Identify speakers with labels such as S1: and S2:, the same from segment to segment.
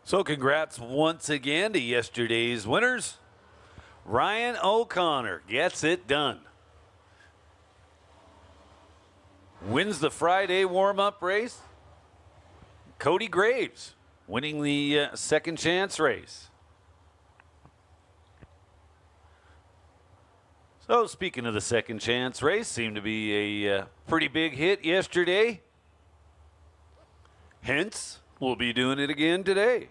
S1: So congrats once again to yesterday's winners. Ryan O'Connor gets it done. Wins the Friday warm-up race. Cody Graves winning the second chance race. So speaking of the second chance race, seemed to be a pretty big hit yesterday. Hence, we'll be doing it again today.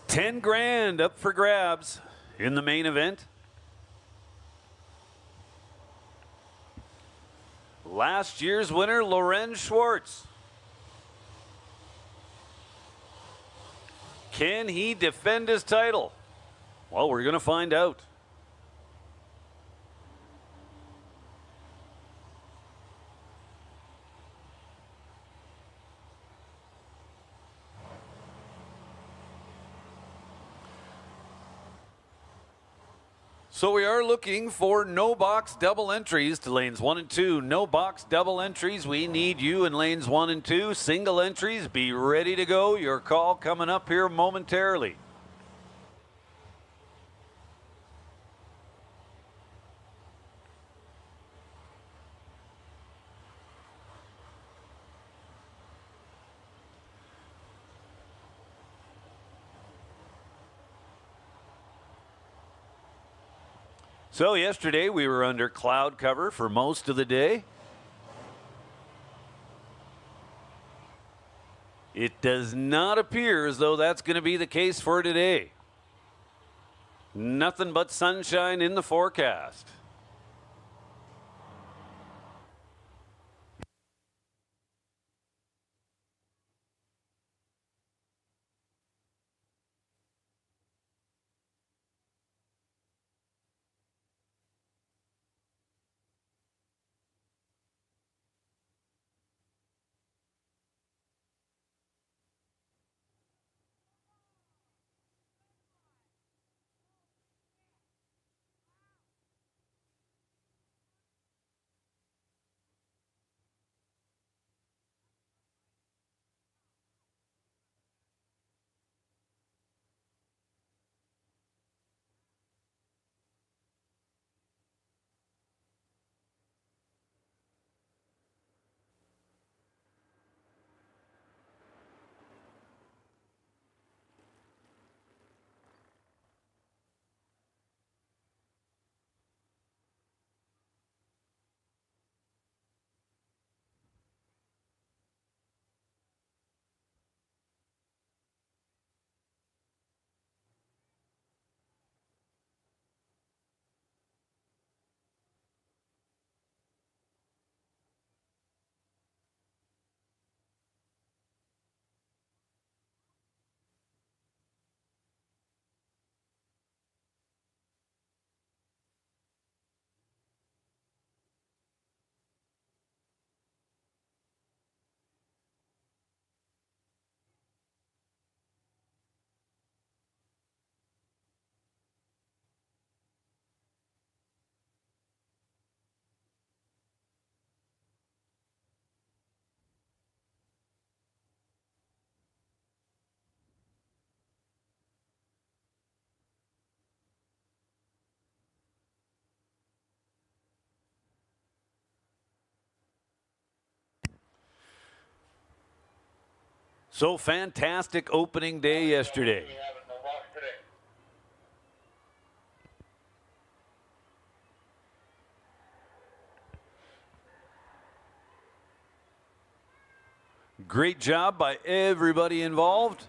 S1: $10,000 up for grabs in the main event. Last year's winner, Lorenz Schwartz. Can he defend his title? Well, we're going to find out. So we are looking for no box double entries to lanes 1 and 2. No box double entries. We need you in lanes 1 and 2. Single entries, be ready to go. Your call coming up here momentarily. So yesterday we were under cloud cover for most of the day. It does not appear as though that's going to be the case for today. Nothing but sunshine in the forecast. So fantastic opening day yesterday. Great job by everybody involved.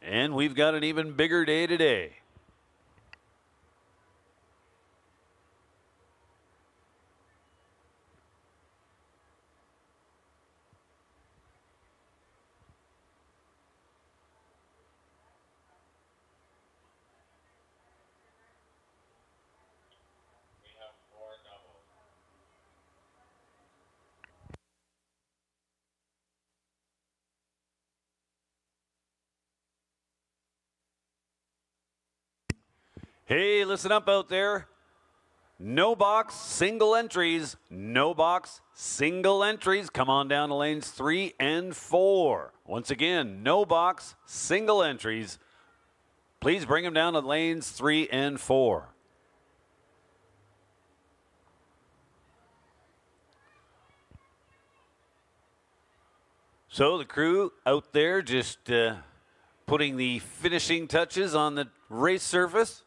S1: And we've got an even bigger day today. Hey, listen up out there. No box, single entries. No box, single entries. Come on down to lanes 3 and 4. Once again, no box, single entries. Please bring them down to lanes 3 and 4. So the crew out there just putting the finishing touches on the race surface.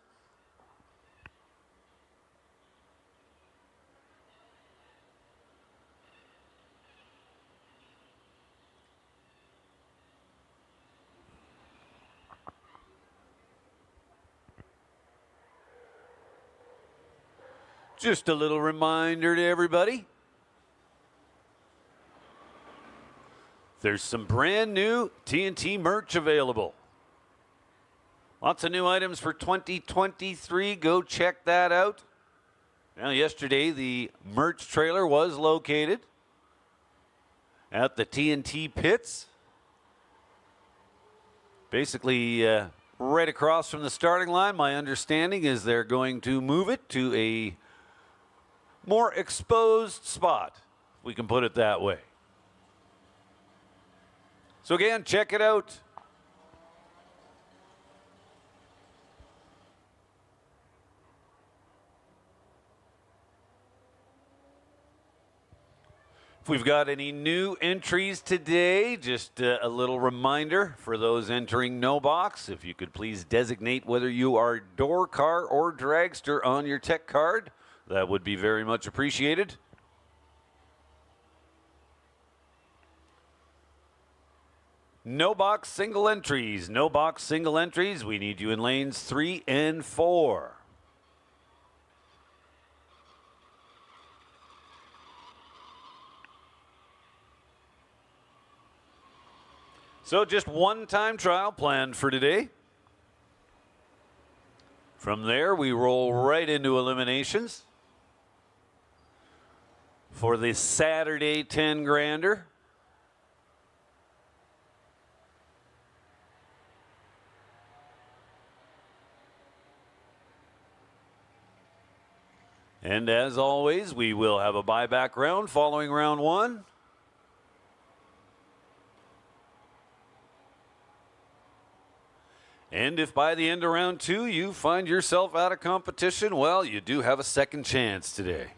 S1: Just a little reminder to everybody. There's some brand new T&T merch available. Lots of new items for 2023. Go check that out. Now, yesterday, the merch trailer was located at the T&T pits. Basically, right across from the starting line. My understanding is they're going to move it to a more exposed spot, if we can put it that way. So again, check it out. If we've got any new entries today, just a little reminder for those entering no box, if you could please designate whether you are door car or dragster on your tech card. That would be very much appreciated. No box single entries. No box single entries. We need you in lanes 3 and 4. So just one time trial planned for today. From there, we roll right into eliminations for the Saturday 10 grander. And as always, we will have a buyback round following round 1. And if by the end of round 2 you find yourself out of competition, well, you do have a second chance today.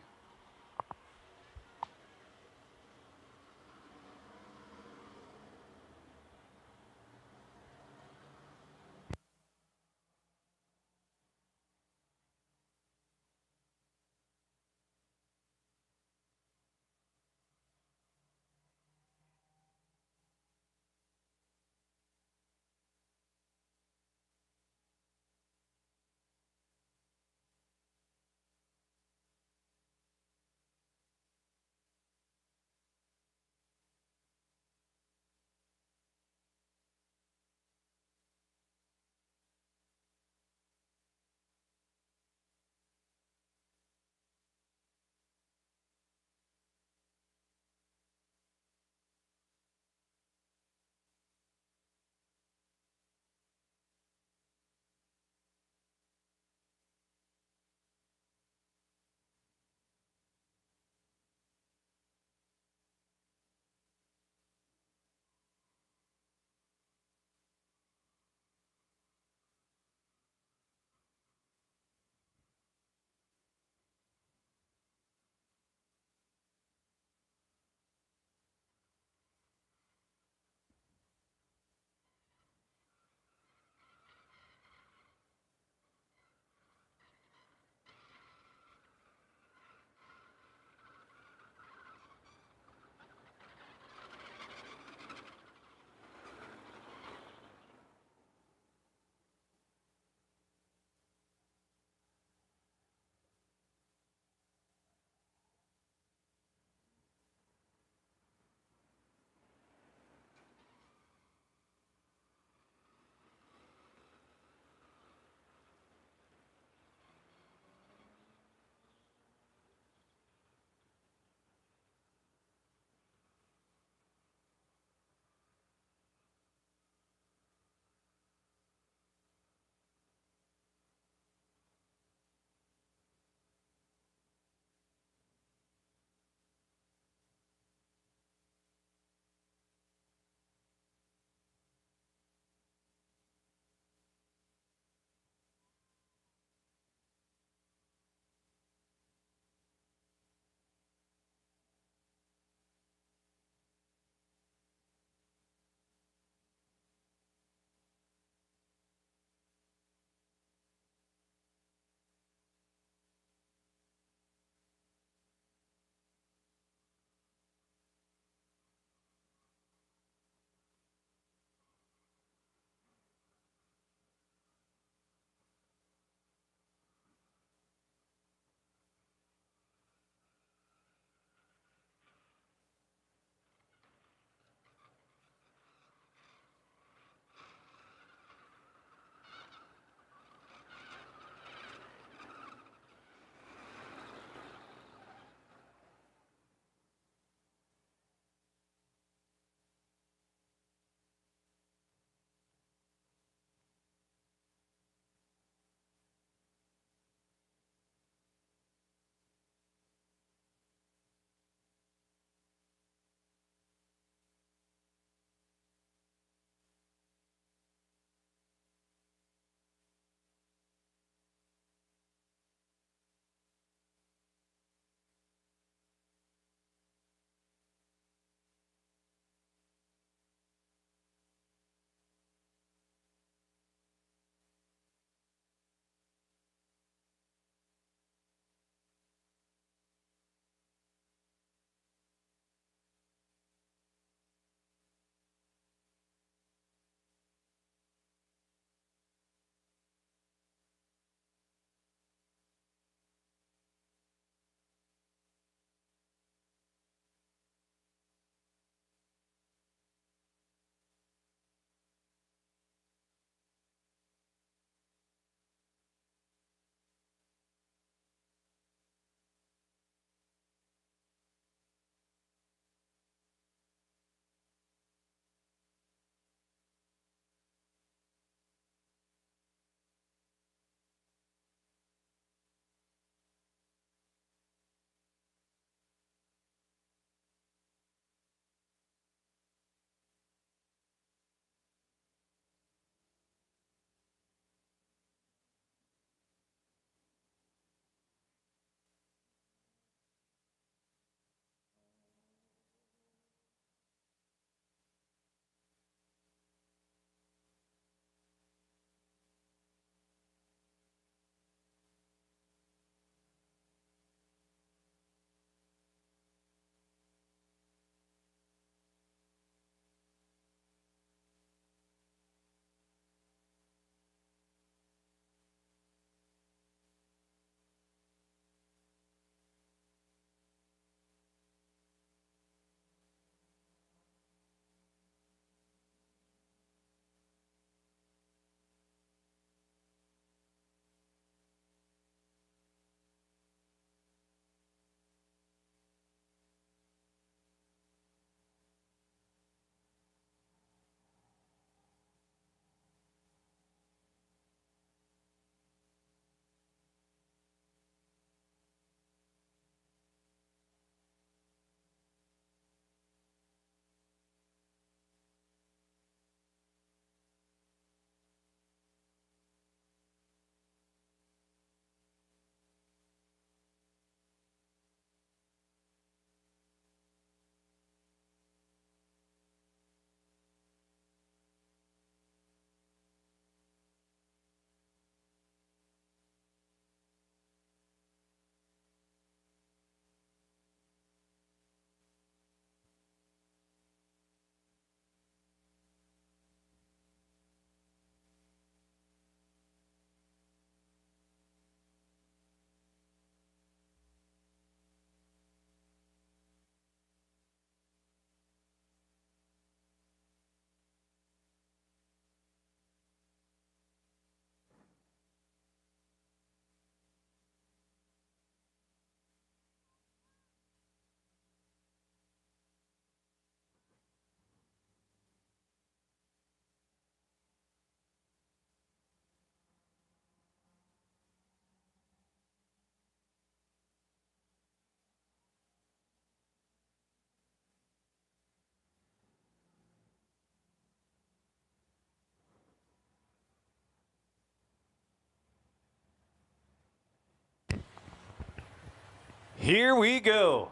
S1: Here we go.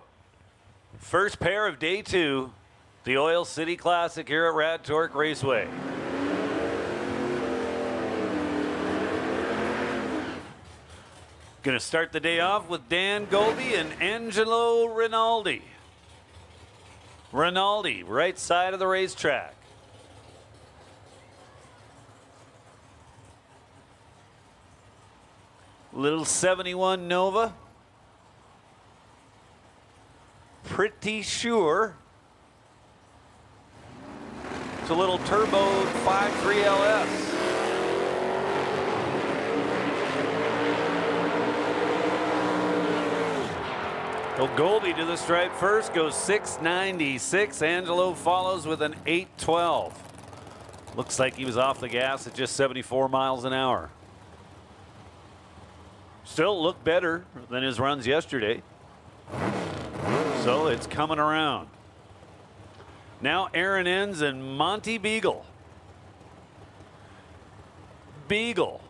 S1: First pair of day 2, the Oil City Classic here at Rad Torque Raceway. Going to start the day off with Dan Goldie and Angelo Rinaldi. Rinaldi, right side of the racetrack. Little 71 Nova. Pretty sure it's a little turbo 5.3 LS. Well, Goldie to the stripe first, goes 6.96. Angelo follows with an 8.12. Looks like he was off the gas at just 74 miles an hour. Still looked better than his runs yesterday. So it's coming around. Now Aaron Enns and Monty Beagle. Beagle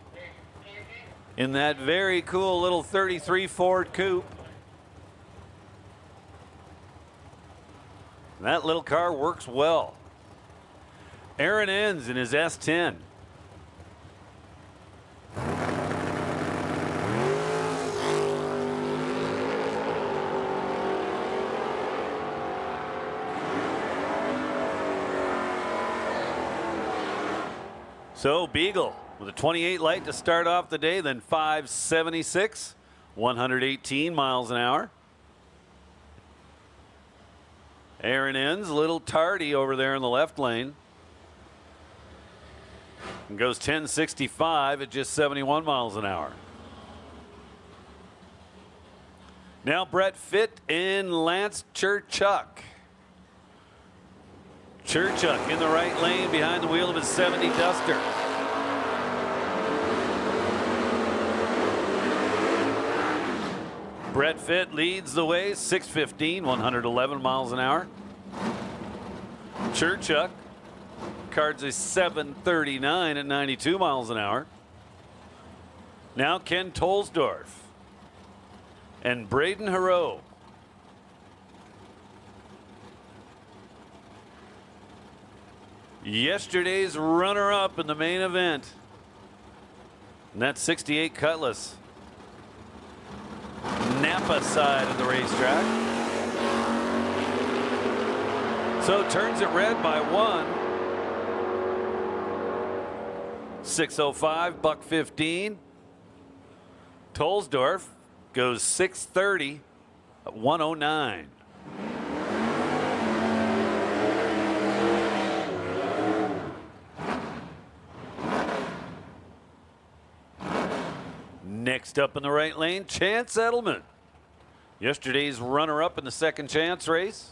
S1: in that very cool little 33 Ford Coupe. That little car works well. Aaron Enns in his S10. So Beagle with a 28 light to start off the day, then 576, 118 miles an hour. Aaron Enns a little tardy over there in the left lane. And goes 1065 at just 71 miles an hour. Now Brett Fitt and Lance Churchuk. Churchuk in the right lane behind the wheel of his 70 Duster. Brett Fitt leads the way, 615, 111 miles an hour. Churchuk cards a 739 at 92 miles an hour. Now Ken Tolsdorf and Braden Haro. Yesterday's runner-up in the main event. And that's 68 Cutlass. Napa side of the racetrack. So turns it red by 1. 605, buck 15. Tolsdorf goes 630 at 109. Next up in the right lane, Chance Edelman. Yesterday's runner-up in the second chance race.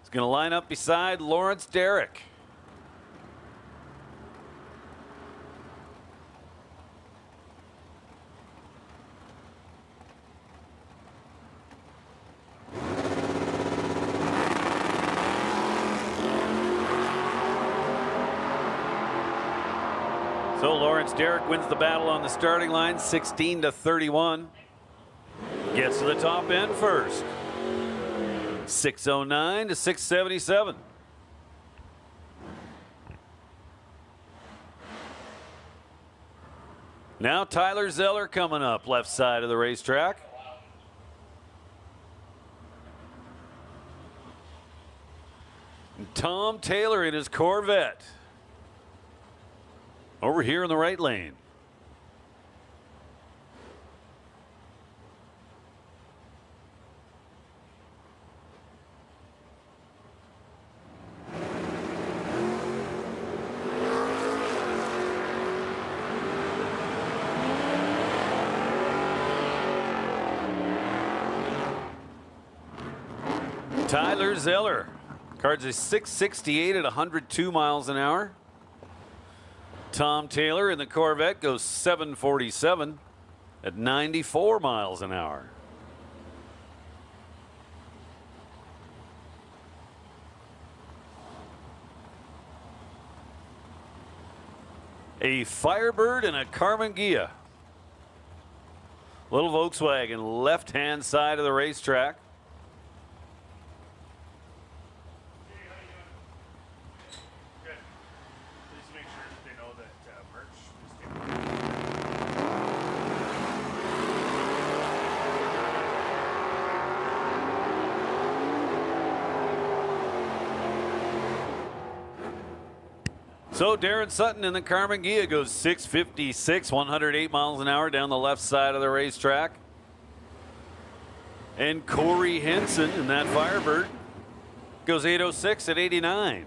S1: He's going to line up beside Lawrence Derrick. So Lawrence Derrick wins the battle on the starting line, 16-31. Gets to the top end first. 609 to 677. Now Tyler Zeller coming up, left side of the racetrack. And Tom Taylor in his Corvette. Over here in the right lane. Tyler Zeller cards a 668 at 102 miles an hour. Tom Taylor in the Corvette goes 747 at 94 miles an hour. A Firebird and a Carmen Ghia. Little Volkswagen, left-hand side of the racetrack. So Darren Sutton in the Carmen Ghia goes 656, 108 miles an hour down the left side of the racetrack. And Corey Henson in that Firebird goes 806 at 89.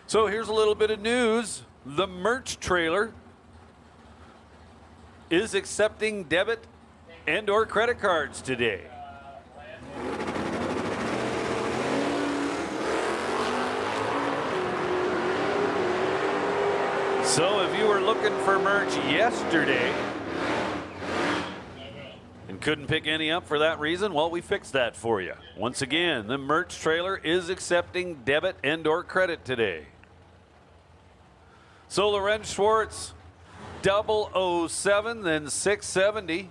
S1: So here's a little bit of news. The merch trailer is accepting debit and or credit cards today. So if you were looking for merch yesterday and couldn't pick any up for that reason, well, we fixed that for you. Once again, the merch trailer is accepting debit and or credit today. So Lorenz Schwartz, 007, then 670.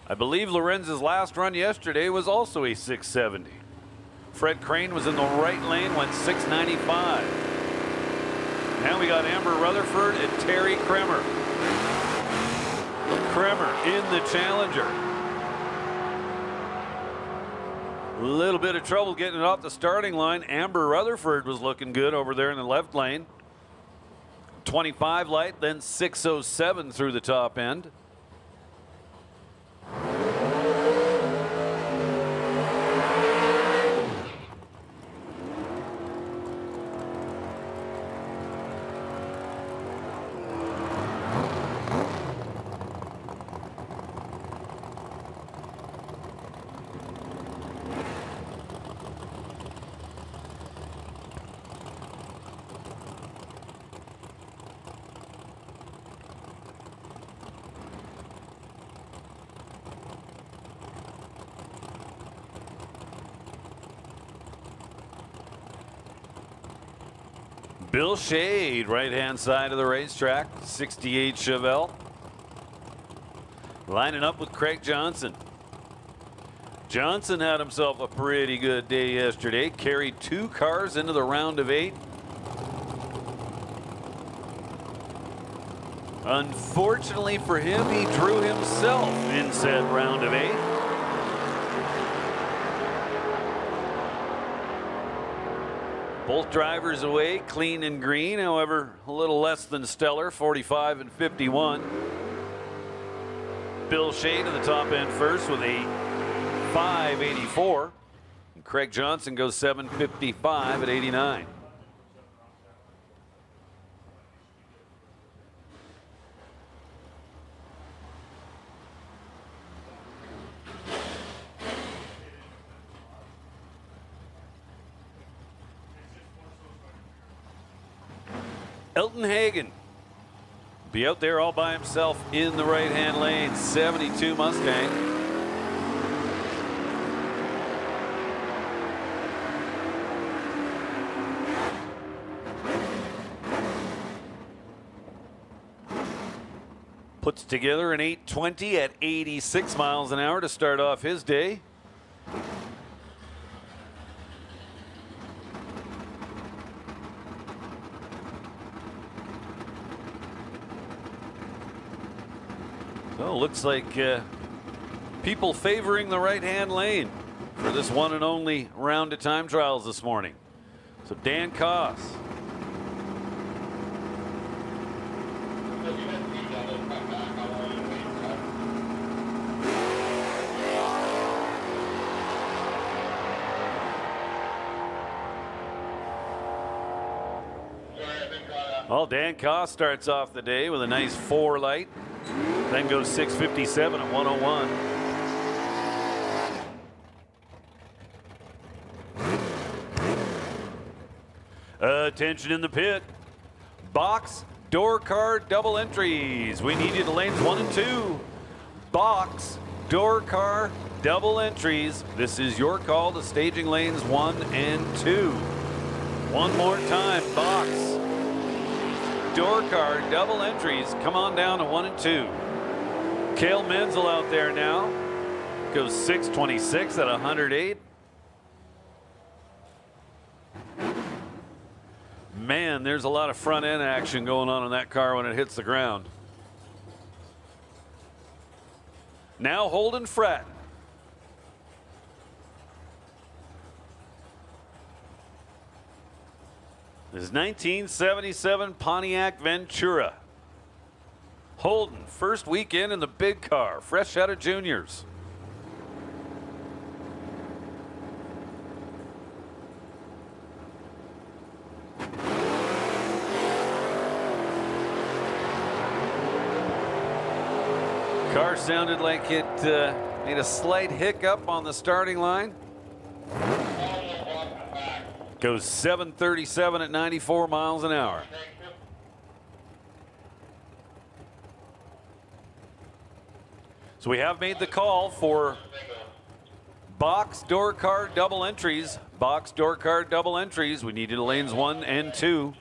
S1: I believe Lorenz's last run yesterday was also a 670. Fred Crane was in the right lane, went 695. Now we got Amber Rutherford and Terry Kremer. Kremer in the Challenger. A little bit of trouble getting it off the starting line. Amber Rutherford was looking good over there in the left lane. 25 light, then 607 through the top end. Bill Shade, right-hand side of the racetrack, 68 Chevelle. Lining up with Craig Johnson. Johnson had himself a pretty good day yesterday. Carried 2 cars into the round of 8. Unfortunately for him, he drew himself in said round of 8. Both drivers away, clean and green, however, a little less than stellar, 45 and 51. Bill Shade at the top end first with a 584. And Craig Johnson goes 755 at 89. Elton Hagen be out there all by himself in the right-hand lane, 72 Mustang. Puts together an 820 at 86 miles an hour to start off his day. So looks like people favoring the right-hand lane for this one and only round of time trials this morning. So Dan Koss. Well, Dan Koss starts off the day with a nice 4 light. Then goes 657 at 101. Attention in the pit. Box, door car, double entries. We need you to lanes 1 and 2. box, door car, double entries. This is your call to staging lanes 1 and 2. One more time, box, door car, double entries. Come on down to 1 and 2. Cale Menzel out there now. Goes 626 at 108. Man, there's a lot of front end action going on in that car when it hits the ground. Now Holden Fratton. This is 1977 Pontiac Ventura. Holden, first weekend in the big car, fresh out of juniors. Car sounded like it made a slight hiccup on the starting line. Goes 737 at 94 miles an hour. So we have made the call for box, door car, double entries. Box, door car, double entries. We needed lanes 1 and 2.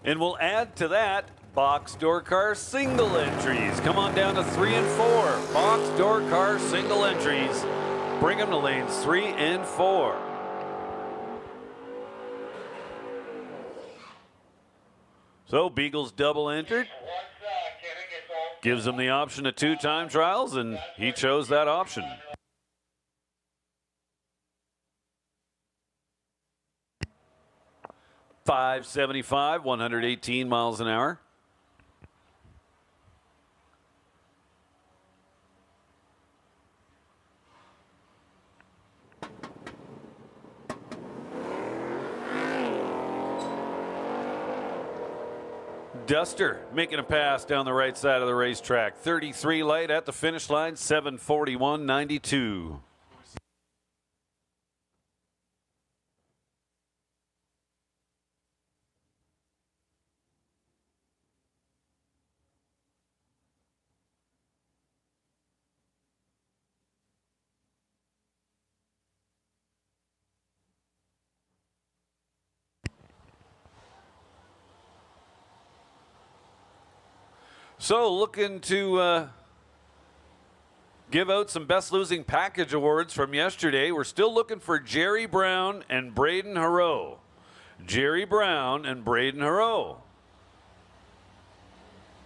S1: And we'll add to that box, door car, single entries. Come on down to 3 and 4. Box, door car, single entries. Bring them to lanes 3 and 4. So Beagle's double entered. Gives him the option of 2-time trials, and he chose that option. .575, 118 miles an hour. Duster making a pass down the right side of the racetrack. 33 light at the finish line, 7:41.92. So looking to give out some best losing package awards from yesterday. We're still looking for Jerry Brown and Braden Haro. Jerry Brown and Braden Haro.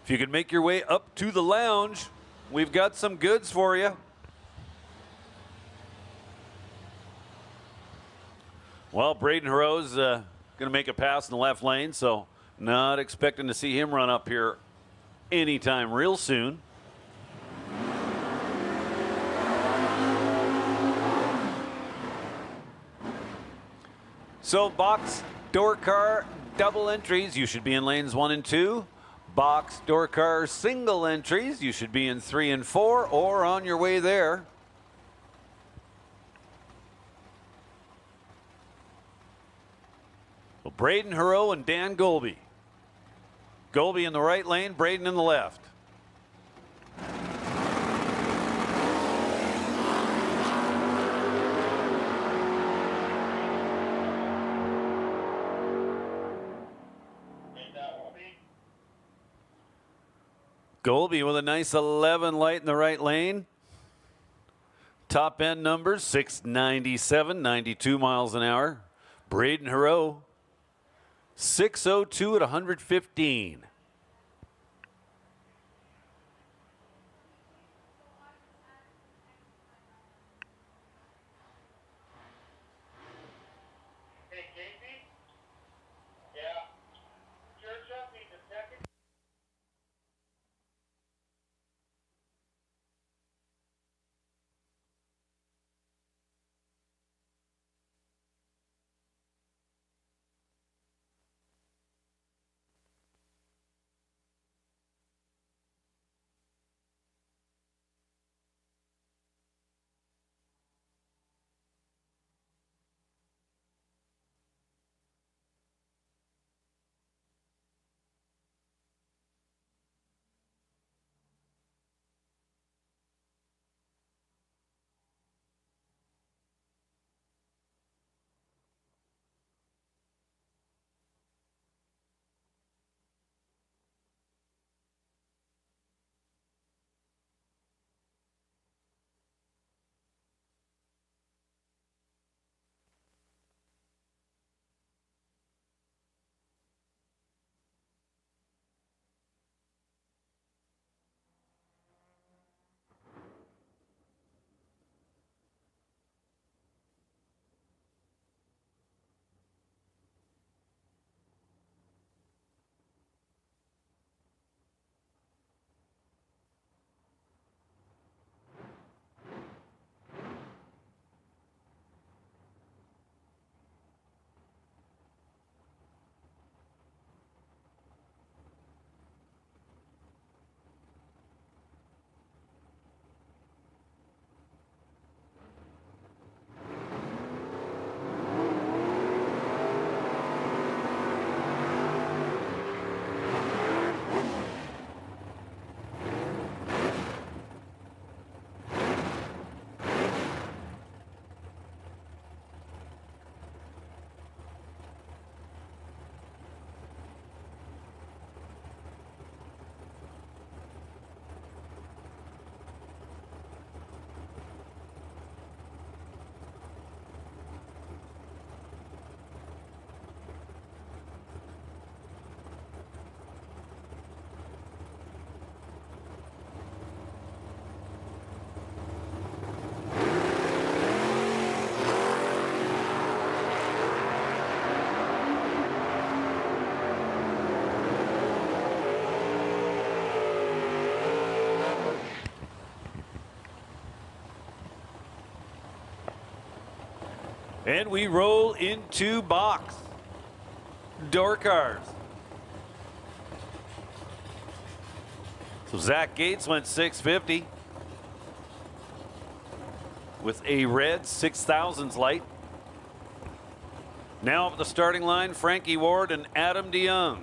S1: If you can make your way up to the lounge, we've got some goods for you. Well, Braden Haro's going to make a pass in the left lane, so not expecting to see him run up here anytime real soon. So box, door car, double entries, you should be in lanes 1 and 2. Box, door car, single entries, you should be in 3 and 4 or on your way there. Well, Braden Haro and Dan Golby. Golby in the right lane, Braden in the left. Golby with a nice 11 light in the right lane. Top end numbers, 697, 92 miles an hour. Braden Haro, 602 at 115. And we roll into box door cars. So Zach Gates went 650 with a red 6000s light. Now up the starting line, Frankie Ward and Adam DeYoung.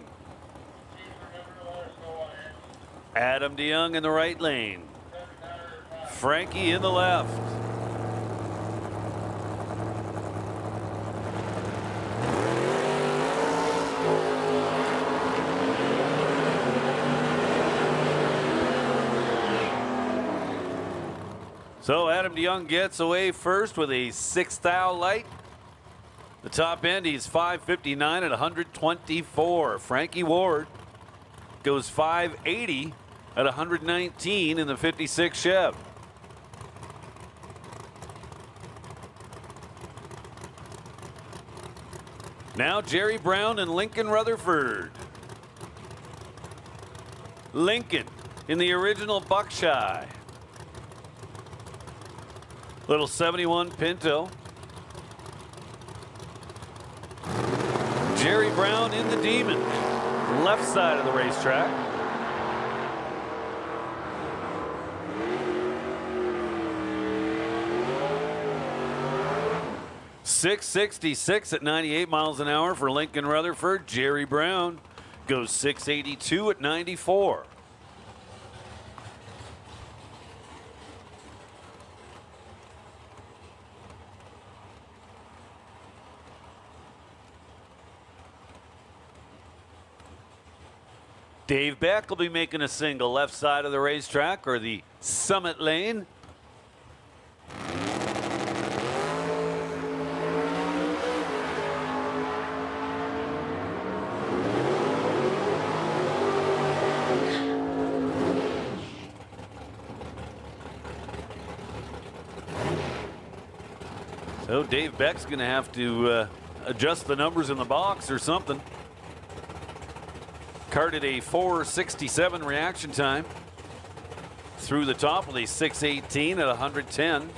S1: Adam DeYoung in the right lane. Frankie in the left. So Adam DeYoung gets away first with a 6,000 light. The top end, he's 559 at 124. Frankie Ward goes 580 at 119 in the 56 Chev. Now Jerry Brown and Lincoln Rutherford. Lincoln in the original Buckshire. Little 71 Pinto. Jerry Brown in the Demon, left side of the racetrack. .666 at 98 miles an hour for Lincoln Rutherford. Jerry Brown goes 682 at 94. Dave Beck will be making a single left side of the racetrack, or the Summit lane. So Dave Beck's going to have to adjust the numbers in the box or something. Carded a 467 reaction time. Through the top with a 618 at 110.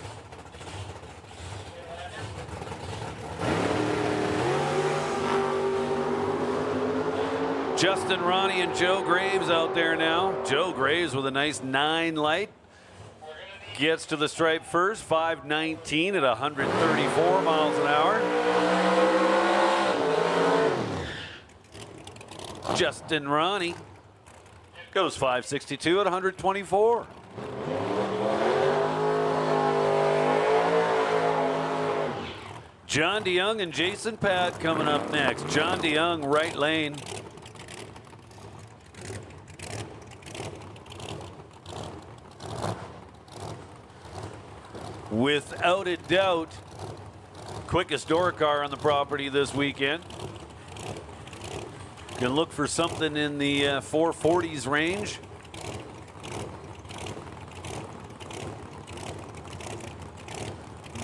S1: Justin Ronnie and Joe Graves out there now. Joe Graves with a nice 9 light. Gets to the stripe first, 519 at 134 miles an hour. Justin Ronnie goes 562 at 124. John DeYoung and Jason Pad coming up next. John DeYoung, right lane. Without a doubt, quickest door car on the property this weekend. Gonna look for something in the 440s range.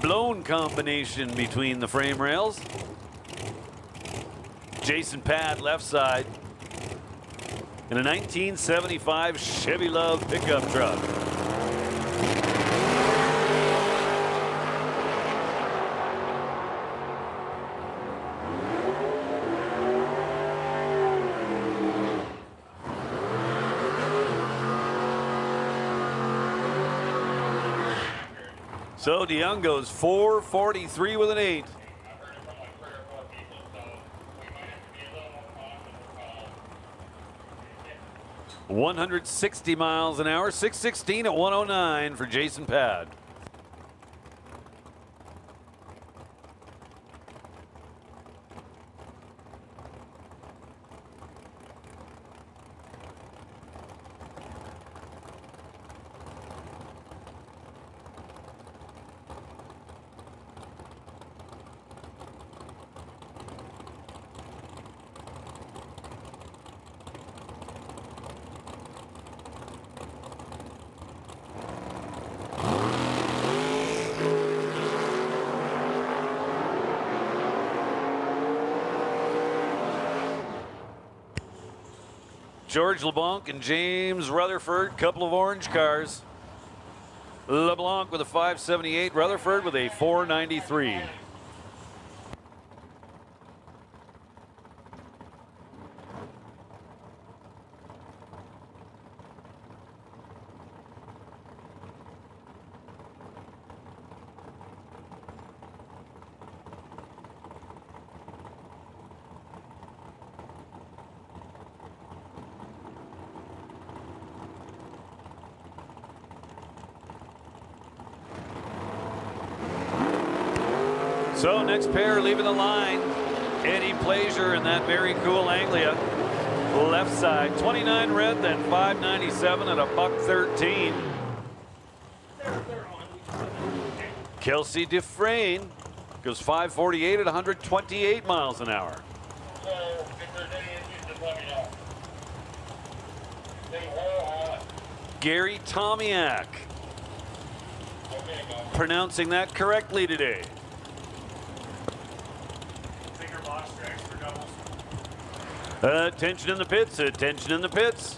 S1: Blown combination between the frame rails. Jason Pad left side in a 1975 Chevy Love pickup truck. So DeYoung goes 443 with an 8. .160 miles an hour, 616 at 109 for Jason Pad. George LeBlanc and James Rutherford, couple of orange cars. LeBlanc with a 578, Rutherford with a 493. So next pair leaving the line, Eddie Pleasure in that very cool Anglia. Left side, 29 red, then 597 at $1.13. Kelsey Dufresne goes 548 at 128 miles an hour. Gary Tomiak, pronouncing that correctly today. Attention in the pits, attention in the pits.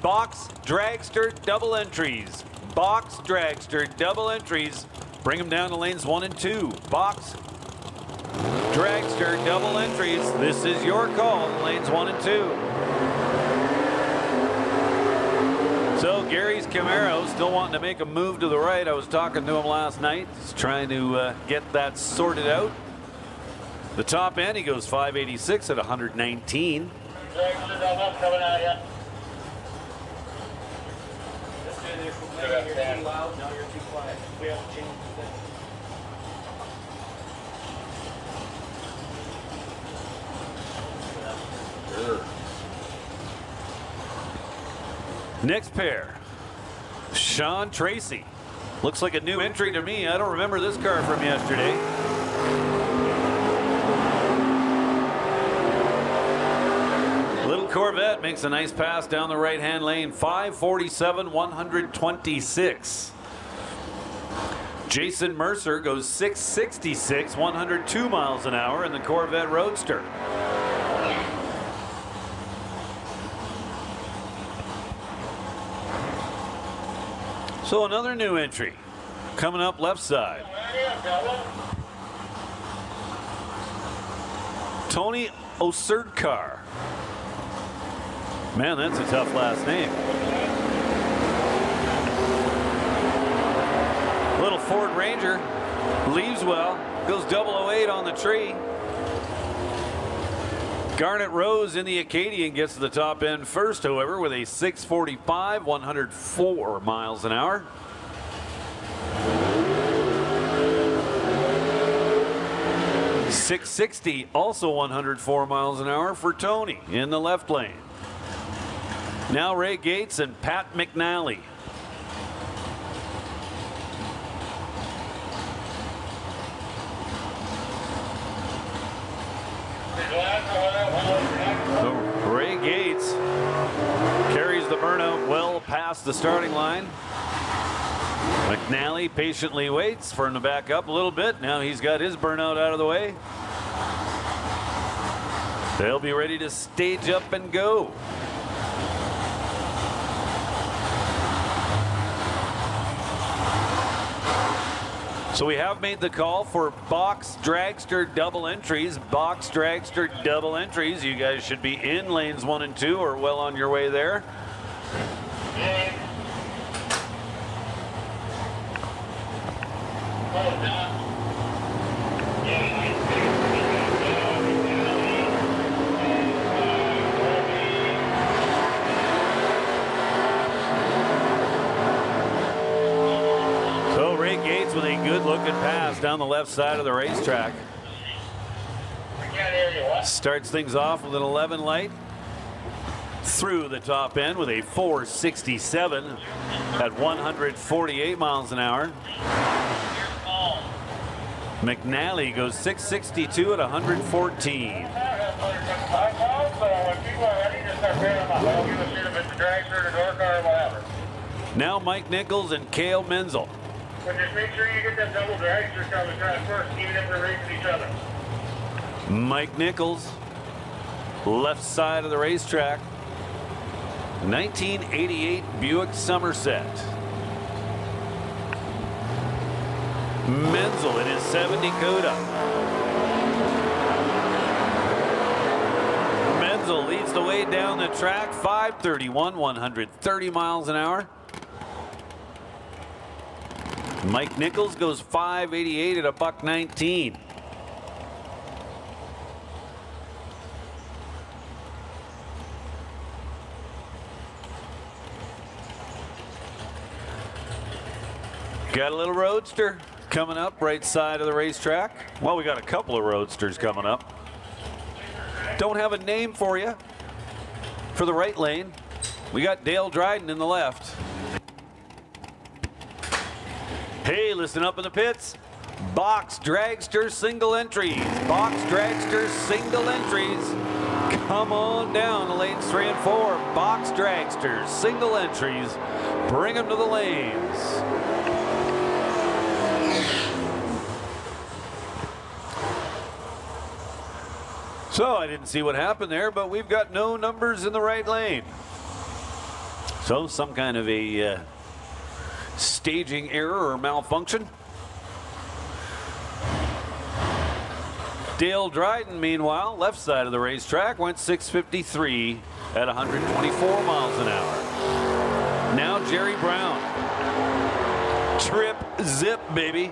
S1: Box dragster double entries. Box dragster double entries. Bring them down to lanes 1 and 2. Box dragster double entries. This is your call, lanes 1 and 2. So Gary's Camaro still wanting to make a move to the right. I was talking to him last night. He's trying to get that sorted out. The top end, he goes 586 at 119. Next pair, Sean Tracy. Looks like a new entry to me. I don't remember this car from yesterday. Little Corvette makes a nice pass down the right-hand lane. 547, 126. Jason Mercer goes 666, 102 miles an hour in the Corvette Roadster. So another new entry coming up left side. Tony Oserdkar. Man, that's a tough last name. Little Ford Ranger leaves well, goes 008 on the tree. Garnet Rose in the Acadian gets to the top end first, however, with a 645, 104 miles an hour. .660, also 104 miles an hour for Tony in the left lane. Now Ray Gates and Pat McNally. Ray Gates carries the burnout well past the starting line. McNally patiently waits for him to back up a little bit. Now he's got his burnout out of the way. They'll be ready to stage up and go. So we have made the call for box dragster double entries. Box dragster double entries. You guys should be in lanes 1 and 2 or well on your way there. With a good looking pass down the left side of the racetrack. Starts things off with an 11 light through the top end with a 467 at 148 miles an hour. McNally goes 662 at 114. Now Mike Nichols and Cale Menzel.
S2: But just make sure you get that double dragster on the track first, even if they're racing each other.
S1: Mike Nichols, left side of the racetrack. 1988 Buick Somerset. Menzel in his 70 Coda. Menzel leads the way down the track. 531, 130 miles an hour. Mike Nichols goes 588 at $1.19. Got a little roadster coming up right side of the racetrack. Well, we got a couple of roadsters coming up. Don't have a name for you for the right lane. We got Dale Dryden in the left. Hey, listen up in the pits. Box dragster single entries. Box dragster single entries. Come on down to lanes 3 and 4. Box dragsters single entries. Bring them to the lanes. So I didn't see what happened there, but we've got no numbers in the right lane. So some kind of a staging error or malfunction. Dale Dryden, meanwhile, left side of the racetrack, went 6:53 at 124 miles an hour. Now Jerry Brown. Trip, zip, baby.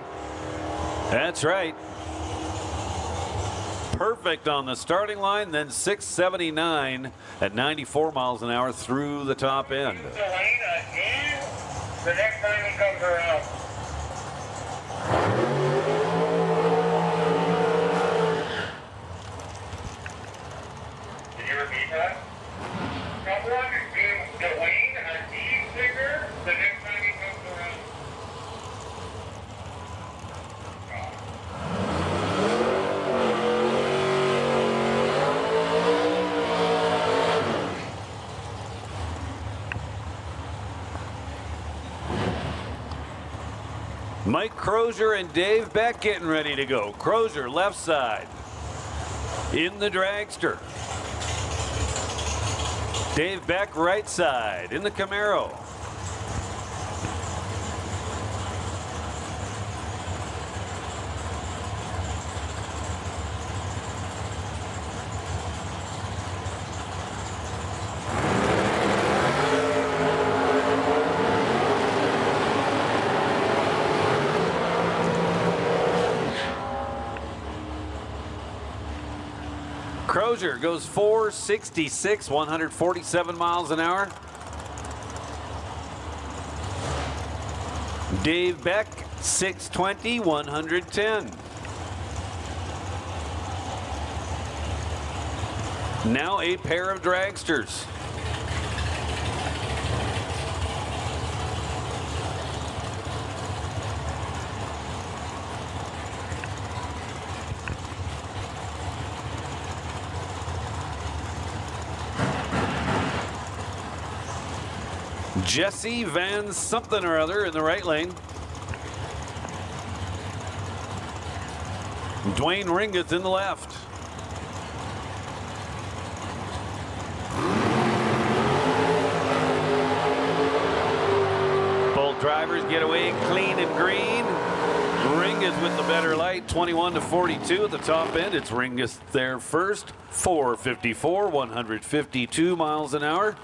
S1: That's right. Perfect on the starting line, then 6:79 at 94 miles an hour through the top end.
S2: The next time he comes around. Did you repeat that? Someone give Dwayne a D sticker the next time he comes around.
S1: Mike Crozier and Dave Beck getting ready to go. Crozier left side in the dragster. Dave Beck right side in the Camaro. Crozier goes 466, 147 miles an hour. Dave Beck, 620, 110. Now a pair of dragsters. Jesse Van something or other in the right lane. Dwayne Ringeth in the left. Both drivers get away clean and green. Ringeth with the better light, 21 to 42 at the top end. It's Ringeth there first, 454, 152 miles an hour.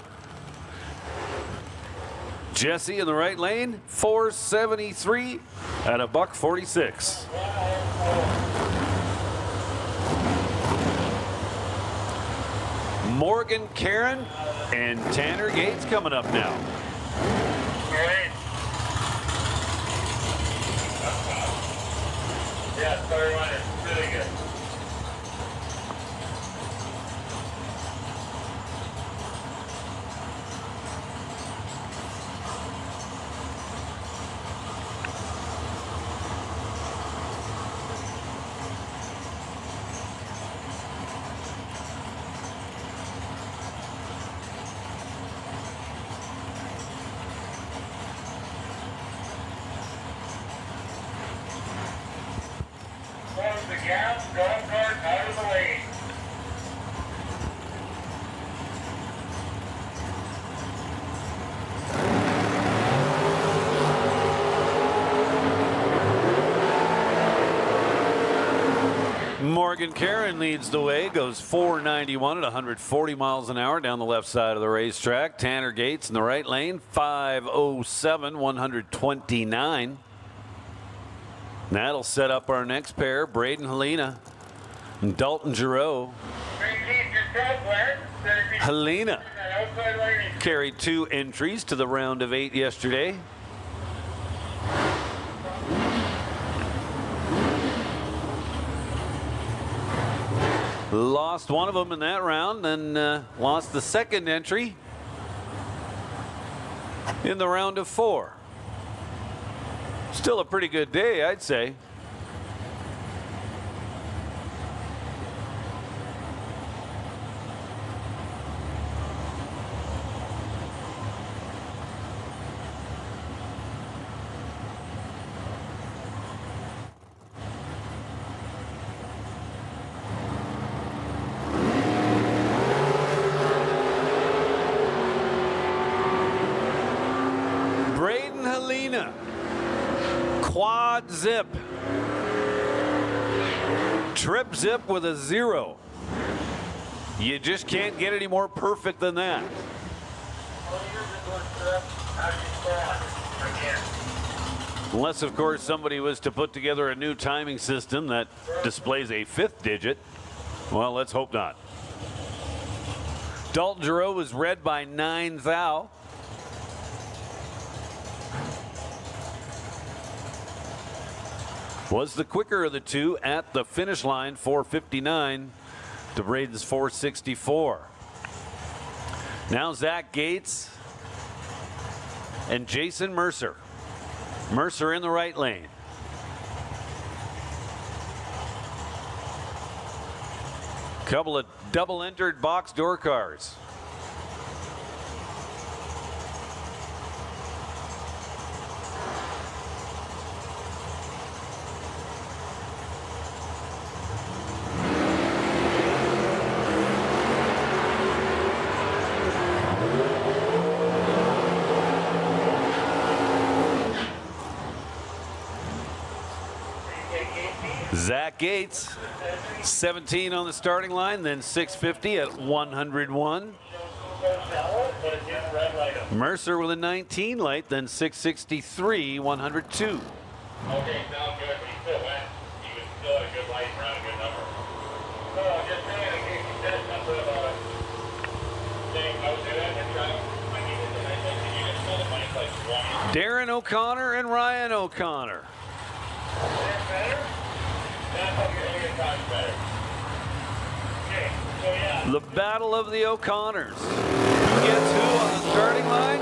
S1: Jesse in the right lane, 473 at a $146. Morgan Caron and Tanner Gates coming up now.
S2: Great. Yeah, third one is really good. Close the gas, golf cart out of the lane.
S1: Morgan Caron leads the way, goes 491 at 140 miles an hour down the left side of the racetrack. Tanner Gates in the right lane, 507, 129. That'll set up our next pair, Braden Helena and Dalton Giroux. Helena carried 2 entries to the round of 8 yesterday. Lost one of them in that round, then lost the second entry in the round of 4. Still a pretty good day, I'd say. Quad zip. Trip zip with a 0. You just can't get any more perfect than that. Unless, of course, somebody was to put together a new timing system that displays a 5th digit. Well, let's hope not. Dalton Giroux was red by 9 thou. Was the quicker of the two at the finish line, 4:59 to Braden's 4:64. Now Zach Gates and Jason Mercer. Mercer in the right lane. Couple of double-entered box door cars. Zach Gates, 17 on the starting line, then 650 at 101. Mercer with a 19 light, then 663, 102.
S2: Okay, sounds good, but he still went. He was still at a good light around a good number. So I'm just saying, in case you said something about saying I was doing and trying to need it, and I said, can you just tell the mic like 20?
S1: Darren O'Connor and Ryan O'Connor.
S2: That's better? That's how you're going to talk better. Okay, so yeah.
S1: The battle of the O'Connors. Who gets who on the starting line?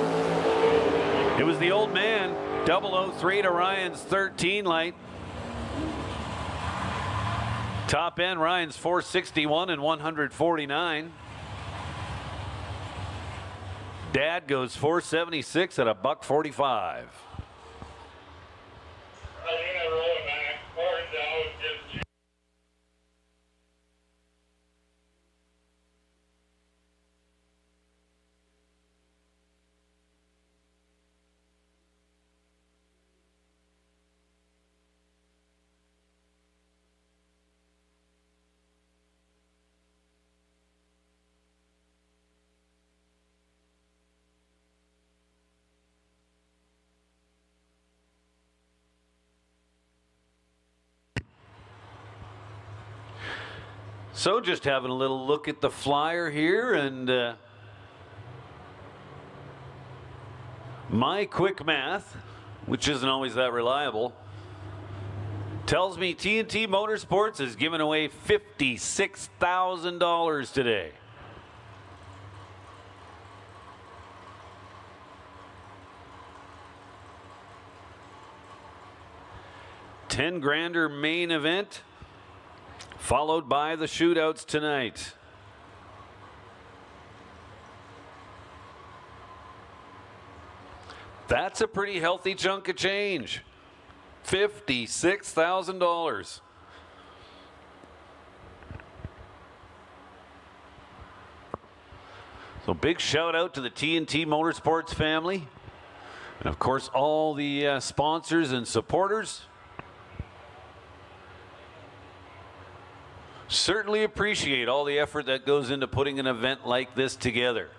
S1: It was the old man, 003 to Ryan's 13 light. Top end, Ryan's 461 and 149. Dad goes 476 at $1.45. So just having a little look at the flyer here, and my quick math, which isn't always that reliable, tells me T&T Motorsports is giving away $56,000 today. $10,000 main event, followed by the shootouts tonight. That's a pretty healthy chunk of change. $56,000. So big shout out to the T&T Motorsports family. And of course, all the sponsors and supporters. Certainly appreciate all the effort that goes into putting an event like this together.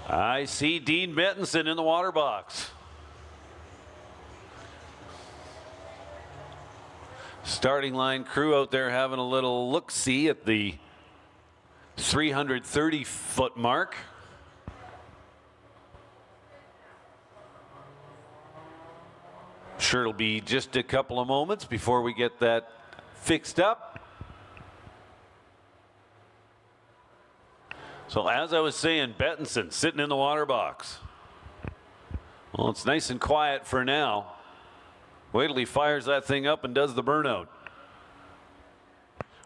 S1: I see Dean Bentonson in the water box. Starting line crew out there having a little look-see at the 330-foot mark. sure it'll be just a couple of moments before we get that fixed up. So as I was saying, Bettinson sitting in the water box. Well, it's nice and quiet for now. Wait till he fires that thing up and does the burnout.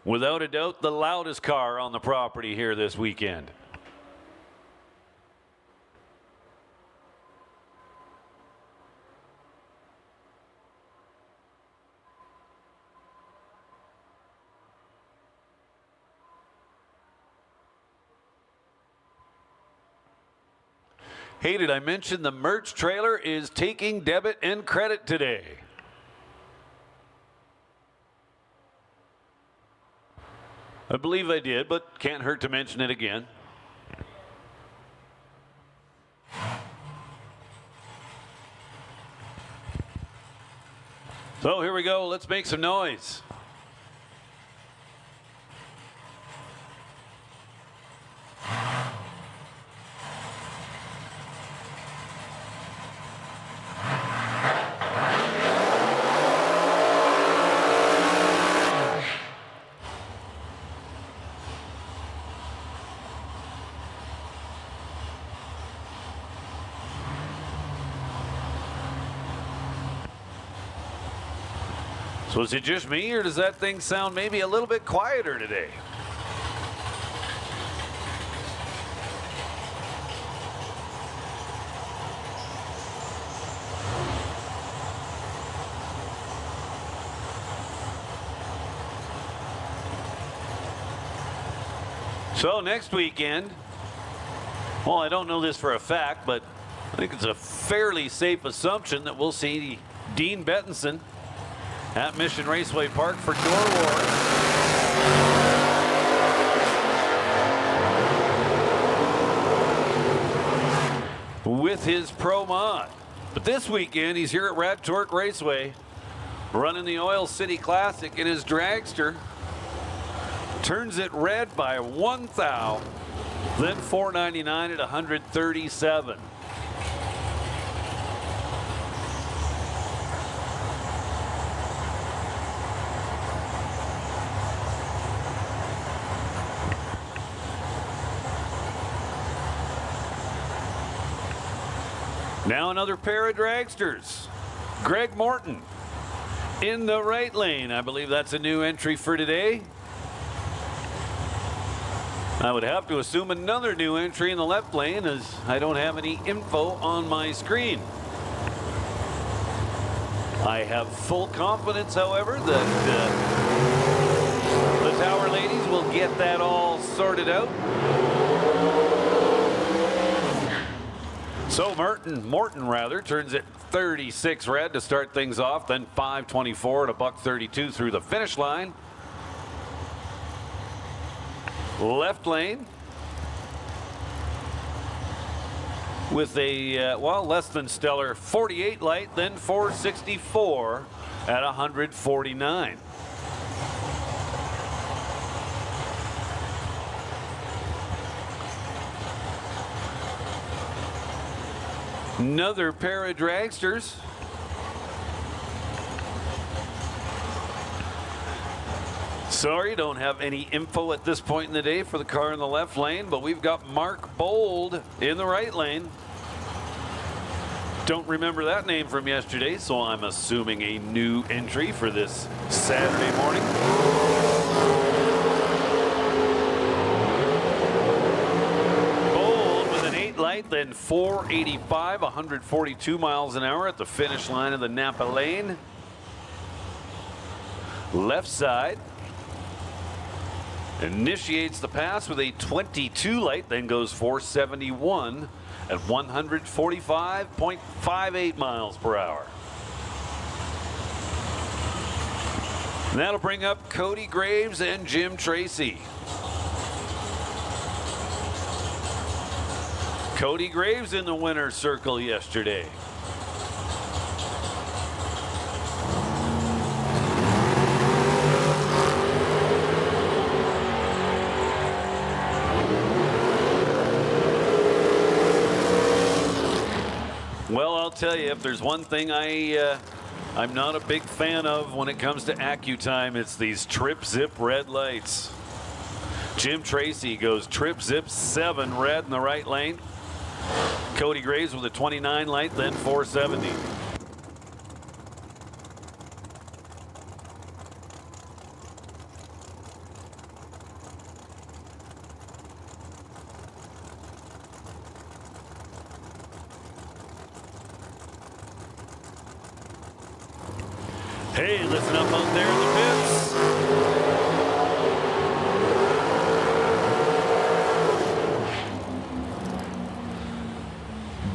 S1: Without a doubt, the loudest car on the property here this weekend. Hey, did I mention the merch trailer is taking debit and credit today? I believe I did, but can't hurt to mention it again. So here we go. Let's make some noise. So is it just me, or does that thing sound maybe a little bit quieter today? So next weekend, well, I don't know this for a fact, but I think it's a fairly safe assumption that we'll see Dean Bettinson at Mission Raceway Park for Door Wars with his Pro Mod. But this weekend, he's here at Rad Torque Raceway running the Oil City Classic in his dragster. Turns it red by 1 thou, then 499 at 137. Now another pair of dragsters. Greg Morton in the right lane. I believe that's a new entry for today. I would have to assume another new entry in the left lane, as I don't have any info on my screen. I have full confidence, however, that the Tower ladies will get that all sorted out. So Morton turns it 36 red to start things off, then 524 at $132 through the finish line. Left lane with a well, less than stellar 48 light, then 464 at 149. Another pair of dragsters. Sorry, don't have any info at this point in the day for the car in the left lane, but we've got Mark Bold in the right lane. Don't remember that name from yesterday, so I'm assuming a new entry for this Saturday morning. Bold with an 8 light, then 485, 142 miles an hour at the finish line of the Napa lane. Left side. Initiates the pass with a 22 light, then goes 471 at 145.58 miles per hour. And that'll bring up Cody Graves and Jim Tracy. Cody Graves in the winner's circle yesterday. Well, I'll tell you, if there's one thing I I'm not a big fan of when it comes to AccuTime. It's these trip zip red lights. Jim Tracy goes trip zip 7 red in the right lane. Cody Graves with a 29 light, then 470. Hey, listen up out there in the pits.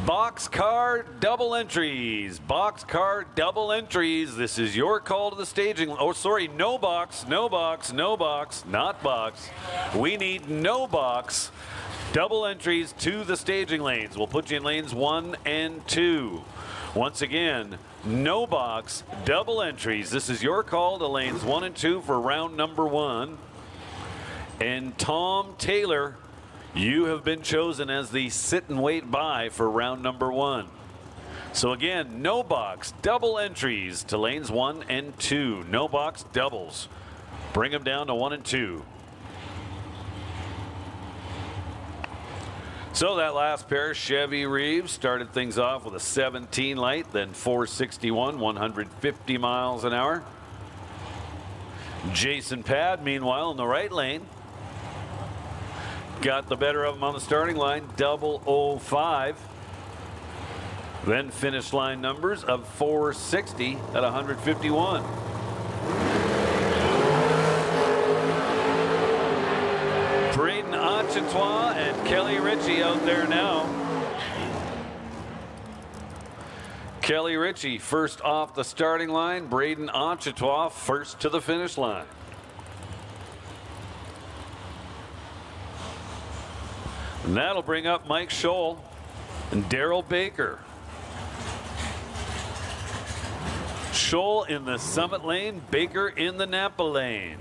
S1: Boxcar double entries. Boxcar double entries. This is your call to the staging. Oh, sorry, no box, no box, no box, not box. We need no box. Double entries to the staging lanes. We'll put you in lanes 1 and 2. Once again, no box, double entries. This is your call to lanes 1 and 2 for round number 1. And Tom Taylor, you have been chosen as the sit and wait by for round number 1. So again, no box, double entries to lanes 1 and 2. No box doubles. Bring them down to 1 and 2. So that last pair, Chevy Reeves, started things off with a 17 light, then 461, 150 miles an hour. Jason Pad, meanwhile, in the right lane, got the better of him on the starting line, 005. Then finish line numbers of 460 at 151. Braden Achetois and Kelly Ritchie out there now. Kelly Ritchie first off the starting line. Braden Achetois first to the finish line. And that'll bring up Mike Scholl and Daryl Baker. Scholl in the Summit lane, Baker in the Napa lane.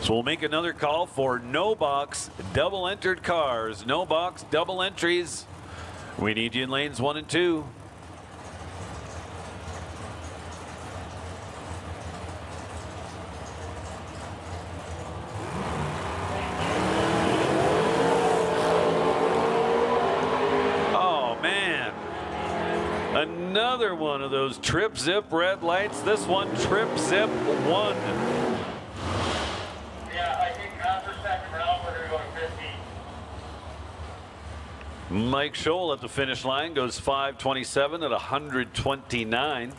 S1: So we'll make another call for no box double entered cars. No box double entries. We need you in lanes 1 and 2. Oh man. Another one of those trip zip red lights. This one trip zip 1. Mike Scholl at the finish line goes 5:27 at 129.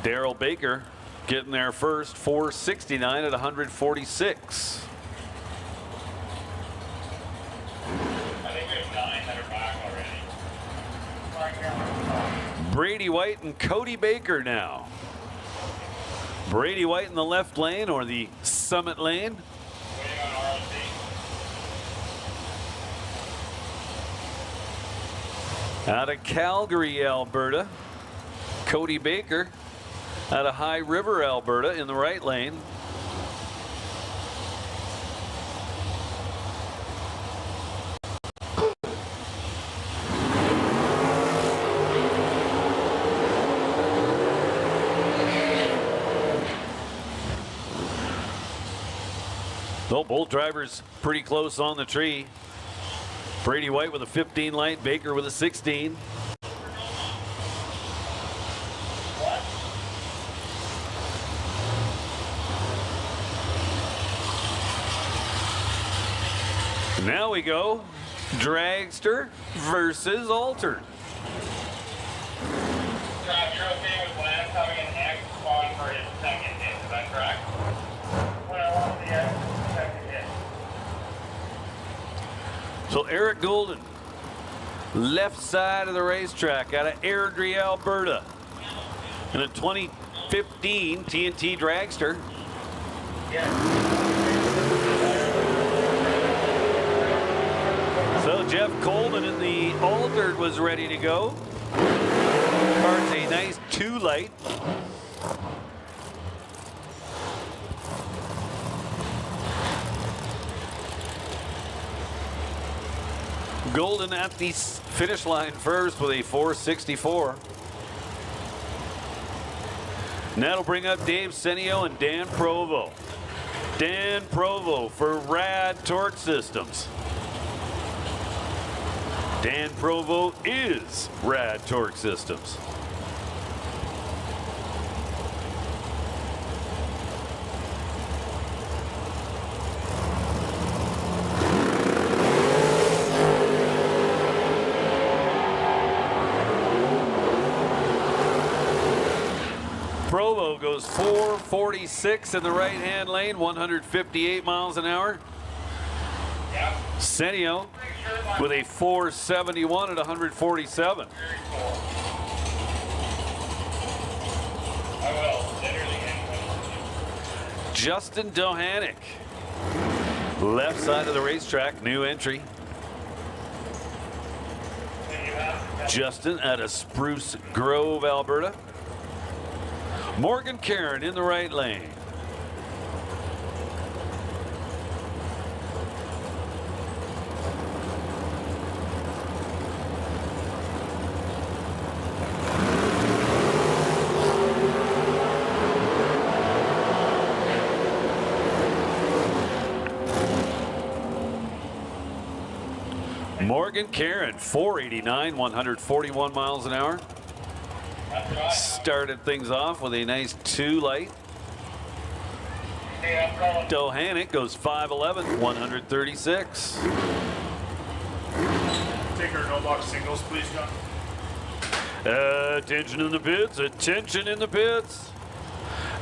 S1: Daryl Baker getting there first, 4:69 at 146.
S2: I think there's 9 that are back already.
S1: Brady White and Cody Baker now. Brady White in the left lane or the Summit lane.
S2: Waiting on ROC.
S1: Out of Calgary, Alberta, Cody Baker. Out of High River, Alberta, in the right lane. Though both drivers pretty close on the tree. Brady White with a 15 light, Baker with a 16. Now we go dragster versus altered.
S2: Trav, you're okay with Lance having an X spawn for his second hit, is that correct? When I want the X second hit.
S1: So Eric Golden, left side of the racetrack out of Airdrie, Alberta. In a 2015 T&T dragster.
S2: Yes.
S1: So Jeff Coleman in the altered was ready to go. Cards a nice 2 light. Golden at the finish line first with a 464. And that'll bring up Dave Senio and Dan Provo. Dan Provo for Rad Torque Systems. Dan Provo is Rad Torque Systems. Provo goes 446 in the right-hand lane, 158 miles an hour. Senio with a 471 at 147. Justin Dohanik, left side of the racetrack, new entry. Justin out of Spruce Grove, Alberta. Morgan Caron in the right lane. Morgan Caron, 489, 141 miles an hour. Started things off with a nice 2 light. Dohanik goes 511, 136.
S3: Take our no box singles, please, John.
S1: Attention in the pits, attention in the pits.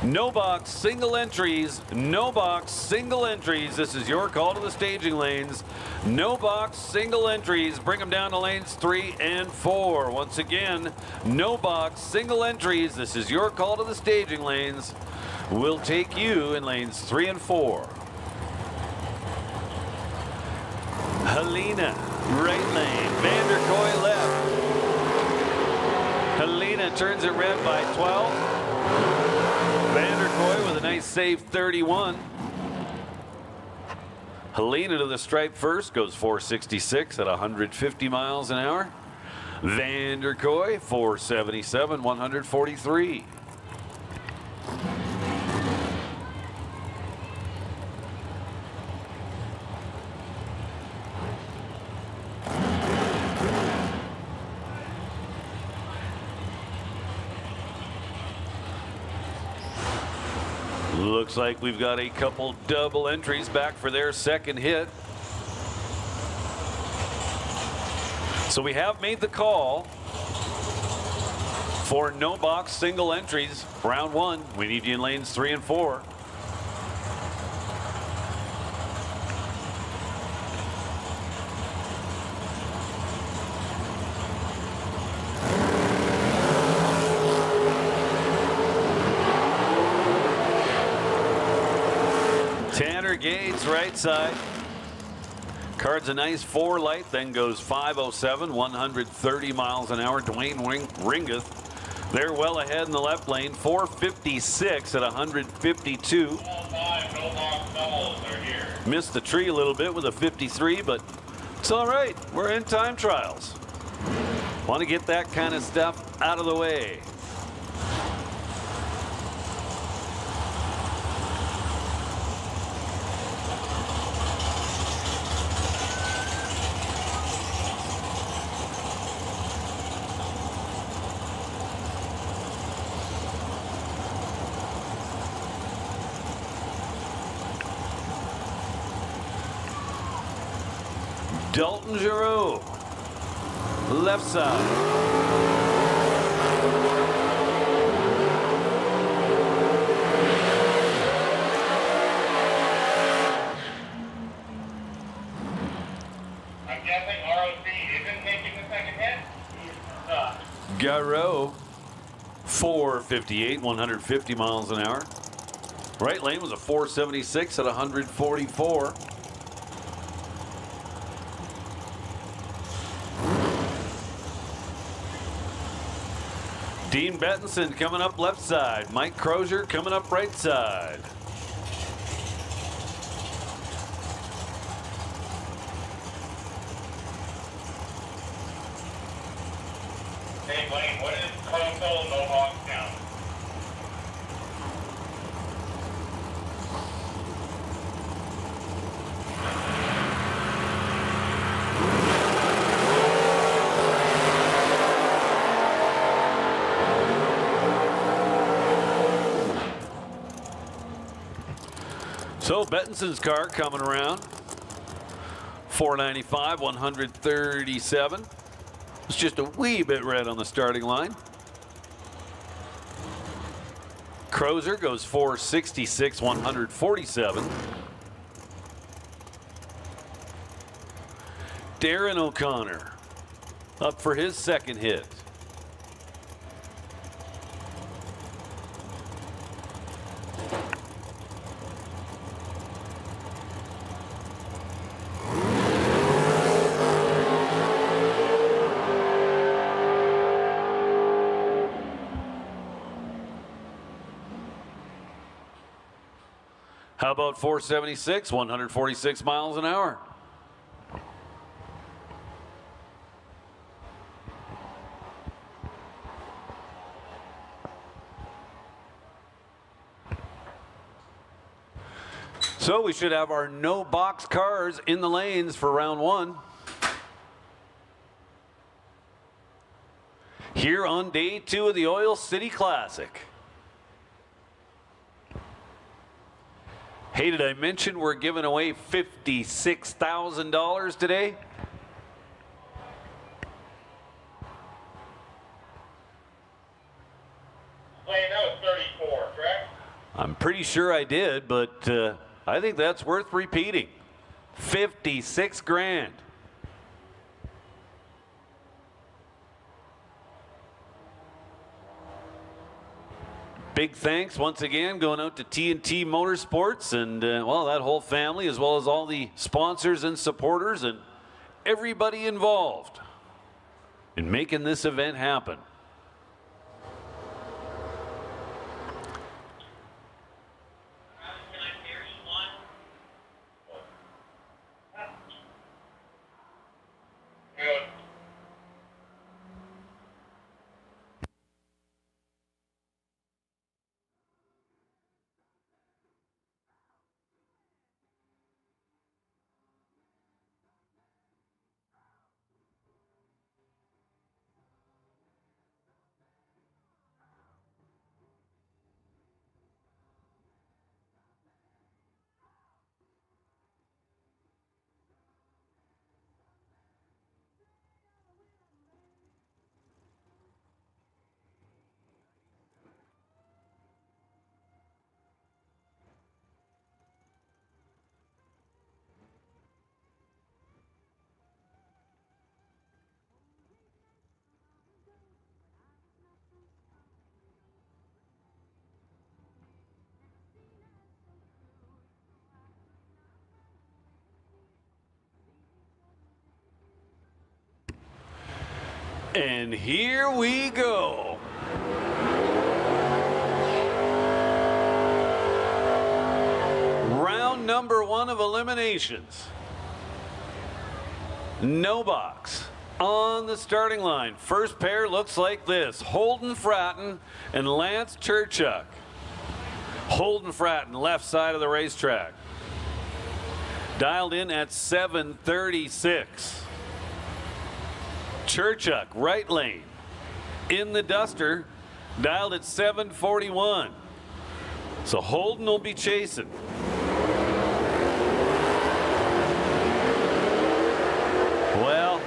S1: No box single entries, no box single entries. This is your call to the staging lanes. No box single entries. Bring them down to lanes 3 and 4. Once again, no box single entries. This is your call to the staging lanes. We'll take you in lanes 3 and 4. Helena, right lane. Vanderkoy left. Helena turns it red by 12. Vanderkoy with a nice save 31. Helena to the stripe first, goes 466 at 150 miles an hour. Vanderkoy 477, 143. Looks like we've got a couple double entries back for their second hit. So we have made the call for no box single entries. Round 1, we need you in lanes 3 and 4. Gates right side. Cards a nice 4 light, then goes 507, 130 miles an hour. Dwayne Ringeth. They're well ahead in the left lane, 456 at 152. Missed the tree a little bit with a 53, but it's all right. We're in time trials. Want to get that kind of stuff out of the way. Dalton Giroux, left side.
S2: I'm guessing ROC isn't making the second hit?
S1: Giroux, 458, 150 miles an hour. Right lane was a 476 at 144. Dean Bettinson coming up left side. Mike Crozier coming up right side.
S2: Hey, Blaine, what is console no box count?
S1: So Bettinson's car coming around. 495, 137. It's just a wee bit red on the starting line. Crozer goes 466, 147. Darren O'Connor up for his second hit. How about 476, 146 miles an hour? So we should have our no box cars in the lanes for round one. Here on day 2 of the Oil City Classic. Hey, did I mention we're giving away $56,000 today?
S2: Blaine, that was 34, correct?
S1: I'm pretty sure I did, but I think that's worth repeating. 56 grand. Big thanks once again going out to T&T Motorsports and, well, that whole family, as well as all the sponsors and supporters and everybody involved in making this event happen.
S2: Good.
S1: And here we go. Round number 1 of eliminations. No box on the starting line. First pair looks like this. Holden Fratton and Lance Churchuk. Holden Fratton, left side of the racetrack. Dialed in at 736. Churchuk, right lane. In the Duster, dialed at 741. So Holden will be chasing. Well,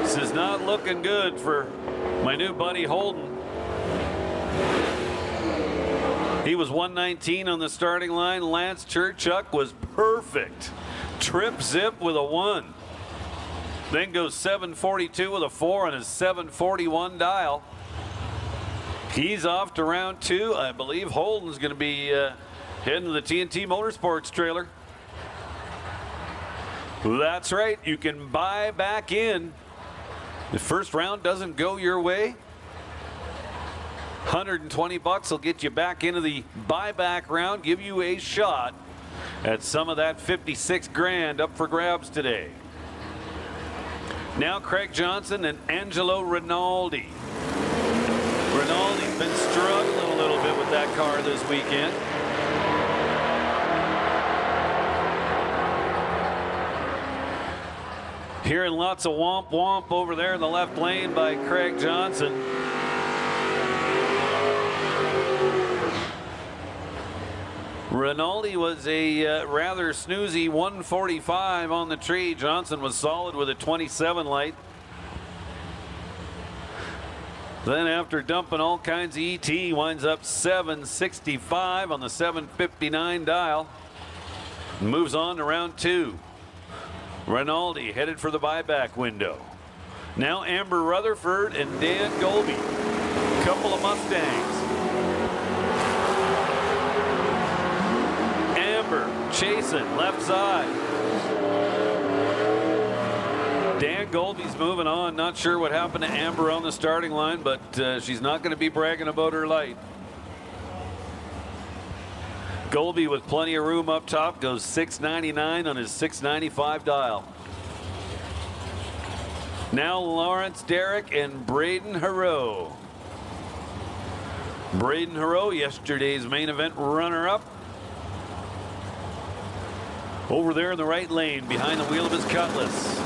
S1: this is not looking good for my new buddy Holden. He was 119 on the starting line. Lance Churchuk was perfect. Trip zip with a 1. Then goes 742 with a 4 on his 741 dial. He's off to round 2. I believe Holden's going to be heading to the T&T Motorsports trailer. That's right. You can buy back in. The first round doesn't go your way. $120 will get you back into the buyback round, give you a shot at some of that 56 grand up for grabs today. Now Craig Johnson and Angelo Rinaldi. Rinaldi's been struggling a little bit with that car this weekend. Hearing lots of womp womp over there in the left lane by Craig Johnson. Rinaldi was a rather snoozy 145 on the tree. Johnson was solid with a 27 light. Then after dumping all kinds of ET, winds up 765 on the 759 dial. Moves on to round 2. Rinaldi headed for the buyback window. Now Amber Rutherford and Dan Golby. Couple of Mustangs. Amber chasing left side. Dan Golby's moving on. Not sure what happened to Amber on the starting line, but she's not going to be bragging about her light. Golby with plenty of room up top goes 699 on his 695 dial. Now Lawrence Derrick and Braden Haro. Braden Haro, yesterday's main event runner-up. Over there in the right lane behind the wheel of his Cutlass.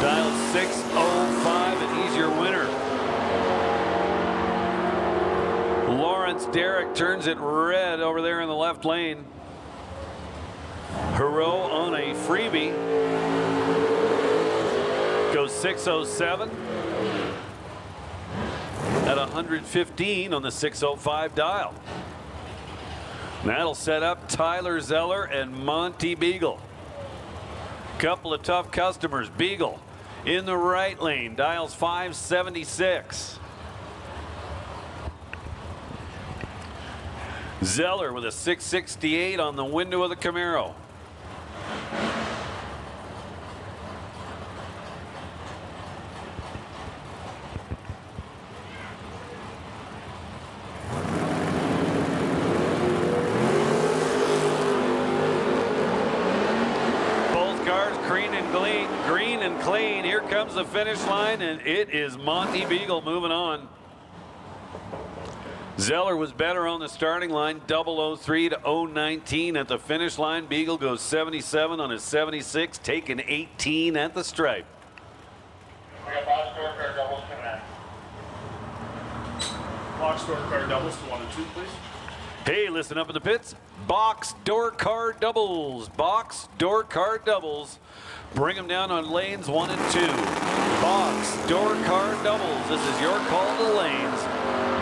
S1: Dial 605 and he's your winner. Lawrence Derrick turns it red over there in the left lane. Haro on a freebie. Goes 607 at 115 on the 605 dial. That'll set up Tyler Zeller and Monty Beagle. Couple of tough customers. Beagle in the right lane, dials 576. Zeller with a 668 on the window of the Camaro. Both cars green and clean. Here comes the finish line, and it is Monty Beagle moving on. Zeller was better on the starting line, 003 to 019 at the finish line. Beagle goes 77 on his 76, taking 18 at the stripe.
S2: We got box door car doubles coming in.
S3: Box door car doubles to 1 and 2, please.
S1: Hey, listen up in the pits. Box door car doubles. Box door car doubles. Bring them down on lanes 1 and 2. Box door car doubles. This is your call to lanes.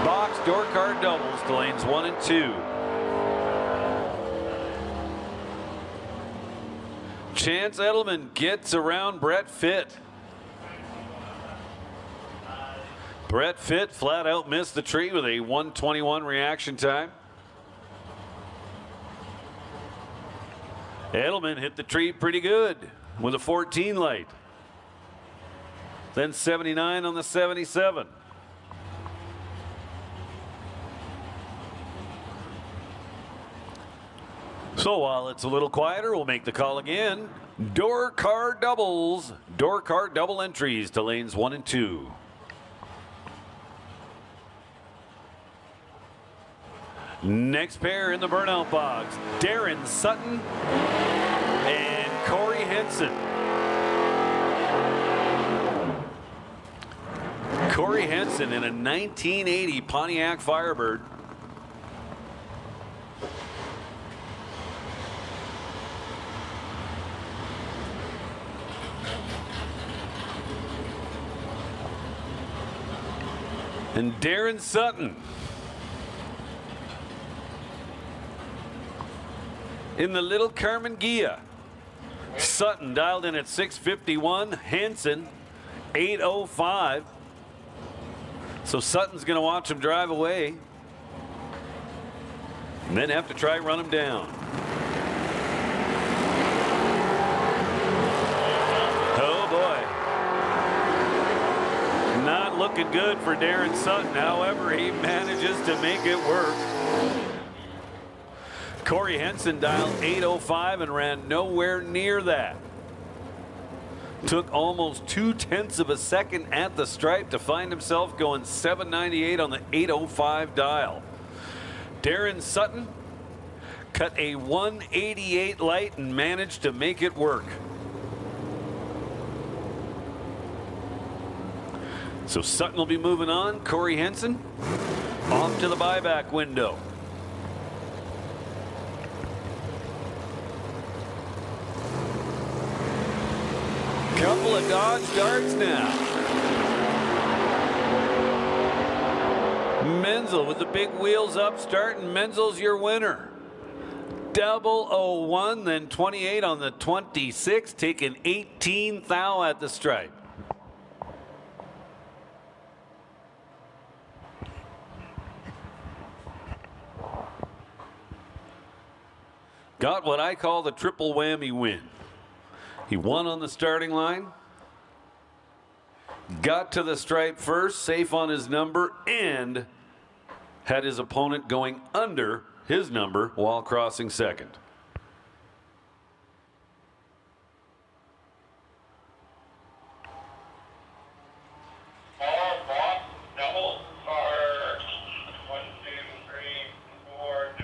S1: Box door car doubles to lanes 1 and 2. Chance Edelman gets around Brett Fitt. Brett Fitt flat out missed the tree with a 121 reaction time. Edelman hit the tree pretty good with a 14 light. Then 79 on the 77. So while it's a little quieter, we'll make the call again. Door car doubles. Door car double entries to lanes 1 and 2. Next pair in the burnout box. Darren Sutton and Corey Henson. Corey Henson in a 1980 Pontiac Firebird. And Darren Sutton in the little Carmen Gia. Sutton dialed in at 651. Henson 805. So Sutton's going to watch him drive away and then have to try run him down. Oh boy. Not looking good for Darren Sutton. However, he manages to make it work. Corey Henson dialed 805 and ran nowhere near that. Took almost 2/10 of a second at the stripe to find himself going 798 on the 805 dial. Darren Sutton cut a 188 light and managed to make it work. So Sutton will be moving on. Corey Henson off to the buyback window. Couple of Dodge darts now. Menzel with the big wheels up start, and Menzel's your winner. 001, then 28 on the 26, taking 18 thou at the stripe. Got what I call the triple whammy win. He won on the starting line, got to the stripe first, safe on his number, and had his opponent going under his number while crossing second.
S2: All box doubles are 1, 2, 3, 4.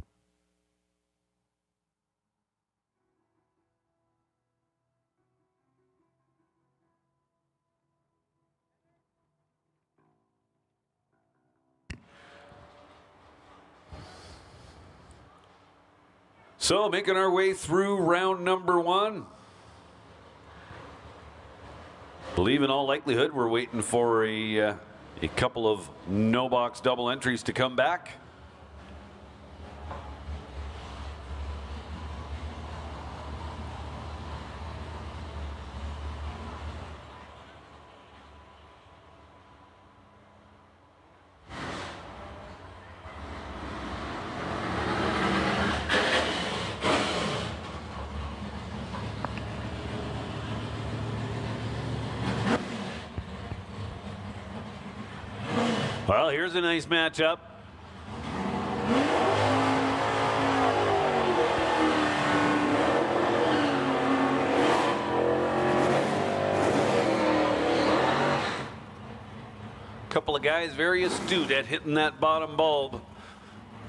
S1: So making our way through round number 1. Believe in all likelihood we're waiting for a couple of no box double entries to come back. Well, here's a nice matchup. Couple of guys very astute at hitting that bottom bulb.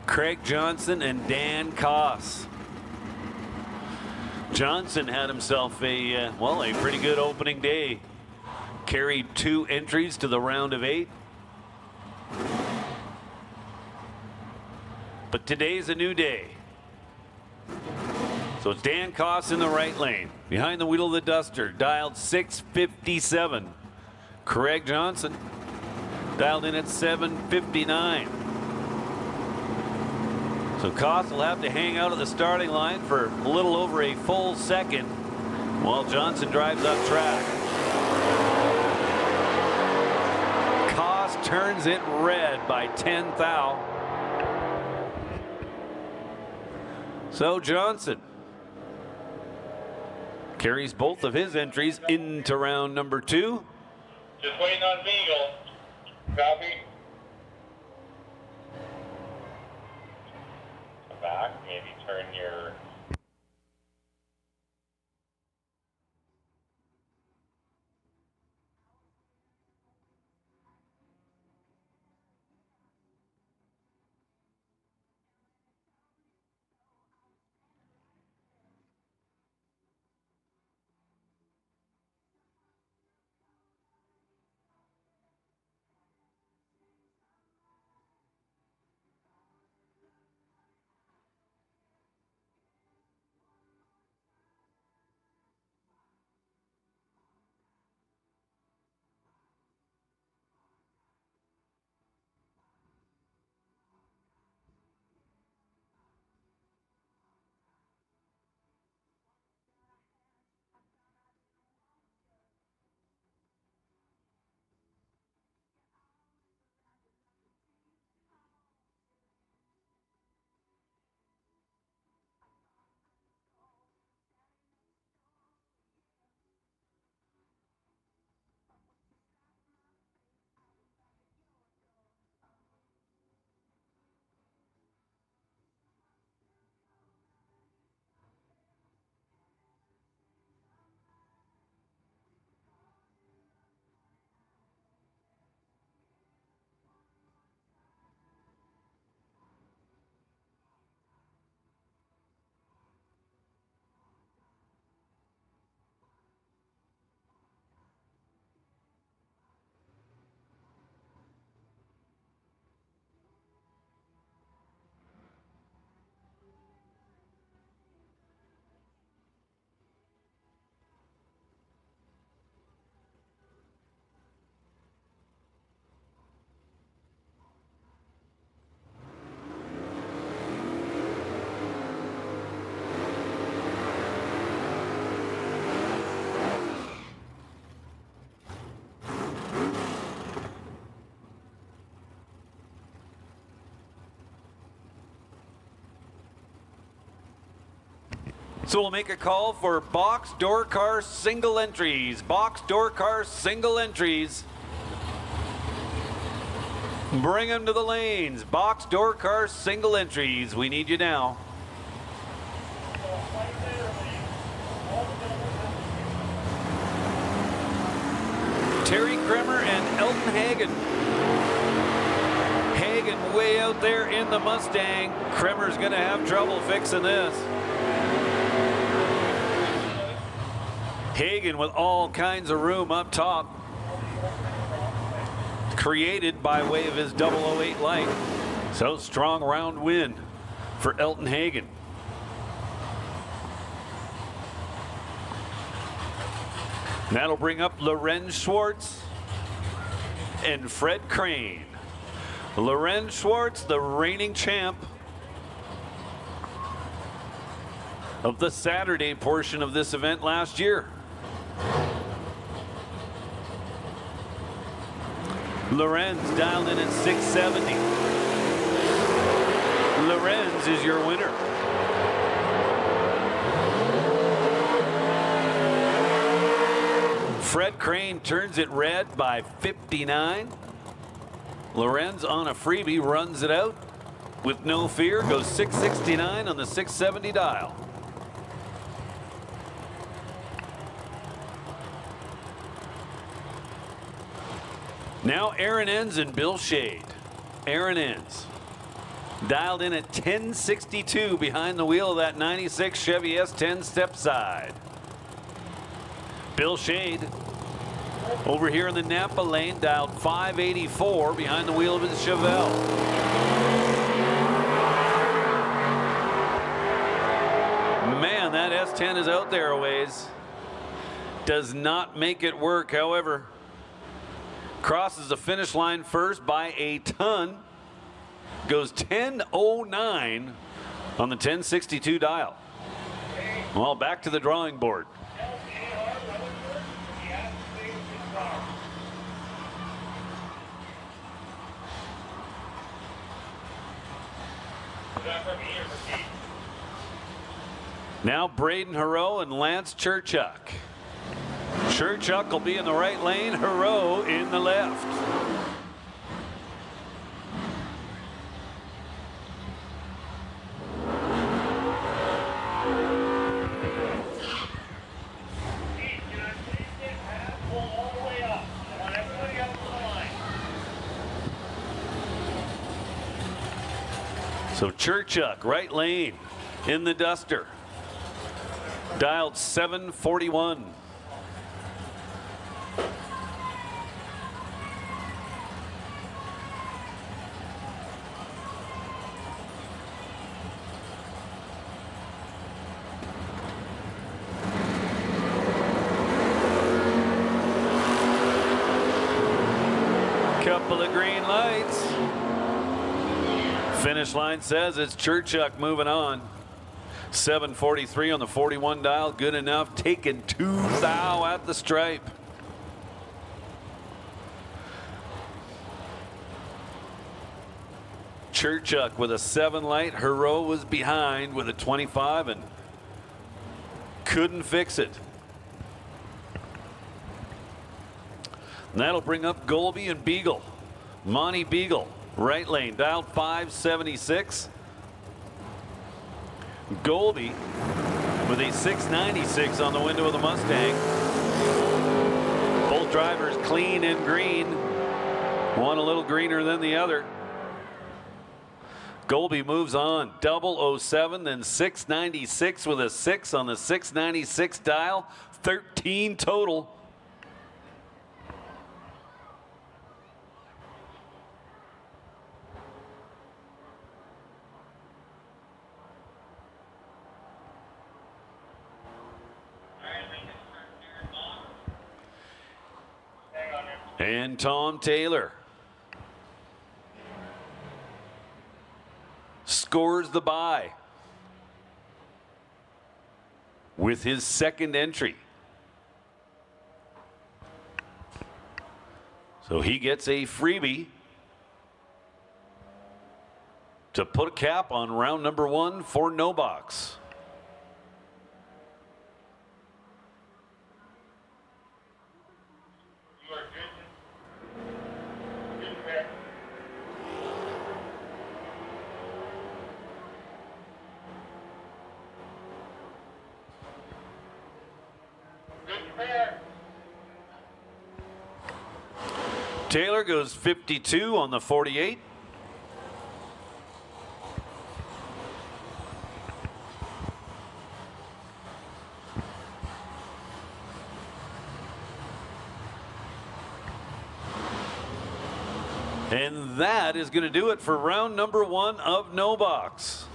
S1: Craig Johnson and Dan Koss. Johnson had himself a pretty good opening day. Carried 2 entries to the round of 8. But today's a new day. So it's Dan Koss in the right lane. Behind the wheel of the Duster, dialed 657. Craig Johnson dialed in at 759. So Koss will have to hang out at the starting line for a little over a full second while Johnson drives up track. Koss turns it red by 10 thou. So Johnson carries both of his entries into round number 2.
S2: Just waiting on Beagle. Copy. Back, maybe turn your...
S1: So we'll make a call for box door car single entries. Box door car single entries. Bring them to the lanes. Box door car single entries. We need you now. Terry Kremer and Elton Hagen. Hagen way out there in the Mustang. Kremer's going to have trouble fixing this. Hagen with all kinds of room up top, created by way of his 008 light. So strong round win for Elton Hagen. That'll bring up Lorenz Schwartz and Fred Crane. Lorenz Schwartz, the reigning champ of the Saturday portion of this event last year. Lorenz dialed in at 670. Lorenz is your winner. Fred Crane turns it red by 59. Lorenz on a freebie runs it out with no fear, goes 669 on the 670 dial. Now Aaron Enns and Bill Shade. Aaron Enns dialed in at 1062 behind the wheel of that 96 Chevy S10 step side. Bill Shade over here in the Napa lane dialed 584 behind the wheel of his Chevelle. Man, that S10 is out there a ways. Does not make it work, however. Crosses the finish line first by a ton. Goes 10:09 on the 1062 dial. Well, back to the drawing board. Now Braden Hero and Lance Churchuk. Churchuk will be in the right lane, Hero in the left. So Churchuk, right lane in the Duster. Dialed 741. Couple of green lights. Finish line says it's Churchuk moving on. 743 on the 41 dial, good enough. Taking 2 thou at the stripe. Churchuk with a 7 light. Hero was behind with a 25 and couldn't fix it. And that'll bring up Golby and Beagle. Monty Beagle, right lane, dialed 576. Golby with a 696 on the window of the Mustang. Both drivers clean and green. One a little greener than the other. Golby moves on. 007, then 696 with a 6 on the 696 dial. 13 total. And Tom Taylor scores the bye with his second entry. So he gets a freebie to put a cap on round number 1 for no box. Taylor goes 52 on the 48. And that is going to do it for round number 1 of No Box.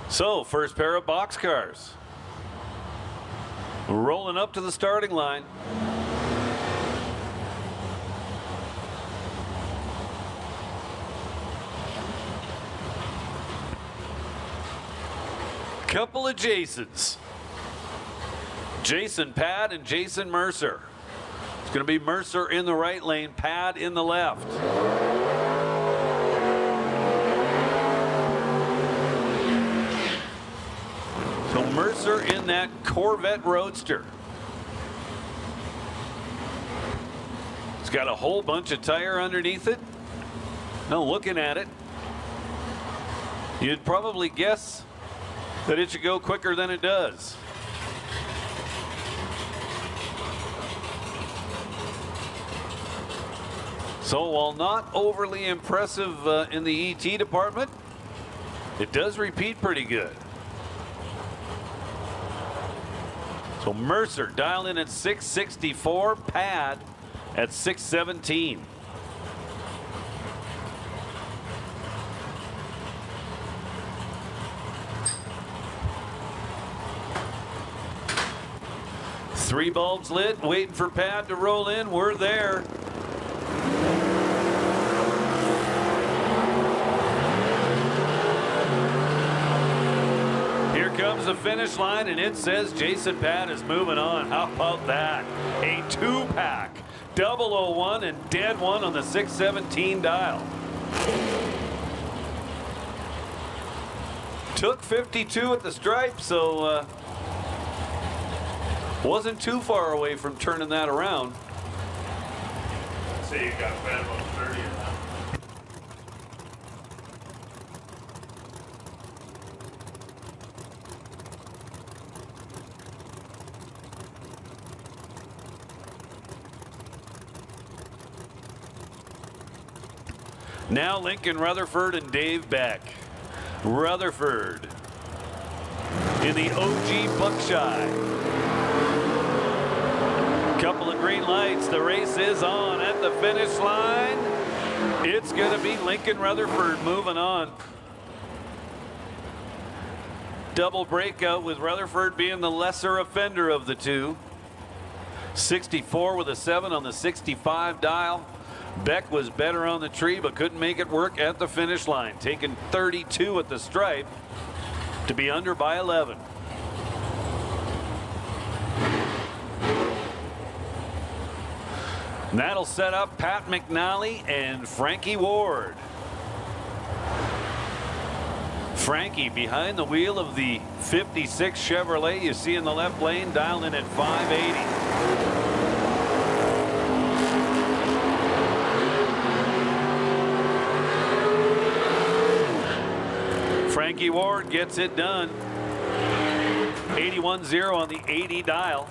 S1: So, first pair of boxcars. Rolling up to the starting line. Couple of Jasons. Jason Pad and Jason Mercer. It's going to be Mercer in the right lane, Pad in the left. So Mercer in that Corvette Roadster. It's got a whole bunch of tire underneath it. Now looking at it, you'd probably guess that it should go quicker than it does. So while not overly impressive in the ET department, it does repeat pretty good. So Mercer dialed in at 664, Pad at 617. Three bulbs lit, waiting for Pad to roll in. We're there. Comes the finish line, and it says Jason Pad is moving on. How about that? A 2-pack, 001 and dead one on the 617 dial. Took 52 at the stripe, so wasn't too far away from turning that around.
S3: Say you got fed about 30 of that.
S1: Now Lincoln Rutherford and Dave Beck. Rutherford in the OG Buckshot. Couple of green lights. The race is on at the finish line. It's going to be Lincoln Rutherford moving on. Double breakout with Rutherford being the lesser offender of the two. 64 with a 7 on the 65 dial. Beck was better on the tree, but couldn't make it work at the finish line. Taking 32 at the stripe to be under by 11. And that'll set up Pat McNally and Frankie Ward. Frankie behind the wheel of the 56 Chevrolet you see in the left lane, dialed in at 580. Frankie Ward gets it done. 81-0 on the 80 dial.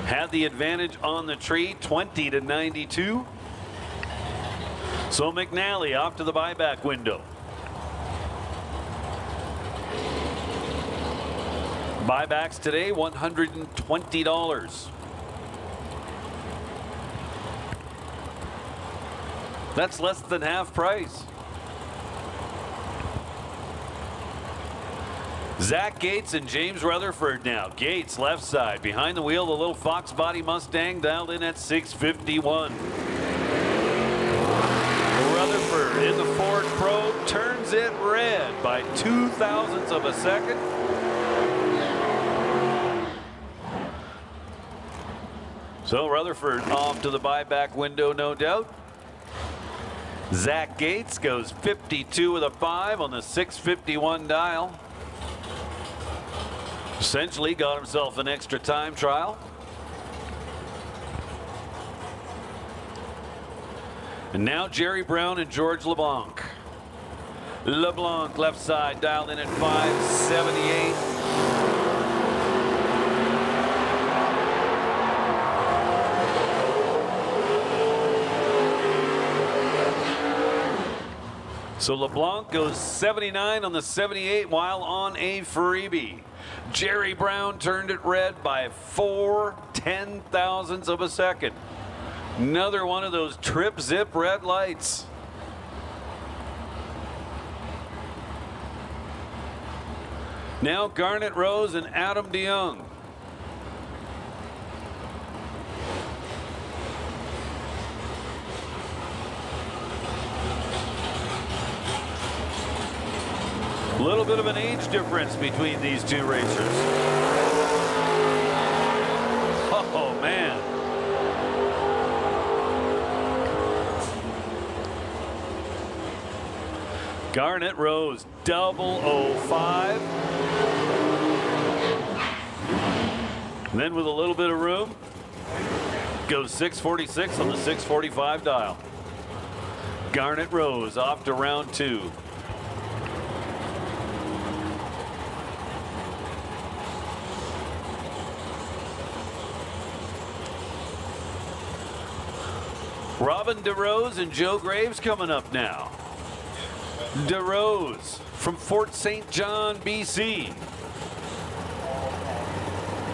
S1: Had the advantage on the tree, 20-92. So McNally off to the buyback window. Buybacks today, $120. That's less than half price. Zach Gates and James Rutherford now. Gates left side behind the wheel, the little Fox body Mustang dialed in at 651. Rutherford in the Ford Pro turns it red by 0.02 of a second. So Rutherford off to the buyback window, no doubt. Zach Gates goes 52 with a 5 on the 651 dial. Essentially got himself an extra time trial. And now Jerry Brown and George LeBlanc. LeBlanc left side dialed in at 578. So LeBlanc goes 79 on the 78 while on a freebie. Jerry Brown turned it red by 4/10,000ths of a second. Another one of those trip zip red lights. Now Garnet Rose and Adam DeYoung. A little bit of an age difference between these two racers. Oh, man. Garnet Rose, 005. And then with a little bit of room, goes 646 on the 645 dial. Garnet Rose off to round 2. Robin DeRose and Joe Graves coming up now. DeRose from Fort St. John, BC.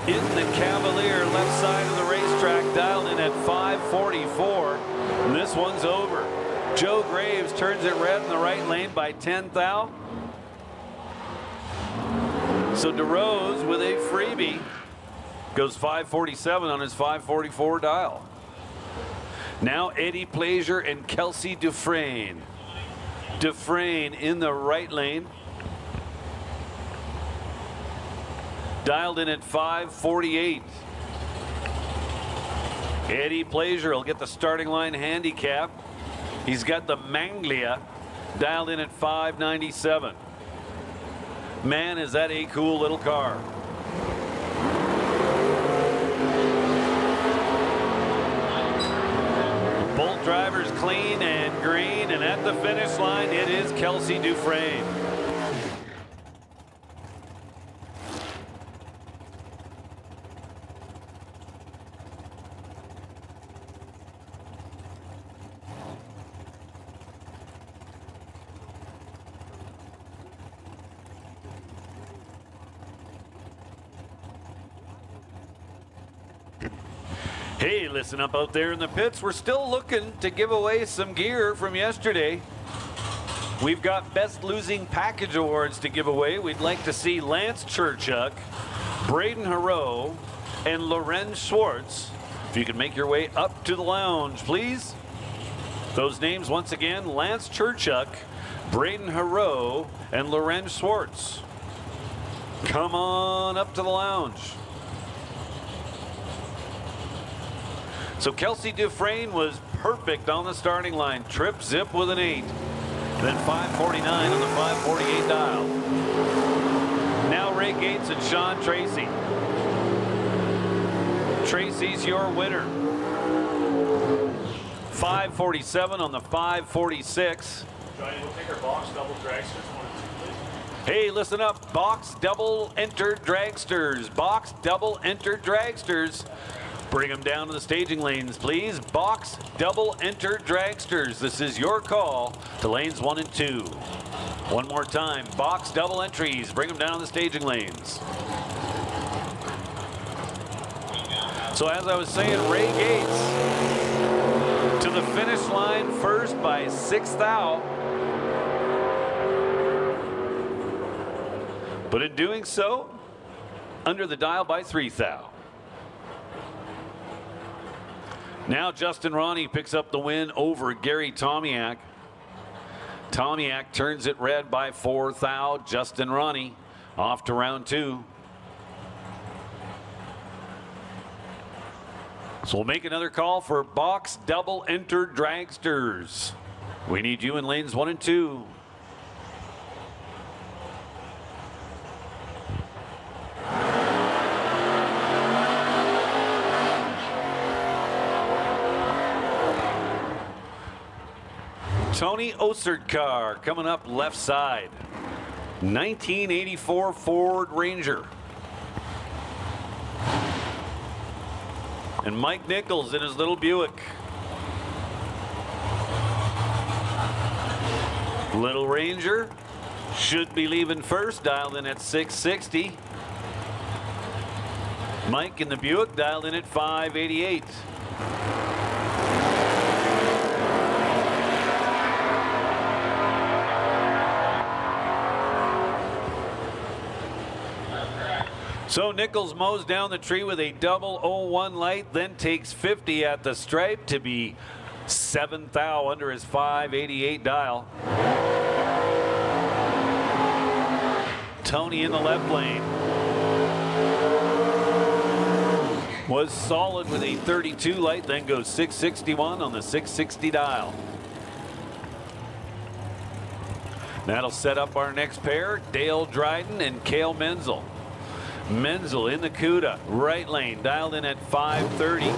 S1: In the Cavalier left side of the racetrack, dialed in at 544. And this one's over. Joe Graves turns it red in the right lane by 10 thou. So DeRose with a freebie goes 547 on his 544 dial. Now Eddie Plaisir and Kelsey Dufresne. Dufresne in the right lane. Dialed in at 548. Eddie Plaisir will get the starting line handicap. He's got the Manglia dialed in at 597. Man, is that a cool little car. Both drivers clean and green, and at the finish line, it is Kelsey Dufresne. Hey, listen up out there in the pits. We're still looking to give away some gear from yesterday. We've got Best Losing Package Awards to give away. We'd like to see Lance Churchuk, Braden Harreau, and Loren Schwartz. If you can make your way up to the lounge, please. Those names once again, Lance Churchuk, Braden Harreau, and Loren Schwartz. Come on up to the lounge. So Kelsey Dufresne was perfect on the starting line. Trip zip with an 8. Then 549 on the 548 dial. Now Ray Gates and Sean Tracy. Tracy's your winner. 547 on the 546.
S3: Johnny, we'll take our box double dragsters.
S1: Hey, listen up. Box double entered dragsters. Box double entered dragsters. Bring them down to the staging lanes, please. Box double entered dragsters. This is your call to lanes 1 and 2. One more time. Box double entries. Bring them down to the staging lanes. So as I was saying, Ray Gates to the finish line first by 6 thou. But in doing so, under the dial by 3 thou. Now Justin Ronnie picks up the win over Gary Tomiak. Tomiak turns it red by 4 thou. Justin Ronnie off to round 2. So we'll make another call for box double entered dragsters. We need you in lanes 1 and 2. Tony Oserdkar coming up left side. 1984 Ford Ranger. And Mike Nichols in his little Buick. Little Ranger should be leaving first, dialed in at 660. Mike in the Buick dialed in at 588. So Nichols mows down the tree with a double 01 light, then takes 50 at the stripe to be 7th thou under his 588 dial. Tony in the left lane was solid with a 32 light, then goes 661 on the 660 dial. That'll set up our next pair, Dale Dryden and Cale Menzel. Menzel in the CUDA, right lane, dialed in at 530.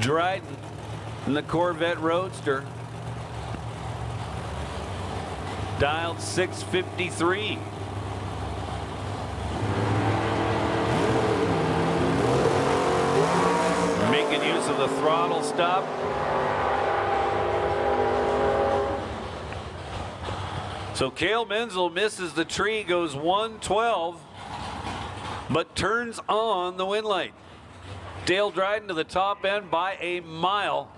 S1: Dryden in the Corvette Roadster, dialed 653. Making use of the throttle stop. So Cale Menzel misses the tree, goes 112, but turns on the win light. Dale Dryden to the top end by a mile,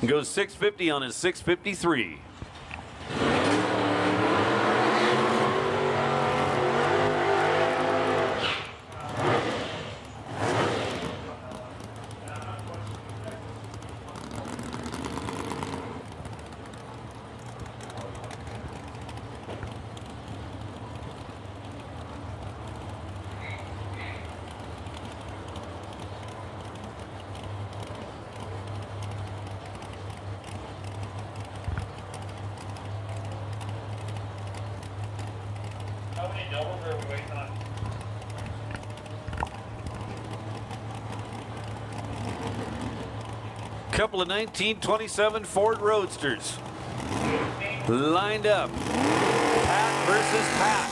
S1: goes 650 on his 653.
S2: How many doubles are we waiting on?
S1: Couple of 1927 Ford Roadsters lined up. Pat versus Pat.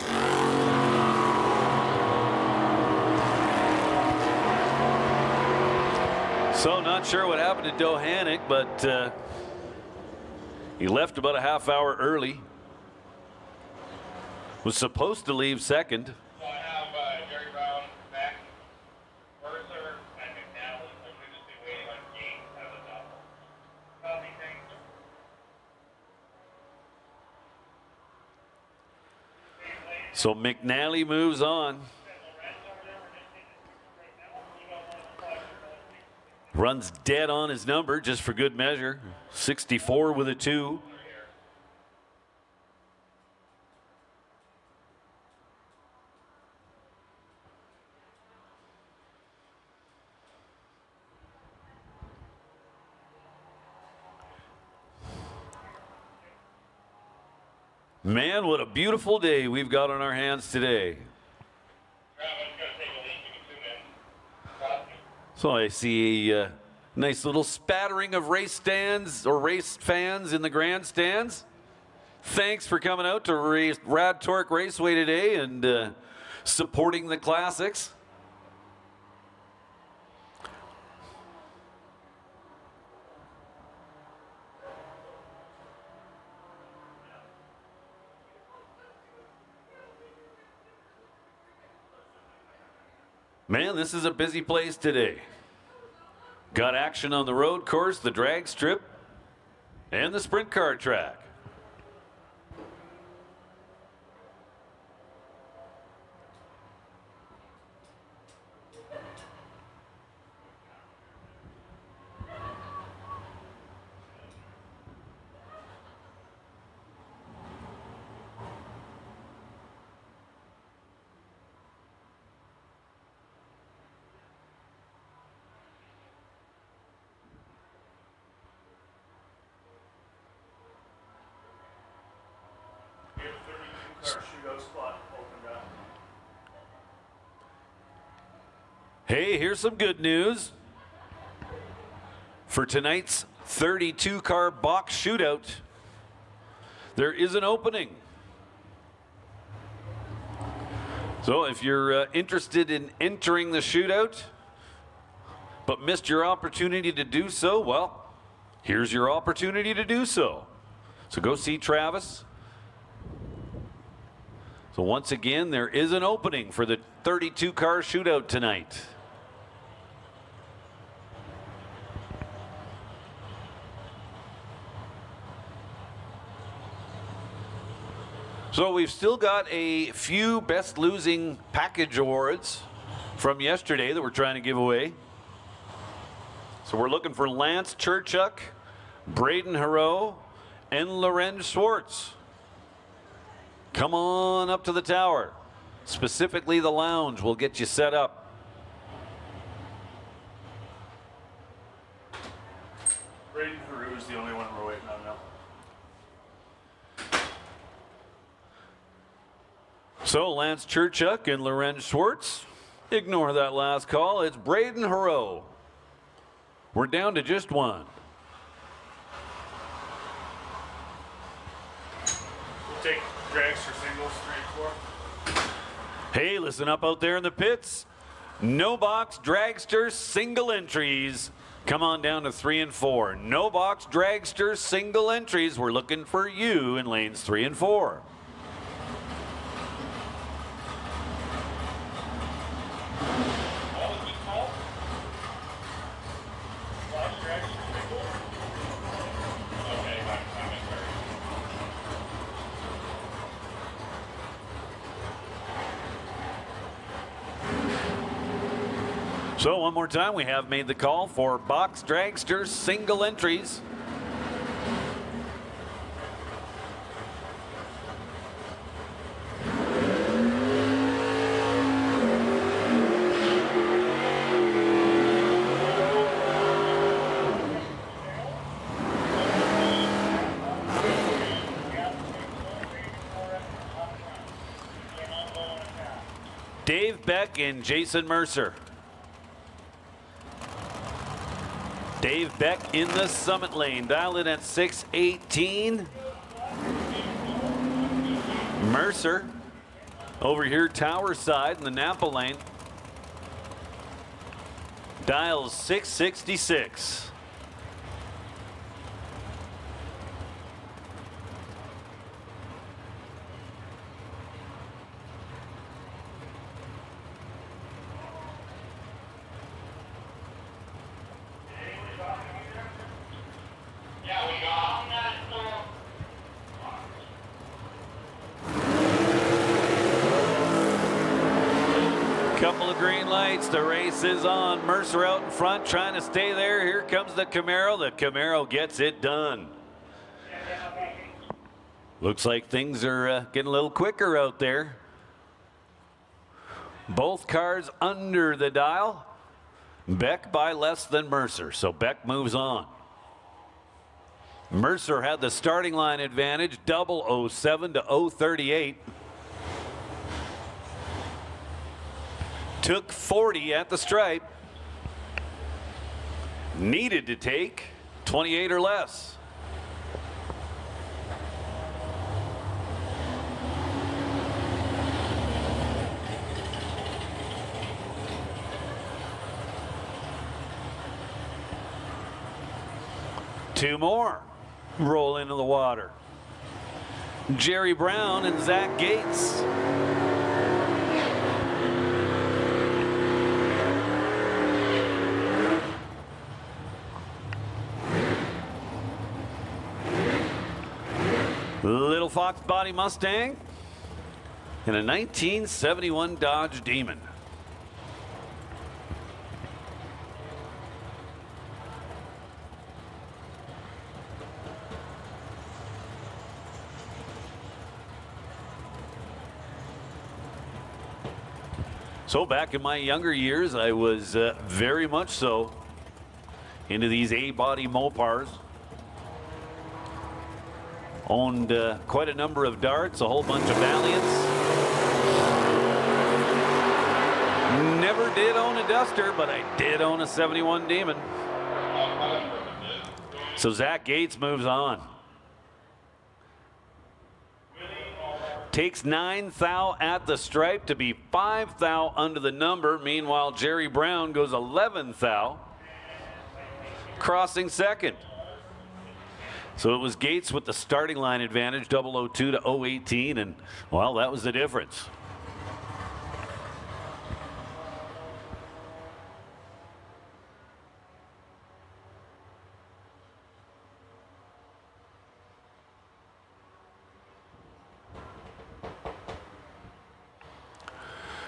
S1: So not sure what happened to Dohanik, but he left about a half hour early. Was supposed to leave second.
S2: So I have Jerry Brown back, Mercer, and McNally. So we just be waiting on Gates at the top. Copy, thanks.
S1: So McNally moves on. Runs dead on his number just for good measure. 64 with a 2. Man, what a beautiful day we've got on our hands today. So I see a nice little spattering of race stands or race fans in the grandstands. Thanks for coming out to Rad Torque Raceway today and supporting the classics. Man, this is a busy place today. Got action on the road course, the drag strip, and the sprint car track. Hey, here's some good news. For tonight's 32-car box shootout, there is an opening. So if you're interested in entering the shootout, but missed your opportunity to do so, well, here's your opportunity to do so. So go see Travis. So once again, there is an opening for the 32-car shootout tonight. So we've still got a few best losing package awards from yesterday that we're trying to give away. So we're looking for Lance Churchuk, Braden Haro, and Lorenz Schwartz. Come on up to the tower. Specifically the lounge will get you set up.
S3: Braden Haru is the only one we're waiting on now.
S1: So Lance Churchuk and Lorenz Schwartz. Ignore that last call. It's Braden Haro. We're down to just one.
S3: We'll take drags for singles, 3 and 4.
S1: Hey, listen up out there in the pits. No box dragster single entries. Come on down to 3 and 4. No box dragster single entries. We're looking for you in lanes 3 and 4. So one more time, we have made the call for box dragster single entries. Dave Beck and Jason Mercer. Dave Beck in the summit lane, dialed in at 618. Mercer over here tower side in the Napa lane, dials 666. Couple of green lights. The race is on. Mercer out in front trying to stay there. Here comes the Camaro. The Camaro gets it done. Looks like things are getting a little quicker out there. Both cars under the dial. Beck by less than Mercer, so Beck moves on. Mercer had the starting line advantage, 007 to 038. Took 40 at the stripe. Needed to take 28 or less. Two more roll into the water. Jerry Brown and Zach Gates. Little Fox body Mustang and a 1971 Dodge Demon. So back in my younger years, I was very much so into these A-body Mopars. Owned quite a number of darts, a whole bunch of Valiants. Never did own a Duster, but I did own a 71 Demon. So Zach Gates moves on. Takes 9 thou at the stripe to be 5 thou under the number. Meanwhile, Jerry Brown goes 11 thou, crossing second. So it was Gates with the starting line advantage, 002 to 018, and, well, that was the difference.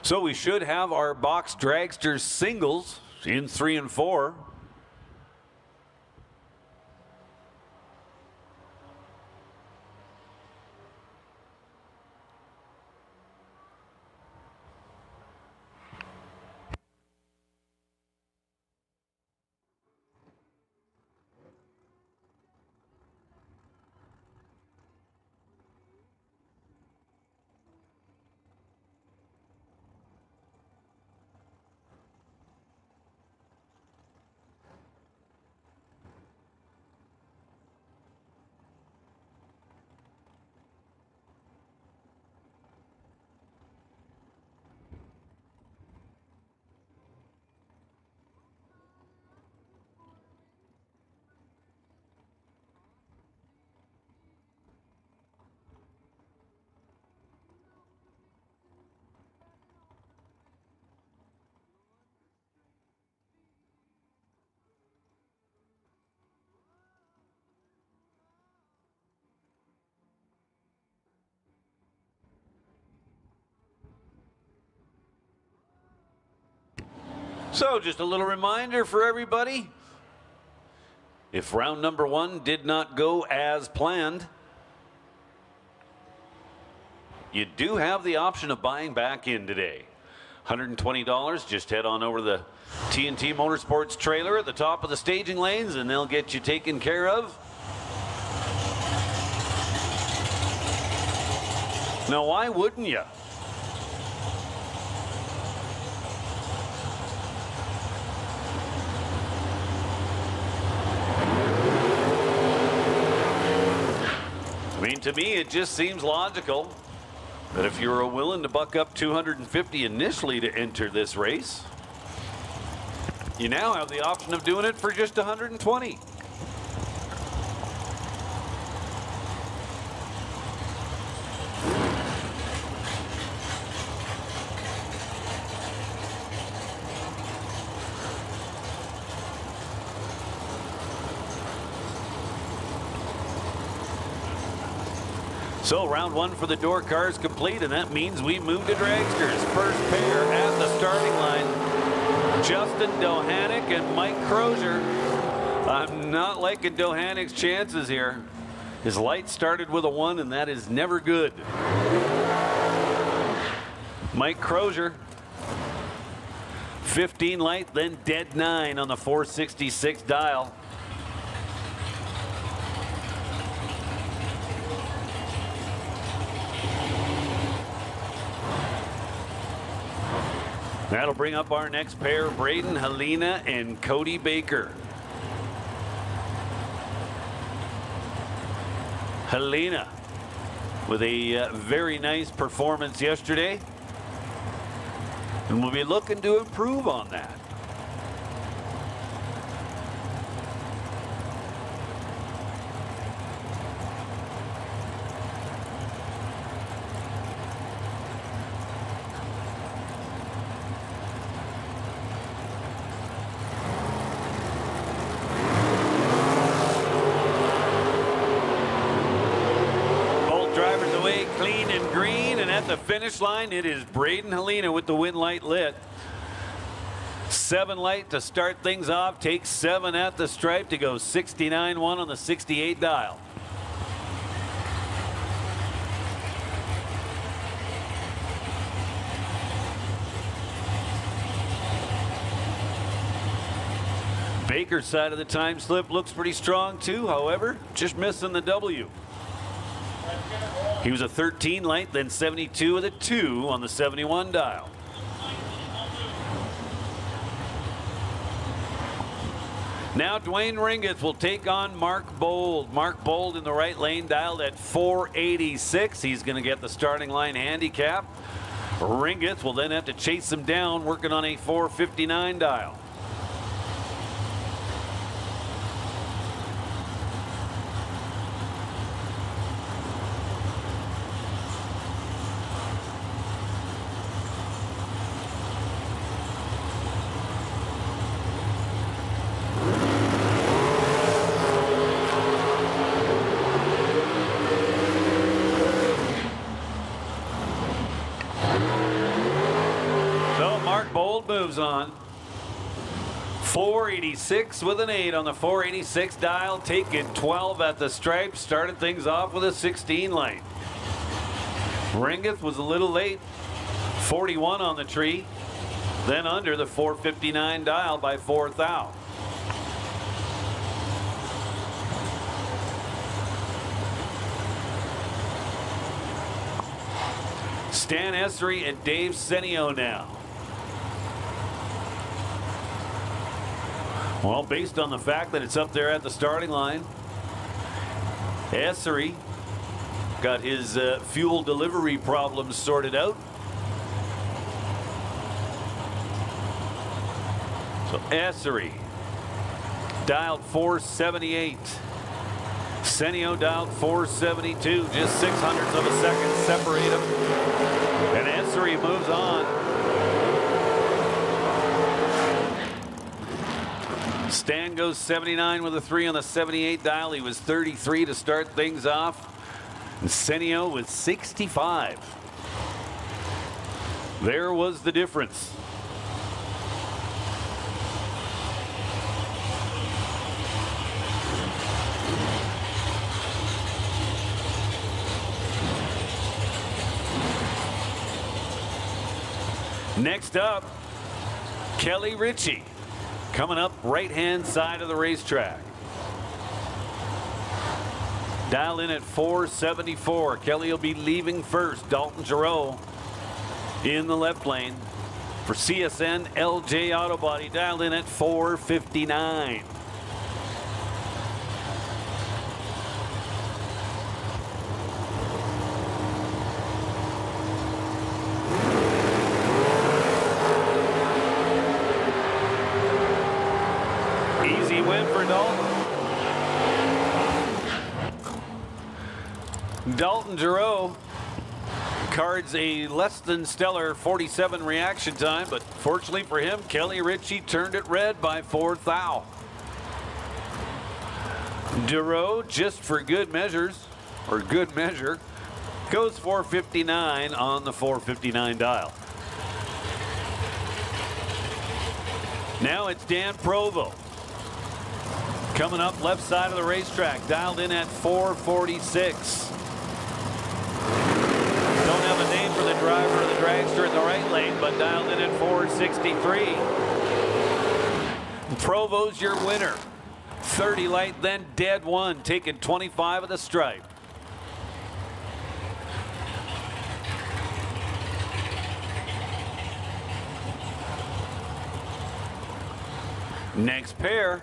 S1: So we should have our box dragsters singles in 3 and 4. So just a little reminder for everybody. If round number 1 did not go as planned, you do have the option of buying back in today. $120, just head on over to the T&T Motorsports trailer at the top of the staging lanes and they'll get you taken care of. Now, why wouldn't you? I mean, to me, it just seems logical that if you're willing to buck up $250 initially to enter this race, you now have the option of doing it for just $120. So round 1 for the door cars complete, and that means we move to dragsters. First pair at the starting line, Justin Dohanek and Mike Crozier. I'm not liking Dohanek's chances here. His light started with a 1, and that is never good. Mike Crozier, 15 light, then dead 9 on the 466 dial. That'll bring up our next pair, Braden Helena and Cody Baker. Helena with a very nice performance yesterday, and we'll be looking to improve on that. Clean and green, and at the finish line it is Braden Helena with the win light lit. 7 light to start things off, takes 7 at the stripe to go 69-1 on the 68 dial. Baker's side of the time slip looks pretty strong too, however, just missing the W. He was a 13 light, then 72 with a 2 on the 71 dial. Now Dwayne Ringeth will take on Mark Bold. Mark Bold in the right lane, dialed at 486. He's going to get the starting line handicap. Ringeth will then have to chase him down, working on a 459 dial. Eric Bold moves on. 486 with an 8 on the 486 dial, taking 12 at the stripe, started things off with a 16 light. Ringeth was a little late, 41 on the tree, then under the 459 dial by 4 thou. Stan Essery and Dave Senio now. Well, based on the fact that it's up there at the starting line, Essery got his fuel delivery problems sorted out. So Essery dialed 478. Senio dialed 472. Just 600ths of a second separate them. And Essery moves on. Stan goes 79 with a 3 on the 78 dial. He was 33 to start things off. And Senio with 65. There was the difference. Next up, Kelly Ritchie. Coming up right-hand side of the racetrack. Dial in at 474. Kelly will be leaving first. Dalton Giroux in the left lane. For CSN, LJ Auto Body dialed in at 459. Easy win for Dalton. Dalton Giroux cards a less than stellar 47 reaction time, but fortunately for him, Kelly Ritchie turned it red by 4 thou. Giroux, just for good measures, or good measure, goes 459 on the 459 dial. Now it's Dan Provo. Coming up left side of the racetrack, dialed in at 446. Don't have a name for the driver of the dragster in the right lane, but dialed in at 463. Provo's your winner. 30 light, then dead one, taking 25 of the stripe. Next pair,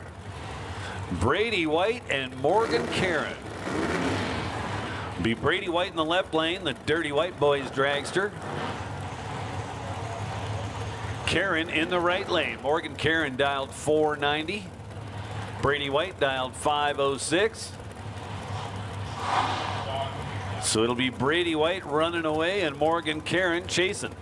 S1: Brady White and Morgan Karen. Be Brady White in the left lane, the Dirty White Boys dragster. Karen in the right lane. Morgan Karen dialed 490. Brady White dialed 506. So it'll be Brady White running away and Morgan Karen chasing.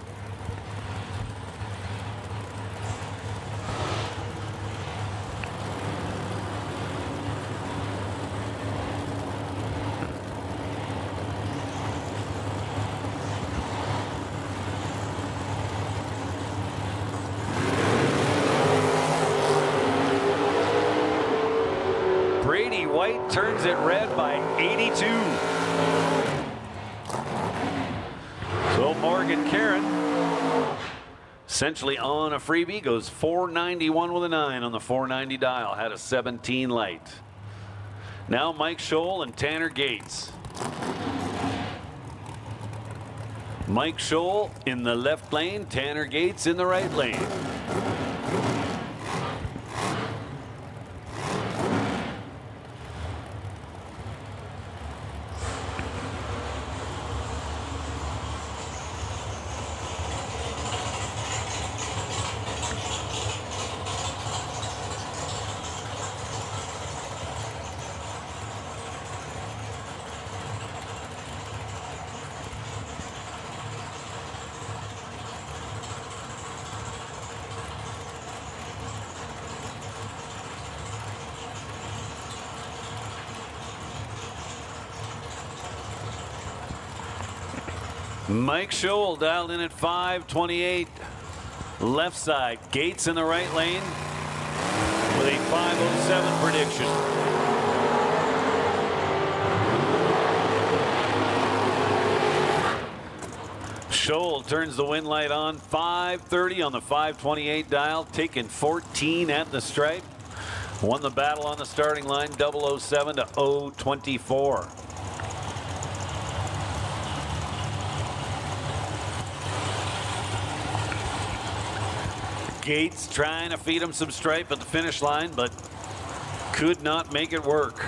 S1: Brady White turns it red by 82. So Morgan Karen essentially on a freebie, goes 491 with a 9 on the 490 dial, had a 17 light. Now Mike Scholl and Tanner Gates. Mike Scholl in the left lane, Tanner Gates in the right lane. Mike Scholl dialed in at 528. Left side, Gates in the right lane with a 5:07 prediction. Scholl turns the wind light on, 5:30 on the 528 dial, taking 14 at the stripe. Won the battle on the starting line, 007 to 024. Gates trying to feed him some stripe at the finish line, but could not make it work.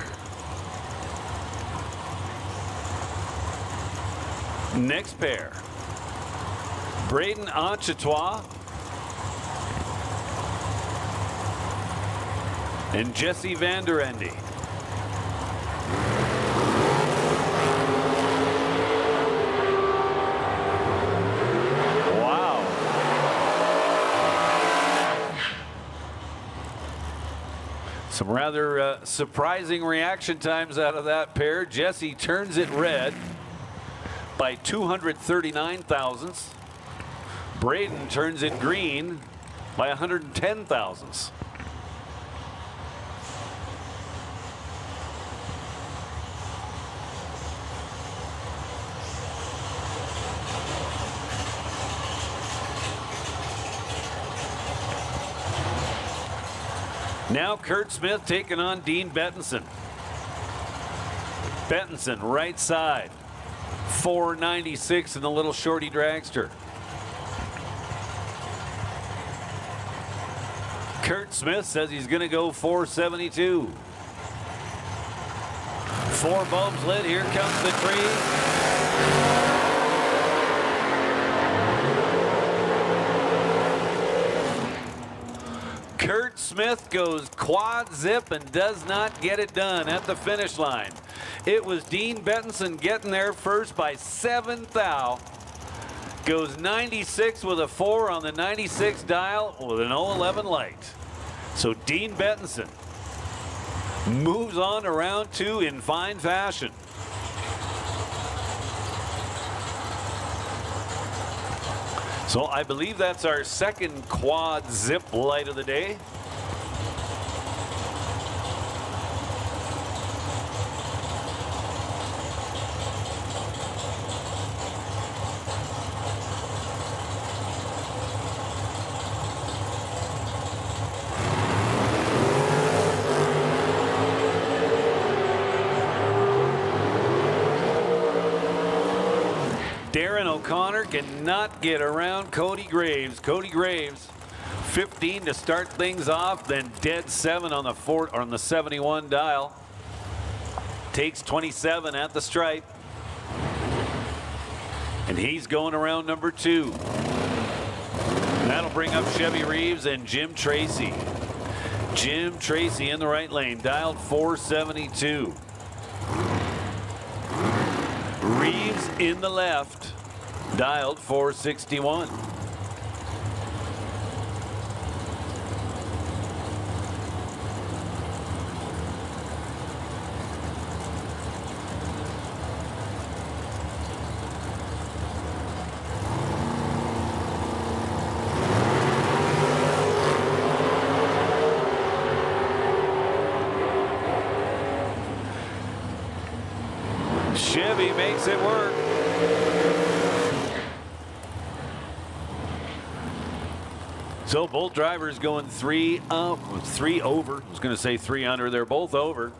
S1: Next pair, Braden Achetois and Jesse Van Der Ende. Some rather surprising reaction times out of that pair. Jesse turns it red by 239 thousandths. Braden turns it green by 110 thousandths. Now Kurt Smith taking on Dean Bettenson. Bettenson right side, 496 in the little shorty dragster. Kurt Smith says he's going to go 472. 4 bulbs lit. Here comes the tree. Kurt Smith goes quad zip and does not get it done at the finish line. It was Dean Bettenson getting there first by 7 thou. Goes 96 with a 4 on the 96 dial with an 011 light. So Dean Bettenson moves on to round 2 in fine fashion. So I believe that's our second quad zip light of the day. Darren O'Connor cannot get around Cody Graves. Cody Graves, 15 to start things off, then dead 7 on the 71 dial. Takes 27 at the stripe. And he's going around number 2. That'll bring up Chevy Reeves and Jim Tracy. Jim Tracy in the right lane, dialed 472. Reeves in the left, dialed 461. Chevy makes it work. So both drivers going 3 over. I was going to say 3 under. They're both over.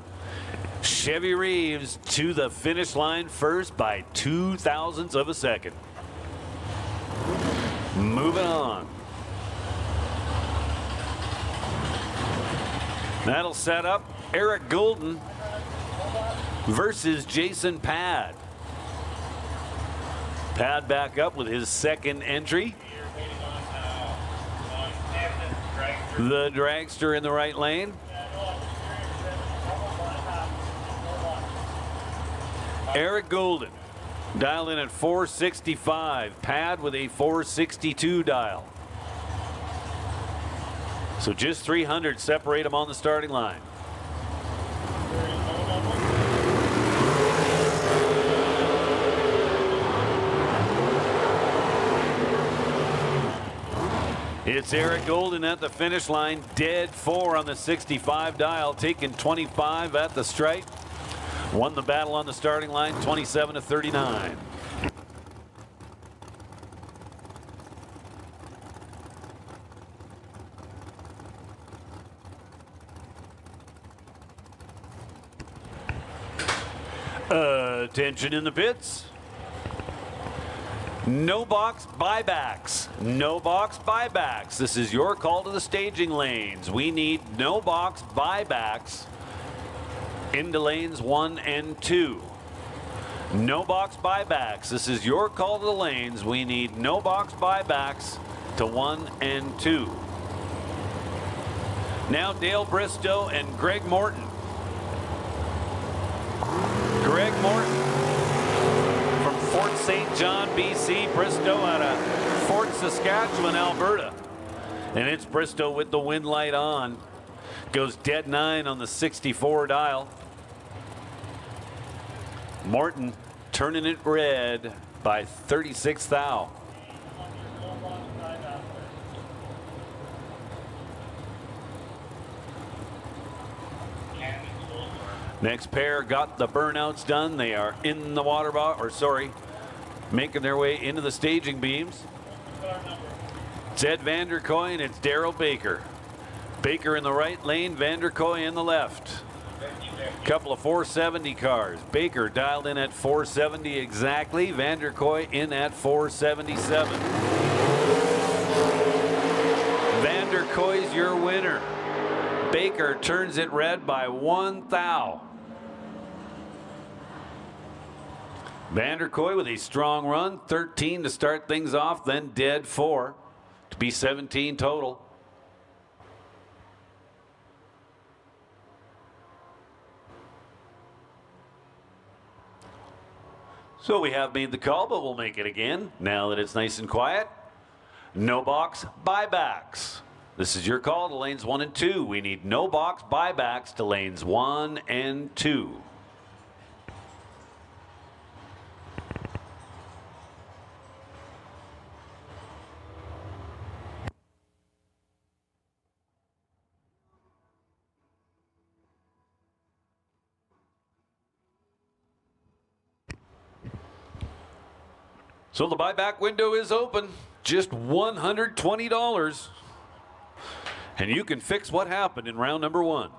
S1: Chevy Reeves to the finish line first by 2 thousandths of a second. Moving on. That'll set up Eric Golden versus Jason Pad. Pad back up with his second entry. The dragster in the right lane. Eric Golden dialed in at 465. Pad with a 462 dial. So just 300 separate them on the starting line. It's Eric Golden at the finish line, dead 4 on the 65 dial, taking 25 at the stripe. Won the battle on the starting line, 27-39. Attention in the pits. No box buybacks. No box buybacks. This is your call to the staging lanes. We need no box buybacks into lanes 1 and 2. No box buybacks. This is your call to the lanes. We need no box buybacks to 1 and 2. Now Dale Bristow and Greg Morton. Greg Morton from Fort St. John, BC. Bristow out of Fort Saskatchewan, Alberta. And it's Bristow with the wind light on. Goes dead 9 on the 64 dial. Morton turning it red by 36 thou. Next pair got the burnouts done. They are in the water box, or sorry, making their way into the staging beams. It's Ed Vanderkoy and it's Daryl Baker. Baker in the right lane, Vanderkoy in the left. Couple of 470 cars. Baker dialed in at 470 exactly. Vanderkoy in at 477. Vanderkoy's your winner. Baker turns it red by 1 thou. Vanderkoy with a strong run, 13 to start things off, then dead 4 to be 17 total. So we have made the call, but we'll make it again now that it's nice and quiet. No box buybacks. This is your call to lanes 1 and 2. We need no box buybacks to lanes 1 and 2. So the buyback window is open, just $120. And you can fix what happened in round number 1.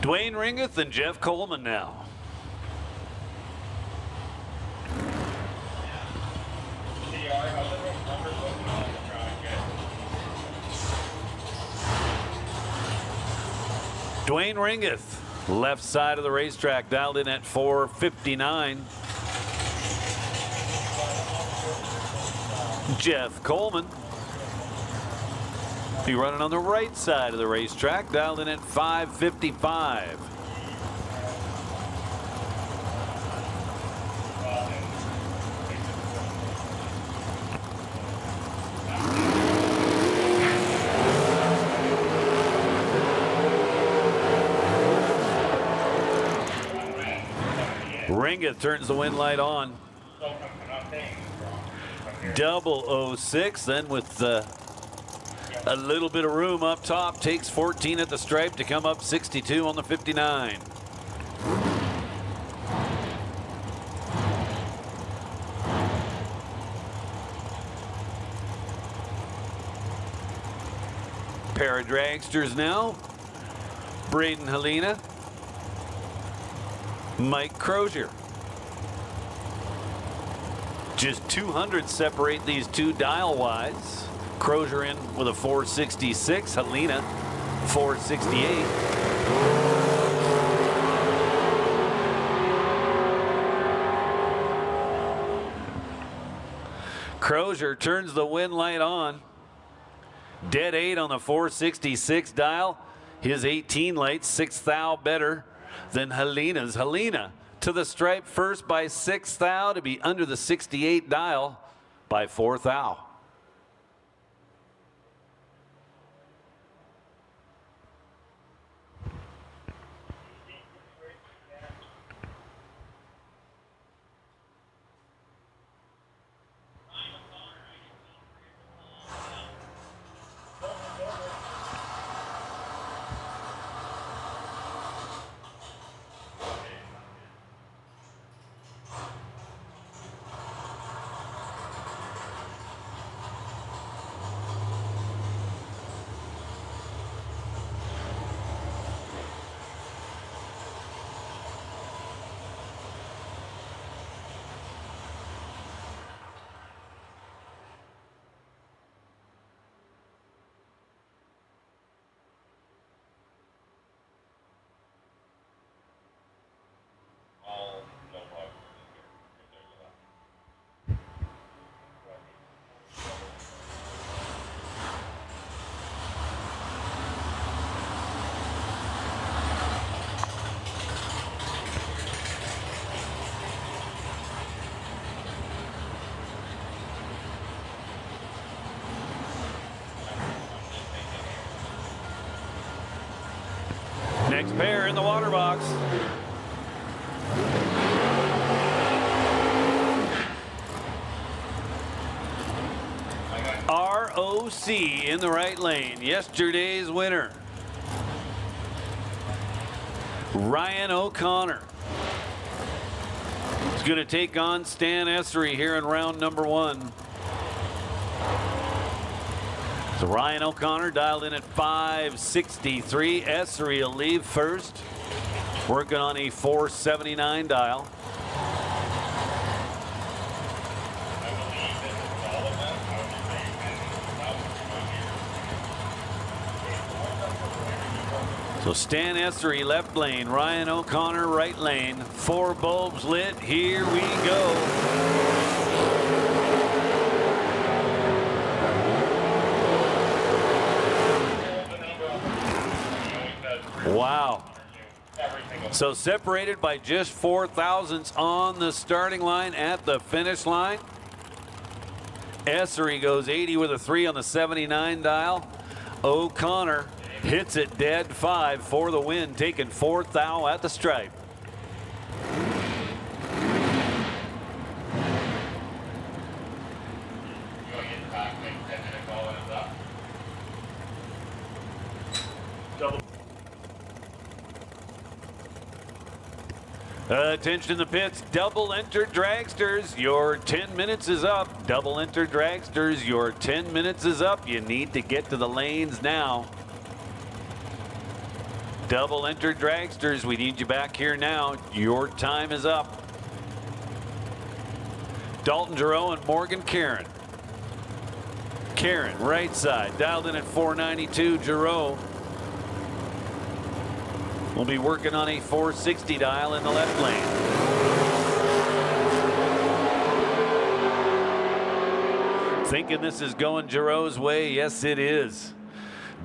S1: Dwayne Ringeth and Jeff Coleman now. Dwayne Ringeth, left side of the racetrack, dialed in at 459. Jeff Coleman, be running on the right side of the racetrack, dialed in at 555. Ringeth turns the wind light on. 006, then with a little bit of room up top, takes 14 at the stripe to come up 62 on the 59. Pair of dragsters now. Braden Helena, Mike Crozier. Just 200 separate these two dial-wise. Crozier in with a 466, Helena 468. Crozier turns the wind light on. Dead 8 on the 466 dial. His 18 lights, 6 thou better than Helena's. Helena to the stripe first by 6 thou to be under the 68 dial by 4 thou. Next pair in the water box. ROC in the right lane. Yesterday's winner, Ryan O'Connor. He's going to take on Stan Essery here in round number 1. So Ryan O'Connor dialed in at 563. Essery will leave first, working on a 479 dial. So Stan Essery left lane, Ryan O'Connor right lane. 4 bulbs lit. Here we go. Wow. So separated by just 4 thousandths on the starting line. At the finish line, Essery goes 80 with a 3 on the 79 dial. O'Connor hits it dead 5 for the win, taking 4 thou at the stripe. Attention in the pits, double enter dragsters, your 10 minutes is up. Double enter dragsters, your 10 minutes is up. You need to get to the lanes now. double entered dragsters, we need you back here now. Your time is up. Dalton Giroux and Morgan Karen. Karen, right side, dialed in at 492. Giroux will be working on a 460 dial in the left lane. Thinking this is going Giroux's way? Yes, it is.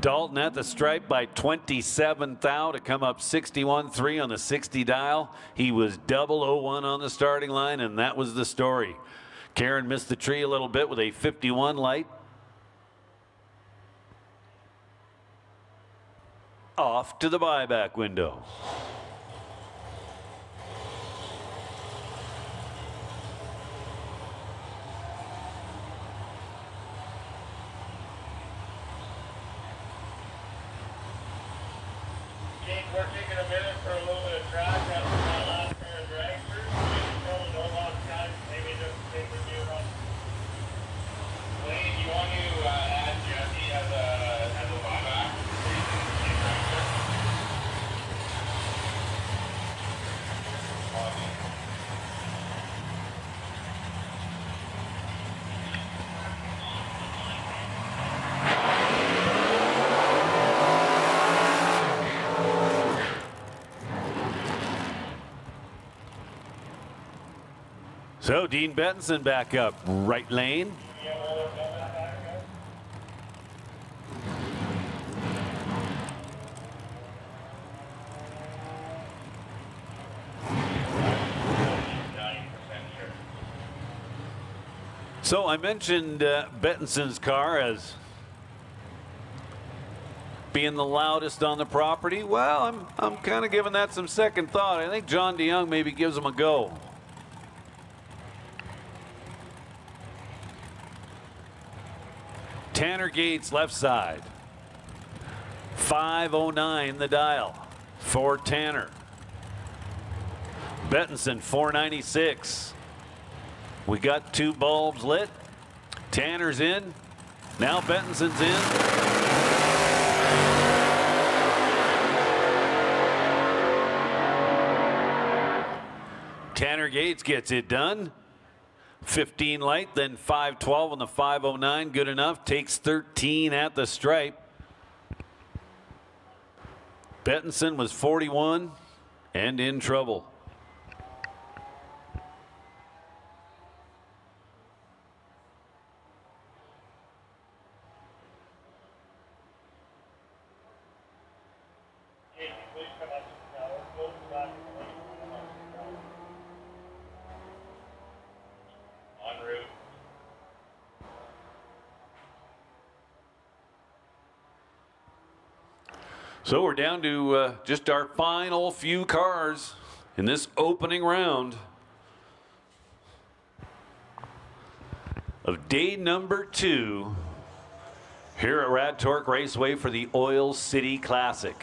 S1: Dalton at the stripe by 27 thou to come up 61.3 on the 60 dial. He was 001 on the starting line, and that was the story. Karen missed the tree a little bit with a 51 light. Off to the buyback window.
S2: We're taking a minute for a little bit of track after that last pair of dragsters. Maybe no long time, maybe just take a few runs. Wayne, you want to add Jesse as a buyback?
S1: So Dean Benson back up, right lane. So I mentioned Bettinson's car as being the loudest on the property. Well, I'm kind of giving that some second thought. I think John DeYoung maybe gives him a go. Tanner Gates left side. 509 the dial for Tanner. Bettinson 496. We got 2 bulbs lit. Tanner's in. Now Bettinson's in. Tanner Gates gets it done. 15 light, then 512 on the 509. Good enough. Takes 13 at the stripe. Bettinson was 41 and in trouble. So we're down to just our final few cars in this opening round of day number 2 here at Rad Torque Raceway for the Oil City Classic.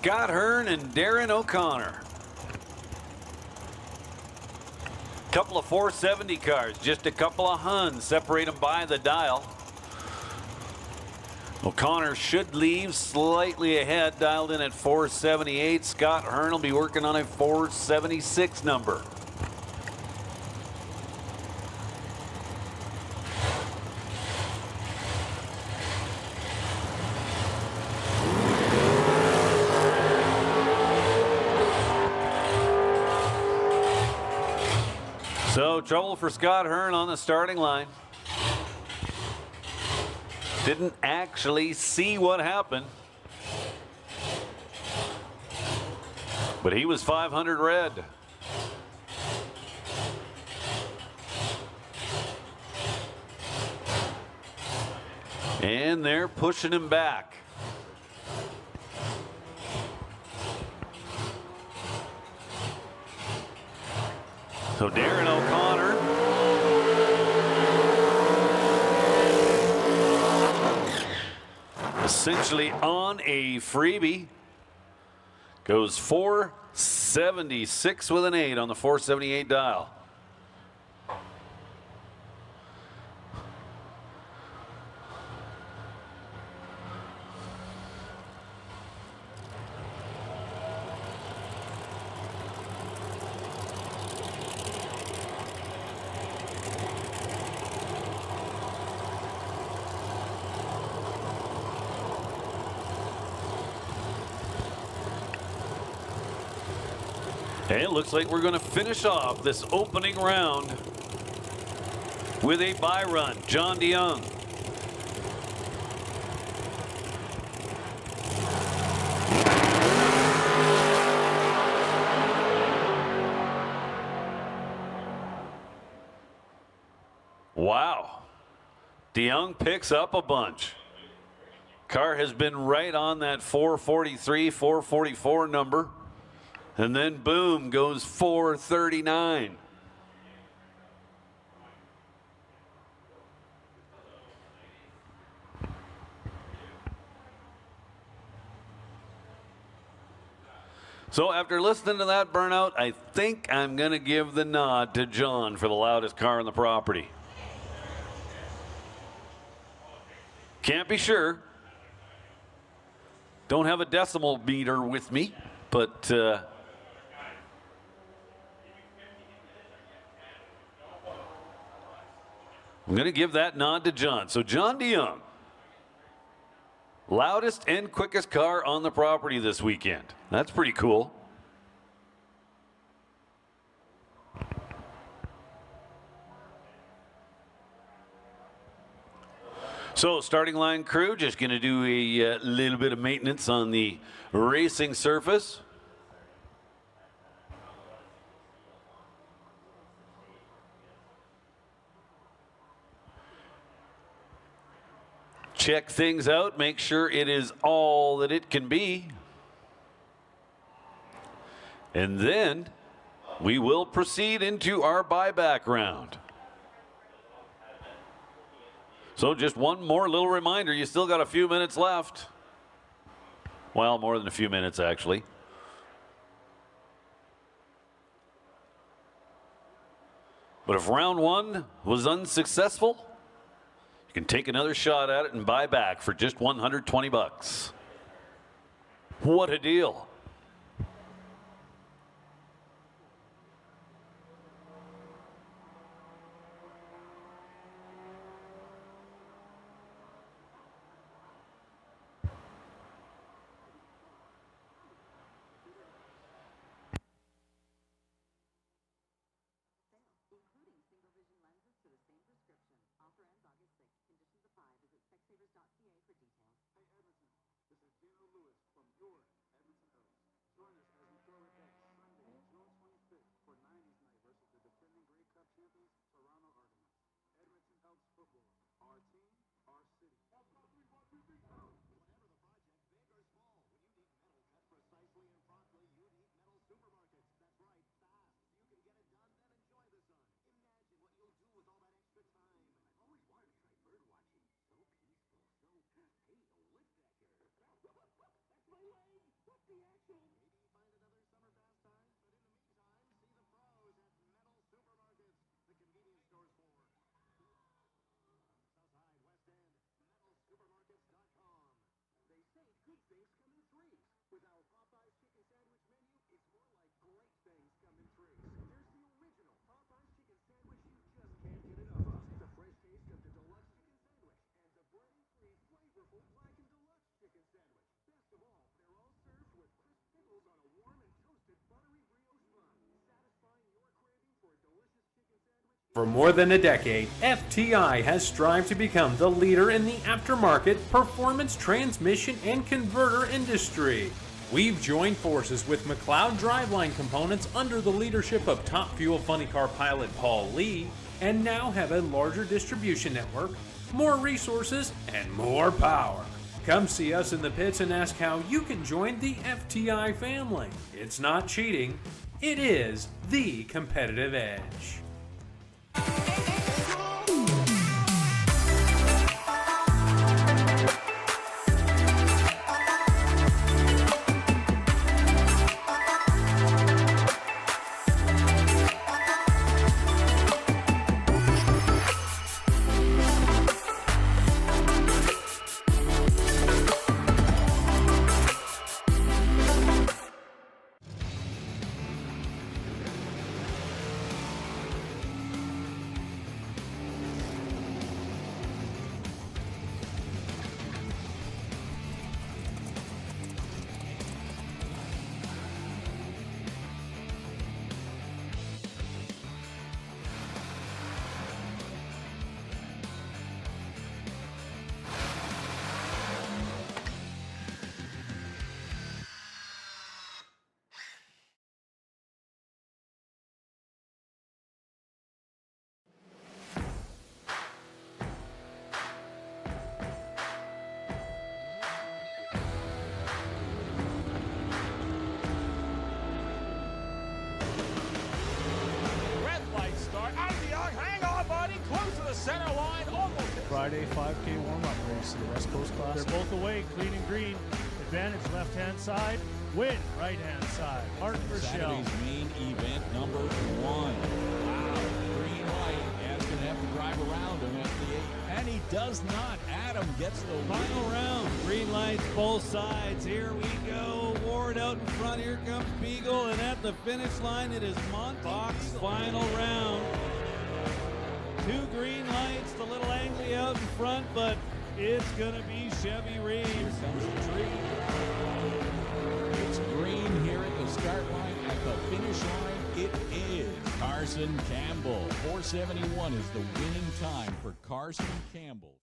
S1: Scott Hearn and Darren O'Connor. Couple of 470 cars, just a couple of Huns separate them by the dial. O'Connor should leave slightly ahead, dialed in at 478. Scott Hearn will be working on a 476 number. So trouble for Scott Hearn on the starting line. Didn't actually see what happened, but he was 500 red. And they're pushing him back. So Darren O'Connor essentially on a freebie. Goes 476 with an 8 on the 478 dial. And it looks like we're going to finish off this opening round with a bye run. John DeYoung. Wow. DeYoung picks up a bunch. Car has been right on that 443, 444 number. And then boom goes 439. So after listening to that burnout, I think I'm going to give the nod to John for the loudest car on the property. Can't be sure. Don't have a decimal meter with me, but I'm going to give that nod to John. So John DeYoung, loudest and quickest car on the property this weekend. That's pretty cool. So starting line crew, just going to do a little bit of maintenance on the racing surface. Check things out, make sure it is all that it can be. And then we will proceed into our buyback round. So just one more little reminder, you still got a few minutes left. Well, more than a few minutes actually. But if round one was unsuccessful, you can take another shot at it and buy back for just 120 bucks. What a deal.
S4: the action. Maybe find another summer pastime, but in the meantime, see the pros at Metal Supermarkets, the convenience stores for Southside, West End, metalsupermarkets.com. They say good things come in threes. With our Popeyes chicken sandwich menu, it's more like great things come in threes. There's the original Popeyes chicken sandwich you just can't get enough of. The fresh taste of the deluxe chicken sandwich and the bread-free, flavorful blackened deluxe chicken sandwich. Best of all, they're all served with crisp pickles on a warm and toasted buttery brioche bun. Satisfying your craving for a delicious chicken sandwich.
S5: For more than a decade, FTI has strived to become the leader in the aftermarket performance transmission and converter industry. We've joined forces with McLeod Driveline Components under the leadership of Top Fuel Funny Car pilot Paul Lee, and now have a larger distribution network, more resources, and more power. Come see us in the pits and ask how you can join the FTI family. It's not cheating, it is the competitive edge.
S6: Friday 5K warm-up race to the West Coast Classic. They're both away, clean and green. Advantage left-hand side, win right-hand side. Martin Rochelle.
S7: Saturday's main event number 1. Wow, green light. Adam's going to have to drive around him at the 8. And he does not. Adam gets the
S8: final round. Green lights both sides. Here we go. Ward out in front. Here comes Beagle. And at the finish line, it is Monty. Final round. 2 green lights, the little Angley out in front, but it's going to be Chevy Reeves.
S7: Here comes the tree. It's green here at the start line. At the finish line, it is Carson Campbell. 4:71 is the winning time for Carson Campbell.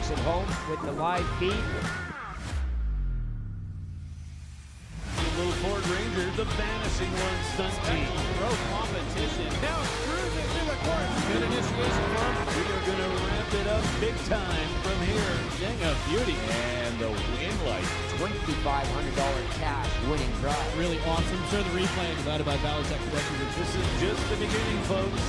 S9: At home with the live feed.
S8: The little Ford Ranger, the vanishing one stunt team. Pro competition. Now screws it through the course. Good initiation for him. We are going to ramp it up big time from here. Dang, a beauty.
S7: And the win light.
S9: $2,500 cash winning drive.
S8: Really awesome. I'm sure the replay is about Valley Tech Productions. This is just the beginning, folks.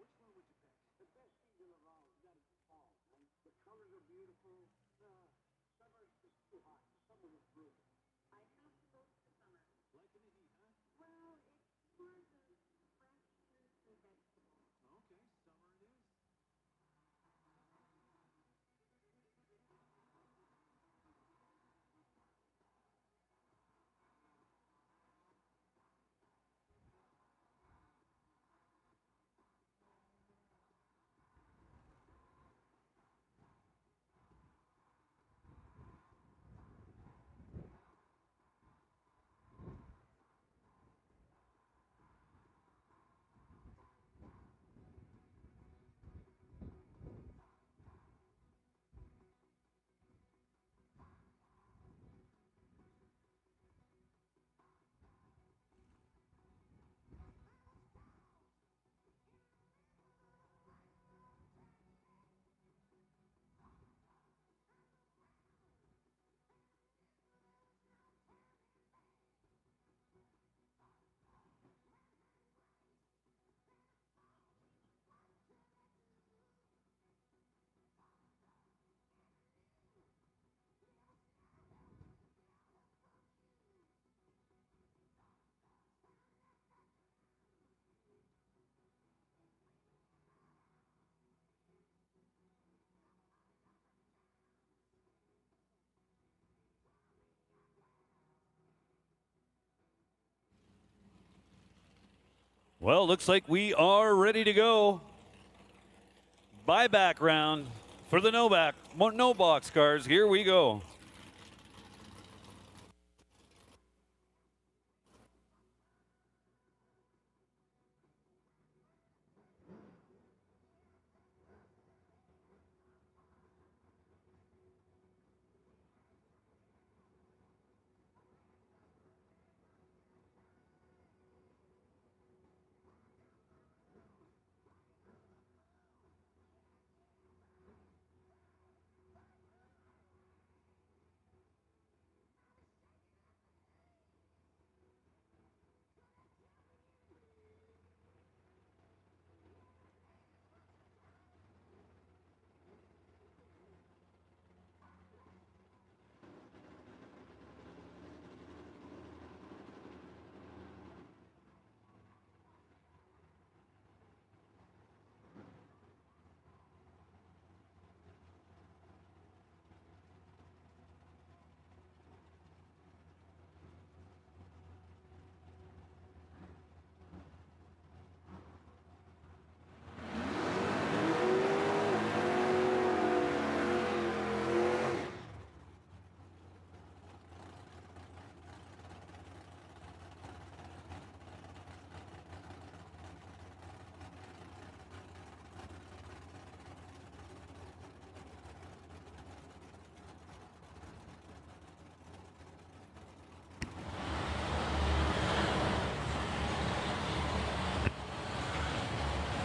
S4: Which one would you pick? The best season of all. You got to be fall, man. The colors are beautiful. Summer is just too hot. Summer was brutal.
S10: I have to go to summer.
S4: Liking the heat, huh?
S10: Well, it's more the fresh fruits and vegetables.
S4: Okay, summer it is.
S1: Well, looks like we are ready to go. Buyback round for the no box cars. Here we go.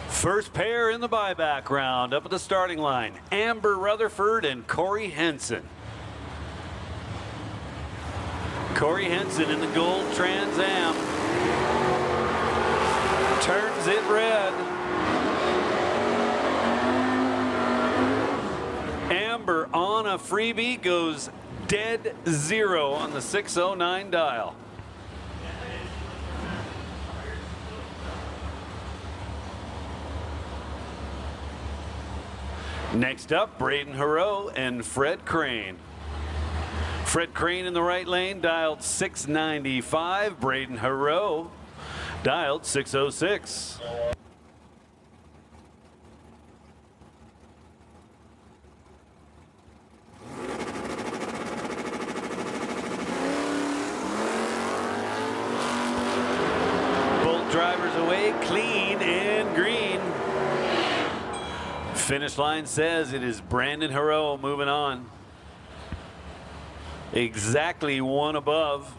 S1: First pair in the buyback round up at the starting line, Amber Rutherford and Corey Henson. Corey Henson in the gold Trans Am. Turns it red. Amber on a freebie goes dead zero on the 609 dial. Next up, Braden Haro and Fred Crane. Fred Crane in the right lane, dialed 695. Braden Haro, dialed 606. Both drivers away, clean and green. Finish line says it is Brandon Haro moving on. Exactly one above.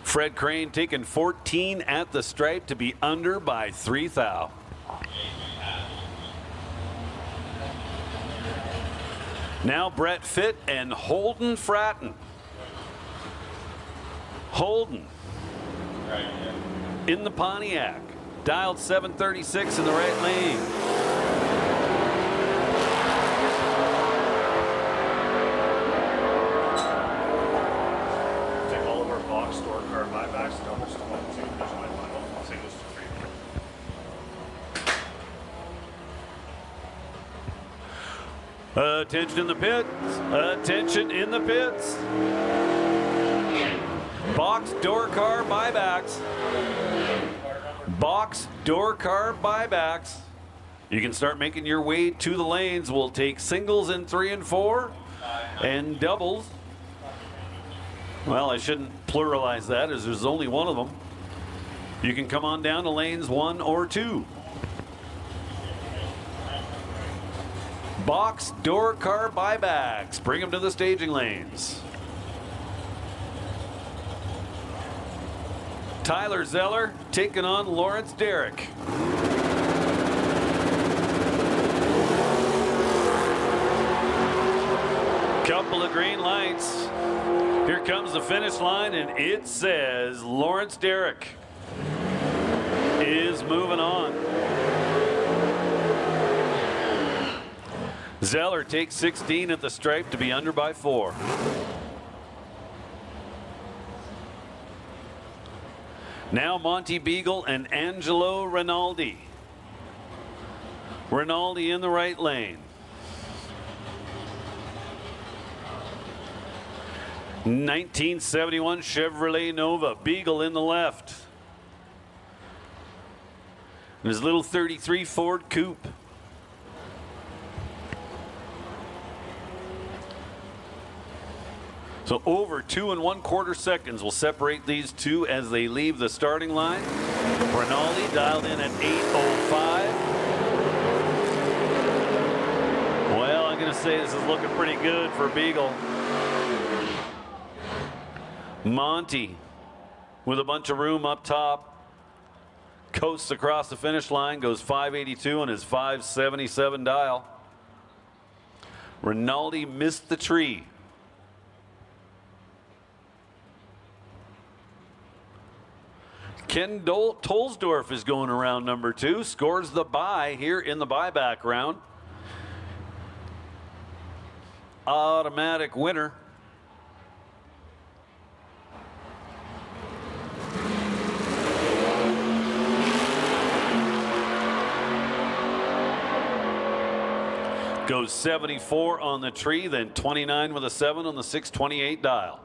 S1: Fred Crane taking 14 at the stripe to be under by 3 thou. Now Brett Fitt and Holden Fratton. Holden in the Pontiac. Dialed 736 in the right lane.
S3: Take all of our box store car buybacks, doubles to 1 2, there's my final, singles to 3.
S1: Attention in the pits. Attention in the pits. Box door car buybacks. Box door car buybacks. You can start making your way to the lanes. We'll take singles in 3 and 4 and doubles. Well, I shouldn't pluralize that as there's only one of them. You can come on down to lanes 1 or 2. Box door car buybacks. Bring them to the staging lanes. Tyler Zeller taking on Lawrence Derrick. Couple of green lights. Here comes the finish line, and it says Lawrence Derrick is moving on. Zeller takes 16 at the stripe to be under by 4. Now Monty Beagle and Angelo Rinaldi. Rinaldi in the right lane. '71 Chevrolet Nova. Beagle in the left. And his little 33 Ford Coupe. So over 2 1/4 seconds will separate these two as they leave the starting line. Rinaldi dialed in at 8:05. Well, I'm going to say this is looking pretty good for Beagle. Monty with a bunch of room up top. Coasts across the finish line, goes 582 on his 577 dial. Rinaldi missed the tree. Ken Tolsdorf is going around number 2, scores the bye here in the buyback round. Automatic winner. Goes 74 on the tree, then 29 with a 7 on the 628 dial.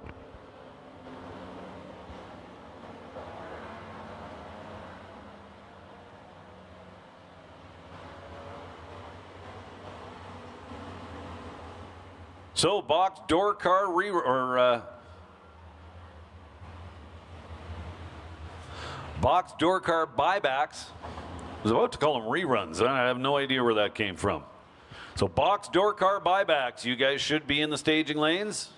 S1: So box door car box door car buybacks. I was about to call them reruns. I have no idea where that came from. So box door car buybacks. You guys should be in the staging lanes.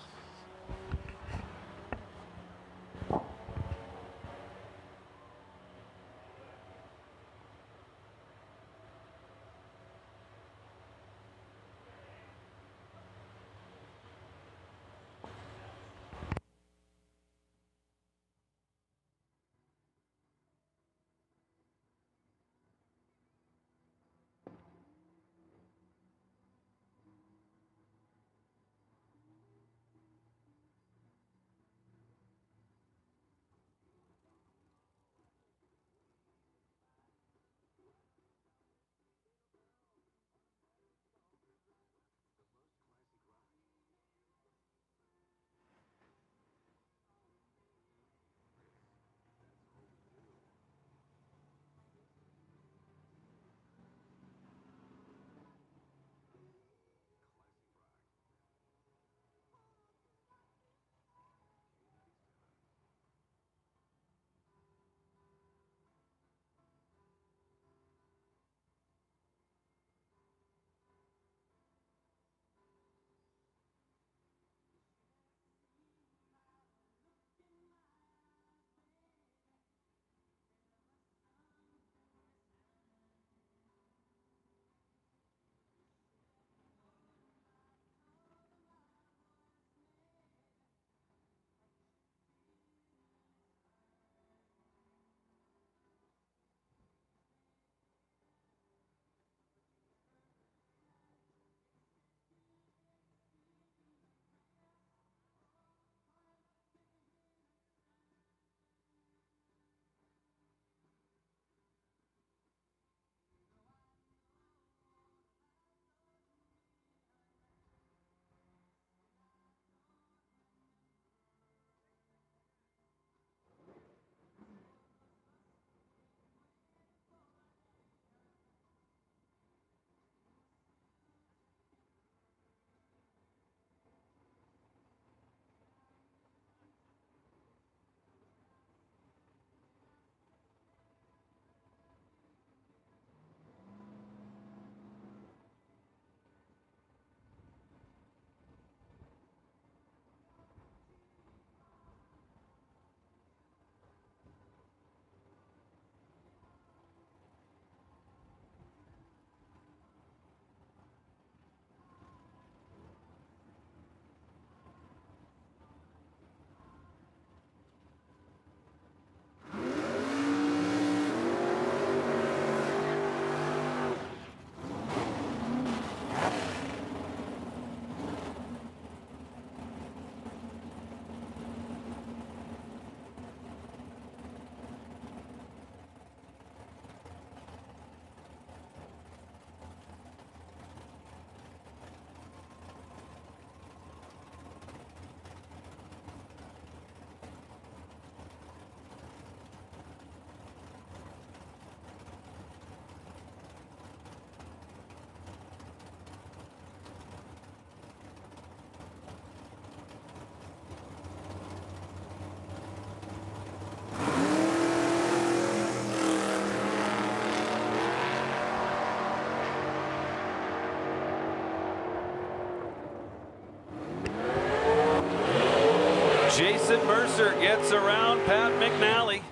S1: Mercer gets around Pat McNally.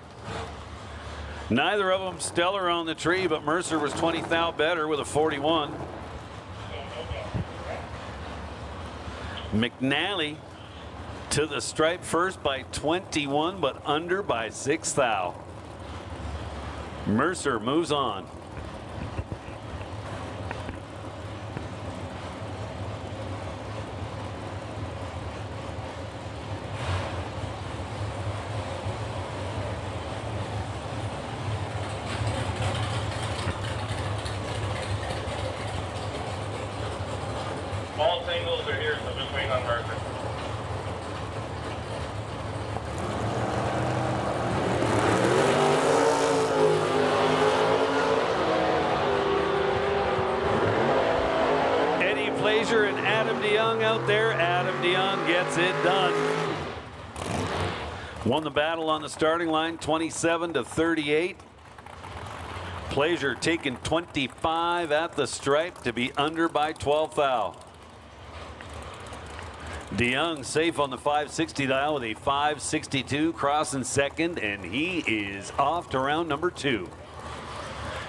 S1: Neither of them stellar on the tree, but Mercer was 20 thou better with a 41. McNally to the stripe first by 21, but under by 6 thou. Mercer moves on.
S2: All singles are here, so just wait on Mercer.
S1: Eddie Plaisir and Adam DeYoung out there. Adam DeYoung gets it done. Won the battle on the starting line, 27-38. Plaisir taking 25 at the stripe to be under by 12 thou. DeYoung safe on the 560 dial with a 562, crossing second, and he is off to round number 2.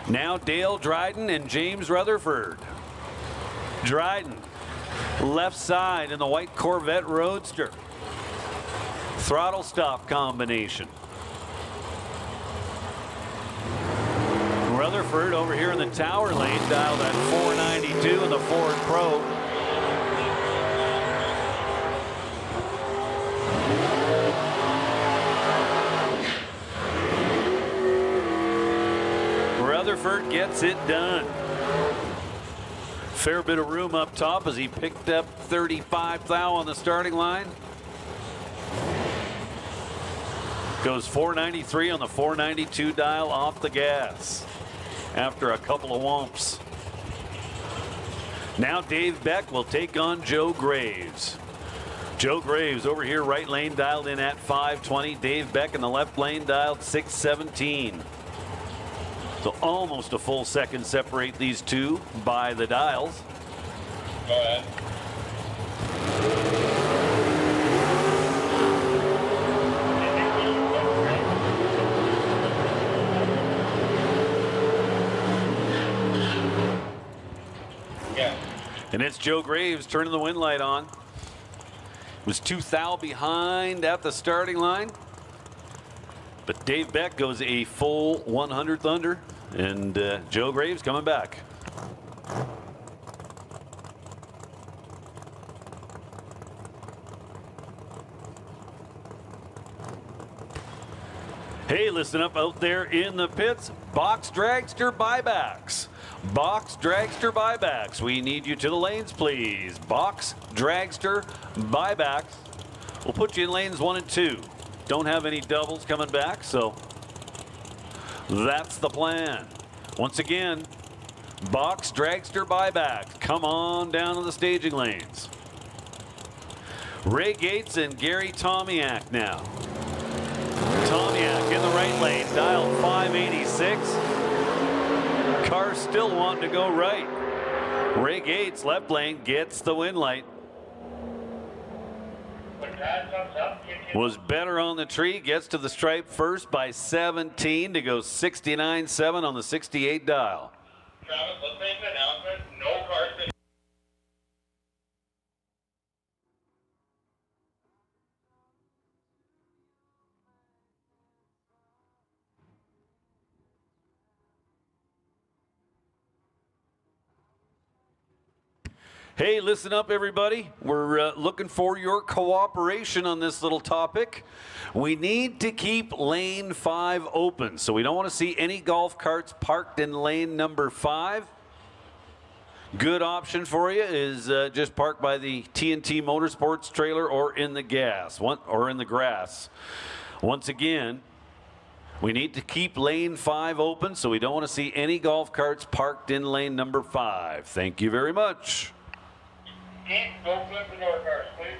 S1: Now Dale Dryden and James Rutherford. Dryden, left side in the white Corvette Roadster. Throttle stop combination. Rutherford over here in the tower lane, dialed at 492 in the Ford Pro. Rutherford gets it done. Fair bit of room up top as he picked up 35 thou on the starting line. Goes 493 on the 492 dial off the gas after a couple of whomps. Now Dave Beck will take on Joe Graves. Joe Graves over here right lane dialed in at 520. Dave Beck in the left lane dialed 617. So almost a full second separate these two by the dials.
S2: Go ahead. Yeah.
S1: And it's Joe Graves turning the wind light on. Was 2 thou behind at the starting line. But Dave Beck goes a full 100th under, and Joe Graves coming back. Hey, listen up out there in the pits. Box Dragster buybacks. Box Dragster buybacks. We need you to the lanes, please. Box Dragster buybacks. We'll put you in lanes 1 and 2. Don't have any doubles coming back, so that's the plan. Once again, Box Dragster buybacks. Come on down to the staging lanes. Ray Gates and Gary Tomiak now. Tomiak in the right lane, dialed 586. Car still wanting to go right. Ray Gates, left lane, gets the wind light. Was better on the tree, gets to the stripe first by 17 to go 69.7 on the 68 dial.
S2: Travis, let's make an announcement. No cars to
S1: Hey, listen up, everybody. We're looking for your cooperation on this little topic. We need to keep lane 5 open, so we don't want to see any golf carts parked in lane number 5. Good option for you is just park by the T&T Motorsports trailer or in the grass. Once again, we need to keep lane 5 open, so we don't want to see any golf carts parked in lane number 5. Thank you very much.
S2: Keith, go flip the door cars, please.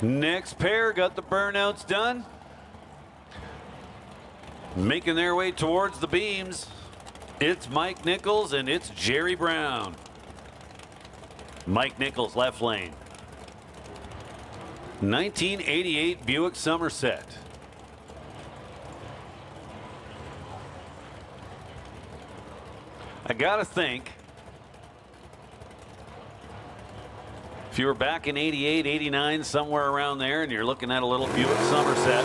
S1: Next pair got the burnouts done. Making their way towards the beams. It's Mike Nichols and it's Jerry Brown. Mike Nichols, left lane. 1988 Buick Somerset. I gotta think, if you were back in 88, 89, somewhere around there, and you're looking at a little Buick Somerset,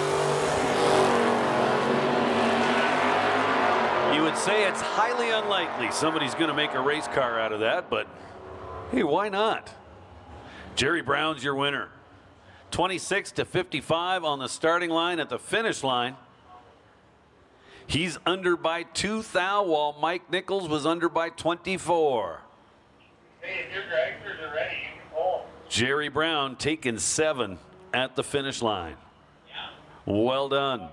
S1: you would say it's highly unlikely somebody's going to make a race car out of that, but hey, why not? Jerry Brown's your winner. 26-55 on the starting line. At the finish line, he's under by 2 thou, while Mike Nichols was under by 24.
S2: Hey, if your dragsters are ready, you can pull.
S1: Jerry Brown taking 7 at the finish line. Well done.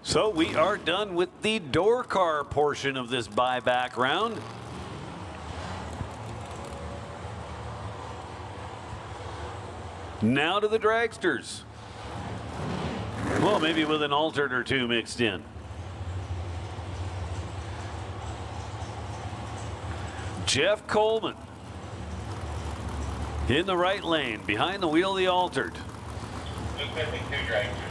S1: So we are done with the door car portion of this buyback round. Now to the dragsters. Well, maybe with an altered or two mixed in. Jeff Coleman in the right lane, behind the wheel of the altered.
S2: Just missing 2 dragsters.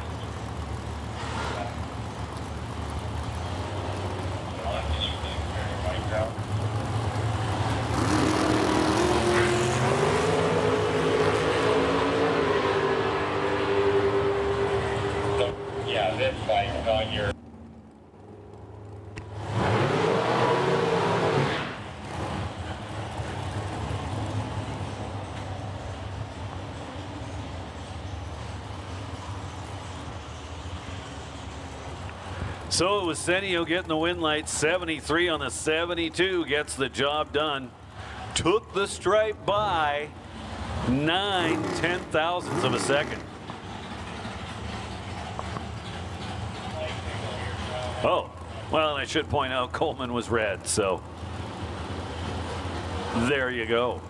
S2: Yeah, this bike's on your.
S1: So it was Senio getting the win light. 73 on the 72 gets the job done. Took the stripe by 9/10,000ths of a second. Oh, well, I should point out Coleman was red, so there you go.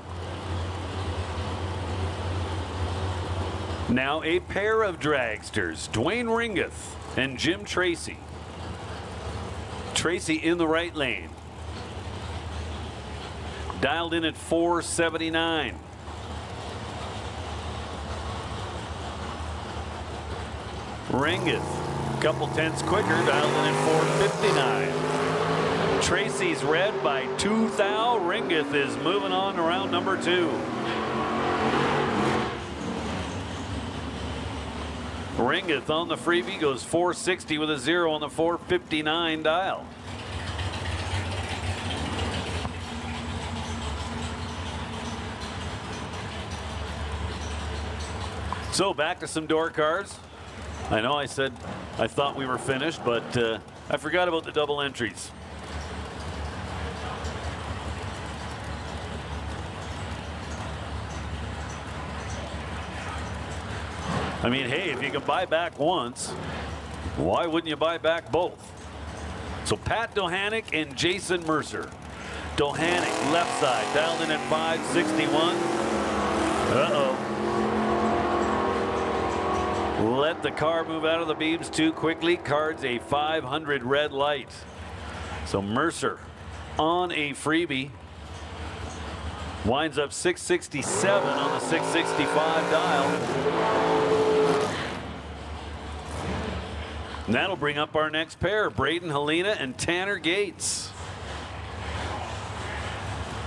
S1: Now a pair of dragsters, Dwayne Ringeth and Jim Tracy. Tracy in the right lane. Dialed in at 479. Ringeth, a couple tenths quicker, dialed in at 459. Tracy's red by 2 thou. Ringeth is moving on to round number 2. Ringeth on the freebie goes 460 with a 0 on the 459 dial. So back to some door cars. I know I said I thought we were finished, but I forgot about the double entries. I mean, hey, if you can buy back once, why wouldn't you buy back both? So Pat Dohanek and Jason Mercer. Dohanek, left side, dialed in at 561. Let the car move out of the beams too quickly. Cards a 500 red light. So Mercer on a freebie. Winds up 667 on the 665 dial. And that'll bring up our next pair, Braden Helena and Tanner Gates.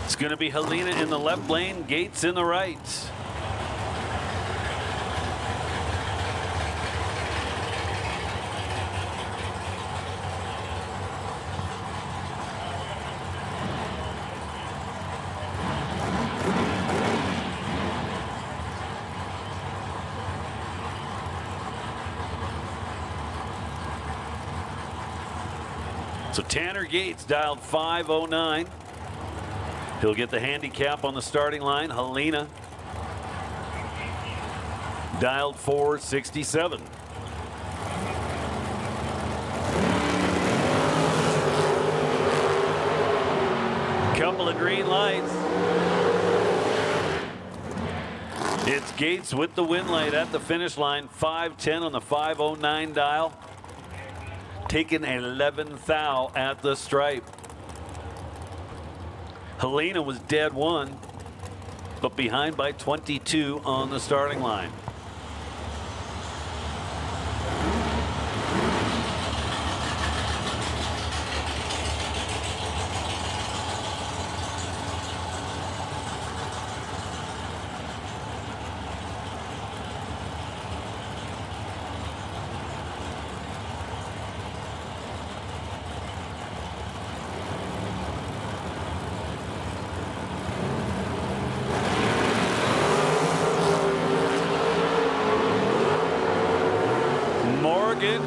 S1: It's going to be Helena in the left lane, Gates in the right. So Tanner Gates dialed 509. He'll get the handicap on the starting line. Helena dialed 467. Couple of green lights. It's Gates with the win light at the finish line. 510 on the 509 dial. Taking 11th thou at the stripe. Helena was dead one, but behind by 22 on the starting line.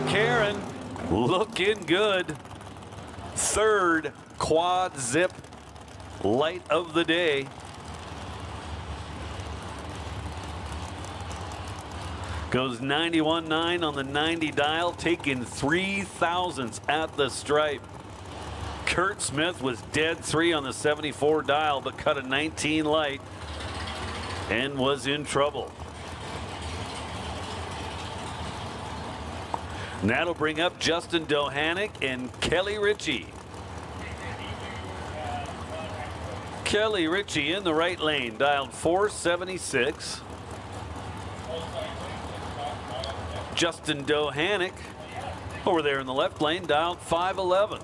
S1: Karen looking good. Third quad zip light of the day. Goes 91.9 on the 90 dial, taking 3 thousandths at the stripe. Kurt Smith was dead 3 on the 74 dial, but cut a 19 light and was in trouble. And that'll bring up Justin Dohanick and Kelly Ritchie. Kelly Ritchie in the right lane, dialed 476. Justin Dohanick over there in the left lane, dialed 511.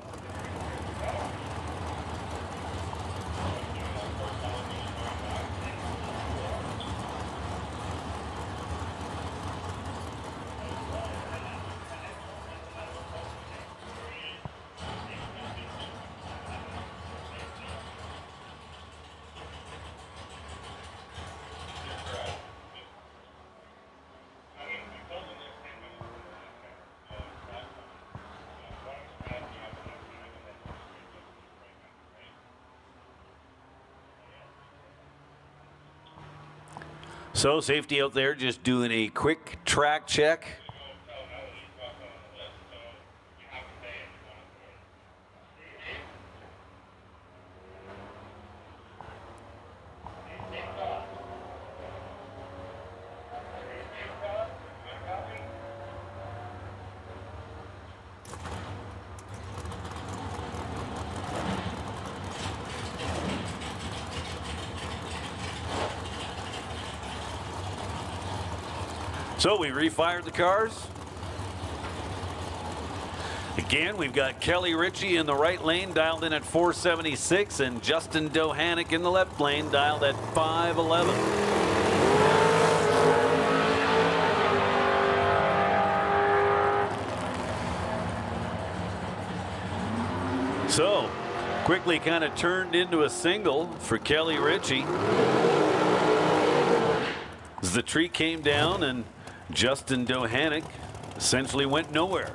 S1: So safety out there just doing a quick track check. So we refired the cars. Again, we've got Kelly Ritchie in the right lane, dialed in at 476, and Justin Dohanick in the left lane, dialed at 511. So, quickly kind of turned into a single for Kelly Ritchie as the tree came down and Justin Dohanick essentially went nowhere.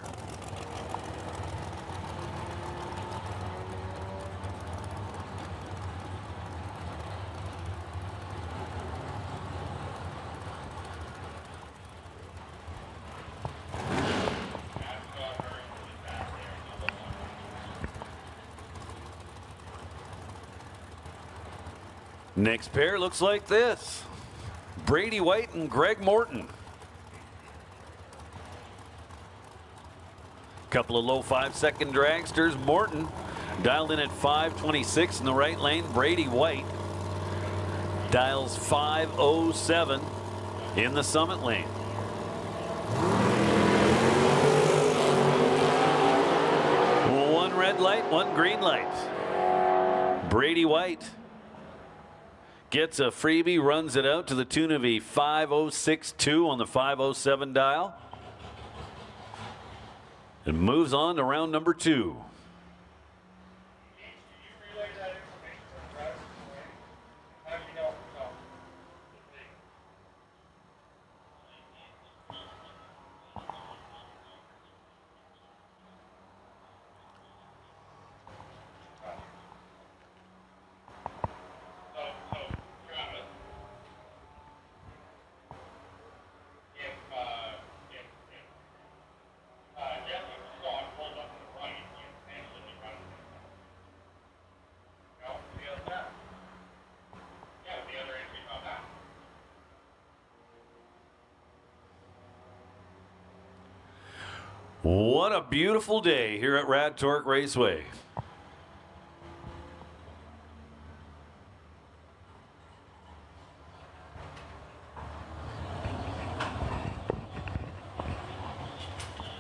S1: Next pair looks like this. Brady White and Greg Morton. Couple of low 5-second dragsters. Morton dialed in at 526 in the right lane. Brady White dials 507 in the summit lane. red light, one green light. Brady White gets a freebie, runs it out to the tune of a 5:06.2 on the 5:07 dial. And moves on to round number 2. What a beautiful day here at Rad Torque Raceway.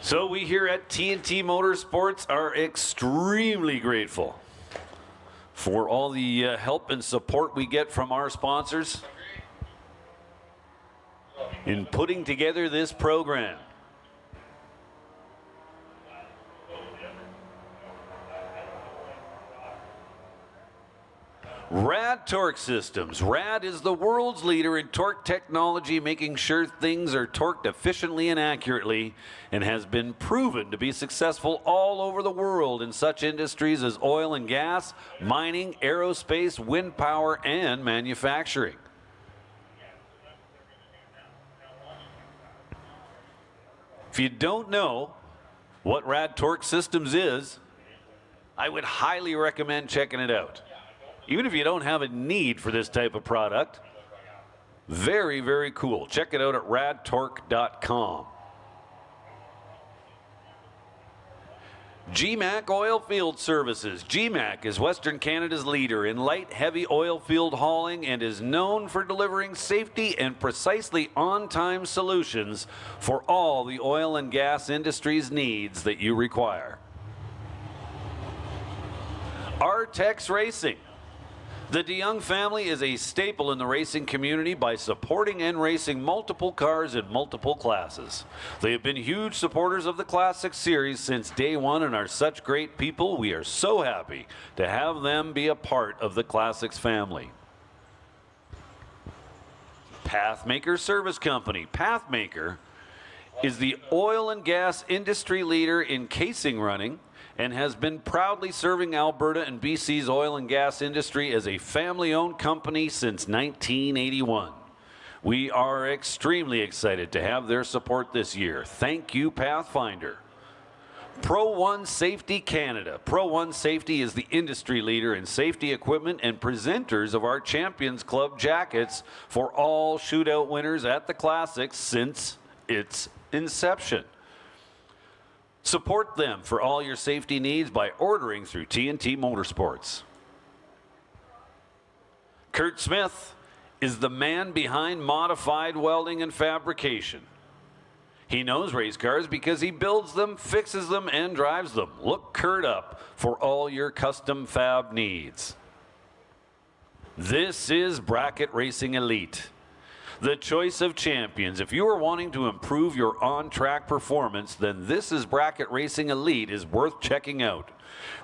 S1: So we here at T&T Motorsports are extremely grateful for all the help and support we get from our sponsors in putting together this program. Rad Torque Systems. Rad is the world's leader in torque technology, making sure things are torqued efficiently and accurately, and has been proven to be successful all over the world in such industries as oil and gas, mining, aerospace, wind power, and manufacturing. If you don't know what Rad Torque Systems is, I would highly recommend checking it out. Even if you don't have a need for this type of product, very, very cool. Check it out at radtorque.com. GMAC Oil Field Services. GMAC is Western Canada's leader in light, heavy oil field hauling and is known for delivering safety and precisely on-time solutions for all the oil and gas industry's needs that you require. Artex Racing. The DeYoung family is a staple in the racing community by supporting and racing multiple cars in multiple classes. They have been huge supporters of the Classic Series since day one and are such great people. We are so happy to have them be a part of the Classics family. Pathmaker Service Company. Pathmaker is the oil and gas industry leader in casing running and has been proudly serving Alberta and BC's oil and gas industry as a family-owned company since 1981. We are extremely excited to have their support this year. Thank you, Pathfinder. Pro One Safety Canada. Pro One Safety is the industry leader in safety equipment and presenters of our Champions Club jackets for all shootout winners at the Classics since its inception. Support them for all your safety needs by ordering through T&T Motorsports. Kurt Smith is the man behind modified welding and fabrication. He knows race cars because he builds them, fixes them, and drives them. Look Kurt up for all your custom fab needs. This is Bracket Racing Elite, the choice of champions. If you are wanting to improve your on-track performance, then this is Bracket Racing Elite is worth checking out.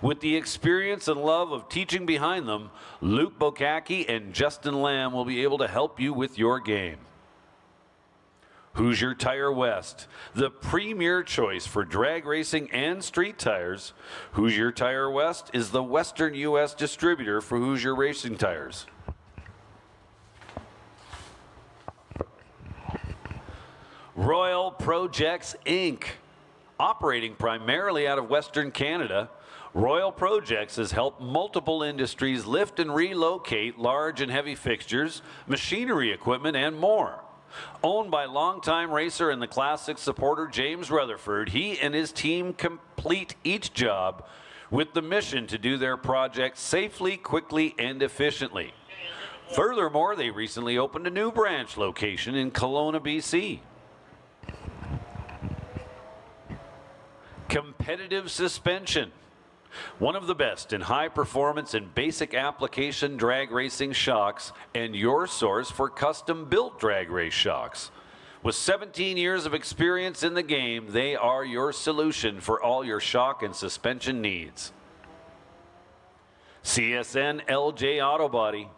S1: With the experience and love of teaching behind them, Luke Bokacki and Justin Lamb will be able to help you with your game. Hoosier Tire West, the premier choice for drag racing and street tires. Hoosier Tire West is the Western U.S. distributor for Hoosier Racing Tires. Royal Projects, Inc. Operating primarily out of Western Canada, Royal Projects has helped multiple industries lift and relocate large and heavy fixtures, machinery equipment, and more. Owned by longtime racer and the Classic supporter James Rutherford, he and his team complete each job with the mission to do their projects safely, quickly, and efficiently. Furthermore, they recently opened a new branch location in Kelowna, BC. Competitive Suspension. One of the best in high performance and basic application drag racing shocks, and your source for custom built drag race shocks. With 17 years of experience in the game, they are your solution for all your shock and suspension needs. CSN LJ Auto Body.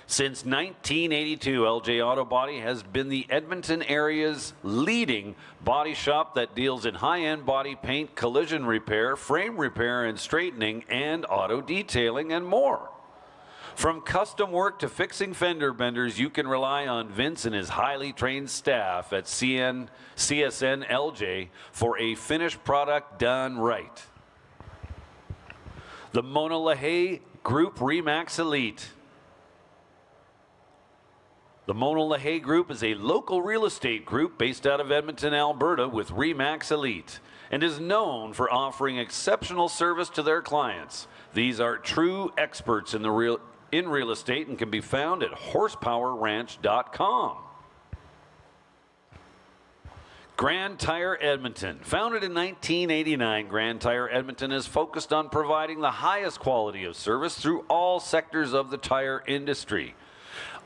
S1: Since 1982, LJ Auto Body has been the Edmonton area's leading body shop that deals in high-end body paint, collision repair, frame repair and straightening, and auto detailing and more. From custom work to fixing fender benders, you can rely on Vince and his highly trained staff at CSN LJ for a finished product done right. The Mona LaHaye Group Remax Elite. The Mona LaHaye Group is a local real estate group based out of Edmonton, Alberta with Remax Elite and is known for offering exceptional service to their clients. These are true experts in real estate and can be found at horsepowerranch.com. Grand Tire Edmonton. Founded in 1989, Grand Tire Edmonton is focused on providing the highest quality of service through all sectors of the tire industry.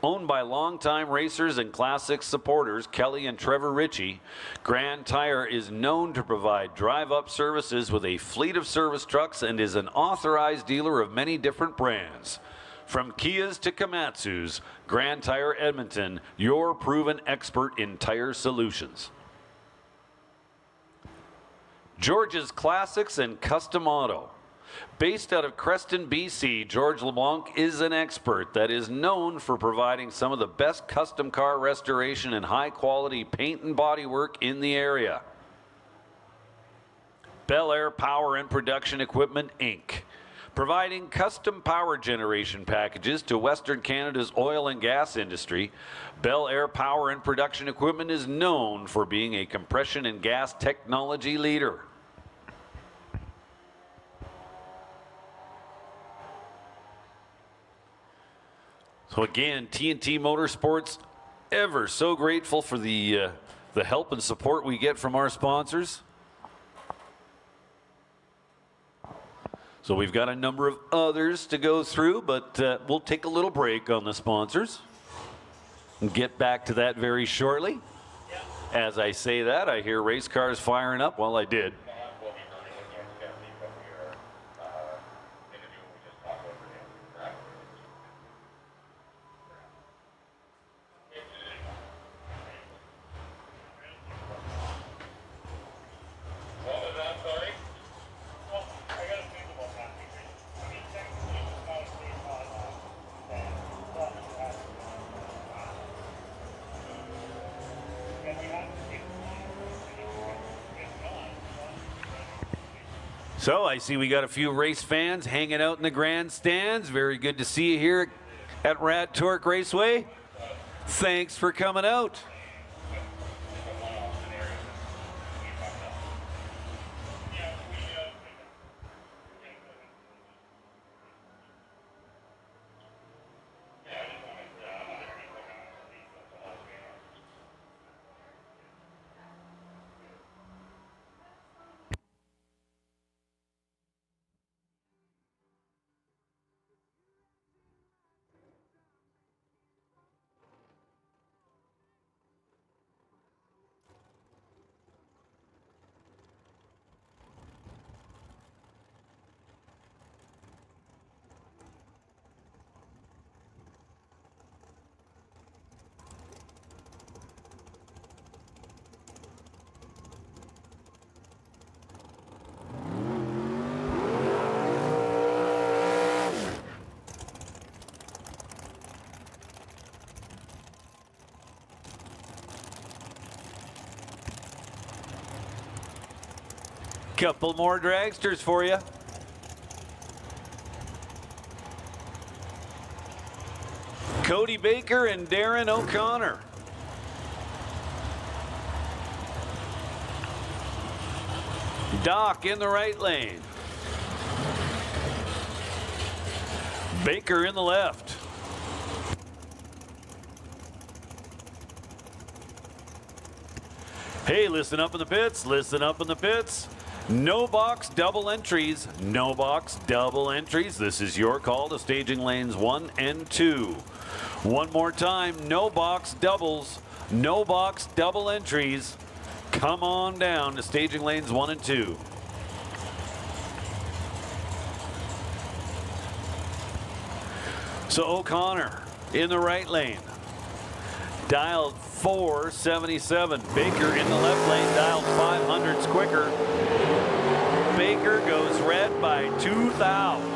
S1: Owned by longtime racers and classic supporters Kelly and Trevor Ritchie, Grand Tire is known to provide drive-up services with a fleet of service trucks and is an authorized dealer of many different brands. From Kias to Komatsus, Grand Tire Edmonton, your proven expert in tire solutions. George's Classics and Custom Auto. Based out of Creston, BC, George LeBlanc is an expert that is known for providing some of the best custom car restoration and high-quality paint and bodywork in the area. Bel Air Power and Production Equipment, Inc. Providing custom power generation packages to Western Canada's oil and gas industry, Bel Air Power and Production Equipment is known for being a compression and gas technology leader. So again, T&T Motorsports, ever so grateful for the help and support we get from our sponsors. So we've got a number of others to go through, but we'll take a little break on the sponsors and get back to that very shortly. As I say that, I hear race cars firing up. Well, I did. So I see we got a few race fans hanging out in the grandstands. Very good to see you here at Rad Torque Raceway. Thanks for coming out. Couple more dragsters for you. Cody Baker and Darren O'Connor. Doc in the right lane. Baker in the left. Hey, listen up in the pits, listen up in the pits. No box double entries. No box double entries. This is your call to staging lanes 1 and 2. One more time. No box doubles. No box double entries. Come on down to staging lanes 1 and 2. So O'Connor in the right lane. Dialed 477. Baker in the left lane, dialed 500s quicker. Baker goes red by 2,000.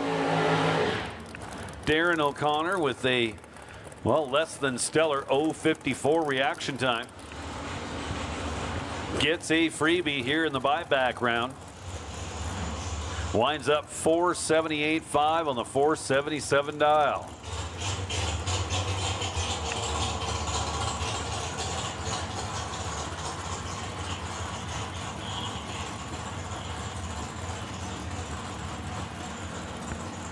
S1: Darren O'Connor with a, well, less than stellar 0.54 reaction time. Gets a freebie here in the buyback round. Winds up 478.5 on the 477 dial.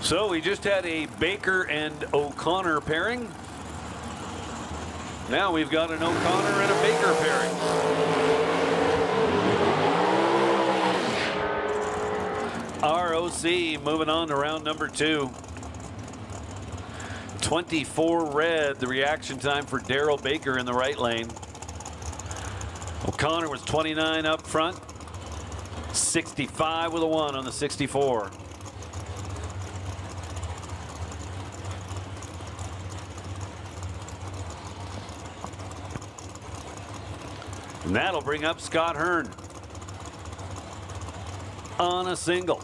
S1: So we just had a Baker and O'Connor pairing. Now we've got an O'Connor and a Baker pairing. ROC moving on to round number 2. 24 red, the reaction time for Darryl Baker in the right lane. O'Connor was 29 up front. 65 with a 1 on the 64. And that'll bring up Scott Hearn on a single.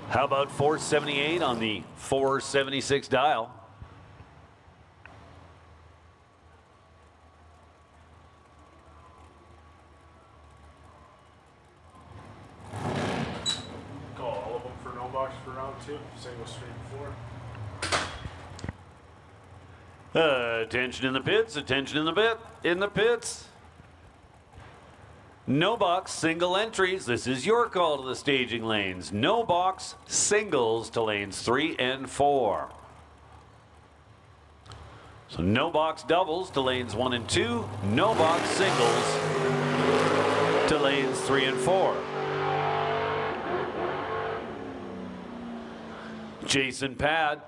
S1: How about 478 on the 476 dial?
S3: Single stream 4.
S1: Attention in the pits, attention in the pits. No box single entries. This is your call to the staging lanes. No box singles to lanes 3 and 4. So no box doubles to lanes 1 and 2. No box singles to lanes 3 and 4. Jason Pad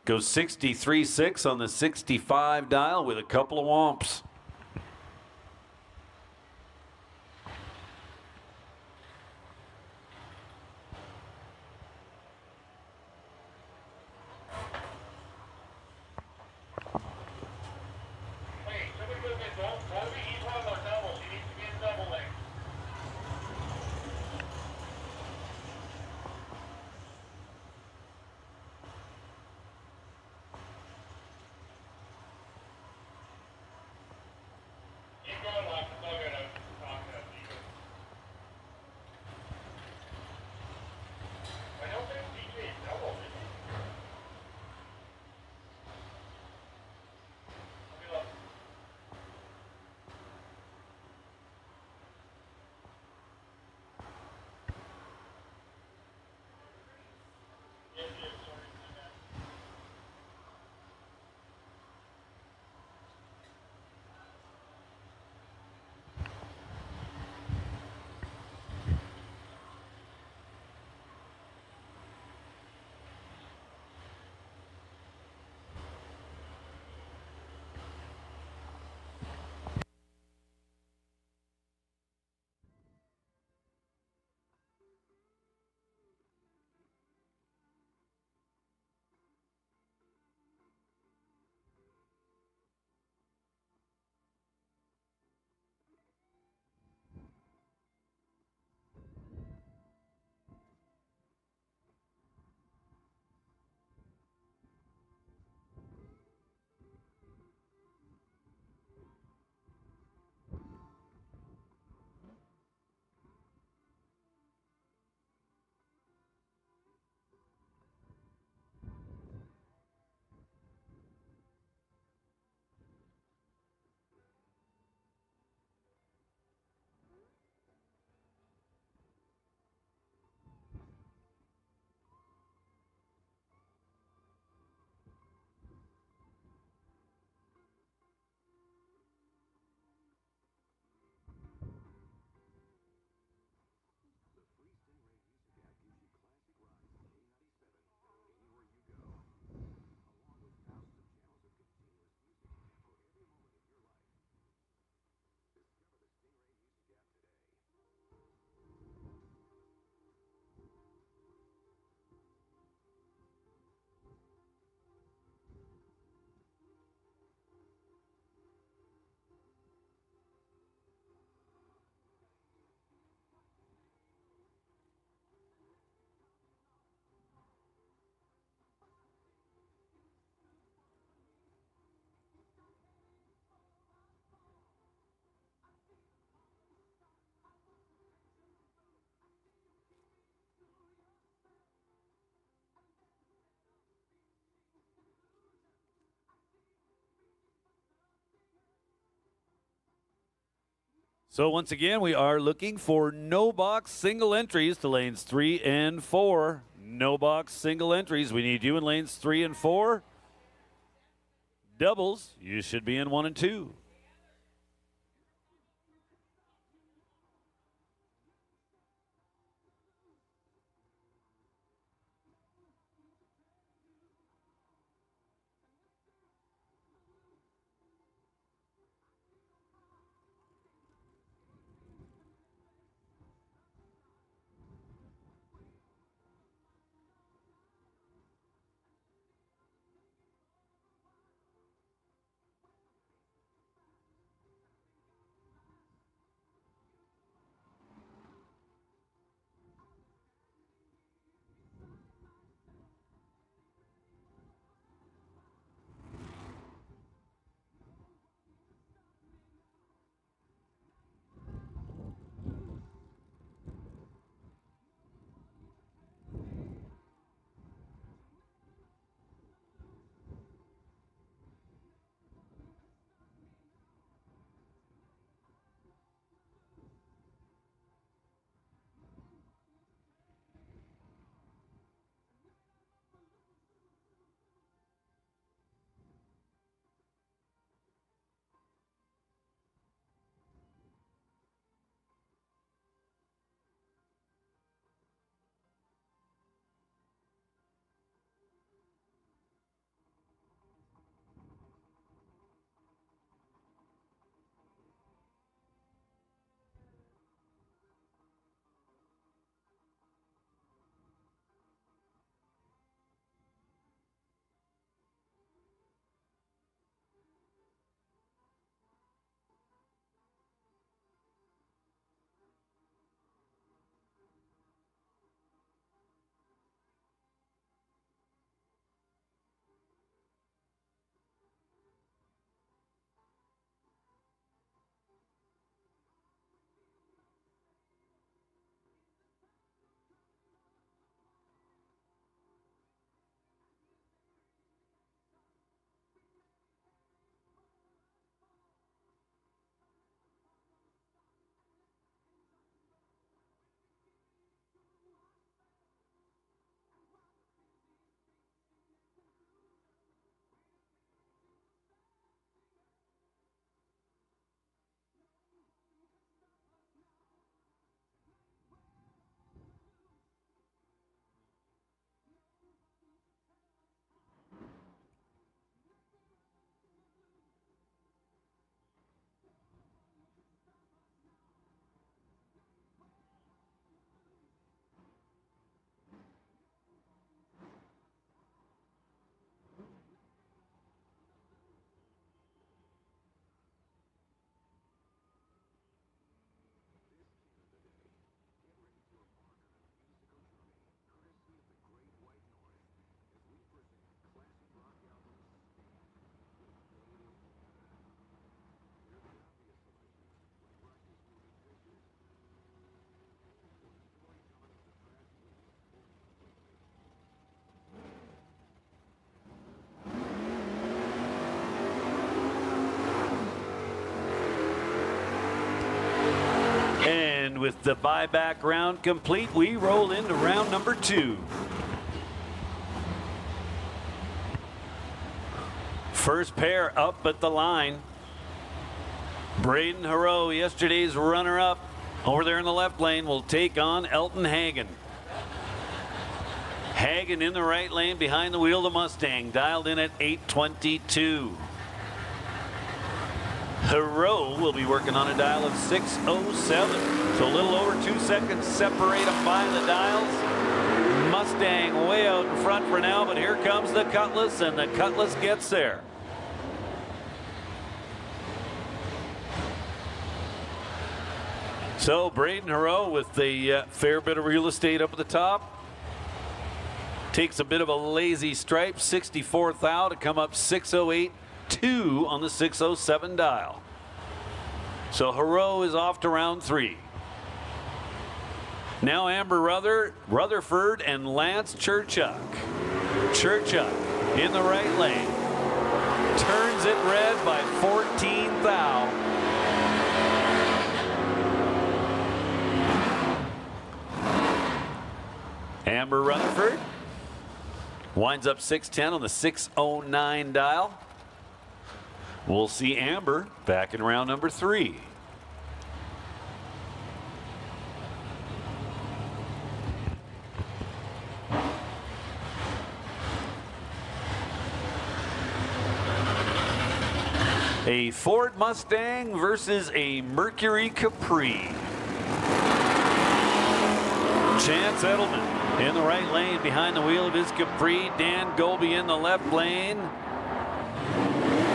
S1: goes 63.6 on the 65 dial with a couple of womps. So once again, we are looking for no box single entries to lanes 3 and 4. No box single entries. We need you in lanes 3 and 4. Doubles, you should be in 1 and 2. And with the buyback round complete, we roll into round number 2. First pair up at the line. Braden Haro, yesterday's runner-up, over there in the left lane, will take on Elton Hagen. Hagen in the right lane behind the wheel of the Mustang, dialed in at 822. Haro will be working on a dial of 607. So a little over 2 seconds separate them by the dials. Mustang way out in front for now, but here comes the Cutlass, and the Cutlass gets there. So Braden Haro with the fair bit of real estate up at the top. Takes a bit of a lazy stripe, 64th thou to come up 608.2 on the 607 dial. So Haro is off to round 3. Now Amber Rutherford and Lance Churchuk. Churchuk in the right lane. Turns it red by 14 thou. Amber Rutherford. Winds up 610 on the 609 dial. We'll see Amber back in round number 3. A Ford Mustang versus a Mercury Capri. Chance Edelman in the right lane behind the wheel of his Capri. Dan Golby in the left lane.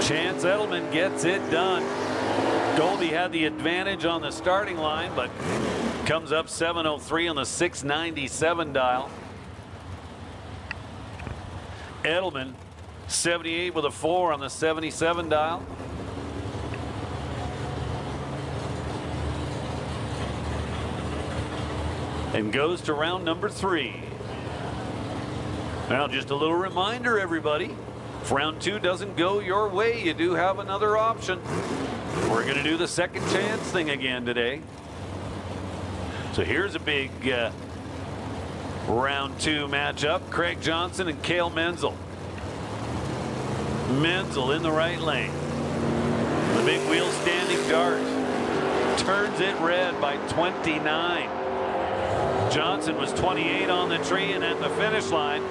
S1: Chance Edelman gets it done. Golby had the advantage on the starting line, but comes up 7:03 on the 697 dial. Edelman 78 with a 4 on the 77 dial. And goes to round number 3. Now, just a little reminder, everybody. If round 2 doesn't go your way, you do have another option. We're going to do the second chance thing again today. So here's a big round 2 matchup. Craig Johnson and Cale Menzel. Menzel in the right lane. The big wheel standing dart. Turns it red by 29. Johnson was 28 on the tree, and at the finish line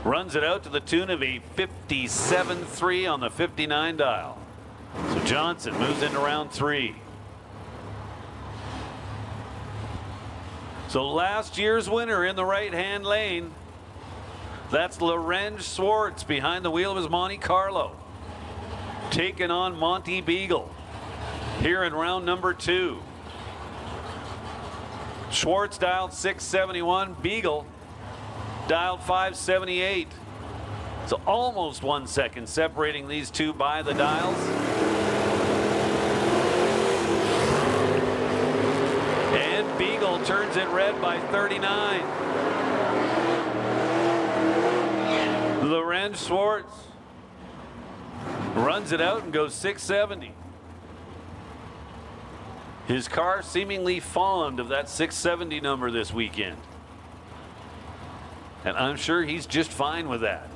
S1: runs it out to the tune of a 57.3 on the 59 dial. So Johnson moves into round 3. So last year's winner in the right-hand lane, that's Lorenz Schwartz behind the wheel of his Monte Carlo, taking on Monty Beagle here in round number 2. Schwartz dialed 671. Beagle dialed 578. So almost 1 second separating these two by the dials. And Beagle turns it red by 39. Lorenz Schwartz runs it out and goes 670. His car seemingly fond of that 670 number this weekend. And I'm sure he's just fine with that.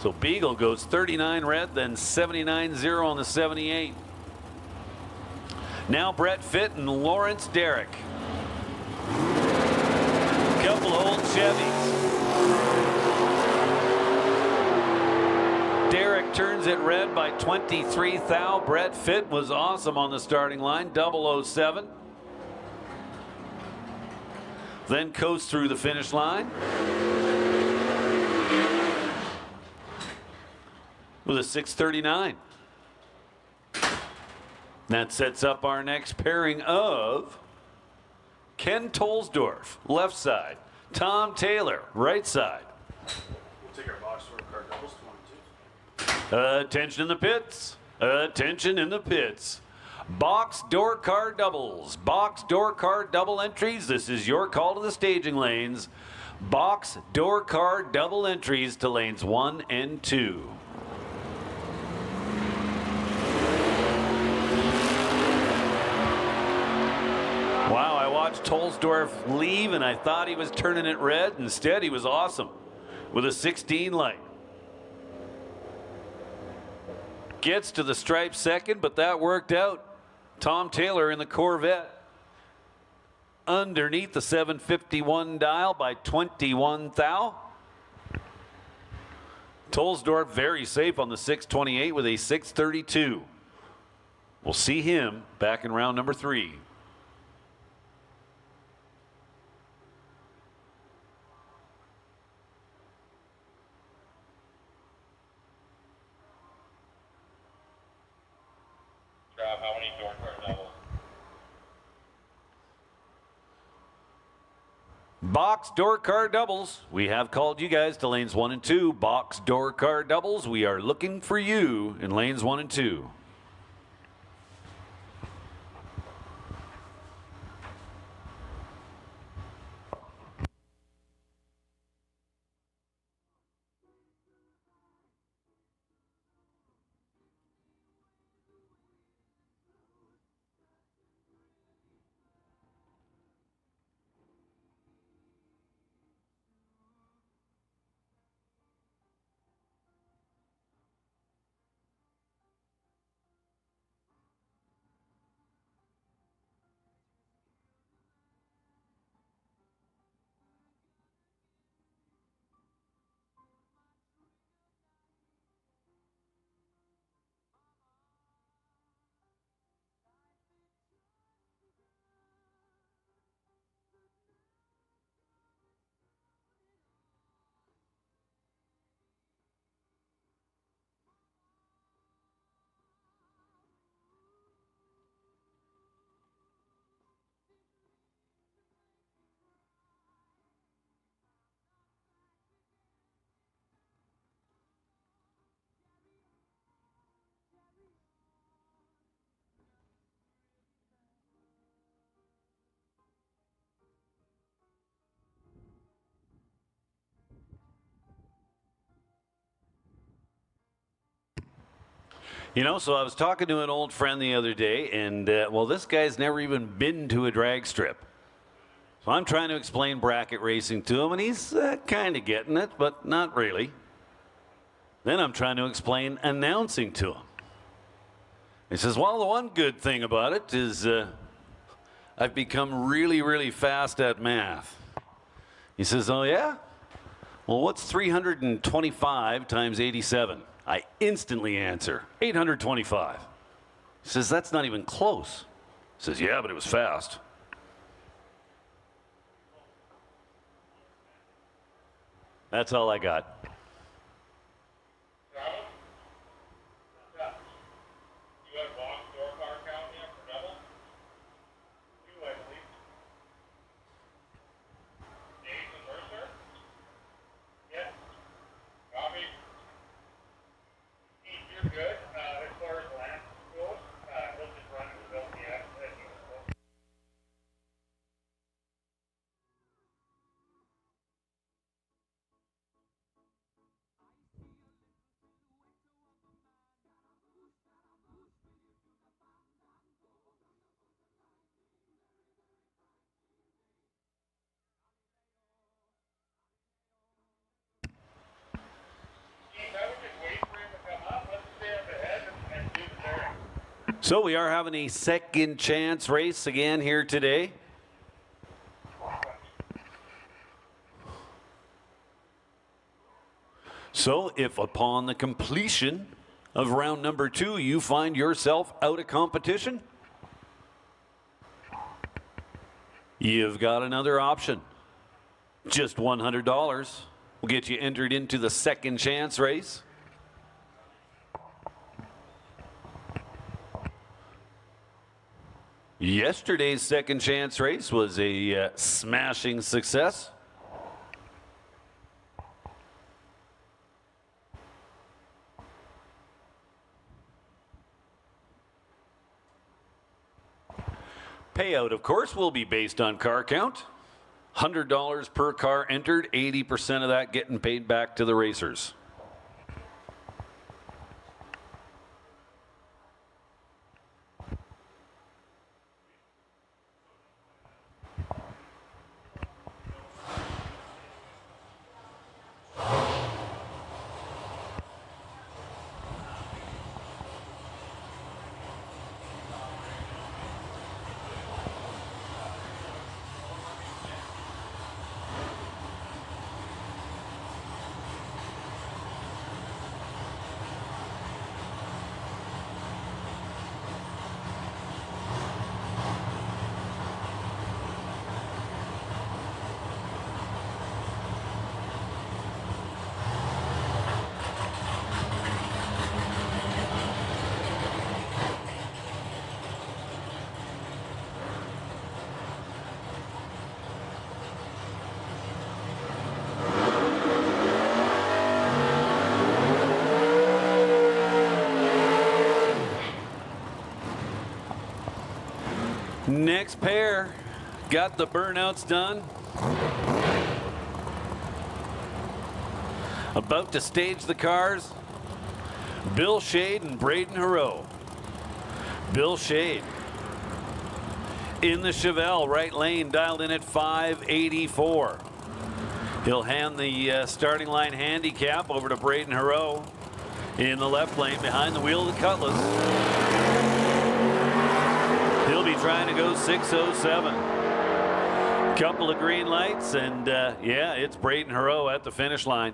S1: So Beagle goes 39 red, then 79-0 on the 78. Now Brett Fitt and Lawrence Derrick. Couple of old Chevys. Derrick turns it red by 23 thou. Brett Fitt was awesome on the starting line, 007. Then coast through the finish line with a 639. That sets up our next pairing of Ken Tolsdorf, left side. Tom Taylor, right side.
S3: We'll take our box score car doubles, 22.
S1: Attention in the pits. Attention in the pits. Box door car doubles. Box door car double entries. This is your call to the staging lanes. Box door car double entries to lanes 1 and 2. Wow, I watched Tolsdorf leave and I thought he was turning it red. Instead, he was awesome with a 16 light. Gets to the stripe second, but that worked out. Tom Taylor in the Corvette underneath the 751 dial by 21 thou. Tolsdorf very safe on the 628 with a 632. We'll see him back in round number 3.
S2: How many door car doubles?
S1: Box door car doubles. We have called you guys to lanes 1 and 2. Box door car doubles. We are looking for you in lanes 1 and 2. You know, so I was talking to an old friend the other day, and, well, this guy's never even been to a drag strip. So I'm trying to explain bracket racing to him, and he's kind of getting it, but not really. Then I'm trying to explain announcing to him. He says, well, the one good thing about it is I've become really, really fast at math. He says, oh, yeah? Well, what's 325 times 87? I instantly answer, 825. He says, that's not even close. He says, yeah, but it was fast. That's all I got. So we are having a second chance race again here today. So if upon the completion of round number 2 you find yourself out of competition, you've got another option. Just $100 will get you entered into the second chance race. Yesterday's second chance race was a smashing success. Payout, of course, will be based on car count. $100 per car entered, 80% of that getting paid back to the racers. Next pair got the burnouts done. About to stage the cars, Bill Shade and Braden Hero. Bill Shade in the Chevelle, right lane, dialed in at 584. He'll hand the starting line handicap over to Braden Hero in the left lane behind the wheel of the Cutlass. He'll be trying to go 607. Couple of green lights, and yeah, it's Braden Hero at the finish line.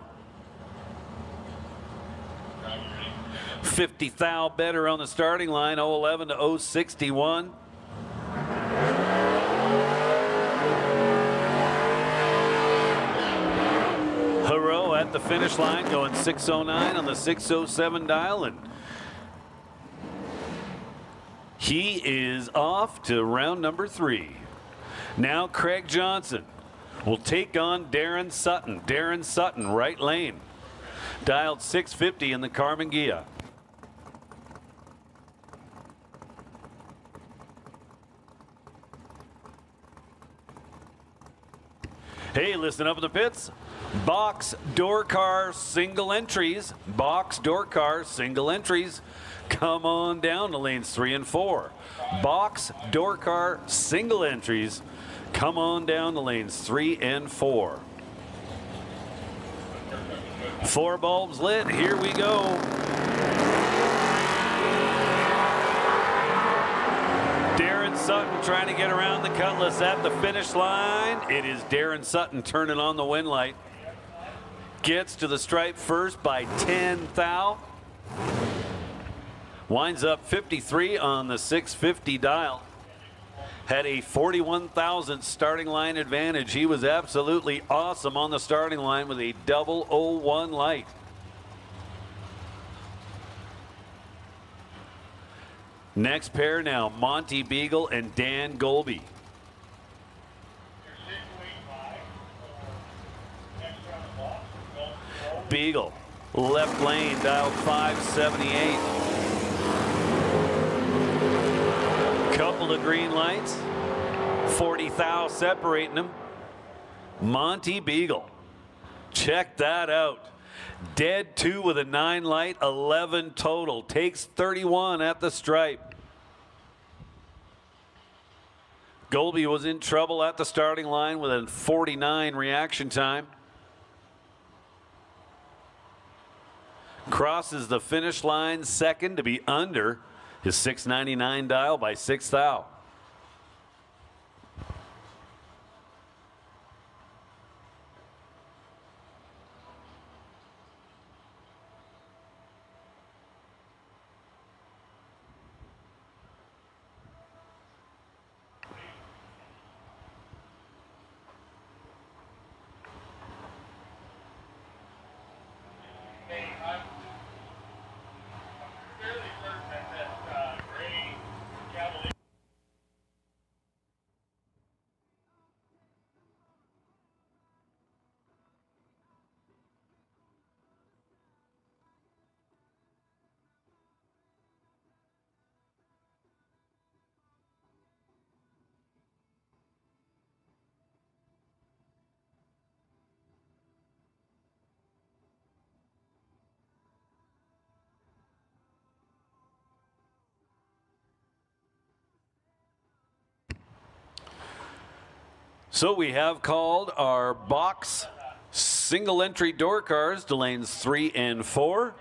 S1: 50 thou better on the starting line, 011 to 061. Hero at the finish line going 609 on the 607 dial, and he is off to round number 3. Now Craig Johnson will take on Darren Sutton. Darren Sutton, right lane. Dialed 650 in the Carmen Ghia. Hey, listen up in the pits. Box door car single entries. Box door car single entries. Come on down to lanes 3 and 4. Box door car single entries. Come on down to lanes 3 and 4. 4 bulbs lit. Here we go. Darren Sutton trying to get around the Cutlass at the finish line. It is Darren Sutton turning on the win light. Gets to the stripe first by 10 thou. Winds up 53 on the 650 dial. Had a 41,000 starting line advantage. He was absolutely awesome on the starting line with a 001 light. Next pair now, Monty Beagle and Dan Golby. Beagle, left lane, dial 578. Couple of green lights, 40 thou separating them. Monty Beagle, check that out. Dead 2 with a 9 light, 11 total. Takes 31 at the stripe. Golby was in trouble at the starting line with a 49 reaction time. Crosses the finish line second to be under his 699 dial by 6 thou. So we have called our box single entry door cars to lanes 3 and 4.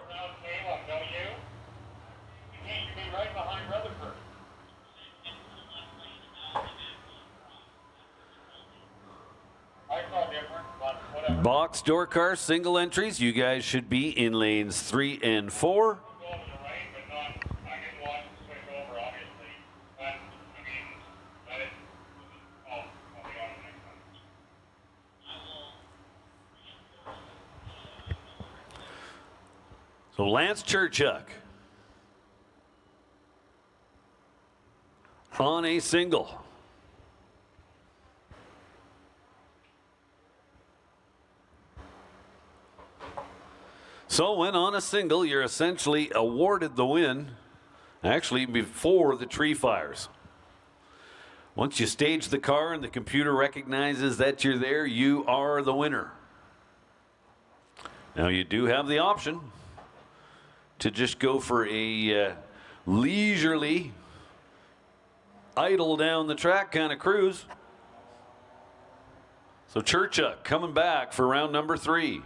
S1: Box door car single entries, you guys should be in lanes 3 and 4. So Lance Churchuk on a single. So when on a single, you're essentially awarded the win, actually before the tree fires. Once you stage the car and the computer recognizes that you're there, you are the winner. Now you do have the option to just go for a leisurely, idle down the track kind of cruise. So Churchuk coming back for round number 3.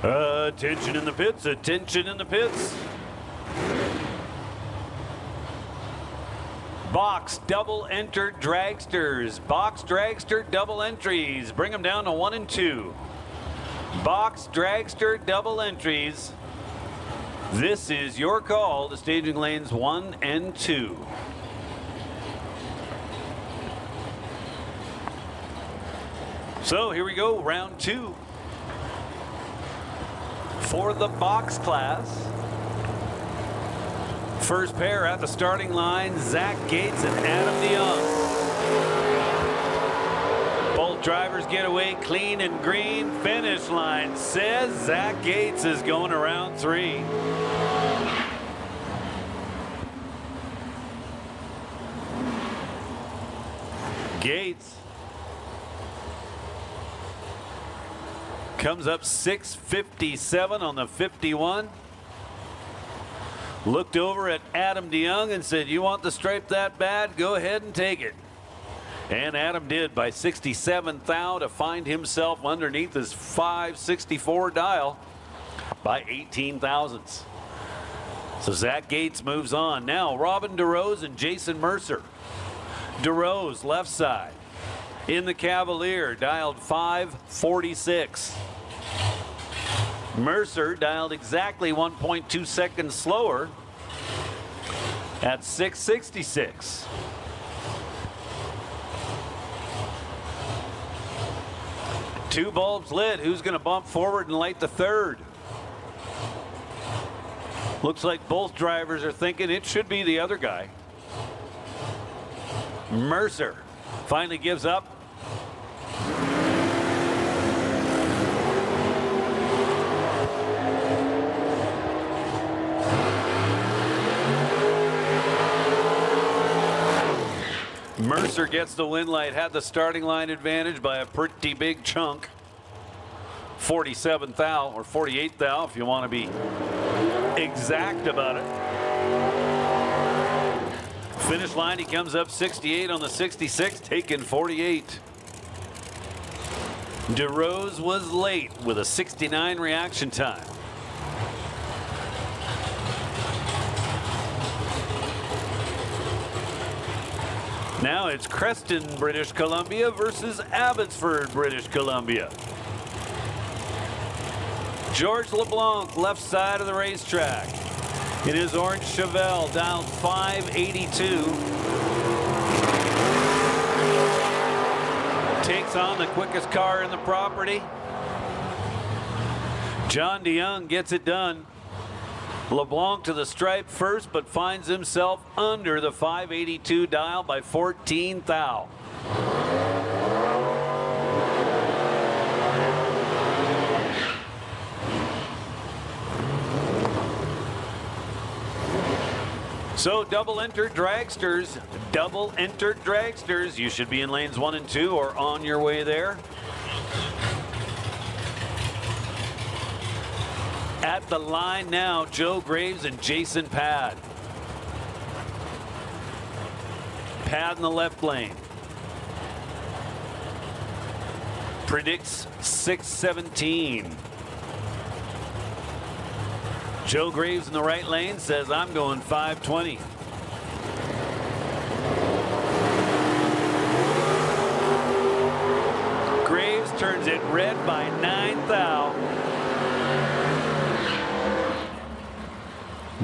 S1: Attention in the pits, attention in the pits. Box double entered dragsters. Box dragster double entries. Bring them down to 1 and 2. Box dragster double entries. This is your call to staging lanes 1 and 2. So here we go, round 2. For the box class. First pair at the starting line, Zach Gates and Adam DeYoung. Both drivers get away clean and green. Finish line says Zach Gates is going to round 3. Gates comes up 6:57 on the 51. Looked over at Adam DeYoung and said, you want the stripe that bad? Go ahead and take it. And Adam did by 67 thou to find himself underneath his 564 dial by 18 thousandths. So Zach Gates moves on. Now Robin DeRose and Jason Mercer. DeRose left side. In the Cavalier, dialed 546. Mercer dialed exactly 1.2 seconds slower at 666. Two bulbs lit. Who's going to bump forward and light the third? Looks like both drivers are thinking it should be the other guy. Mercer finally gives up. Mercer gets the win light, had the starting line advantage by a pretty big chunk. 47 thou or 48 thou if you want to be exact about it. Finish line, he comes up 68 on the 66, taking 48. DeRose was late with a 69 reaction time. Now it's Creston, British Columbia versus Abbotsford, British Columbia. George LeBlanc, left side of the racetrack. In his orange Chevelle, dialed 582. Takes on the quickest car in the property. John DeYoung gets it done. LeBlanc to the stripe first, but finds himself under the 582 dial by 14 thou. So double entered dragsters, you should be in lanes 1 and 2 or on your way there. At the line now, Joe Graves and Jason Pad. Pad in the left lane. Predicts 6:17. Joe Graves in the right lane says, I'm going 5:20. Graves turns it red by 9 thou.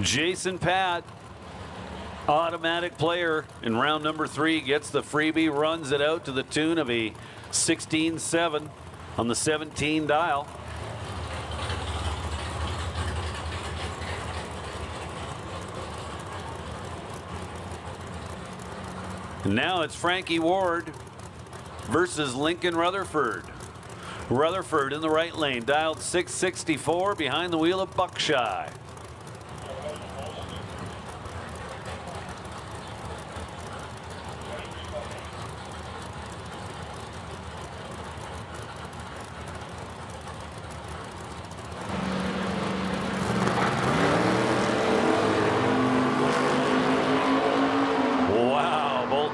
S1: Jason Pad, automatic player in round number 3, gets the freebie, runs it out to the tune of a 16.7 on the 17 dial. And now it's Frankie Ward versus Lincoln Rutherford. Rutherford in the right lane, dialed 664 behind the wheel of Buckshire.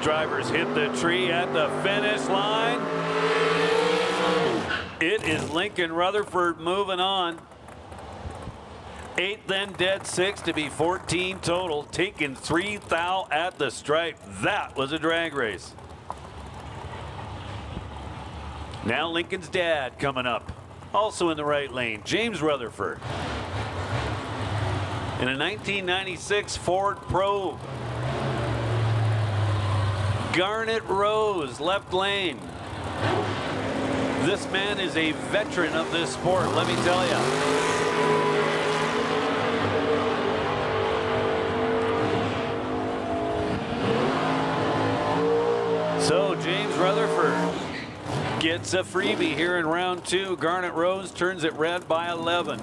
S1: Drivers hit the tree at the finish line. It is Lincoln Rutherford moving on. 8, then dead 6 to be 14 total. Taking 3 thou at the stripe. That was a drag race. Now Lincoln's dad coming up. Also in the right lane, James Rutherford. In a 1996 Ford Probe. Garnet Rose, left lane. This man is a veteran of this sport, let me tell you. So James Rutherford gets a freebie here in round 2. Garnet Rose turns it red by 11.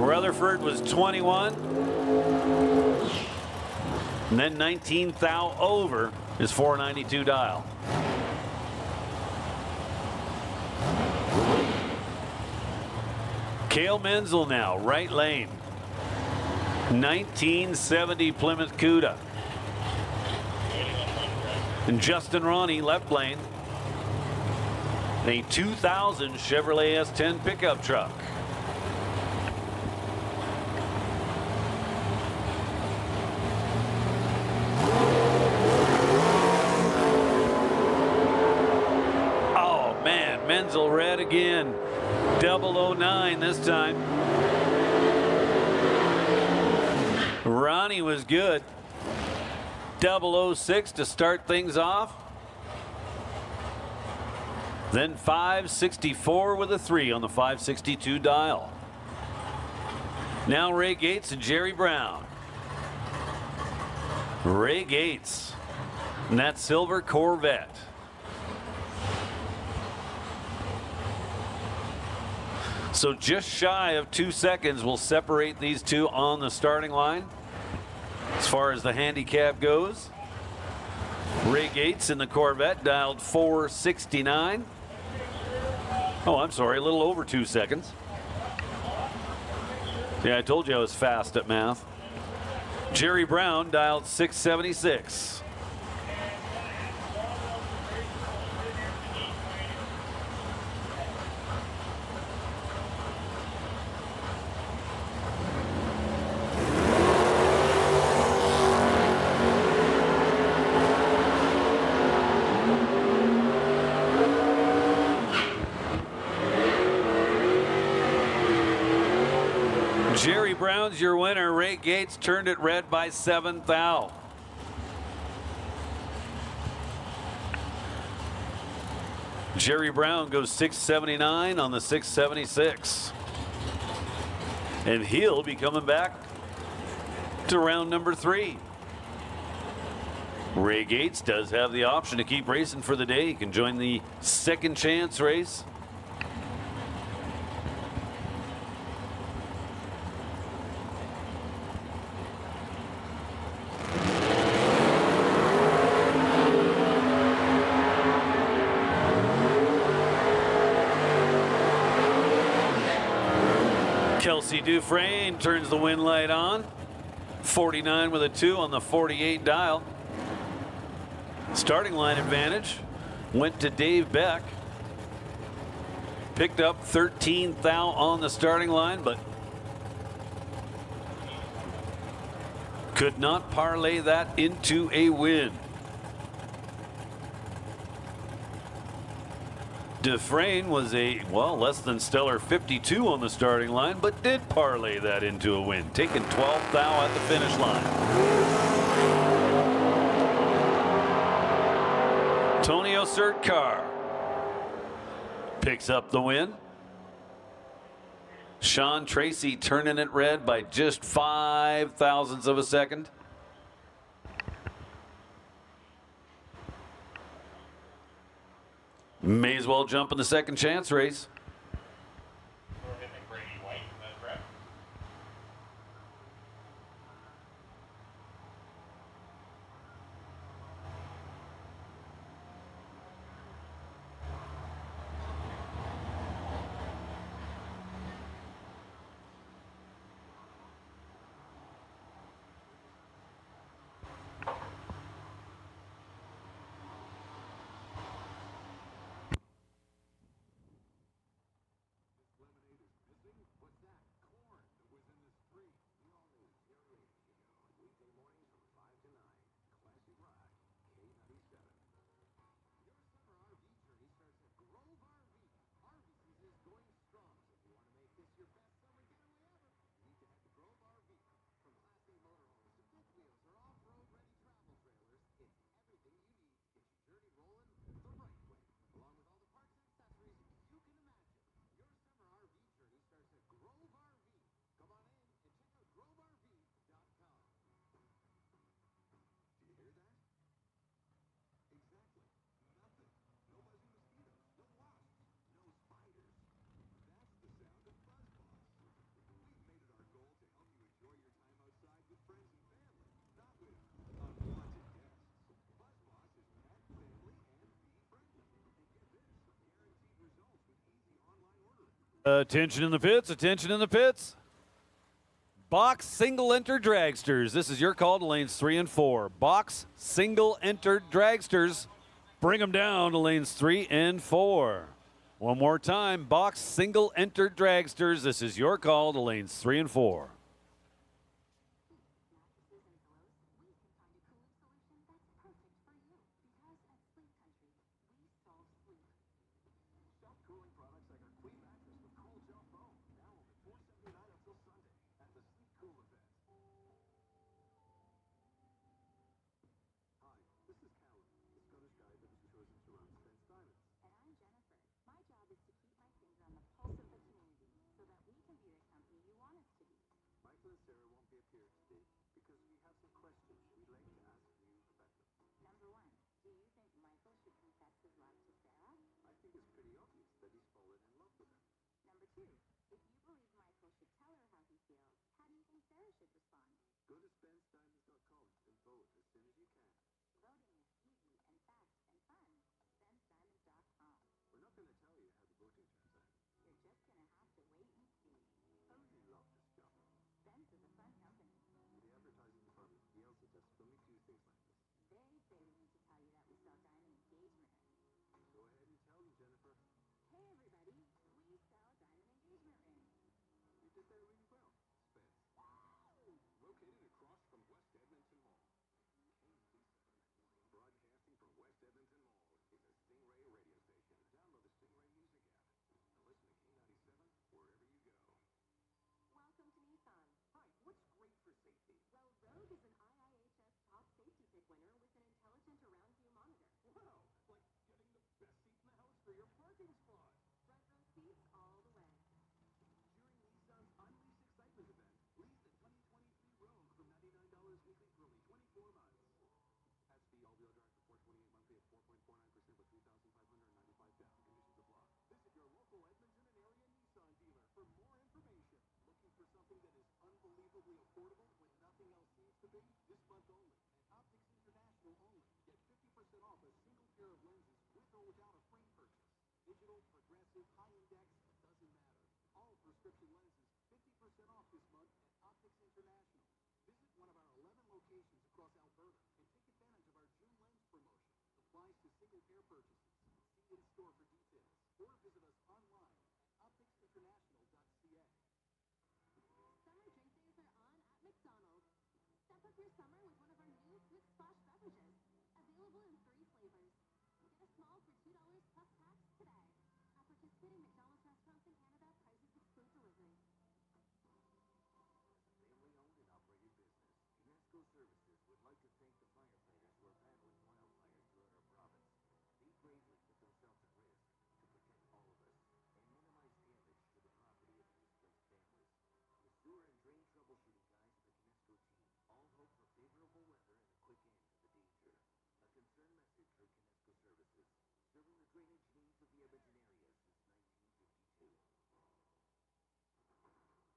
S1: Rutherford was 21. And then 19 thou over is 492 dial. Cale Menzel now, right lane. 1970 Plymouth Cuda. And Justin Ronnie, left lane. A 2000 Chevrolet S10 pickup truck. Oh man, Menzel red again. 009 this time. Ronnie was good. 006 to start things off. Then 564 with a 3 on the 562 dial. Now Ray Gates and Jerry Brown. Ray Gates and that silver Corvette. So just shy of 2 seconds will separate these two on the starting line. As far as the handicap goes, Ray Gates in the Corvette dialed 469. Oh, I'm sorry, a little over 2 seconds. Yeah, I told you I was fast at math. Jerry Brown dialed 676. Jerry Brown's your winner. Ray Gates turned it red by 7 thou. Jerry Brown goes 679 on the 676. And he'll be coming back to round number 3. Ray Gates does have the option to keep racing for the day. He can join the second chance race. Kelsey Dufresne turns the win light on. 49 with a 2 on the 48 dial. Starting line advantage went to Dave Beck. Picked up 13 thou on the starting line, but could not parlay that into a win. Dufresne was a, well, less than stellar 52 on the starting line, but did parlay that into a win, taking 12 thou at the finish line. Tonio Surtcar picks up the win. Sean Tracy turning it red by just 5 thousandths of a second. May as well jump in the second chance race. Attention in the pits, attention in the pits. Box single enter dragsters. This is your call to lanes 3 and 4. Box single enter dragsters. Bring them down to lanes 3 and 4. One more time. Box single enter dragsters. This is your call to lanes 3 and 4.
S4: Self-cooling products like our Queen mattress with cool gel foam, now only $4.79 until Sunday at the Sleep Cool event. Hi, this is Callum, the Scottish guide that was chosen to run Spence Diamonds.
S10: And I'm Jennifer. My job is to keep my finger on the pulse of the community so that we can be the company you want us to be.
S4: Michael and Sarah won't be appearing today because we have some questions we'd like to ask you about them.
S10: Number one, do you think Michael should confess his love to Sarah?
S4: I think it's pretty obvious that he's fallen in love with her.
S10: Number two, if you believe Michael should tell her how he feels, how do you think Sarah should respond?
S4: Go to SpenceDiamonds.com and vote as soon as you can.
S10: Voting is easy and fast and fun. SpenceDiamonds.com.
S4: We're not going to tell you how the voting turns out.
S10: You're just going to have to wait and see.
S4: I really love this job.
S10: Spence is a fun company.
S4: In the advertising department yells at us when we do things like this.
S10: They we need to tell you that we sell diamond engagement rings.
S4: Go ahead and tell them, Jennifer.
S10: Hey everybody, we sell diamond engagement rings.
S4: You did that really well, Spence. Located across from West Edmonton Mall. Broadcasting from West Edmonton Mall is a Stingray radio station. Download the Stingray music app and listen to K97 wherever you go.
S10: Welcome to Nissan.
S4: Hi, what's great for safety?
S10: Well, Rogue is an IIHS top safety pick winner with an intelligent around view monitor.
S4: Wow, like getting the best seat in the house for your parking spot.
S10: Front row seats all the way.
S4: During Nissan's Unleash Excitement event, lease the 2023 Rogue for $99 weekly for only 24 months. Has fee all-wheel drive for $428 monthly at 4.49% with $3,595 down. Conditions apply. Visit your local Edmonton and area Nissan dealer for more information. Looking for something that is unbelievably affordable when nothing else seems to be? This month only, at Optics International only, get 50% off a single pair of lenses with or without a frame purchase. Digital, progressive, high index, it doesn't matter. All prescription lenses 50% off this month at Optics International. Visit one of our 11 locations across Alberta and take advantage of our June lens promotion. Applies to single pair purchases. See in store for details or visit us online at opticsinternational.ca.
S10: Summer drink days are on at McDonald's. Step up your summer with one of our new Quick Splash beverages. Available in 3 flavors. Get a small for $2 plus tax today. At participating McDonald's restaurants in Canada, prices exclude delivery.
S4: Family-owned and operated business, Kinesco Services would like to thank the firefighters who are battling wildfires throughout our province. They bravely put themselves at risk to protect all of us and minimize damage to the property of displaced families. The sewer and drain troubleshooting guys in the Kinesco team all hope for favorable weather and a quick end to the danger. A concerned message for Kinesco Services, serving the drainage needs of the Edmonton area since 1952.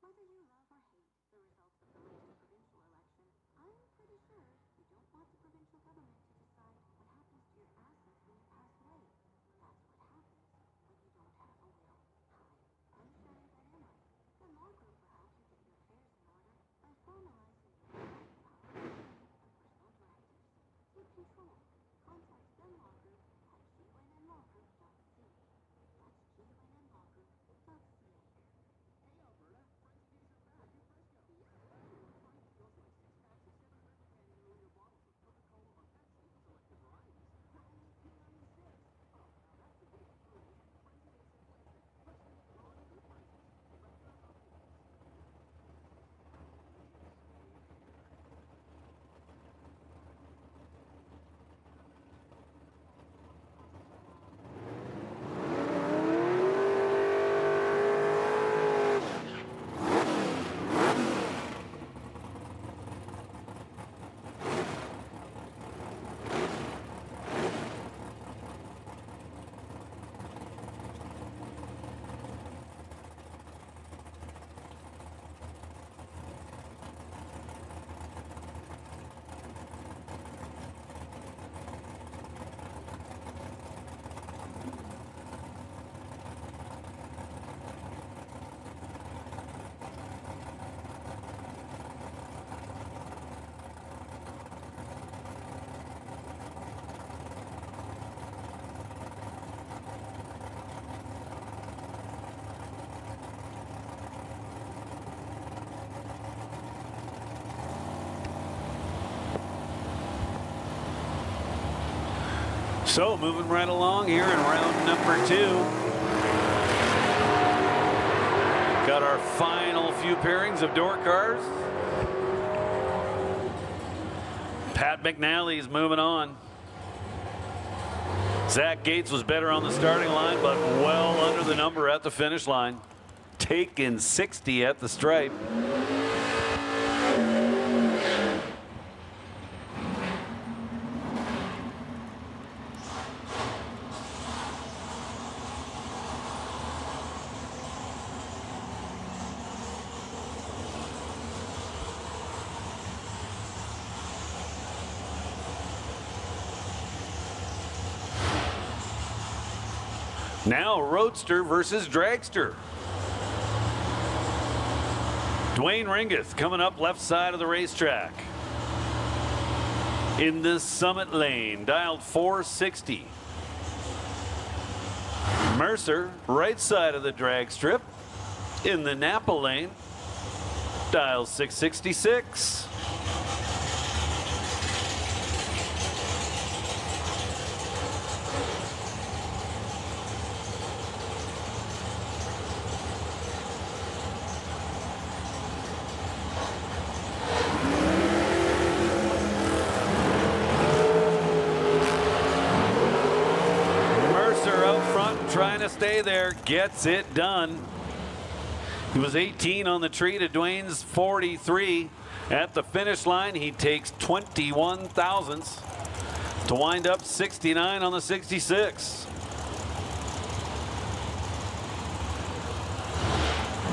S10: Whether you love or hate the results of the latest provincial election, I'm pretty sure you don't want the provincial government to decide what happens to your assets when you pass away. That's what happens when you don't have a will. Hi, I'm Shannon Van Emmerich. The law group will help you get your affairs in order by formalizing your right, power, and personal directives. Take control. Contact the law group at gwnnlawgroup.ca. That's gwnnlawgroup.ca.
S4: Hey Alberta, Friendly Days are back.
S1: So moving right along here in round number 2. Got our final few pairings of door cars. Pat McNally's moving on. Zach Gates was better on the starting line, but well under the number at the finish line. Taking 60 at the stripe. Now Roadster versus Dragster. Dwayne Ringeth coming up left side of the racetrack. In the Summit lane, dialed 460. Mercer, right side of the drag strip. In the Napa lane, dial 666. Trying to stay there, gets it done. He was 18 on the tree to Dwayne's 43. At the finish line, he takes 21 thousandths to wind up 69 on the 66.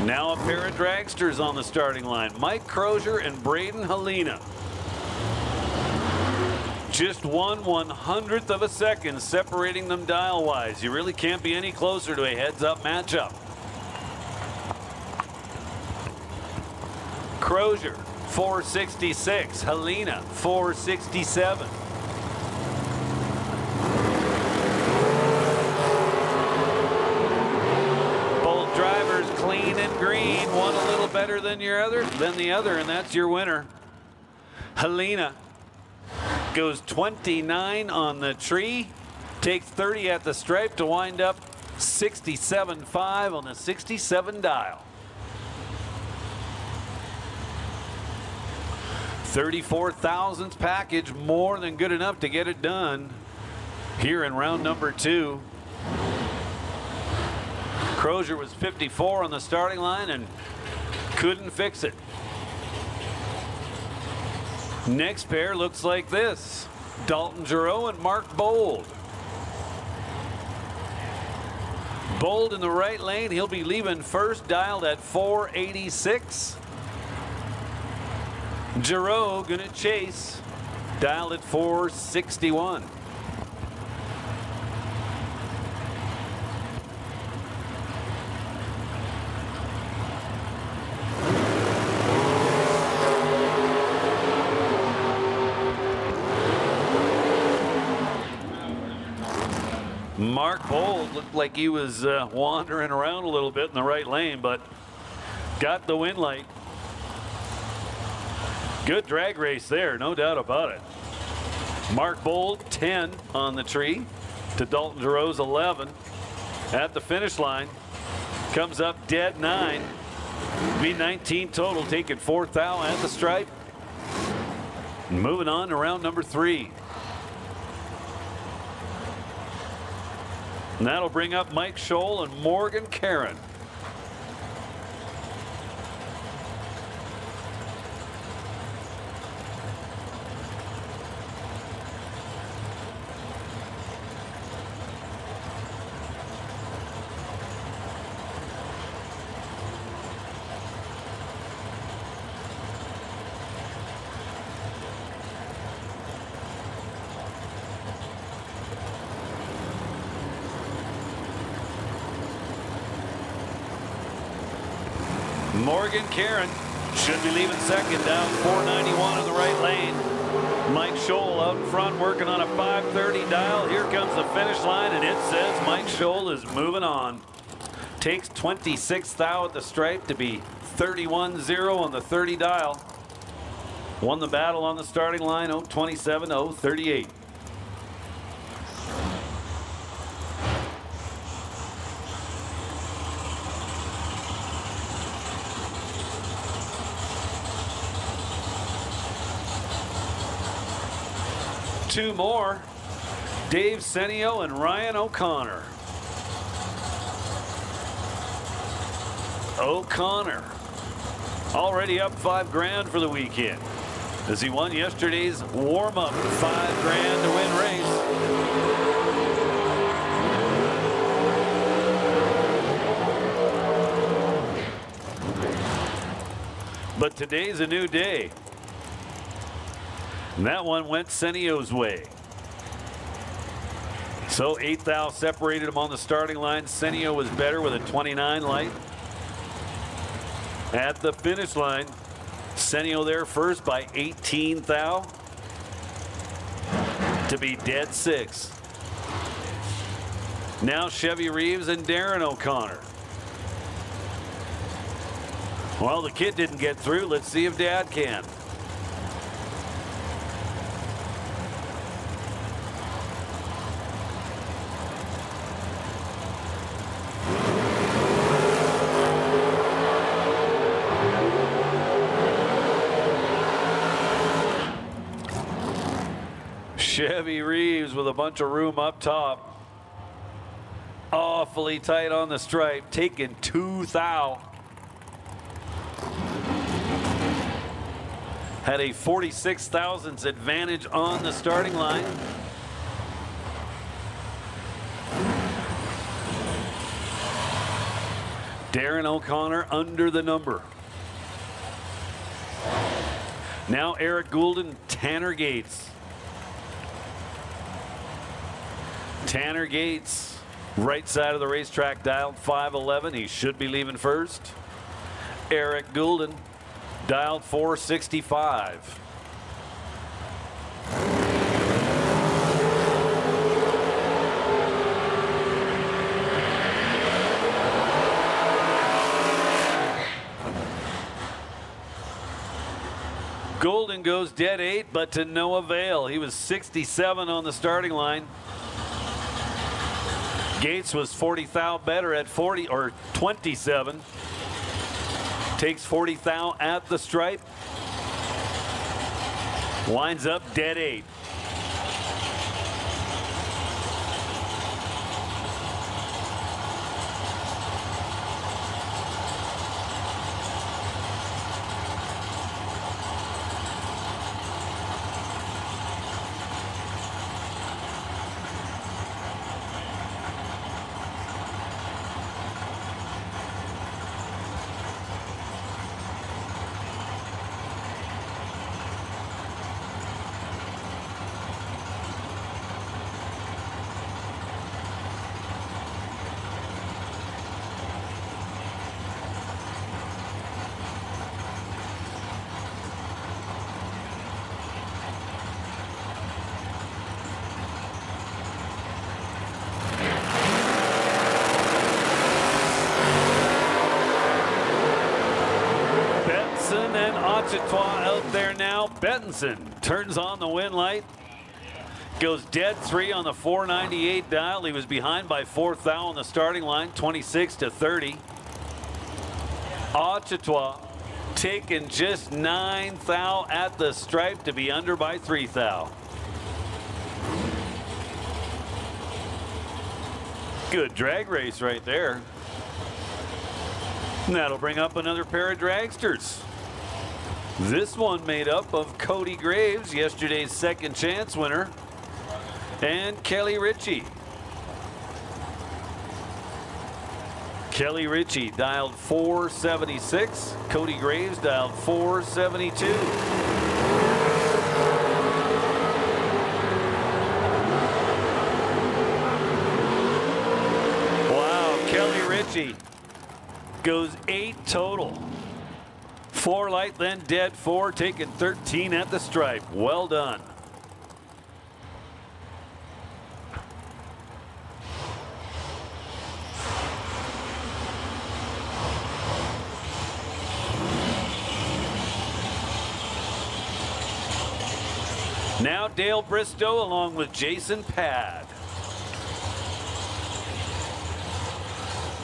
S1: Now a pair of dragsters on the starting line. Mike Crozier and Braden Helena. Just 1/100th of a second separating them dial-wise. You really can't be any closer to a heads-up matchup. Crozier, 466. Helena, 467. Both drivers clean and green. One a little better than the other, and that's your winner. Helena goes 29 on the tree, takes 30 at the stripe to wind up 67.5 on the 67 dial. 34 thousandths package, more than good enough to get it done here in round number 2. Crozier was 54 on the starting line and couldn't fix it. Next pair looks like this. Dalton Giroux and Mark Bold. Bold in the right lane. He'll be leaving first, dialed at 486. Giroux gonna chase, dialed at 461. Mark Bold looked like he was wandering around a little bit in the right lane, but got the win light. Good drag race there, no doubt about it. Mark Bold, 10 on the tree to Dalton Giroux's 11. At the finish line, comes up dead 9. Be 19 total, taking 4th thou at the stripe. Moving on to round number 3. And that'll bring up Mike Scholl and Morgan Caron. Morgan Caron should be leaving second, down 491 in the right lane. Mike Scholl out in front working on a 530 dial. Here comes the finish line, and it says Mike Scholl is moving on. Takes 26 thou at the stripe to be 31-0 on the 30 dial. Won the battle on the starting line, 027-038. Two more. Dave Senio and Ryan O'Connor. O'Connor already up $5,000 for the weekend as he won yesterday's warm-up. $5,000 to win race. But today's a new day. And that one went Senio's way. So 8 thou separated him on the starting line. Senio was better with a 29 light. At the finish line, Senio there first by 18 thou to be dead 6. Now Chevy Reeves and Darren O'Connor. Well, the kid didn't get through. Let's see if Dad can. Chevy Reeves with a bunch of room up top. Awfully tight on the stripe, taking 2 thou. Had a 46 thousandths advantage on the starting line. Darren O'Connor under the number. Now Eric Goulden, Tanner Gates. Tanner Gates, right side of the racetrack, dialed 511. He should be leaving first. Eric Goulden, dialed 465. Goulden goes dead 8, but to no avail. He was 67 on the starting line. Gates was 40 thou better at 40 or 27. Takes 40 thou at the stripe. Winds up dead 8. Out there now. Bettinson turns on the win light. Goes dead 3 on the 498 dial. He was behind by 4 thou on the starting line, 26 to 30. Ochetois taking just 9 thou at the stripe to be under by 3 thou. Good drag race right there. And that'll bring up another pair of dragsters. This one made up of Cody Graves, yesterday's second chance winner, and Kelly Ritchie. Kelly Ritchie dialed 476. Cody Graves dialed 472. Wow, Kelly Ritchie goes 8 total. 4 light, then dead 4, taking 13 at the stripe. Well done. Now Dale Bristow along with Jason Pad.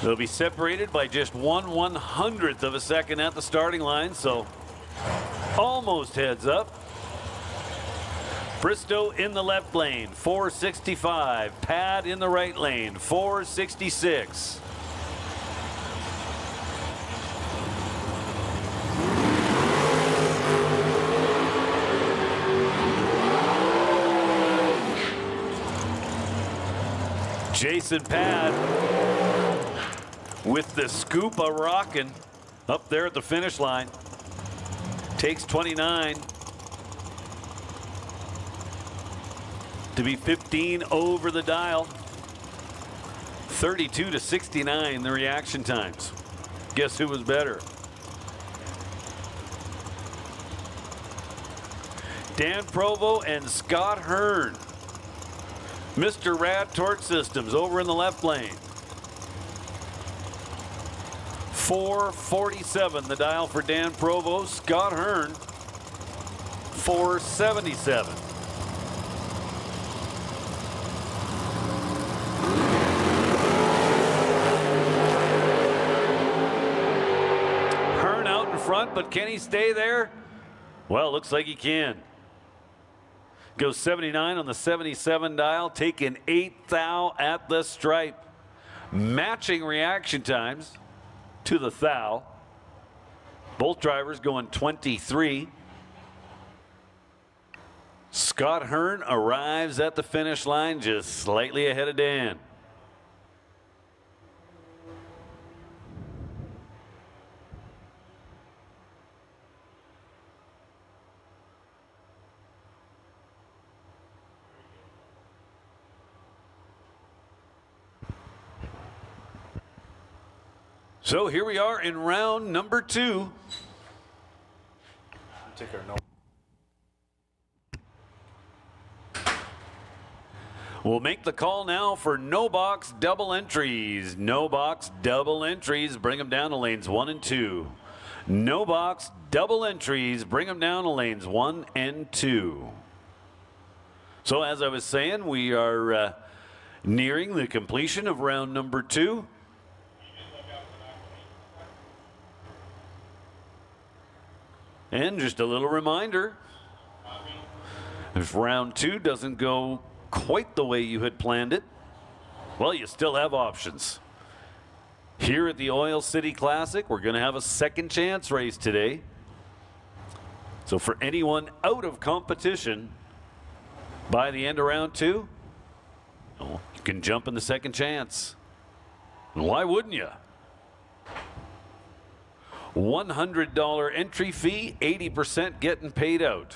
S1: They'll be separated by just 1/100th of a second at the starting line, so almost heads up. Bristow in the left lane, 465. Pad in the right lane, 466. Jason Pad with the scoop a rockin' up there at the finish line. Takes 29 to be 15 over the dial. 32 to 69 the reaction times. Guess who was better? Dan Provo and Scott Hearn. Mr. Rad Torch Systems over in the left lane. 447 the dial for Dan Provo. Scott Hearn 477. Hearn out in front, but can he stay there? Well, looks like he can. Goes 79 on the 77 dial, taking 8 thou at the stripe. Matching reaction times to the thou. Both drivers going 23. Scott Hearn arrives at the finish line just slightly ahead of Dan. So here we are in round number 2.
S3: Take our note.
S1: We'll make the call now for no box double entries. No box double entries, bring them down to lanes 1 and 2. No box double entries, bring them down to lanes 1 and 2. So as I was saying, we are nearing the completion of round number 2. And just a little reminder, if round 2 doesn't go quite the way you had planned it, well, you still have options. Here at the Oil City Classic, we're going to have a second chance race today. So for anyone out of competition by the end of round 2, well, you can jump in the second chance. And why wouldn't you? $100 entry fee, 80% getting paid out.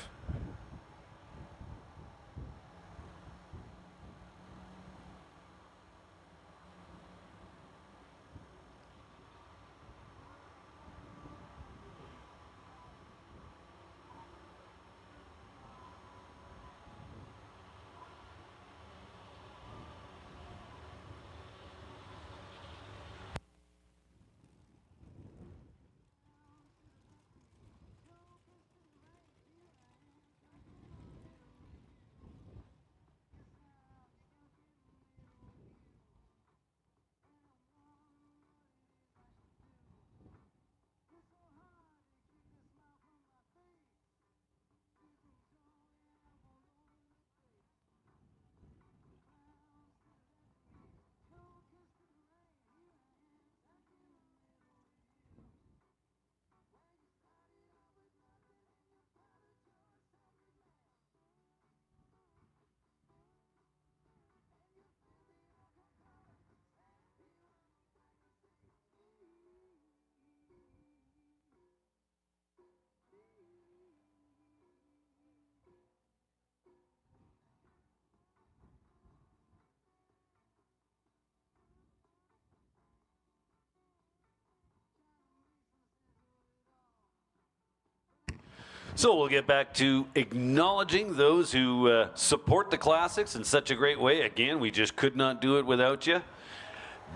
S1: So we'll get back to acknowledging those who support the classics in such a great way. Again, we just could not do it without you.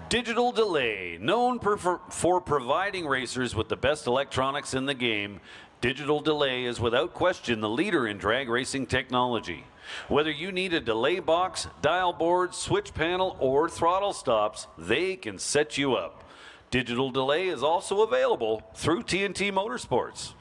S1: Digital Delay, known for providing racers with the best electronics in the game, Digital Delay is without question the leader in drag racing technology. Whether you need a delay box, dial board, switch panel, or throttle stops, they can set you up. Digital Delay is also available through T&T Motorsports.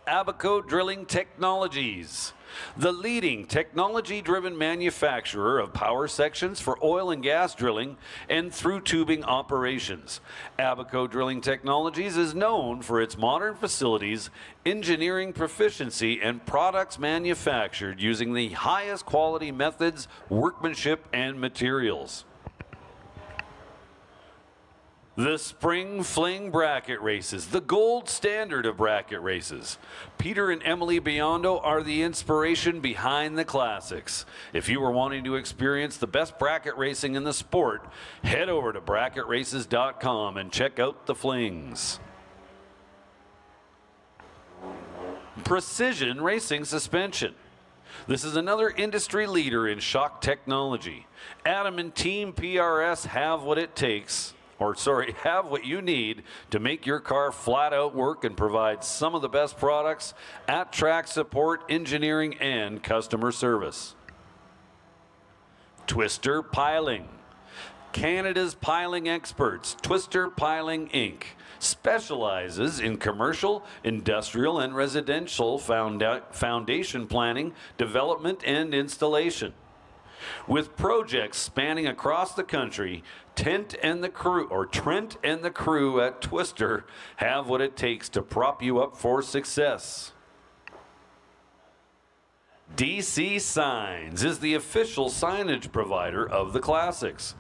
S1: Abaco Drilling Technologies, the leading technology-driven manufacturer of power sections for oil and gas drilling and through tubing operations. Abaco Drilling Technologies is known for its modern facilities, engineering proficiency, and products manufactured using the highest quality methods, workmanship, and materials. The Spring Fling Bracket Races, the gold standard of bracket races. Peter and Emily Biondo are the inspiration behind the classics. If you are wanting to experience the best bracket racing in the sport, head over to bracketraces.com and check out the flings. Precision Racing Suspension. This is another industry leader in shock technology. Adam and Team PRS have what it takes. Have what you need to make your car flat out work and provide some of the best products at track support, engineering, and customer service. Twister Piling. Canada's piling experts, Twister Piling Inc., specializes in commercial, industrial, and residential foundation planning, development, and installation. With projects spanning across the country, Trent and the crew at Twister have what it takes to prop you up for success. DC Signs is the official signage provider of the classics.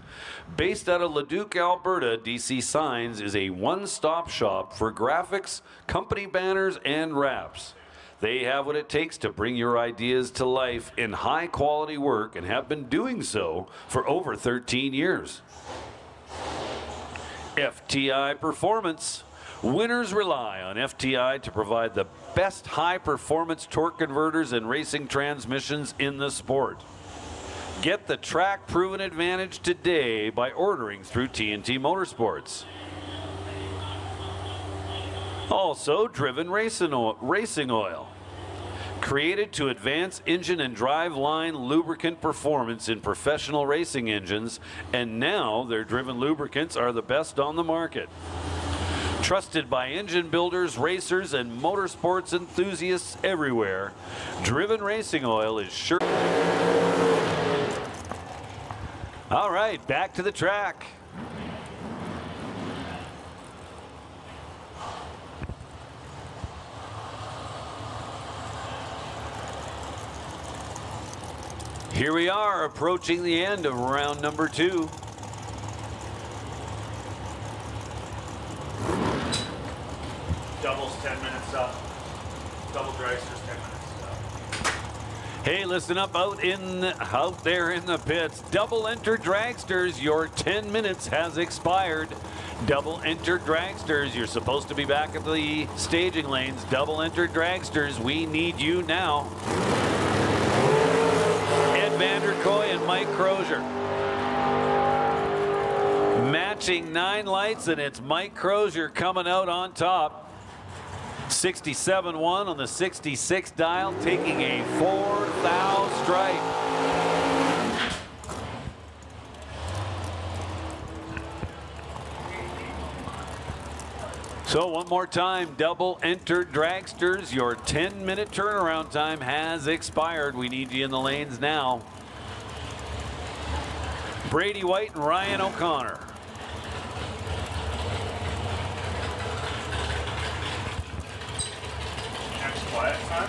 S1: Based out of Leduc, Alberta, DC Signs is a one-stop shop for graphics, company banners, and wraps. They have what it takes to bring your ideas to life in high-quality work and have been doing so for over 13 years. FTI Performance. Winners rely on FTI to provide the best high-performance torque converters and racing transmissions in the sport. Get the track-proven advantage today by ordering through T&T Motorsports. Also, Driven Racing Oil. Created to advance engine and drive line lubricant performance in professional racing engines, and now their Driven lubricants are the best on the market. Trusted by engine builders, racers, and motorsports enthusiasts everywhere, Driven Racing Oil is sure. All right, back to the track. Here we are approaching the end of round number 2.
S3: Doubles 10 minutes up. Double dragsters 10 minutes up.
S1: Hey, listen up out there in the pits. Double enter dragsters, your 10 minutes has expired. Double enter dragsters, you're supposed to be back at the staging lanes. Double enter dragsters, we need you now. Vanderkoy and Mike Crozier. Matching 9 lights, and it's Mike Crozier coming out on top. 67-1 on the 66 dial, taking a 4-thou stripe. So one more time, double enter dragsters. Your 10-minute turnaround time has expired. We need you in the lanes now. Brady White and Ryan O'Connor.
S3: Next quiet time.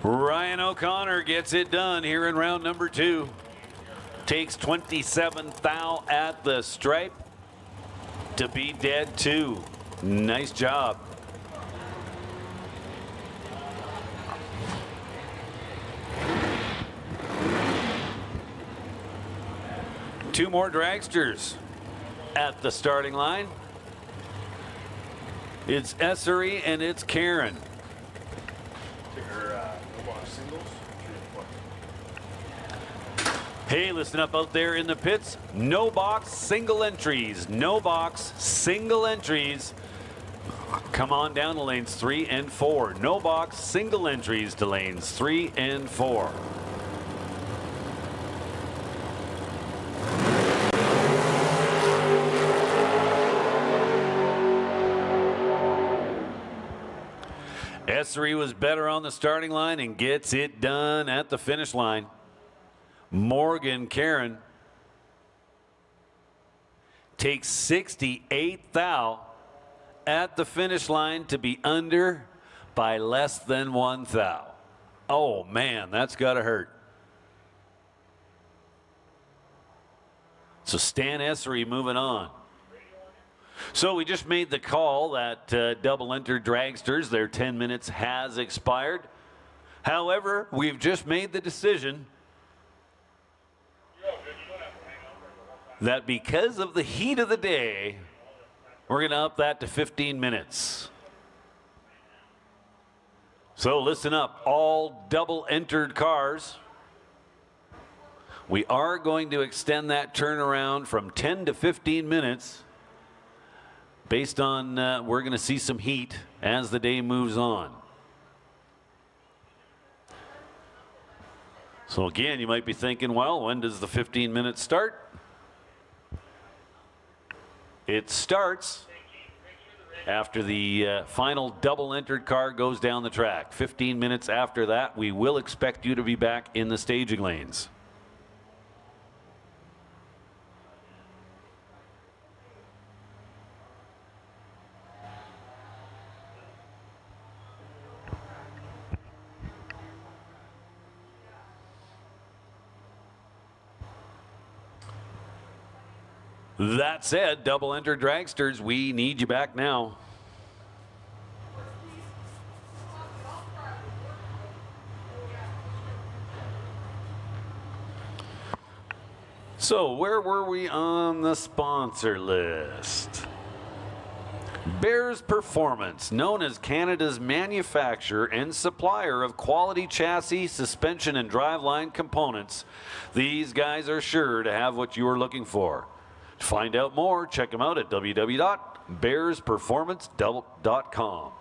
S1: Ryan O'Connor gets it done here in round number 2. Takes 27 thou at the stripe to be dead 2. Nice job. Two more dragsters at the starting line. It's Essery and it's Karen. Hey, listen up out there in the pits. No box, single entries. No box, single entries. Come on down to lanes 3 and 4. No box, single entries to lanes 3 and 4. Essery was better on the starting line and gets it done at the finish line. Morgan Karen takes 68 thou at the finish line to be under by less than 1 thou. Oh man, that's gotta hurt. So Stan Essery moving on. So we just made the call that double entered dragsters, their 10 minutes has expired. However, we've just made the decision that because of the heat of the day, we're going to up that to 15 minutes. So listen up, all double entered cars. We are going to extend that turnaround from 10 to 15 minutes based on we're going to see some heat as the day moves on. So again, you might be thinking, well, when does the 15 minutes start? It starts after the final double entered car goes down the track. 15 minutes after that, we will expect you to be back in the staging lanes. That said, double entered dragsters, we need you back now. So where were we on the sponsor list? Bears Performance, known as Canada's manufacturer and supplier of quality chassis, suspension, and driveline components. These guys are sure to have what you are looking for. To find out more, check them out at www.bearsperformance.com.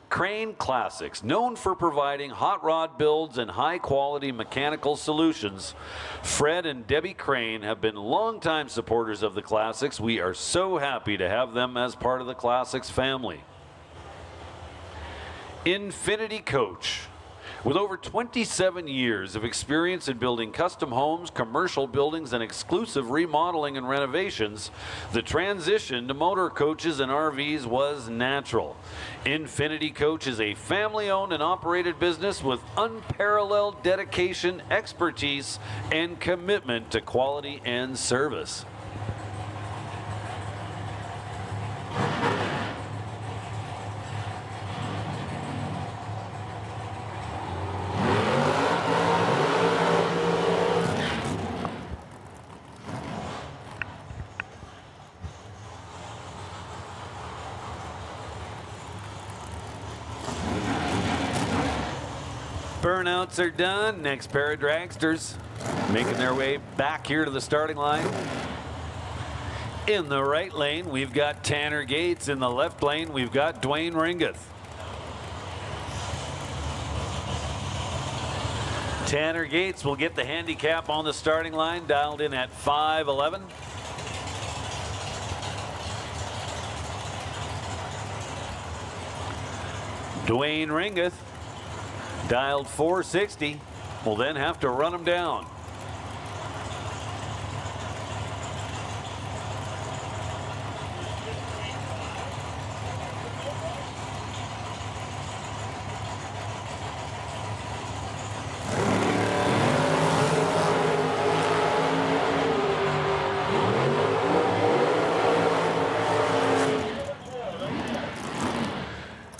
S1: Crane Classics, known for providing hot rod builds and high-quality mechanical solutions. Fred and Debbie Crane have been longtime supporters of the Classics. We are so happy to have them as part of the Classics family. Infinity Coach. With over 27 years of experience in building custom homes, commercial buildings, and exclusive remodeling and renovations, the transition to motor coaches and RVs was natural. Infinity Coach is a family-owned and operated business with unparalleled dedication, expertise, and commitment to quality and service. Burnouts are done. Next pair of dragsters making their way back here to the starting line. In the right lane, we've got Tanner Gates. In the left lane, we've got Dwayne Ringeth. Tanner Gates will get the handicap on the starting line, dialed in at 5'11". Dwayne Ringeth, dialed 460, will then have to run him down.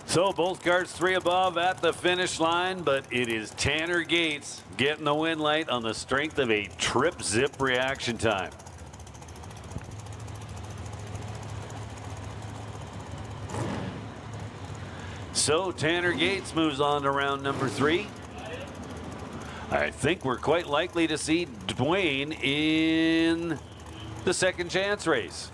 S1: So both cars 3 above at the finish line, but it is Tanner Gates getting the win light on the strength of a trip zip reaction time. So Tanner Gates moves on to round number 3. I think we're quite likely to see Dwayne in the second chance race.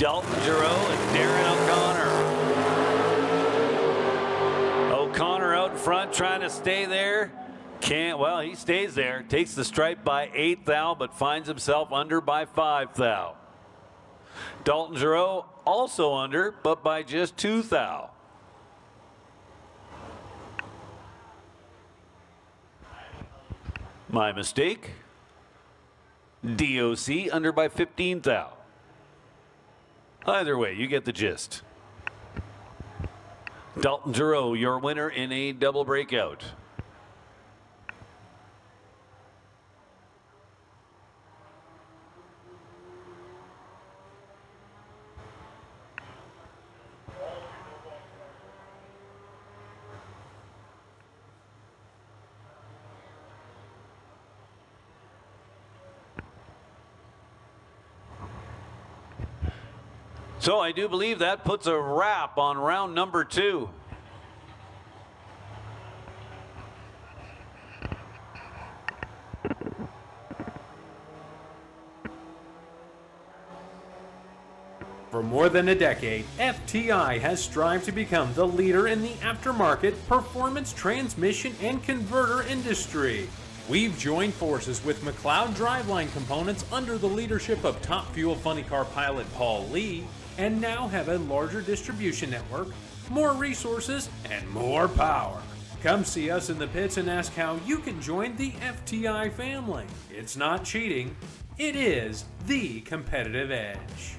S1: Dalton Giroux and Darren O'Connor. O'Connor out in front trying to stay there. Can't, well, he stays there. Takes the stripe by 8 thou, but finds himself under by 5 thou. Dalton Giroux also under, but by just 2 thou. My mistake. DOC under by 15 thou. Either way, you get the gist. Dalton Giroux, your winner in a double breakout. So I do believe that puts a wrap on round number 2.
S5: For more than a decade, FTI has strived to become the leader in the aftermarket performance transmission and converter industry. We've joined forces with McLeod Driveline Components under the leadership of Top Fuel Funny Car pilot Paul Lee, and now have a larger distribution network, more resources, and more power. Come see us in the pits and ask how you can join the FTI family. It's not cheating, it is the competitive edge.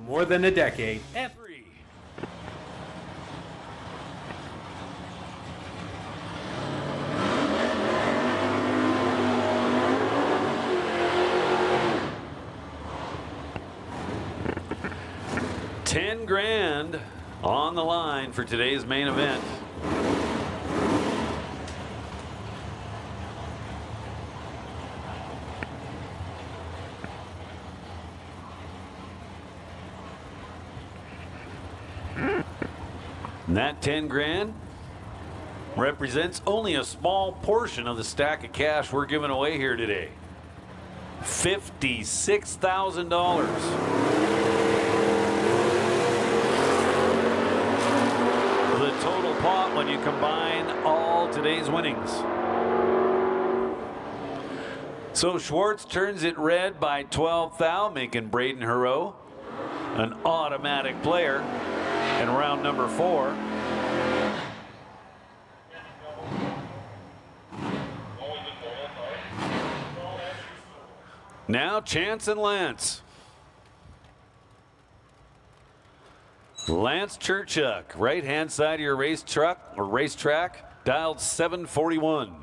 S5: More than a decade, F3.
S1: $10,000 on the line for today's main event. And that $10,000 represents only a small portion of the stack of cash we're giving away here today. $56,000. The total pot when you combine all today's winnings. So Schwartz turns it red by 12 thou, making Braden Hero an automatic player in round number 4. Now Chance and Lance. Lance Churchuk, right hand side of your race truck or racetrack, dialed 741.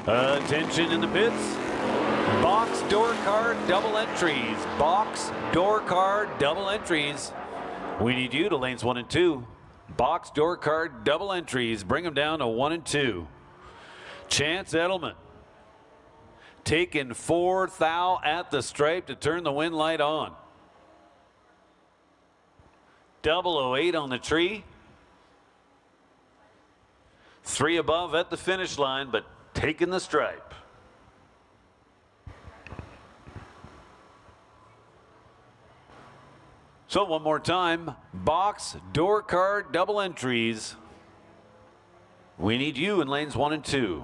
S1: Attention in the pits. Box door card double entries. Box door card double entries. We need you to lanes 1 and 2. Box door card double entries. Bring them down to 1 and 2. Chance Edelman taking 4 thou at the stripe to turn the wind light on. 008 on the tree. 3 above at the finish line, but taking the stripe. So one more time, box, door card, double entries. We need you in lanes 1 and 2.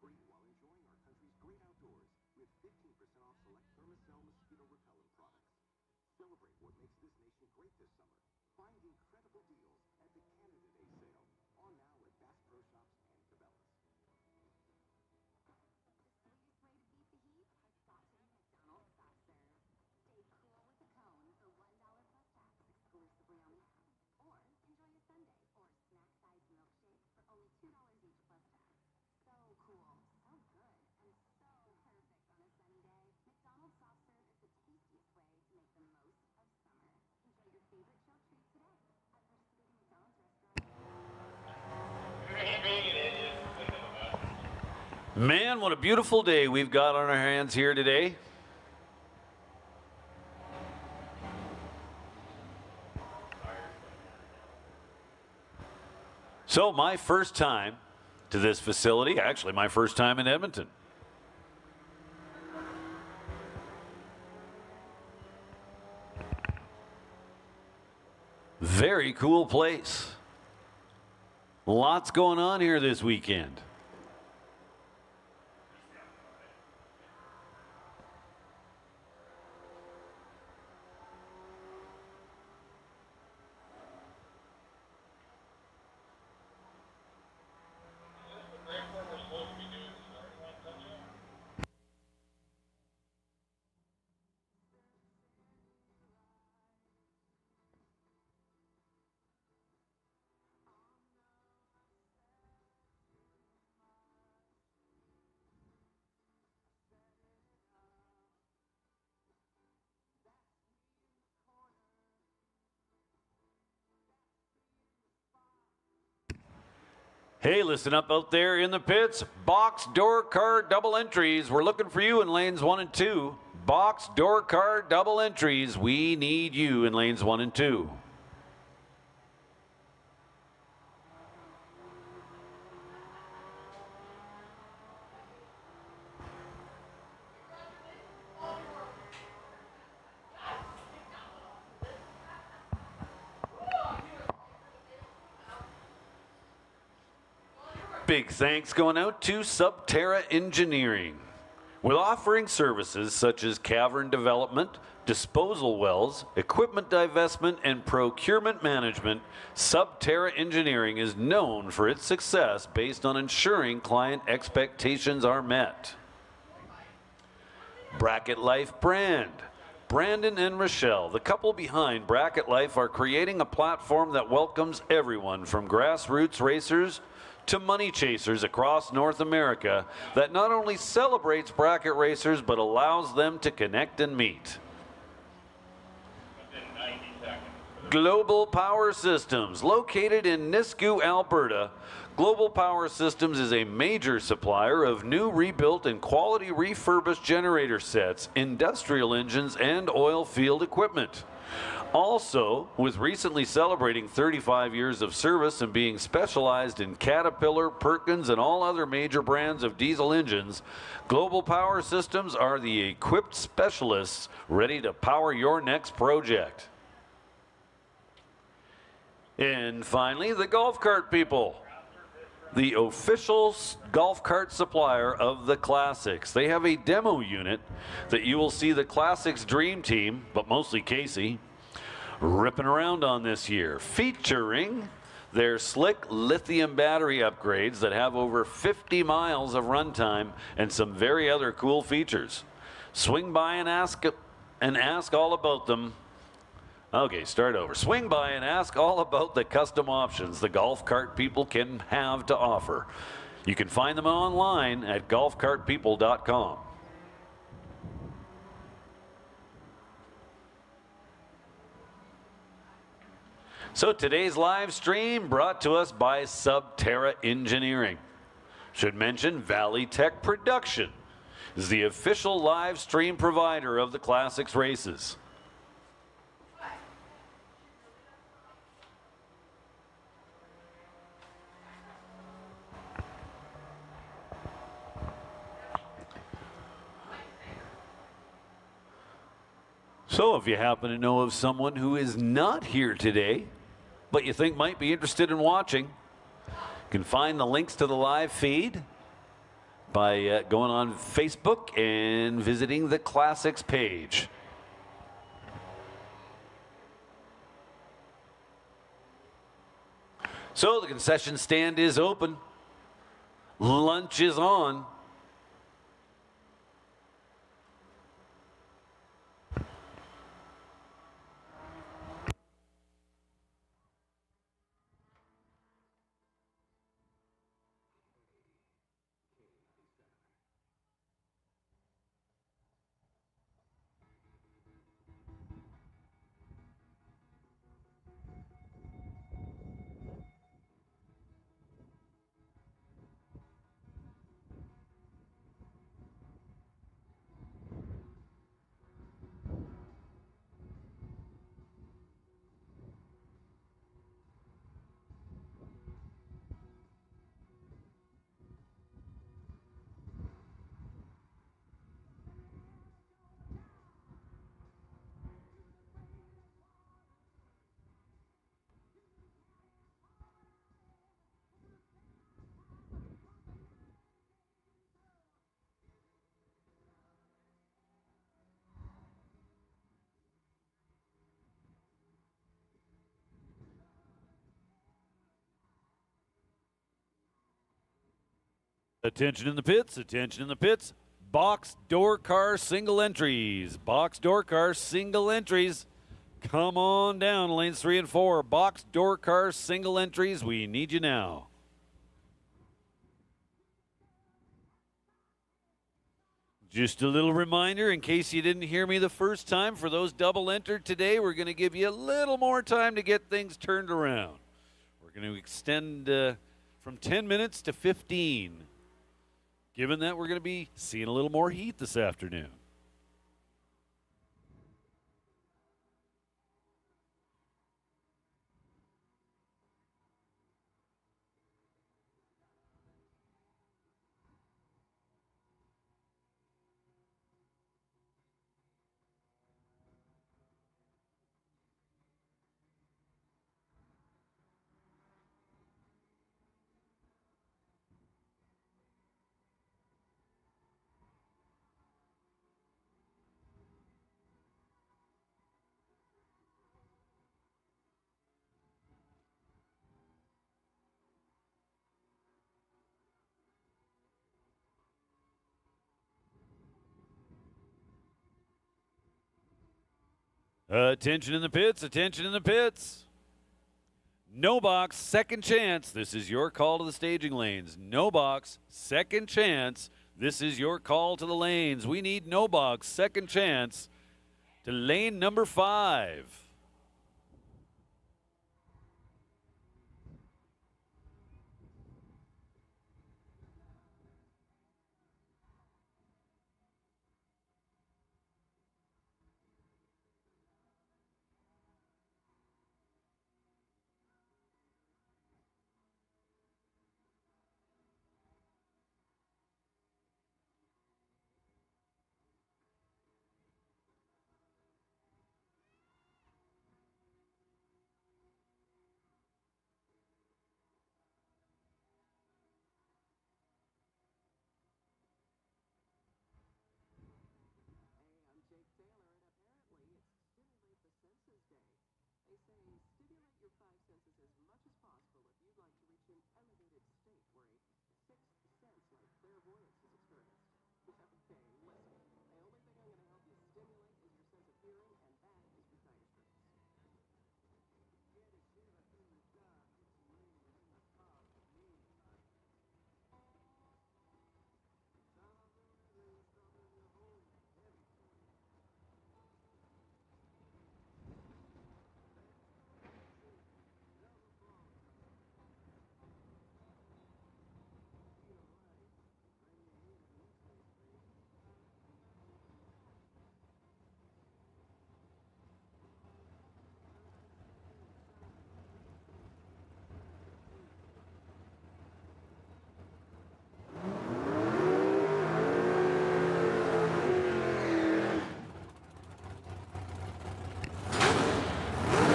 S4: Free while enjoying our country's great outdoors with 15% off select Thermacell mosquito repellent products. Celebrate what makes this nation great this summer. Find incredible deals at the Canada Day sale. On now at Bass Pro Shops and Cabela's.
S10: The sweetest way to beat the heat has got to be McDonald's soft serve. Stay cool with a cone for $1 plus tax exclusively on the app. Or enjoy a sundae or snack-sized milkshake for only $2 each plus tax. So cool, so good, and so perfect on a sunny day. McDonald's soft serve is the tastiest way to make the most of summer. Enjoy your favorite chill treat today at participating McDonald's restaurants.
S1: Man, what a beautiful day we've got on our hands here today. So my first time to this facility, actually my first time in Edmonton. Very cool place. Lots going on here this weekend. Hey, listen up out there in the pits. Box door car double entries. We're looking for you in lanes 1 and 2. Box door car double entries. We need you in lanes 1 and 2. Big thanks going out to Subterra Engineering. With offering services such as cavern development, disposal wells, equipment divestment, and procurement management, Subterra Engineering is known for its success based on ensuring client expectations are met. Bracket Life brand. Brandon and Rochelle, the couple behind Bracket Life, are creating a platform that welcomes everyone from grassroots racers to money chasers across North America that not only celebrates bracket racers but allows them to connect and meet. Global Power Systems, located in Nisku, Alberta. Global Power Systems is a major supplier of new, rebuilt, and quality refurbished generator sets, industrial engines, and oil field equipment. Also, with recently celebrating 35 years of service and being specialized in Caterpillar, Perkins, and all other major brands of diesel engines, Global Power Systems are the equipped specialists ready to power your next project. And finally, the golf cart people. The official golf cart supplier of the Classics. They have a demo unit that you will see the Classics Dream Team, but mostly Casey, ripping around on this year, featuring their slick lithium battery upgrades that have over 50 miles of runtime and some very other cool features. Swing by and ask all about them. Okay, start over. Swing by and ask all about the custom options the golf cart people can have to offer. You can find them online at golfcartpeople.com. So today's live stream brought to us by Subterra Engineering. Should mention Valley Tech Production is the official live stream provider of the Classics races. So if you happen to know of someone who is not here today, but you think might be interested in watching, you can find the links to the live feed by going on Facebook and visiting the Classics page. So the concession stand is open. Lunch is on. Attention in the pits, attention in the pits. Box door car single entries. Box door car single entries. Come on down, lanes 3 and 4. Box door car single entries. We need you now. Just a little reminder, in case you didn't hear me the first time, for those double entered today, we're going to give you a little more time to get things turned around. We're going to extend from 10 minutes to 15. Given that we're going to be seeing a little more heat this afternoon. Attention in the pits, attention in the pits. No box, second chance. This is your call to the staging lanes. No box, second chance. This is your call to the lanes. We need no box, second chance to lane number 5.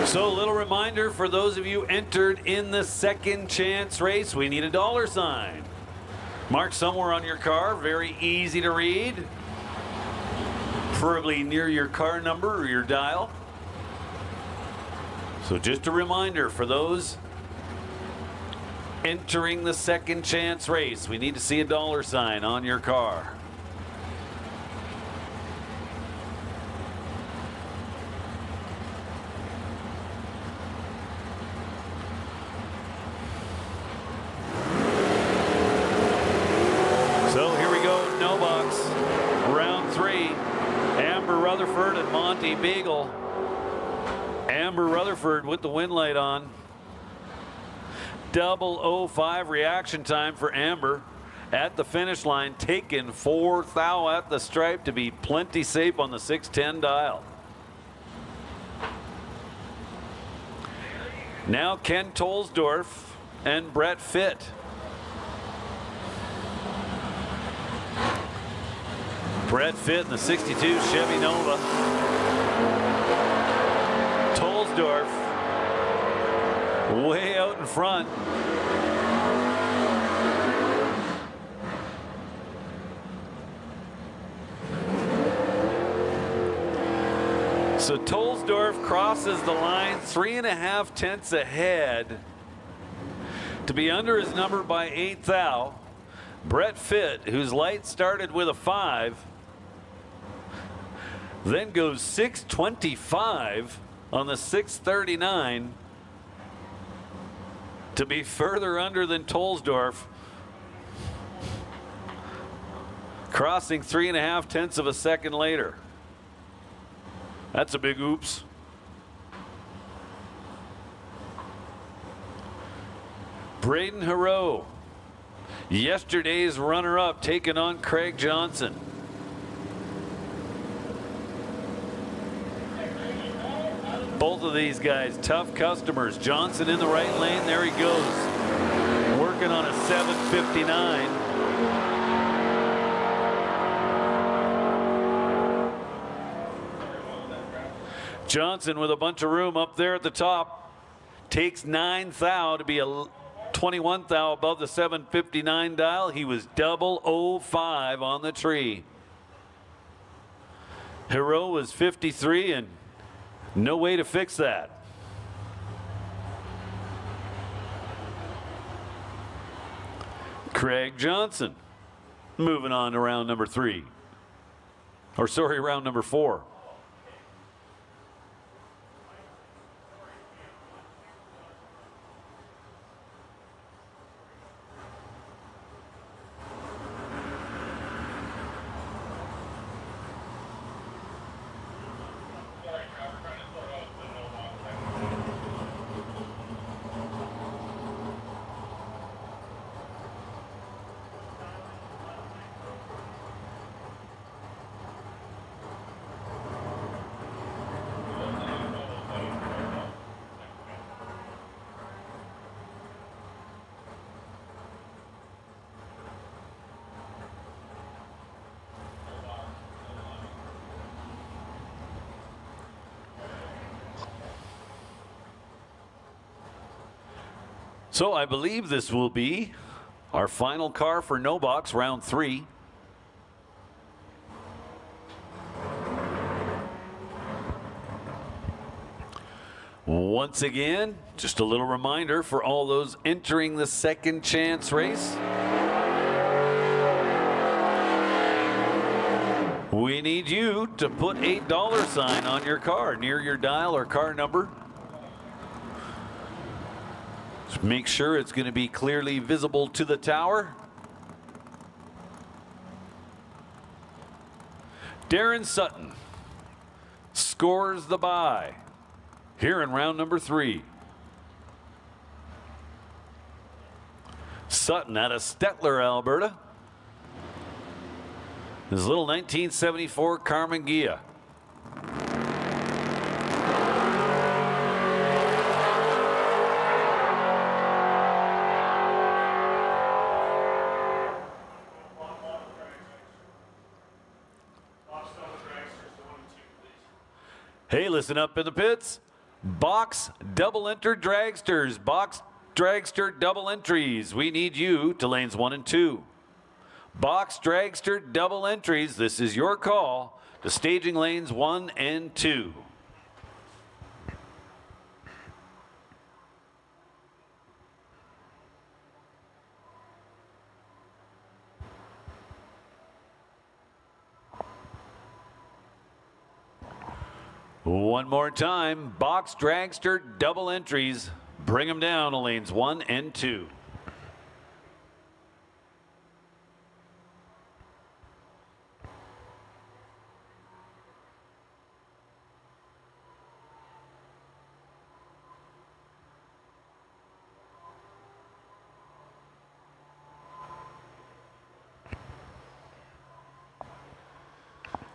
S1: So a little reminder for those of you entered in the second chance race, we need a $sign. Marked somewhere on your car, very easy to read. Preferably near your car number or your dial. So just a reminder for those Entering the second chance race, we need to see a dollar sign on your car. So here we go, no box. Round 3, Amber Rutherford and Monty Beagle. Amber Rutherford with the win light on. 0:05 reaction time for Amber at the finish line, taking 4th thou at the stripe to be plenty safe on the 610 dial. Now Ken Tolsdorf and Brett Fitt. Brett Fitt in the 62 Chevy Nova. Tolsdorf way out in front. So Tolsdorf crosses the line 3.5 tenths ahead to be under his number by 8 thou. Brett Fitt, whose light started with a 5, then goes 6:25 on the 6:39 to be further under than Tolsdorf, crossing 3.5 tenths of a second later. That's a big oops. Braden Hero, yesterday's runner-up, taking on Craig Johnson. Both of these guys, tough customers. Johnson in the right lane, there he goes. Working on a 7:59. Johnson with a bunch of room up there at the top. Takes 9 thou to be a 21 thou above the 7:59 dial. He was 0:05 on the tree. Hero was 53 and no way to fix that. Craig Johnson moving on to round number 3. Or sorry, round number 4. So I believe this will be our final car for no box, round 3. Once again, just a little reminder for all those entering the second chance race. We need you to put a dollar sign on your car near your dial or car number. Just make sure it's going to be clearly visible to the tower. Darren Sutton scores the bye here in round number 3. Sutton out of Stettler, Alberta. His little 1974 Carmen Ghia. Hey, listen up in the pits. Box double enter dragsters. Box dragster double entries. We need you to lanes 1 and 2. Box dragster double entries. This is your call to staging lanes 1 and 2. One more time, box dragster double entries. Bring them down to lanes 1 and 2.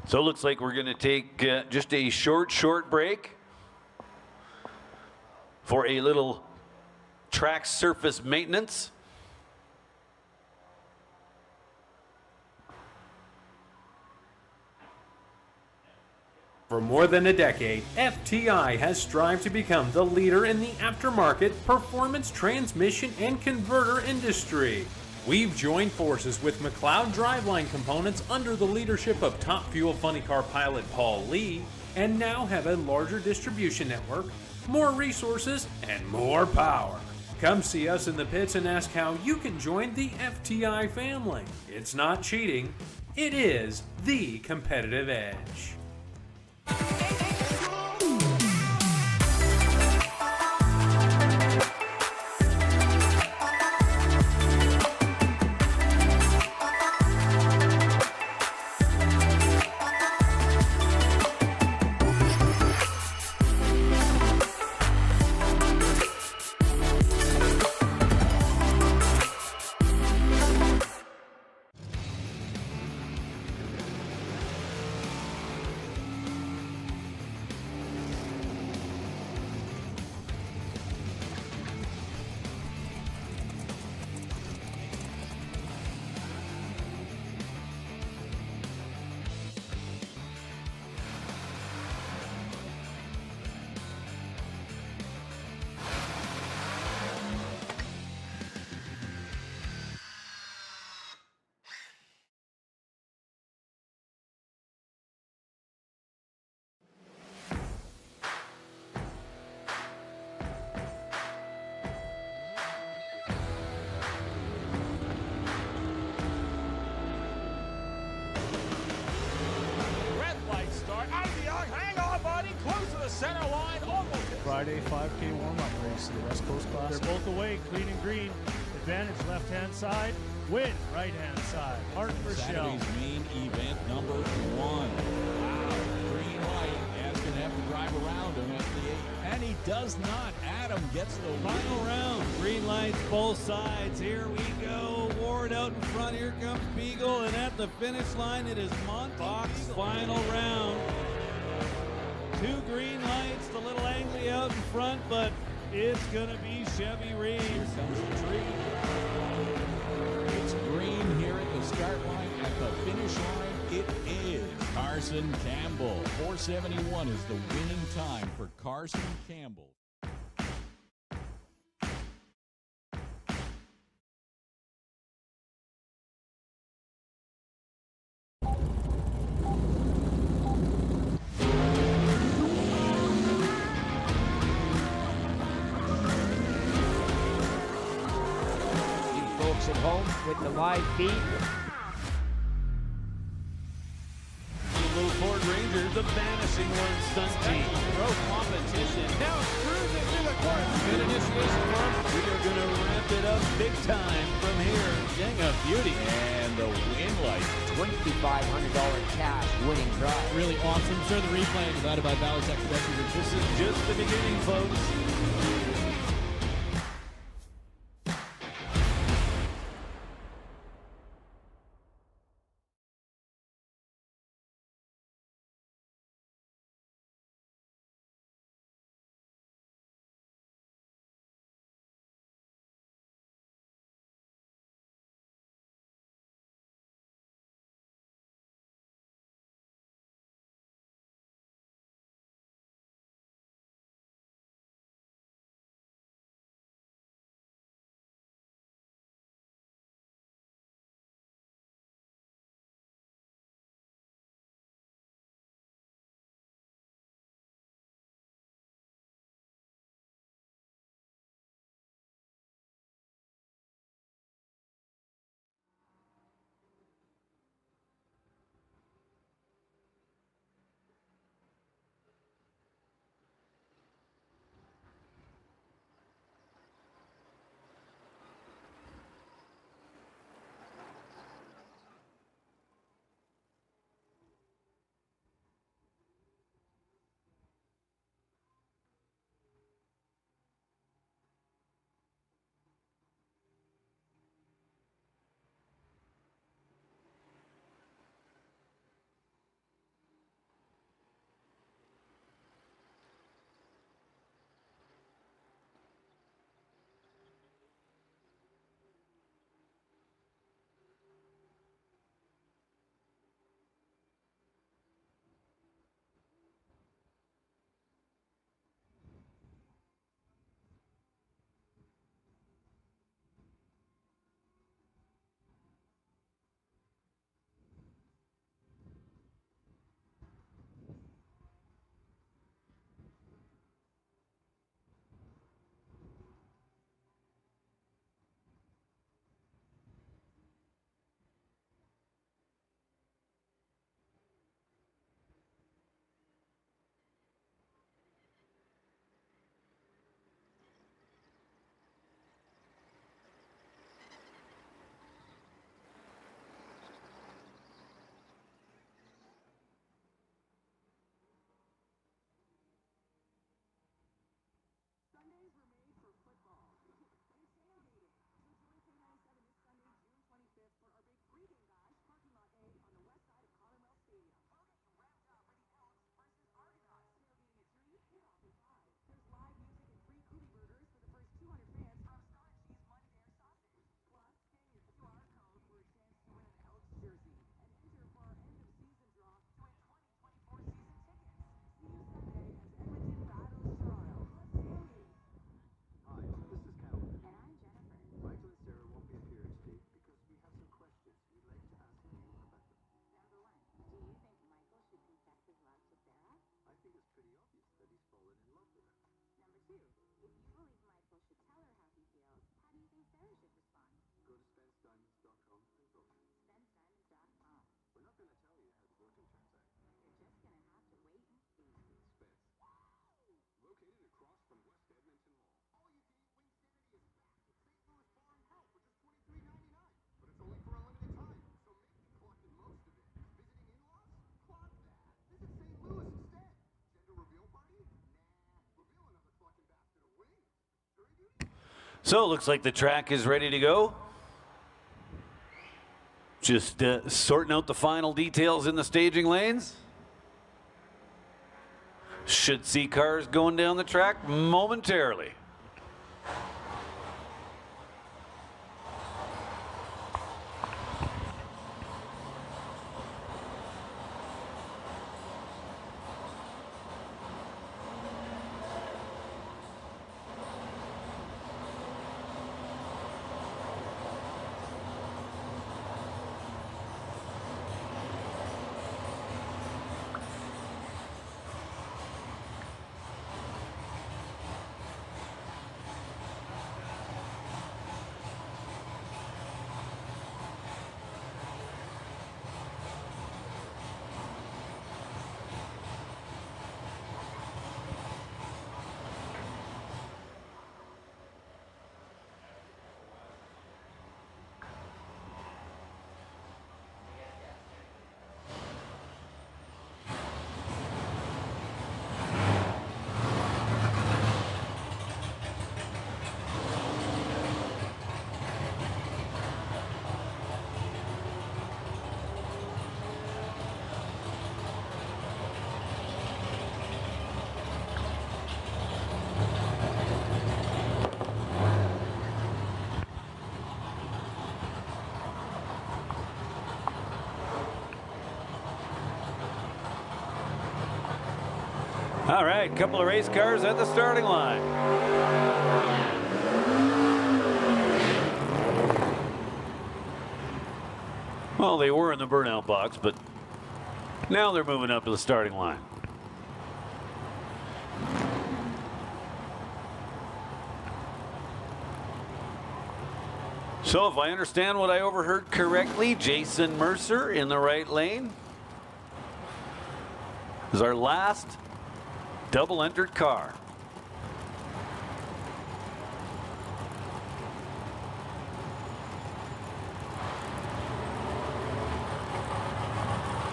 S1: So it looks like we're going to take just a short break for a little track surface maintenance.
S5: For more than a decade, FTI has strived to become the leader in the aftermarket performance transmission and converter industry. We've joined forces with McLeod Driveline Components under the leadership of Top Fuel Funny Car pilot Paul Lee, and now have a larger distribution network, more resources, and more power. Come see us in the pits and ask how you can join the FTI family. It's not cheating, it is the competitive edge.
S6: Center line, almost. Friday 5K warm-up race in the West Coast Classic. They're both away, clean and green. Advantage left-hand side, win right-hand side. Martin Rochelle.
S7: Saturday's main event number 1. Wow, green light. Adam's going to have to drive around him at the 8.
S8: And he does not. Adam gets the final round. Green lights both sides. Here we go. Ward out in front. Here comes Beagle. And at the finish line, it is Montbox. Final round. 2 green lights, the little Angley out in front, but it's going to be Chevy Reed.
S7: Here comes the tree. It's green here at the start line. At the finish line, it is Carson Campbell. 4:71 is the winning time for Carson Campbell.
S9: At home with the live feed.
S8: Blue Ford Ranger, the vanishing one stunt team. Road competition. Now cruising through the course. Good initiation for him. We are going to ramp it up big time from here. Dang a beauty.
S7: And the win light.
S9: $2,500 cash winning prize.
S8: Really awesome. Sir, the replay provided by Ballard Tech. This is just the beginning, folks.
S1: So it looks like the track is ready to go. Just sorting out the final details in the staging lanes. Should see cars going down the track momentarily. All right, couple of race cars at the starting line. Well, they were in the burnout box, but now they're moving up to the starting line. So if I understand what I overheard correctly, Jason Mercer in the right lane is our last double-entered car.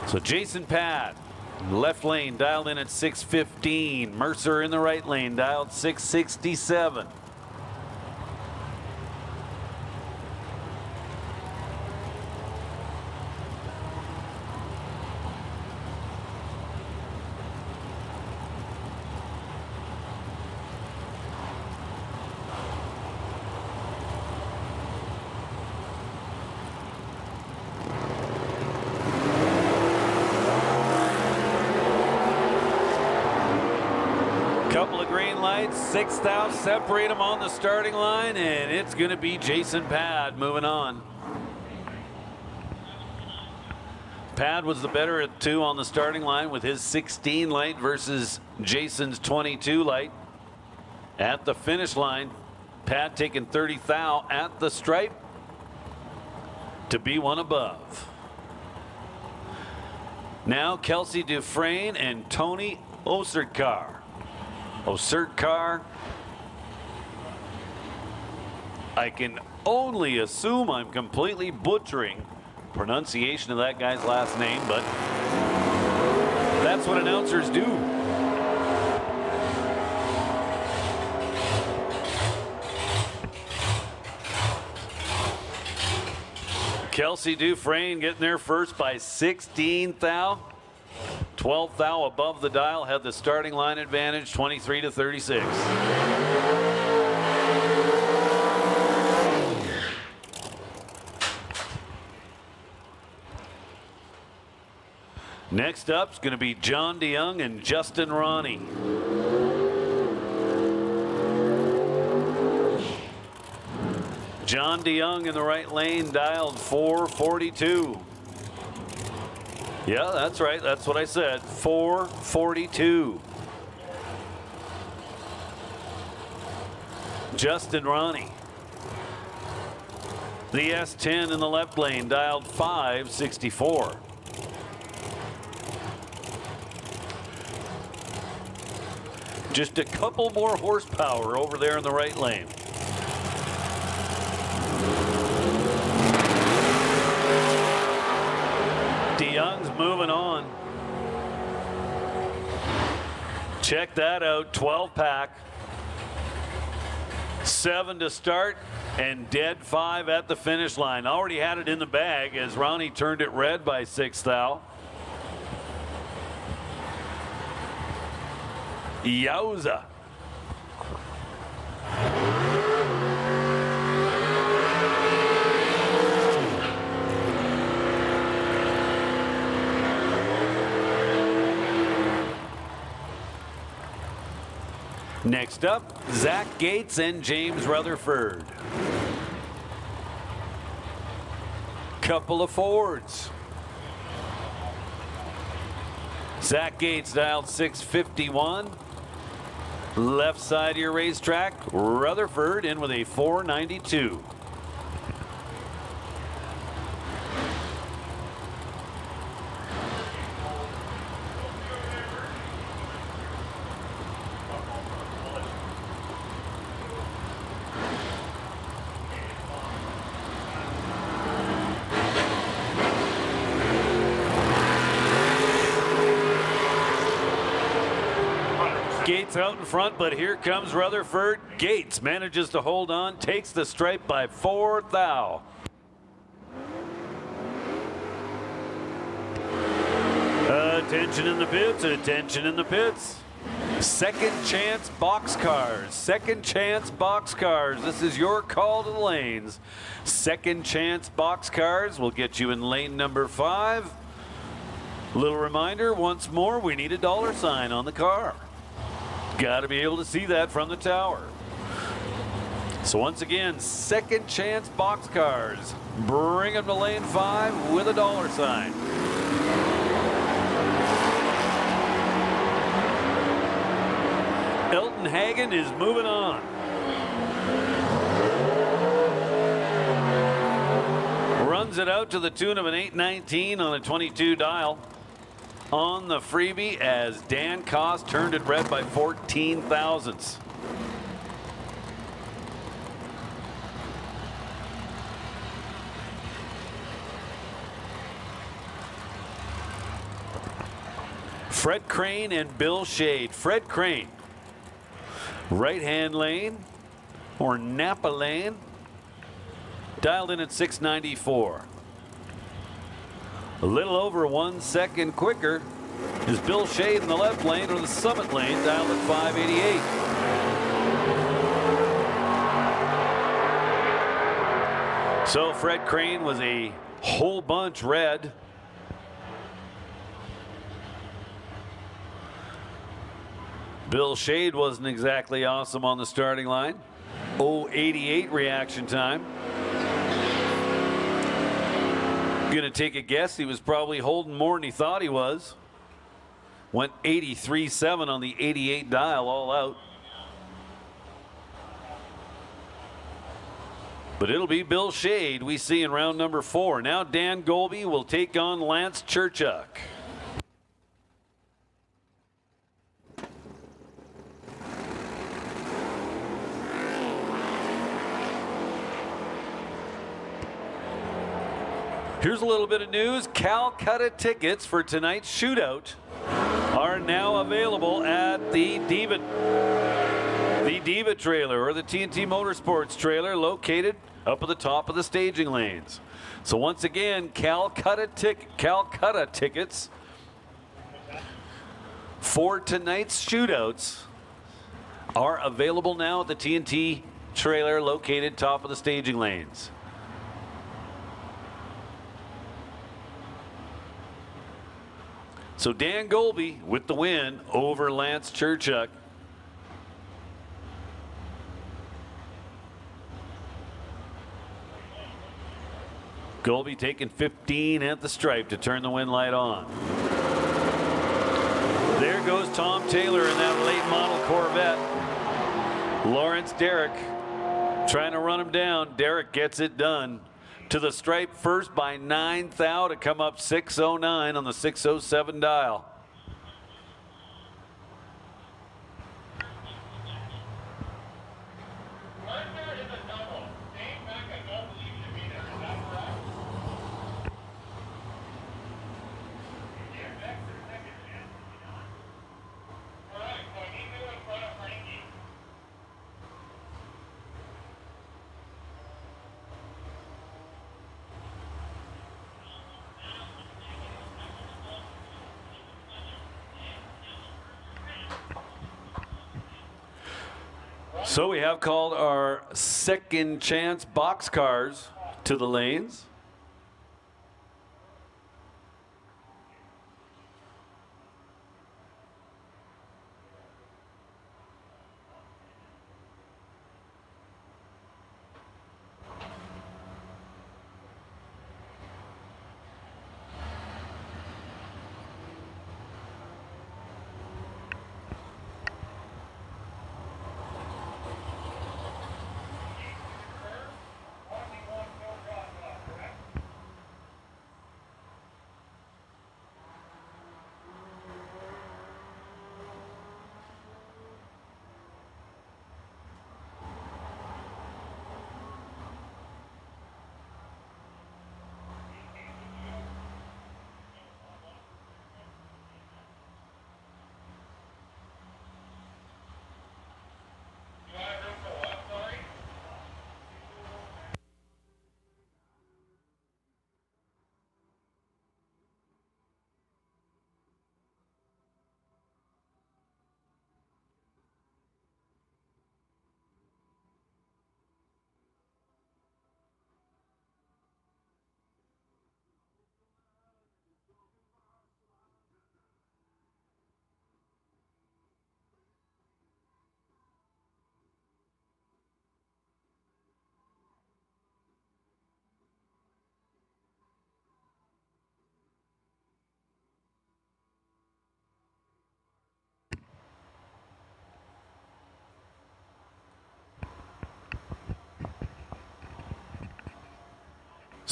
S1: So Jason Pad, left lane dialed in at 615. Mercer in the right lane dialed 667. Couple of green lights, 6,000 separate them on the starting line, and it's going to be Jason Pad moving on. Pad was the better at 2 on the starting line with his 16 light versus Jason's 22 light. At the finish line, Pad taking 30 thou at the stripe to be one above. Now Kelsey Dufresne and Tony Osertkar. Osertkar, I can only assume I'm completely butchering pronunciation of that guy's last name, but that's what announcers do. Kelsey Dufresne getting there first by 16 thou. 12 thou above the dial, had the starting line advantage, 23 to 36. Next up is going to be John DeYoung and Justin Ronnie. John DeYoung in the right lane dialed 442. Yeah, that's right. That's what I said. 442. Justin Ronnie. The S10 in the left lane dialed 564. Just a couple more horsepower over there in the right lane. DeYoung's moving on. Check that out, 12 pack. 7 to start and dead 5 at the finish line. Already had it in the bag as Ronnie turned it red by 6 thou. Yowza. Next up, Zach Gates and James Rutherford. Couple of Fords. Zach Gates dialed 651. Left side of your racetrack, Rutherford in with a 492. Gates out in front, but here comes Rutherford. Gates manages to hold on, takes the stripe by 4 thou. Attention in the pits, attention in the pits. Second chance boxcars, second chance boxcars. This is your call to the lanes. Second chance boxcars will get you in lane number 5. Little reminder once more, we need a $sign on the car. Got to be able to see that from the tower. So once again, second chance boxcars. Bring them to lane 5 with a $sign. Elton Hagen is moving on. Runs it out to the tune of an 819 on a 22 dial. On the freebie as Dan Koss turned it red by 14 thousandths. Fred Crane and Bill Shade. Fred Crane, right-hand lane or Napa lane, dialed in at 694. A little over 1 second quicker is Bill Shade in the left lane or the Summit lane, dialed at 588. So Fred Crane was a whole bunch red. Bill Shade wasn't exactly awesome on the starting line. 088 reaction time. Gonna take a guess, he was probably holding more than he thought he was. Went 83.7 on the 88 dial all out. But it'll be Bill Shade we see in round number 4. Now Dan Golby will take on Lance Churchuk. Here's a little bit of news. Calcutta tickets for tonight's shootout are now available at the Diva trailer or the T&T Motorsports trailer located up at the top of the staging lanes. So once again, Calcutta tickets for tonight's shootouts are available now at the T&T trailer located top of the staging lanes. So Dan Golby with the win over Lance Churchuk. Golby taking 15 at the stripe to turn the win light on. There goes Tom Taylor in that late model Corvette. Lawrence Derrick trying to run him down. Derrick gets it done. To the stripe first by 9 thou to come up 609 on the 607 dial. So we have called our second chance box cars to the lanes.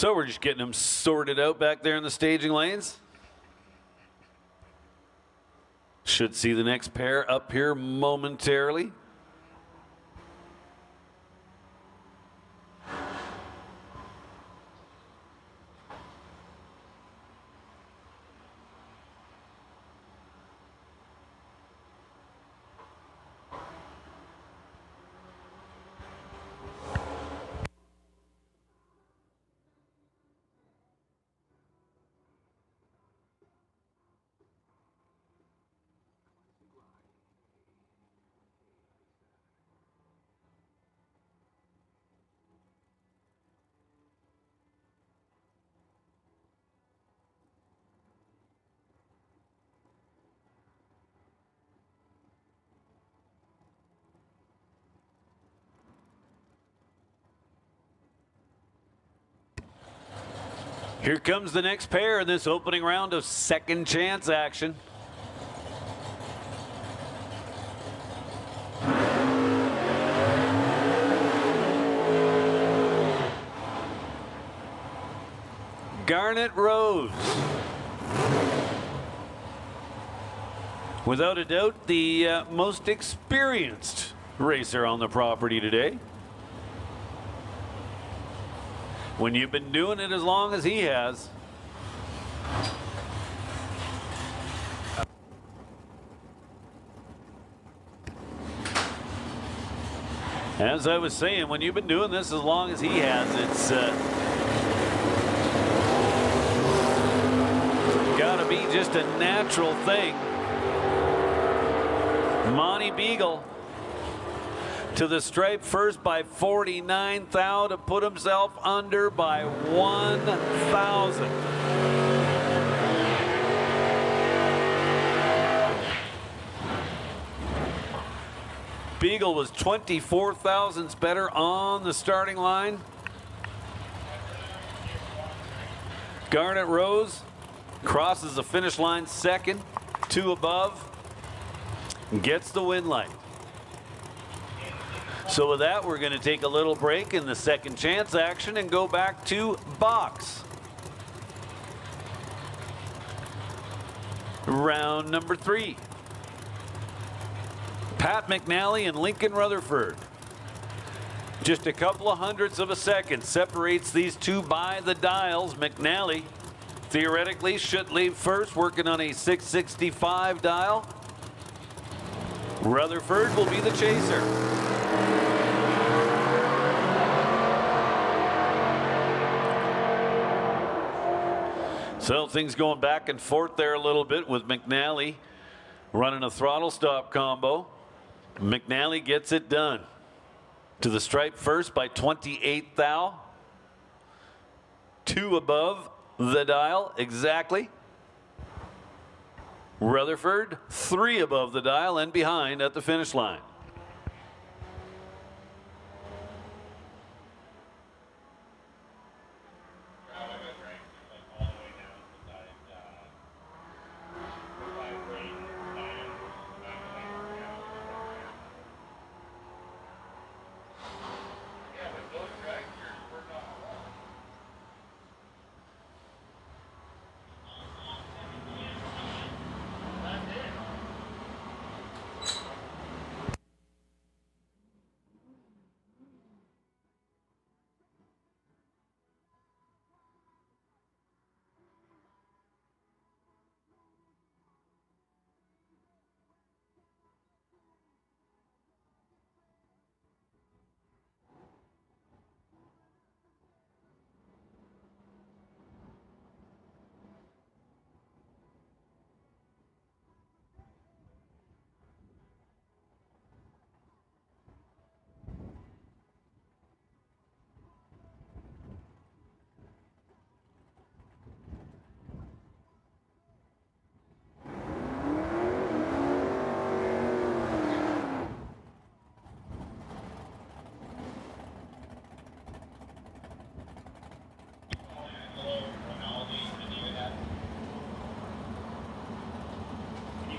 S1: So we're just getting them sorted out back there in the staging lanes. Should see the next pair up here momentarily. Here comes the next pair in this opening round of second chance action. Garnet Rose. Without a doubt, the most experienced racer on the property today. When you've been doing it as long as he has. As I was saying, when you've been doing this as long as he has, it's gotta be just a natural thing. Monty Beagle to the stripe first by 49 thou to put himself under by 1,000. Beagle was 24 thousandths better on the starting line. Garnet Rose crosses the finish line second, 2 above, and gets the win light. So with that, we're going to take a little break in the second chance action and go back to box. Round number 3. Pat McNally and Lincoln Rutherford. Just a couple of hundredths of a second separates these two by the dials. McNally theoretically should leave first, working on a 665 dial. Rutherford will be the chaser. So things going back and forth there a little bit with McNally running a throttle stop combo. McNally gets it done. To the stripe first by 28 thou. 2 above the dial, exactly. Rutherford, 3 above the dial and behind at the finish line.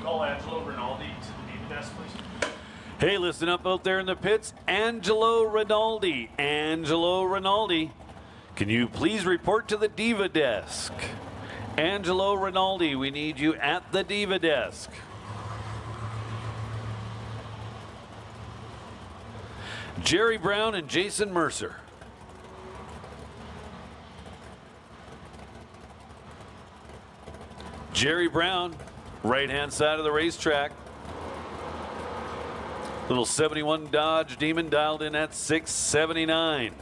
S3: Call Angelo Rinaldi to the Diva desk, please.
S1: Hey, listen up out there in the pits. Angelo Rinaldi. Angelo Rinaldi. Can you please report to the Diva desk? Angelo Rinaldi, we need you at the Diva desk. Jerry Brown and Jason Mercer. Jerry Brown, right-hand side of the racetrack. Little 71 Dodge Demon dialed in at 679.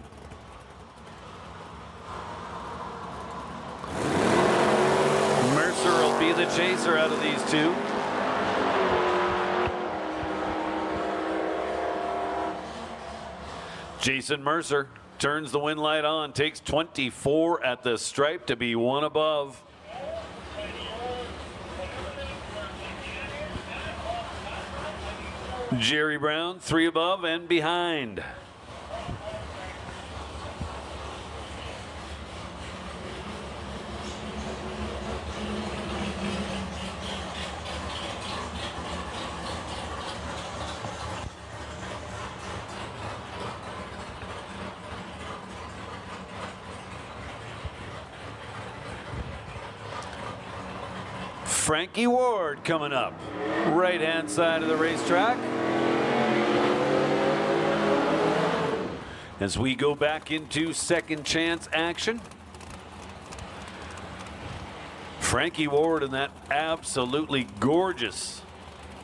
S1: Mercer will be the chaser out of these two. Jason Mercer turns the win light on, takes 24 at the stripe to be 1 above. Jerry Brown, 3 above and behind. Frankie Ward coming up, right-hand side of the racetrack. As we go back into second chance action. Frankie Ward in that absolutely gorgeous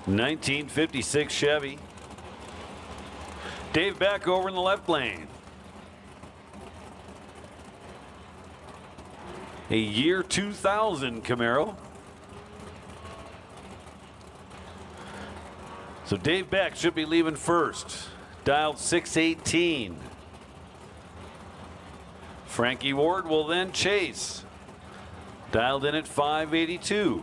S1: 1956 Chevy. Dave Beck over in the left lane. A year 2000 Camaro. So Dave Beck should be leaving first. Dialed 618. Frankie Ward will then chase. Dialed in at 582.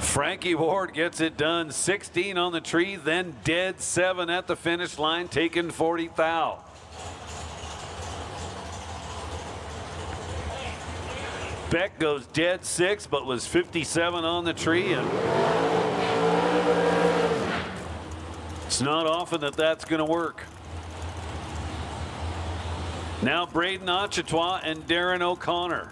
S1: Frankie Ward gets it done. 16 on the tree, then dead 7 at the finish line, taking 40 thou. Beck goes dead 6, but was 57 on the tree, and it's not often that that's going to work. Now Braden Ochitois and Darren O'Connor.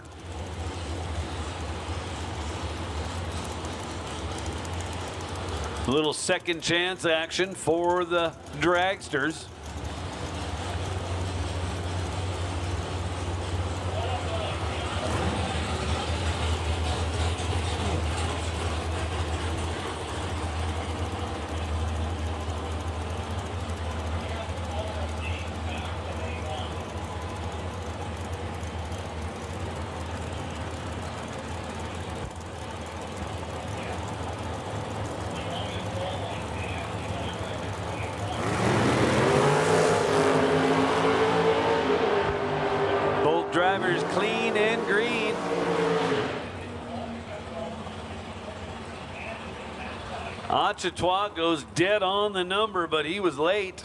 S1: A little second chance action for the dragsters. drivers clean and green. Achetois goes dead on the number, but he was late.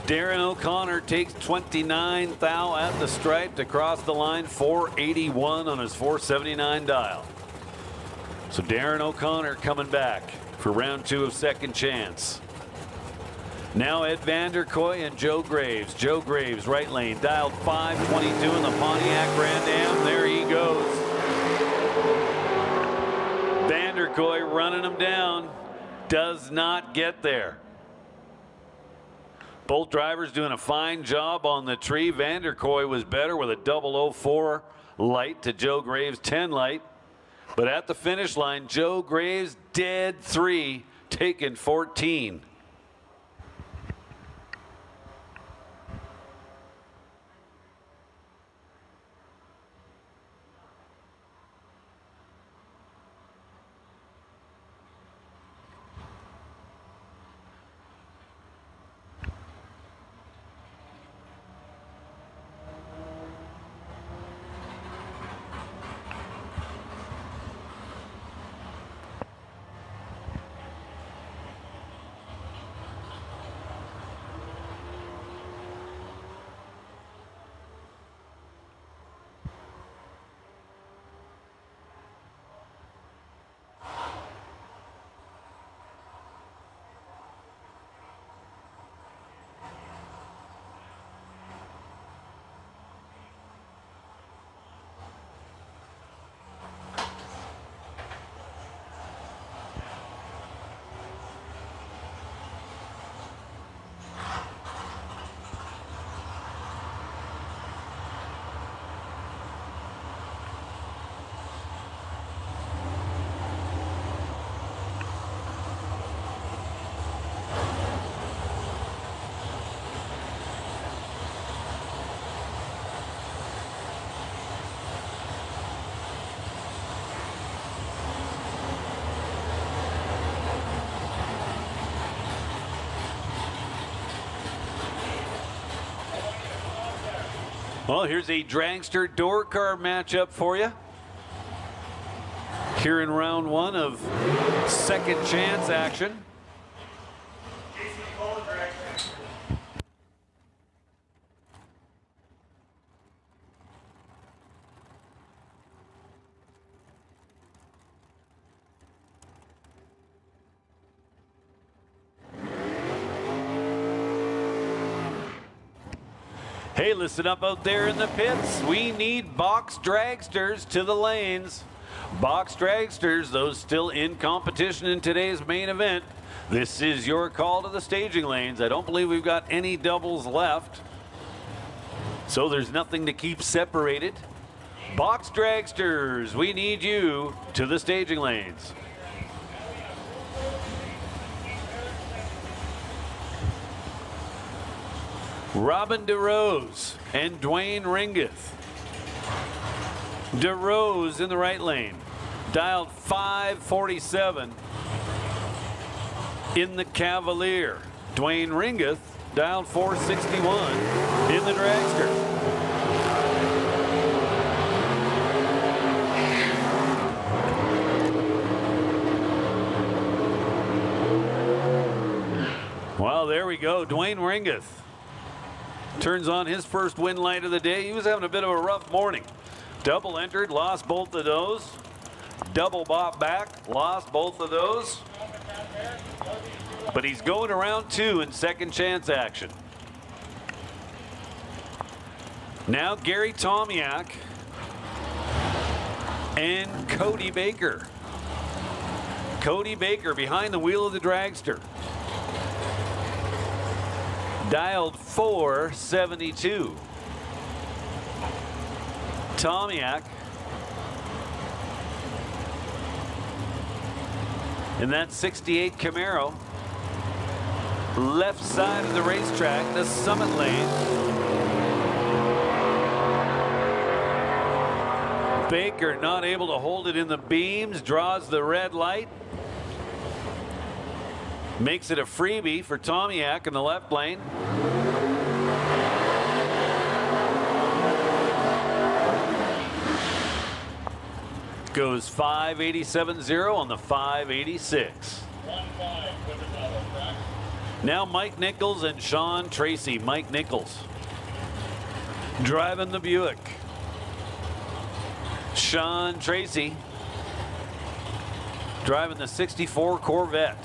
S1: Darren O'Connor takes 29 thou at the stripe to cross the line, 481 on his 479 dial. So Darren O'Connor coming back for round 2 of second chance. Now Ed Vanderkoy and Joe Graves. Joe Graves, right lane, dialed 522 in the Pontiac Grand Am. There he goes. Vanderkoy running him down. Does not get there. Both drivers doing a fine job on the tree. Vanderkoy was better with a 004 light to Joe Graves' 10 light. But at the finish line, Joe Graves dead 3, taking 14. Well, here's a dragster door car matchup for you. Here in round 1 of second chance action. Hey, listen up out there in the pits. We need box dragsters to the lanes. Box dragsters, those still in competition in today's main event. This is your call to the staging lanes. I don't believe we've got any doubles left. So there's nothing to keep separated. Box dragsters, we need you to the staging lanes. Robin DeRose and Dwayne Ringeth. DeRose in the right lane, dialed 547 in the Cavalier. Dwayne Ringeth dialed 461 in the dragster. Well, there we go. Dwayne Ringeth turns on his first win light of the day. He was having a bit of a rough morning. Double entered, lost both of those. Double bought back, lost both of those. But he's going to round 2 in second chance action. Now Gary Tomiak and Cody Baker. Cody Baker behind the wheel of the dragster. Dialed 472. Tomiak in that 68 Camaro. Left side of the racetrack, the summit lane. Baker not able to hold it in the beams, draws the red light. Makes it a freebie for Tomiak in the left lane. Goes 587.0 on the 586.
S2: 1-5 with the double track.
S1: Now Mike Nichols and Sean Tracy. Mike Nichols driving the Buick. Sean Tracy driving the 64 Corvette.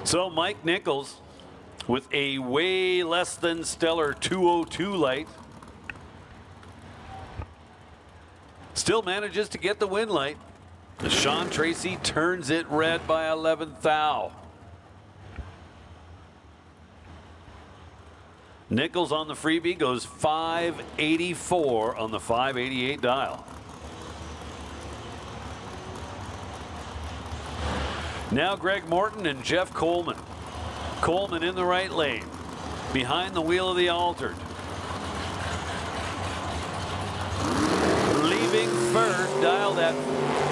S1: So Mike Nichols with a way less than stellar 202 light still manages to get the win light. Sean Tracy turns it red by 11th thou. Nichols on the freebie goes 584 on the 588 dial. Now Greg Morton and Jeff Coleman. Coleman in the right lane, behind the wheel of the altered. Leaving first, dialed at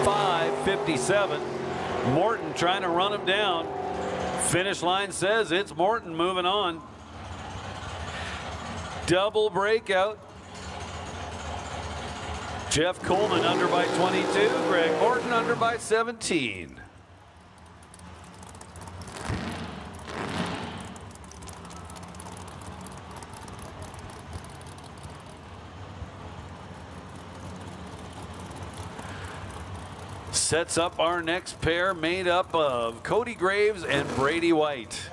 S1: 557. Morton trying to run him down. Finish line says it's Morton moving on. Double breakout. Jeff Coleman under by 22, Greg Morton under by 17. Sets up our next pair made up of Cody Graves and Brady White.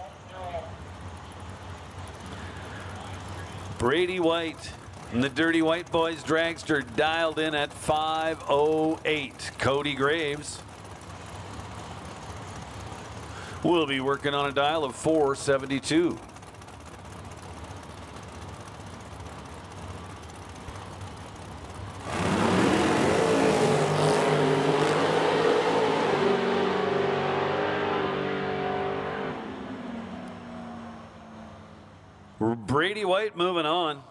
S1: Brady White and the Dirty White Boys dragster dialed in at 508. Cody Graves will be working on a dial of 472. Brady White moving on.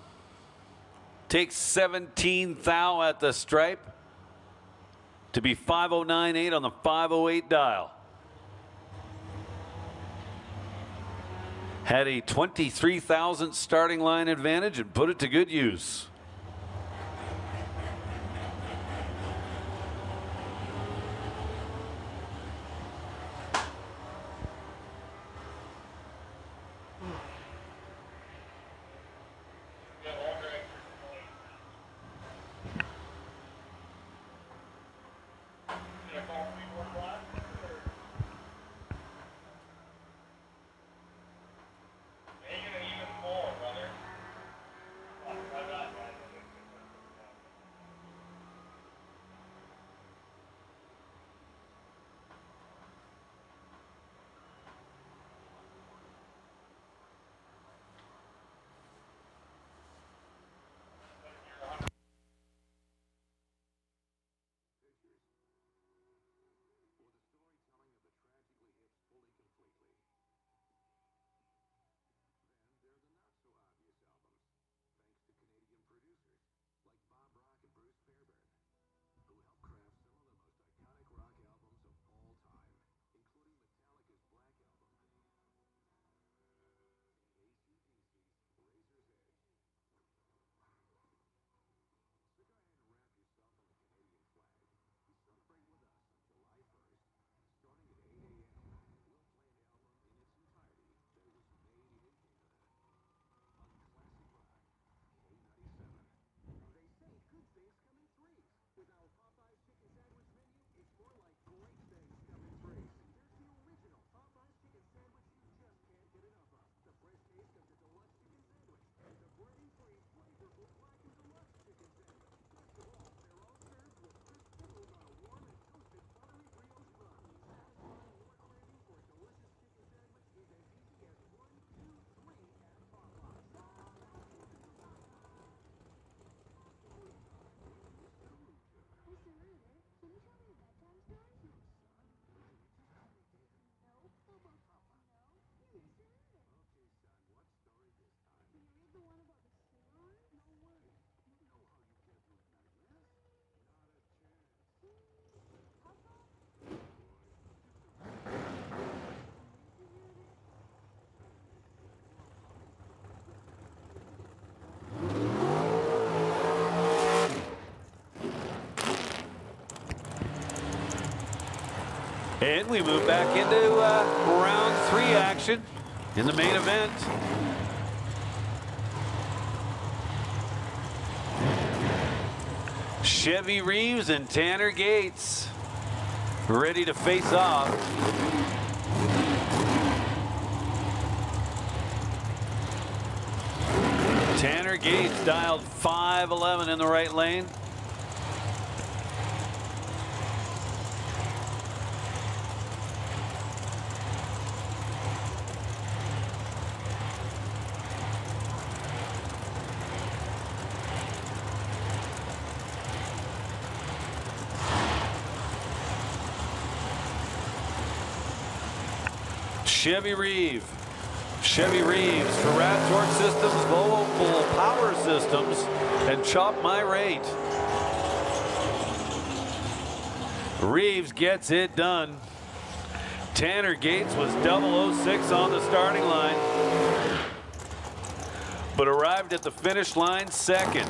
S1: Takes 17 thou at the stripe to be 509.8 on the 508 dial. Had a 23,000 starting line advantage and put it to good use. And we move back into round 3 action in the main event. Chevy Reeves and Tanner Gates ready to face off. Tanner Gates dialed 511 in the right lane. Chevy Reeves for Rat Torque Systems, Global Power Systems, and Chop My Rate. Reeves gets it done. Tanner Gates was 006 on the starting line, but arrived at the finish line second.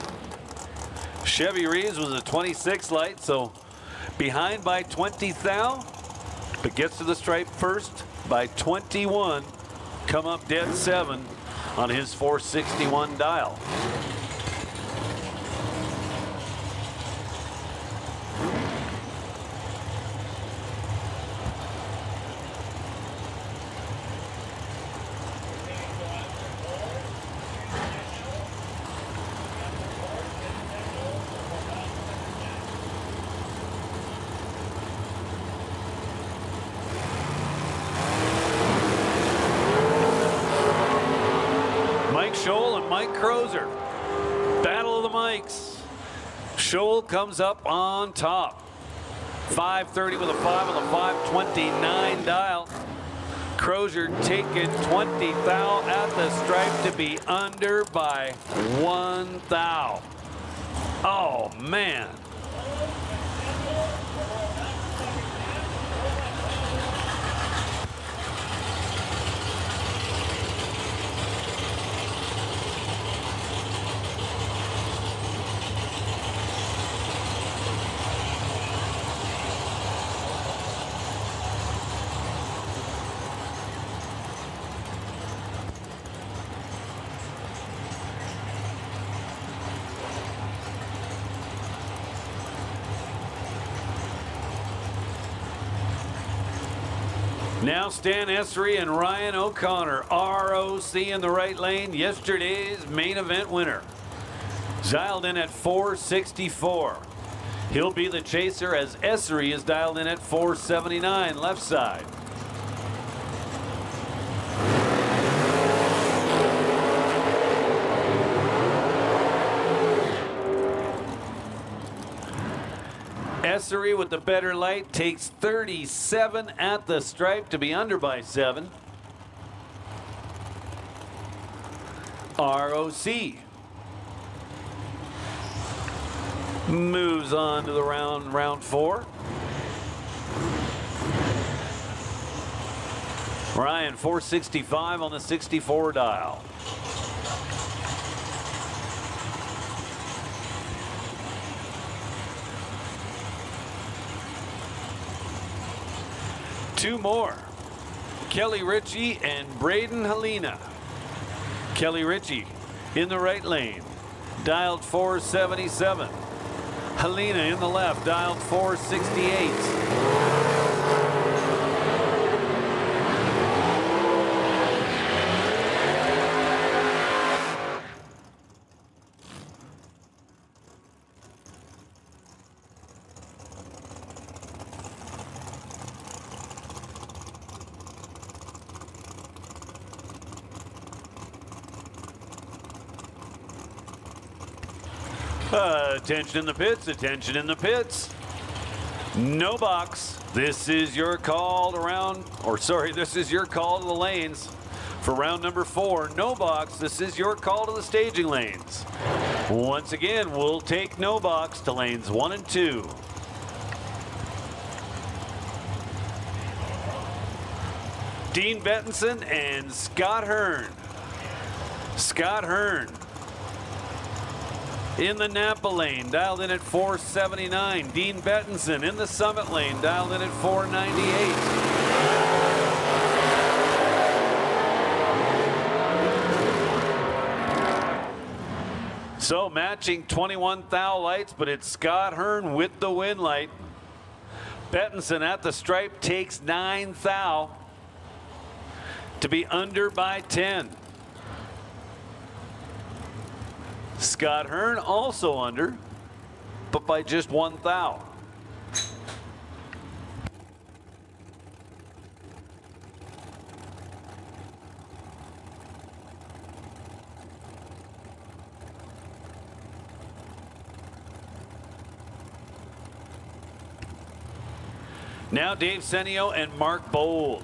S1: Chevy Reeves was a 26 light, so behind by 20 thou, but gets to the stripe first by 21. Come up dead 7 on his 461 dial. Scholl and Mike Crozer. Battle of the Mikes. Scholl comes up on top. 530 with a 5 on the 529 dial. Crozer taking 20 thou at the stripe to be under by 1 thou. Oh, man. Now Stan Essery and Ryan O'Connor, ROC in the right lane, yesterday's main event winner. Dialed in at 464. He'll be the chaser as Essery is dialed in at 479 left side. Essery with the better light takes 37 at the stripe to be under by 7. ROC moves on to the round 4. Ryan 465 on the 64 dial. Two more. Kelly Ritchie and Braden Helena. Kelly Ritchie in the right lane, dialed 477. Helena in the left, dialed 468. Attention in the pits, attention in the pits. No box. This is your call to this is your call to the lanes for round number 4. No box. This is your call to the staging lanes. Once again, we'll take no box to lanes 1 and 2. Dean Bettinson and Scott Hearn. Scott Hearn In the Napa lane, dialed in at 479. Dean Bettinson in the Summit lane, dialed in at 498. So matching 21 thou lights, but it's Scott Hearn with the win light. Bettinson at the stripe takes 9 thou to be under by 10. Scott Hearn also under, but by just 1 thou. Now Dave Senio and Mark Bold.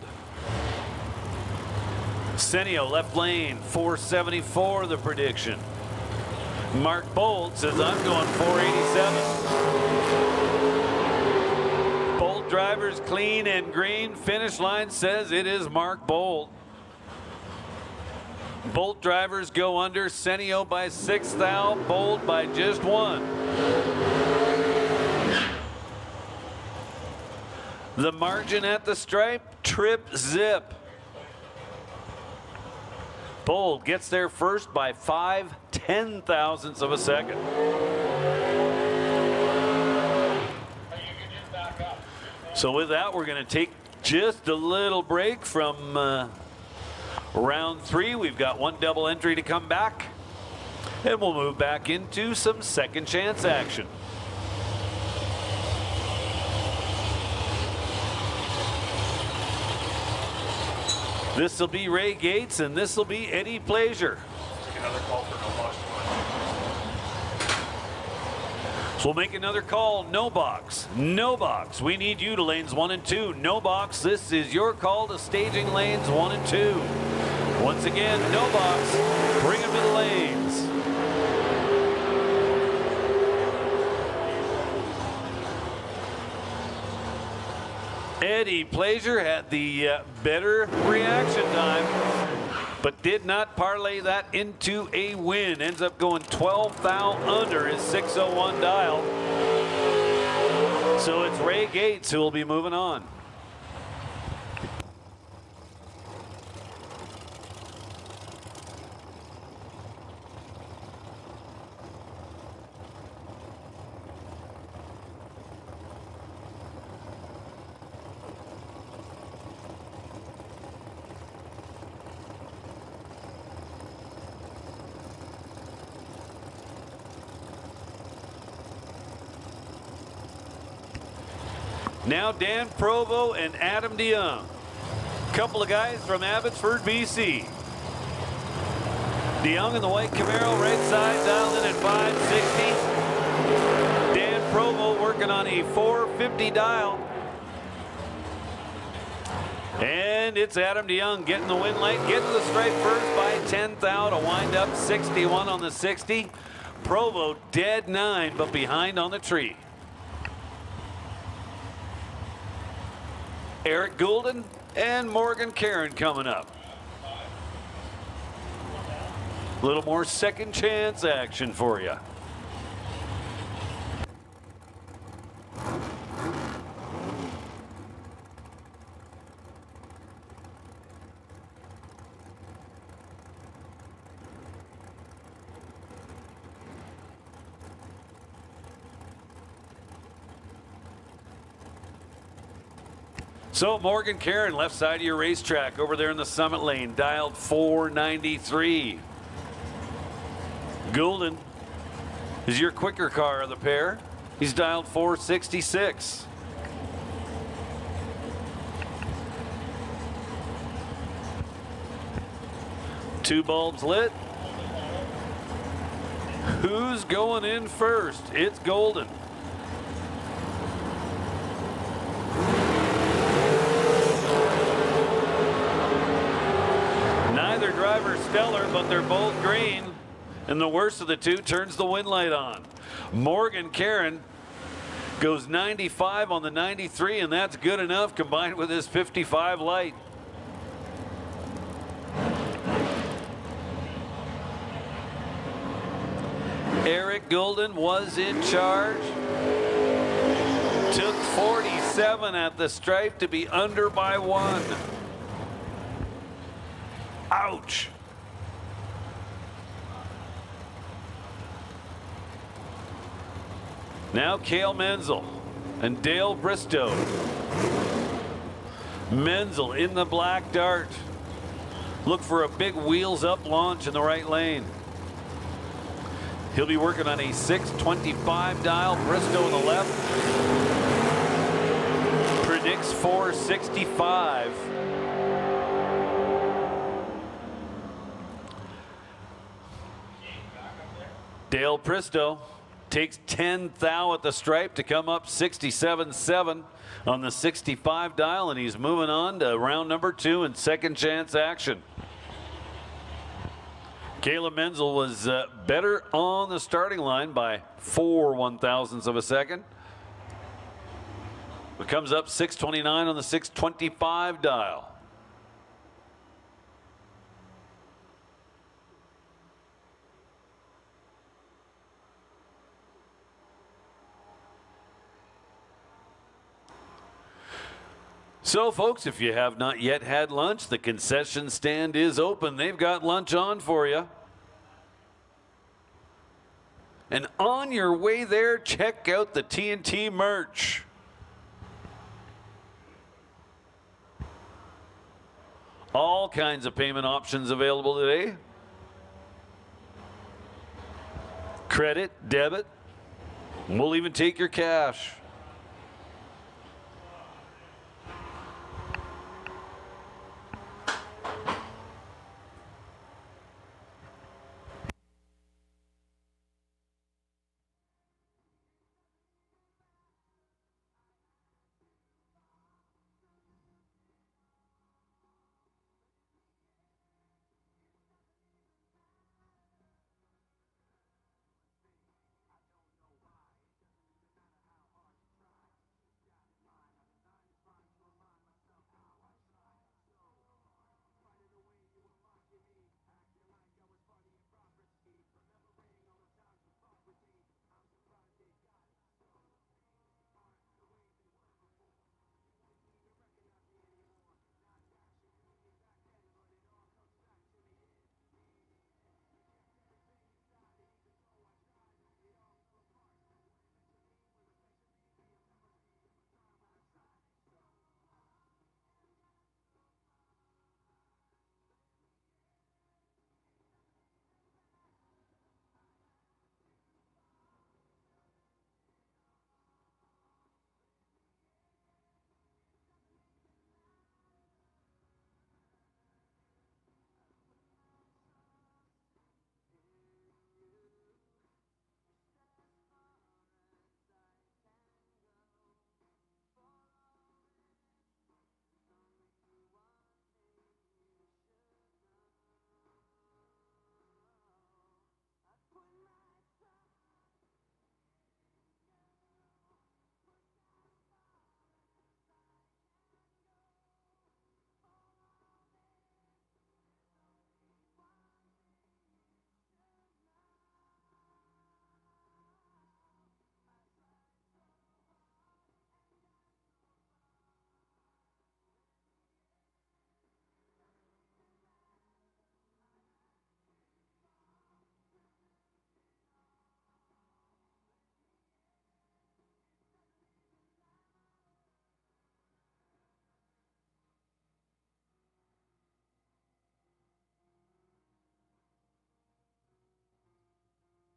S1: Senio left lane, 474 the prediction. Mark Bold says, I'm going 487. Bold drivers clean and green. Finish line says it is Mark Bold. Bolt drivers go under. Senio by 6 thou, Bold by just 1. The margin at the stripe, trip zip. Bold gets there first by 5/10,000ths of a second. So with that, we're going to take just a little break from round 3. We've got 1 double entry to come back, and we'll move back into some second chance action. This will be Ray Gates, and this will be Eddie Plaisir.
S3: Take another call for no box.
S1: So we'll make another call. No box. No box. We need you to lanes 1 and 2. No box. This is your call to staging lanes 1 and 2. Once again, no box. Bring them to the lanes. Eddie Plaisir had the better reaction time, but did not parlay that into a win. Ends up going 12 thou under his 601 dial. So it's Ray Gates who will be moving on. Now Dan Provo and Adam DeYoung. Couple of guys from Abbotsford, BC. DeYoung in the white Camaro, right side, dialed in at 560. Dan Provo working on a 450 dial. And it's Adam DeYoung getting the win light, getting the stripe first by 10 thou to wind up 61 on the 60. Provo dead 9, but behind on the tree. Eric Goulden and Morgan Caron coming up. A little more second chance action for you. So Morgan Caron, left side of your racetrack over there in the Summit lane, dialed 493. Goulden is your quicker car of the pair. He's dialed 466. Two bulbs lit. Who's going in first? It's Goulden. Neither driver stellar, but they're both green. And the worst of the two turns the win light on. Morgan Caron goes 95 on the 93, and that's good enough combined with his 55 light. Eric Golden was in charge. Took 47 at the stripe to be under by 1. Ouch. Now Cale Menzel and Dale Bristow. Menzel in the black dart. Look for a big wheels up launch in the right lane. He'll be working on a 625 dial. Bristow on the left. Predicts 465. Dale Bristow takes 10 thou at the stripe to come up 67.7 on the 65 dial, and he's moving on to round number 2 and second chance action. Caleb Menzel was better on the starting line by 4 1/1000ths of a second. It comes up 629 on the 625 dial. So, folks, if you have not yet had lunch, the concession stand is open. They've got lunch on for you. And on your way there, check out the T&T merch. All kinds of payment options available today. Credit, debit, and we'll even take your cash.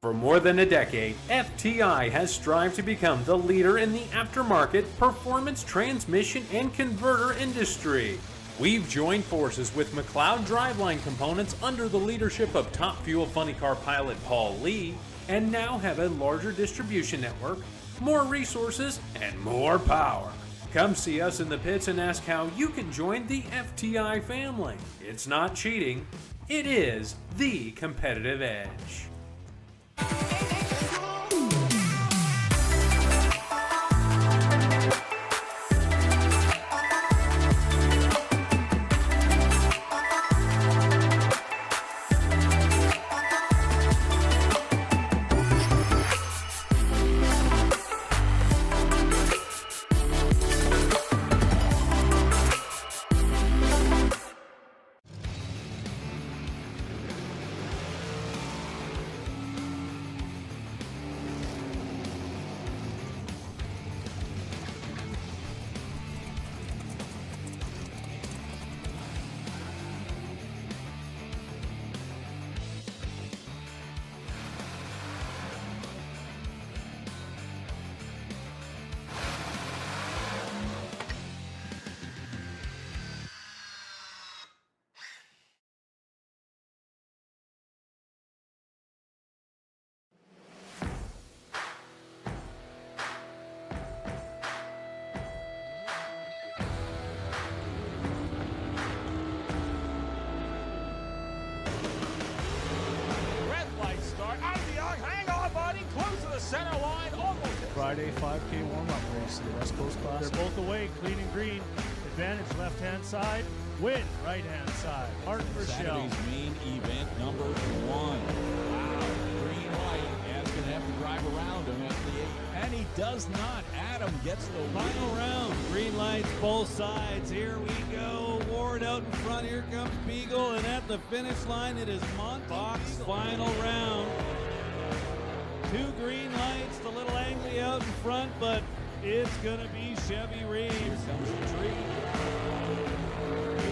S5: For more than a decade, FTI has strived to become the leader in the aftermarket performance transmission and converter industry. We've joined forces with McLeod Driveline Components under the leadership of Top Fuel Funny Car pilot Paul Lee, and now have a larger distribution network, more resources, and more power. Come see us in the pits and ask how you can join the FTI family. It's not cheating, it is the competitive edge.
S8: center line, almost.
S6: Friday 5K warm-up race in the West Coast Class. They're both away, clean and green. Advantage left-hand side, win right-hand side. Martin Rochelle.
S7: Saturday's main event number 1. Wow, green light. Ad's going to have to drive around him at the 8. And he does not. Adam gets the
S8: Final
S7: win.
S8: round. Green lights both sides. Here we go. Ward out in front. Here comes Beagle. And at the finish line, it is Montbox. Final round. 2 green lights. The little angry out in front, but it's going to be Chevy Reeves.
S7: Here comes the tree.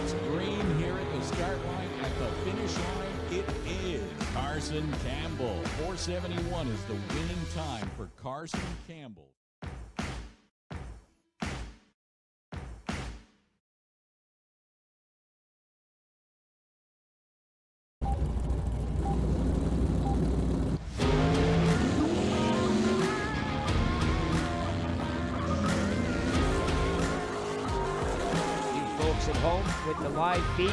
S7: It's green here at the start line. At the finish line, it is Carson Campbell. 4:71 is the winning time for Carson Campbell.
S9: Folks at home with the live feed.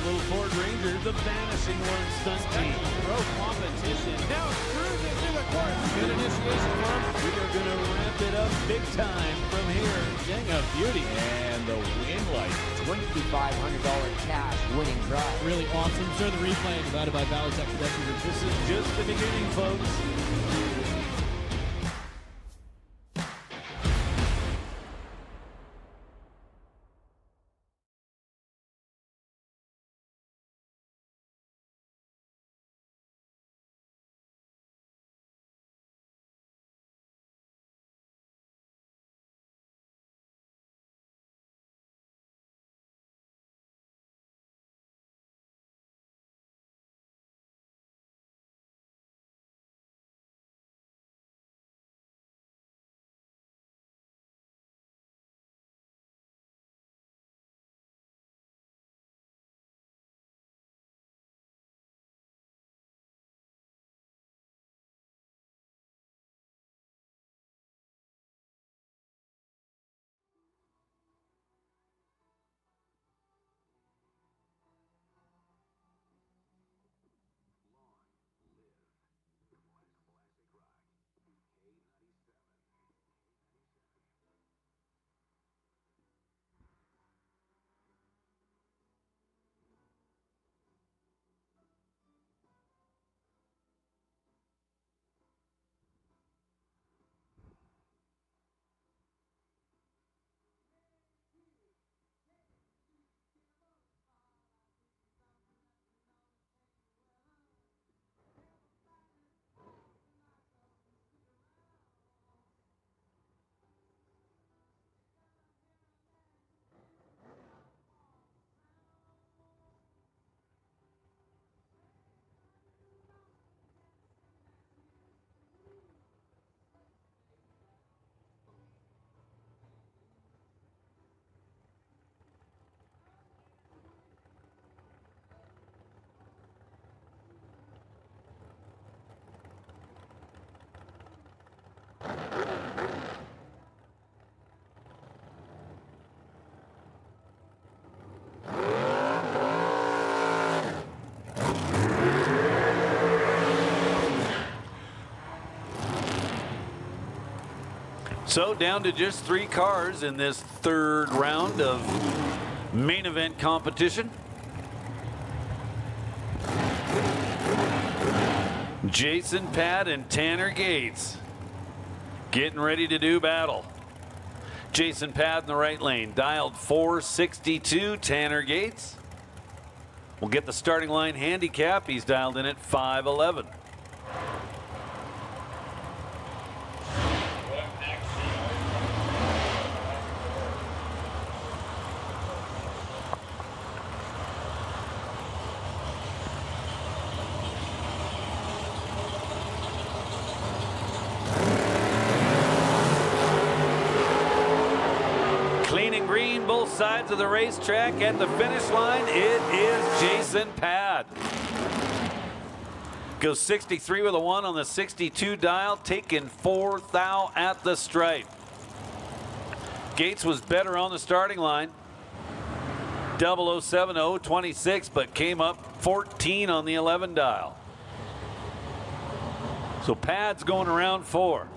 S8: Little Ford Ranger, the vanishing one stunt team. Pro competition. Now cruising through the course. Good initiation for him. We are going to ramp it up big time from here. Dang, a beauty.
S7: And the win light.
S9: $2,500 cash winning drive.
S8: Really awesome. Sure, the replay divided by Valortech Productions. This is just the beginning, folks. So down to just 3 cars in this third round of main event competition. Jason Pat and Tanner Gates getting ready to do battle. Jason Pat in the right lane, dialed 462. Tanner Gates will get the starting line handicap. He's dialed in at 511. Both sides of the racetrack. At the finish line, it is Jason Pad. Goes 63 with a 1 on the 62 dial, taking 4th thou at the stripe. Gates was better on the starting line. 0070 26, but came up 14 on the 11 dial.
S1: So pads going around 4.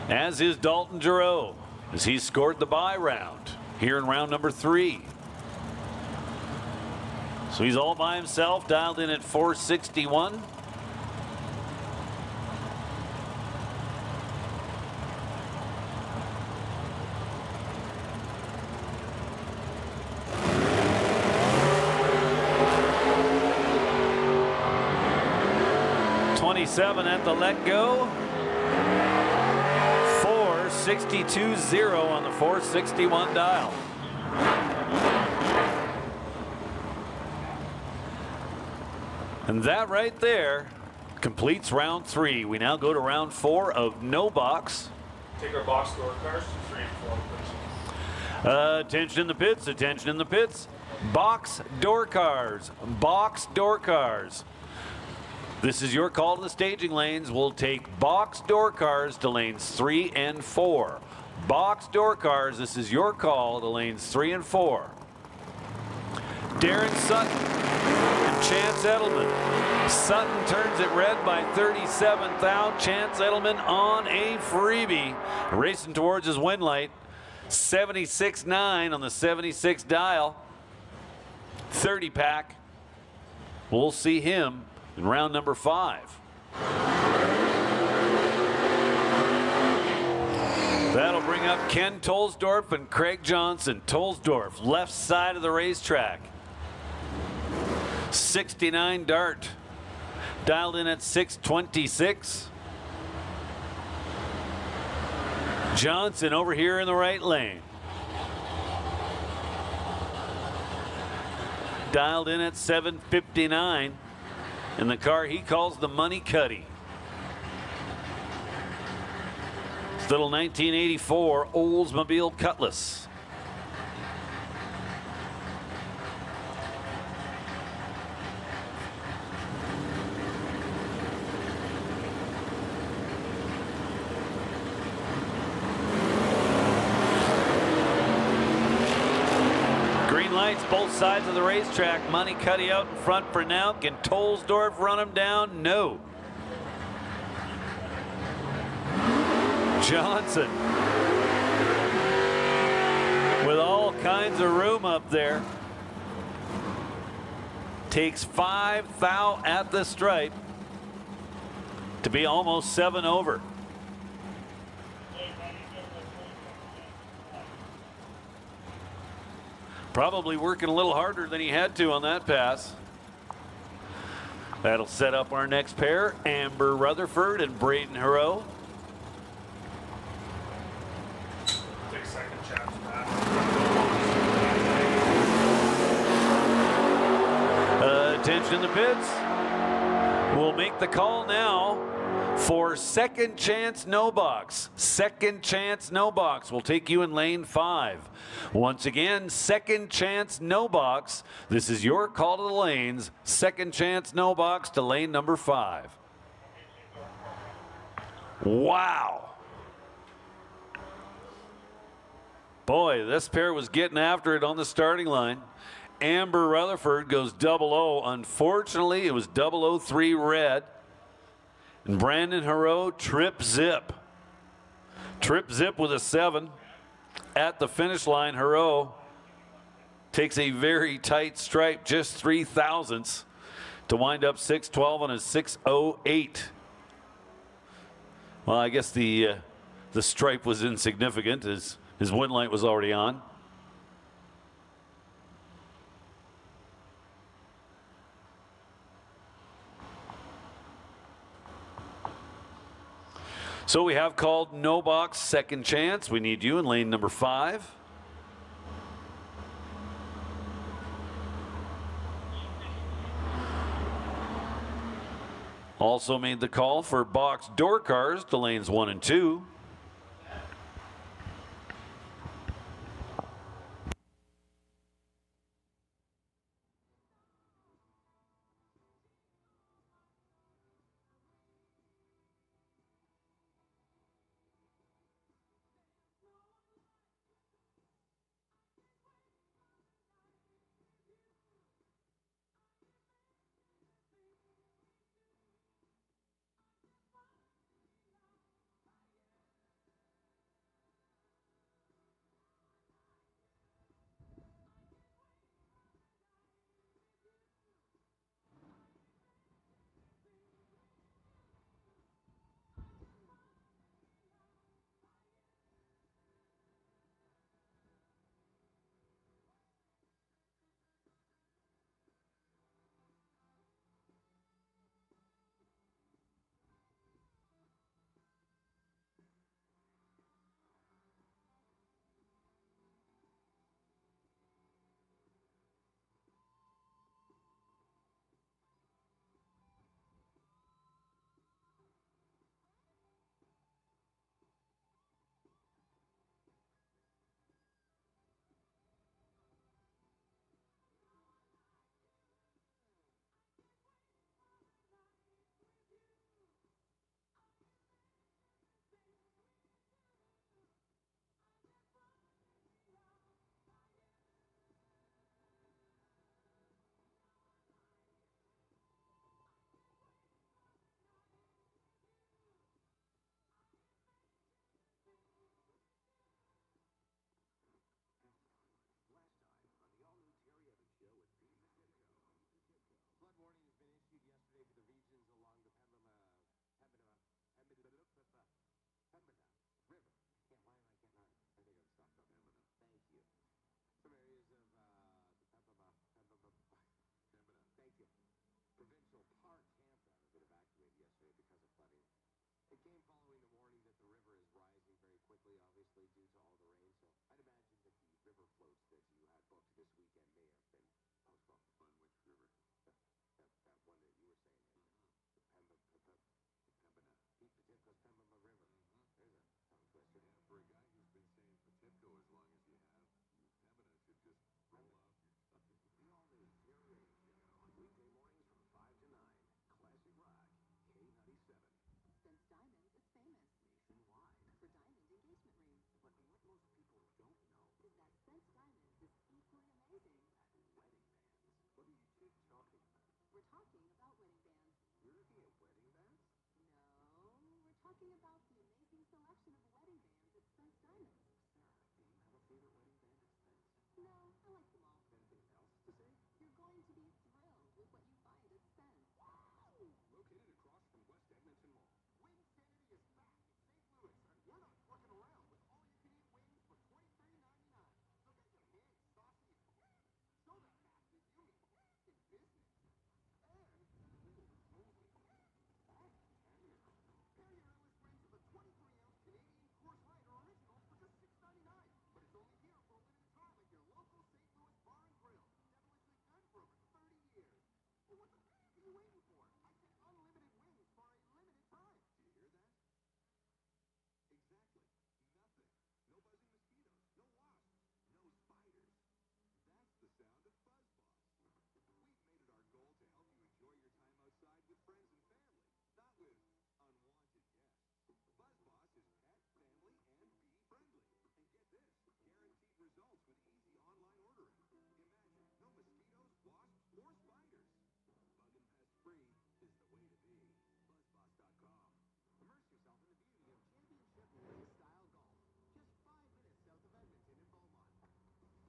S1: As is Dalton Giroux, as he scored the bye round here in round number 3. So he's all by himself, dialed in at 461. At the let go. 462.0 on the 461 dial. And that right there completes round 3. We now go to round 4 of no box.
S3: Take our box door cars to 3 and 4, please.
S1: Attention in the pits, attention in the pits. Box door cars, box door cars. This is your call to the staging lanes. We'll take box door cars to lanes 3 and 4. Box door cars, this is your call to lanes 3 and 4. Darren Sutton and Chance Edelman. Sutton turns it red by 37th out. Chance Edelman on a freebie, racing towards his win light. 76.9 on the 76 dial. 30 pack. We'll see him in round number 5. That'll bring up Ken Tolsdorf and Craig Johnson. Tolsdorf, left side of the racetrack. 69 Dart, dialed in at 626. Johnson over here in the right lane. Dialed in at 759. In the car he calls the Money Cuddy. It's little 1984 Oldsmobile Cutlass. Green lights both sides of the racetrack. Money Cuddy out in front for now. Can Tolsdorf run him down? No. Johnson with all kinds of room up there. Takes 5 thou at the stripe to be almost 7 over. Probably working a little harder than he had to on that pass. That'll set up our next pair, Amber Rutherford and Braden Hero.
S3: Take second chance back.
S1: Attention in the pits. We'll make the call now for second chance no box. Second chance no box. We'll take you in lane 5. Once again, second chance no box. This is your call to the lanes. Second chance no box to lane number 5. Wow. Boy, this pair was getting after it on the starting line. Amber Rutherford goes 00. Unfortunately, it was 003 red. And Brandon Hero trip zip. Trip zip with a 7. At the finish line, Hero takes a very tight stripe, just 3 thousandths, to wind up 612 on a 608. Well, I guess the stripe was insignificant as his win light was already on. So we have called no box second chance. We need you in lane number 5. Also made the call for box door cars to lanes 1 and 2.
S4: came following the warning that the river is rising very quickly, obviously due to all the rain. So I'd imagine that the river floats that you had booked this weekend may have been postponed.
S11: On which river?
S4: That one that you were saying. The Pembina River. There's a tongue twister.
S11: Yeah, for a guy who's been saying Patipco as long as you have, Pembina should just roll off your tongue.
S4: The all-new Terry Show. Weekday mornings from 5 to 9. Classic Rock. K97.
S10: Since Diamonds is famous
S4: Nationwide.
S10: for diamond engagement rings.
S4: But what most people don't know
S10: Is that Sense Diamonds is equally amazing.
S4: at wedding bands. What are you two talking about?
S10: We're talking about wedding bands.
S4: You're looking at wedding bands?
S10: No, we're talking about the amazing selection of wedding bands at Sense Diamonds.
S4: Sarah, do you have a favorite wedding band at Spence?
S10: No, I like them all.
S4: Anything else to say?
S10: You're going to be thrilled with what you find at Spence.
S4: Located across from West Edmonton Mall. Wingsanity is back in St. Louis, and we're not fucking around with all-you-can-eat wings for $23.99. So get your hands saucy and show the cast that you mean in business. And pair your illest wings with a 23-ounce Canadian Coors Light or Original for just $6.99. But it's only here for a limited time at your local St. Louis Bar and Grill. Devilishly good for over 30 years. Well, what the f*** are you waiting for? I said unlimited wings for a limited time.
S11: Do you hear that? Exactly. Nothing. No buzzing mosquitoes. No wasps. No spiders. That's the sound of BuzzBoss. We've made it our goal to help you enjoy your time outside with friends and family, not with unwanted guests. BuzzBoss is pet, family, and bee friendly. And get this, guaranteed results with easy online ordering. Imagine no mosquitoes, wasps, or spiders. Bug and pest free is the way to be. BuzzBoss.com.
S4: Immerse yourself in the beauty of championship link-style golf. Just 5 minutes south of Edmonton in Beaumont.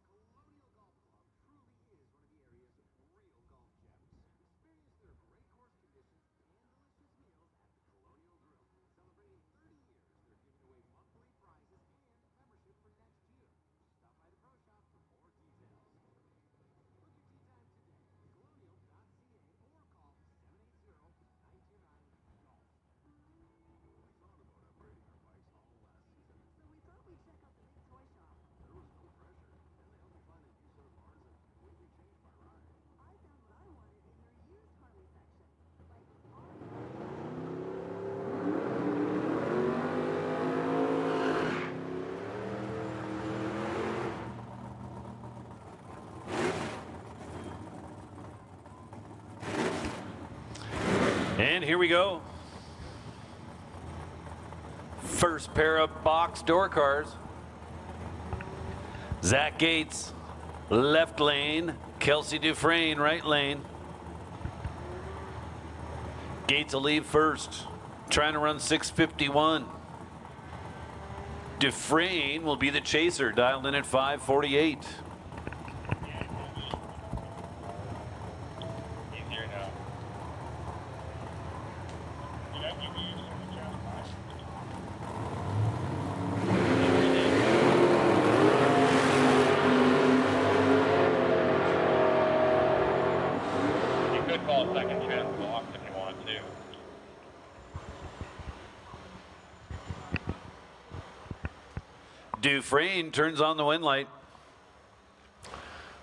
S4: Colonial Golf Club truly is one of the area's real golf gems. Experience their great course conditions and delicious meals at the Colonial Grill. Celebrating 30 years, they're giving away monthly prizes and membership for next year. Stop by the pro shop for more details. Book your tee time today at colonial.ca or call 780-929-GOLF.
S11: We thought about upgrading our bikes all last season.
S10: So we thought we'd check out the big toy shop.
S11: There was no pressure. And they helped me find a used set of ours that completely changed my ride.
S10: I found what I wanted in their used Harley section. Like our
S1: And here we go. First pair of box door cars. Zach Gates, left lane. Kelsey Dufresne, right lane. Gates will leave first, trying to run 6:51. Dufresne will be the chaser, dialed in at 5:48.
S2: Easier now. Did I give you some chance? You could call a second chance box if you want to.
S1: Dufresne turns on the wind light.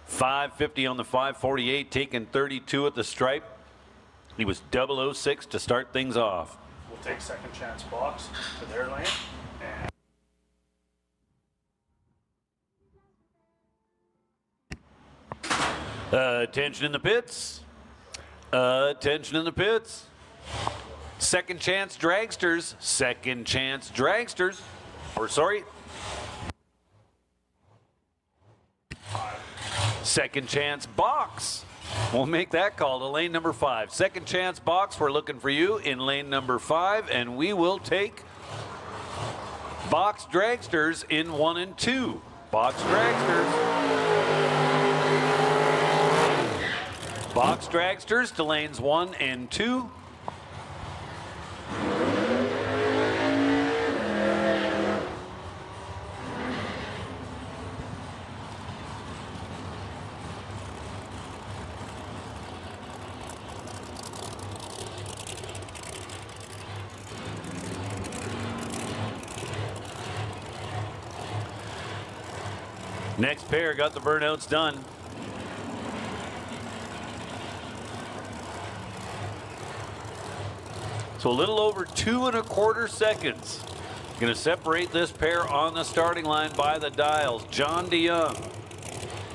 S1: 550 on the 548, taking 32 at the stripe. He was 006 to start things off.
S3: We'll take second chance box to their lane. And
S1: Attention in the pits. Attention in the pits. Second chance dragsters. Second chance dragsters. Or sorry. Second chance box. We'll make that call to lane number 5. Second chance box. We're looking for you in lane number 5, and we will take box dragsters in 1 and 2. Box dragsters. Box dragsters to lanes 1 and 2. Next pair got the burnouts done. So a little over 2 1/4 seconds. Going to separate this pair on the starting line by the dials. John DeYoung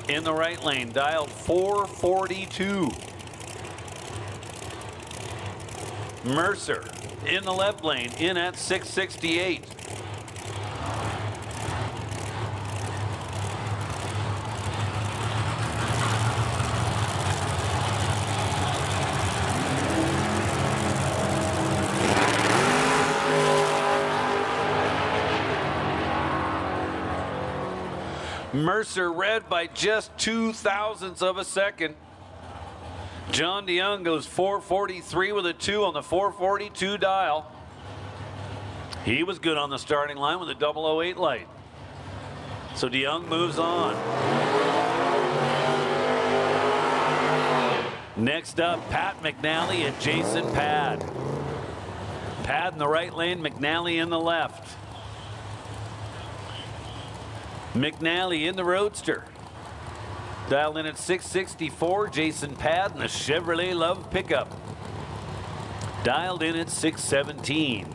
S1: in the right lane, dialed 442. Mercer in the left lane, in at 668. Mercer red by just 0.02 of a second. John DeYoung goes 443 with a 2 on the 442 dial. He was good on the starting line with a 008 light. So DeYoung moves on. Next up, Pat McNally and Jason Pad. Pad in the right lane, McNally in the left. McNally in the Roadster. Dialed in at 664, Jason Pad in the Chevrolet Love pickup. Dialed in at 617.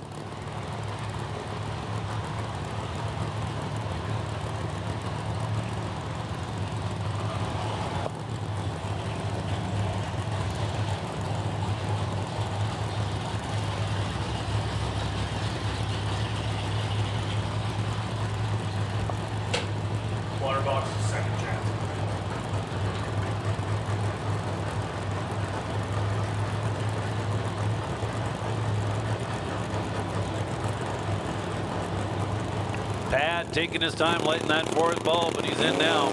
S3: Water box, second chance.
S1: Pad taking his time lighting that fourth bulb, but he's in now.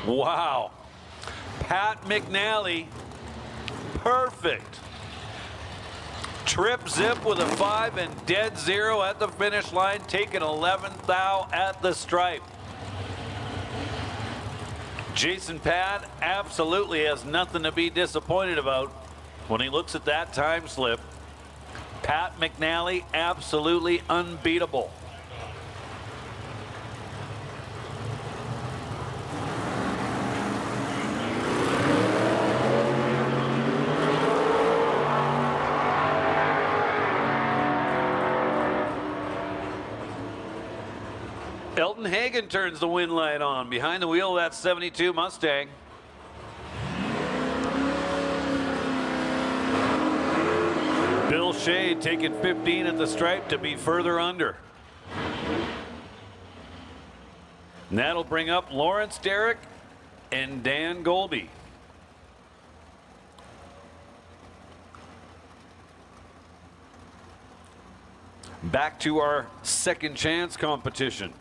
S1: Wow. Pat McNally, perfect. Trip zip with a 5 and dead 0 at the finish line, taking 11th thou at the stripe. Jason Pad absolutely has nothing to be disappointed about when he looks at that time slip. Pat McNally absolutely unbeatable. Elton Hagen turns the wind light on behind the wheel of that 72 Mustang. Bill Shea taking 15 at the stripe to be further under. And that'll bring up Lawrence Derrick and Dan Golby. Back to our second chance competition.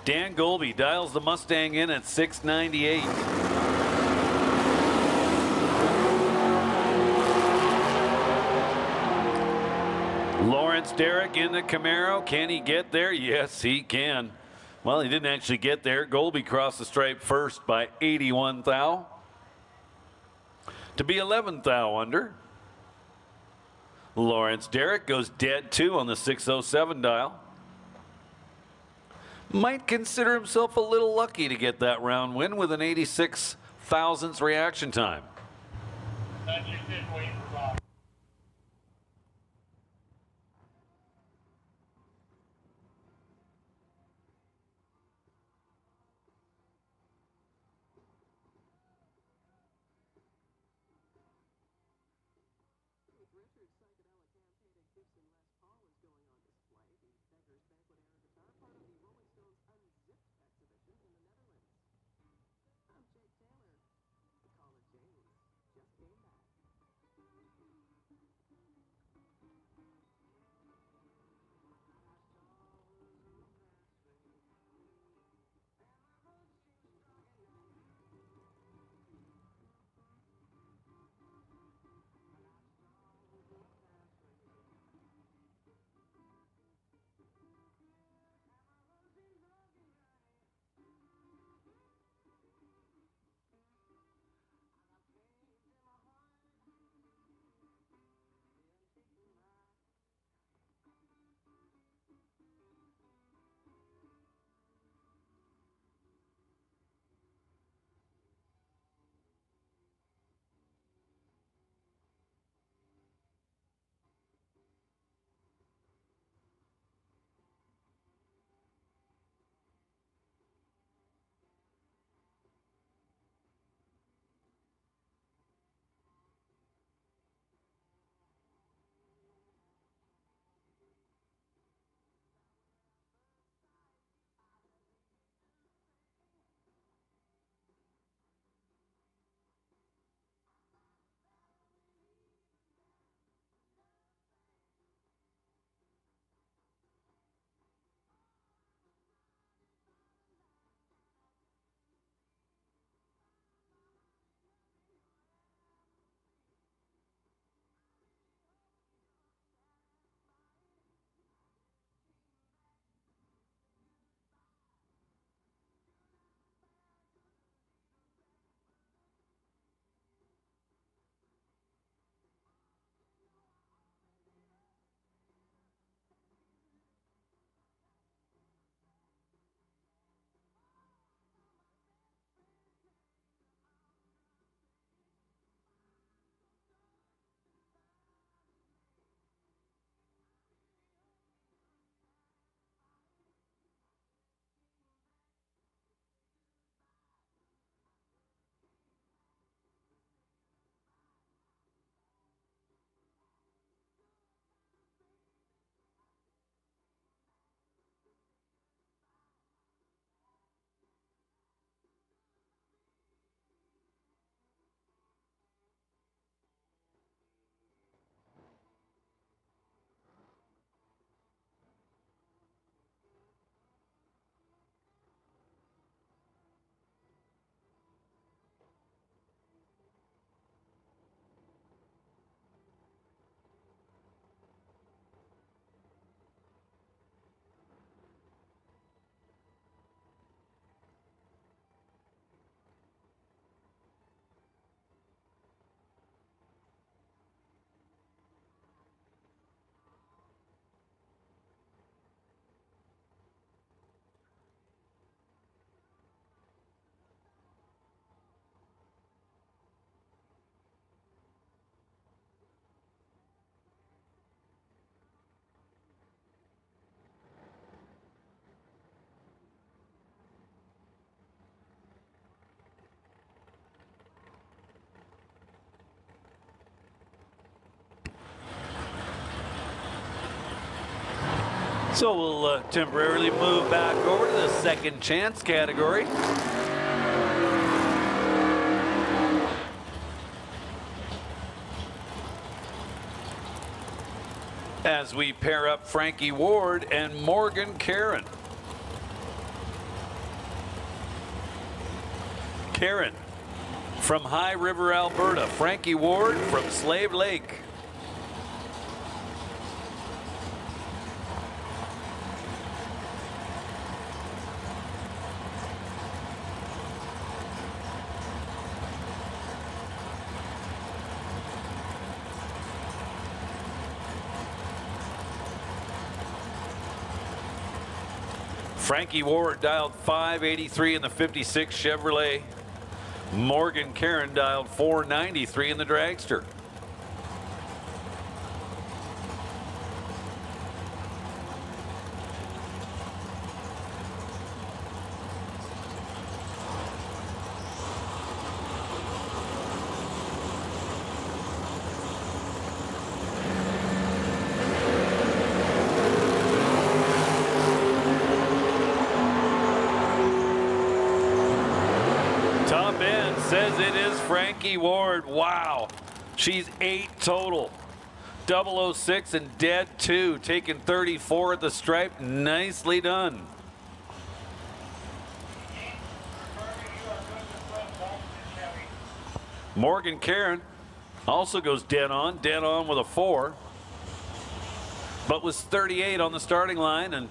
S1: Dan Golby dials the Mustang in at 698. Lawrence Derrick in the Camaro. Can he get there? Yes, he can. Well, he didn't actually get there. Golby crossed the stripe first by 81 thou to be 11th thou under. Lawrence Derrick goes dead 2 on the 607 dial. Might consider himself a little lucky to get that round win with an 86 thousandths reaction time.
S2: That's just it, waiting for Bob.
S1: So we'll temporarily move back over to the second chance category. As we pair up Frankie Ward and Morgan Karen. Karen from High River, Alberta. Frankie Ward from Slave Lake. Frankie Ward dialed 583 in the 56 Chevrolet. Morgan Karen dialed 493 in the dragster. Top end says it is Frankie Ward. Wow. She's 8 total. 006 and dead 2. Taking 34 at the stripe. Nicely done. Morgan Karen also goes dead on with a 4. But was 38 on the starting line and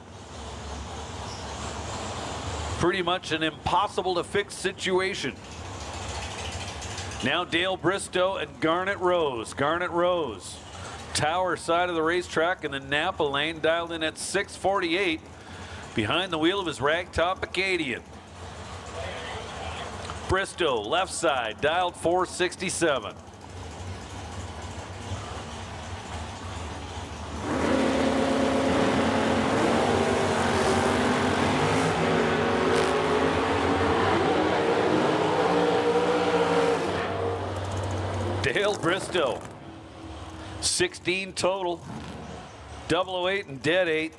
S1: pretty much an impossible to fix situation. Now Dale Bristow and Garnet Rose. Garnet Rose, tower side of the racetrack in the Napa lane, dialed in at 648 behind the wheel of his ragtop Acadian. Bristow, left side, dialed 467. Dale Bristow, 16 total, 008 and dead 8.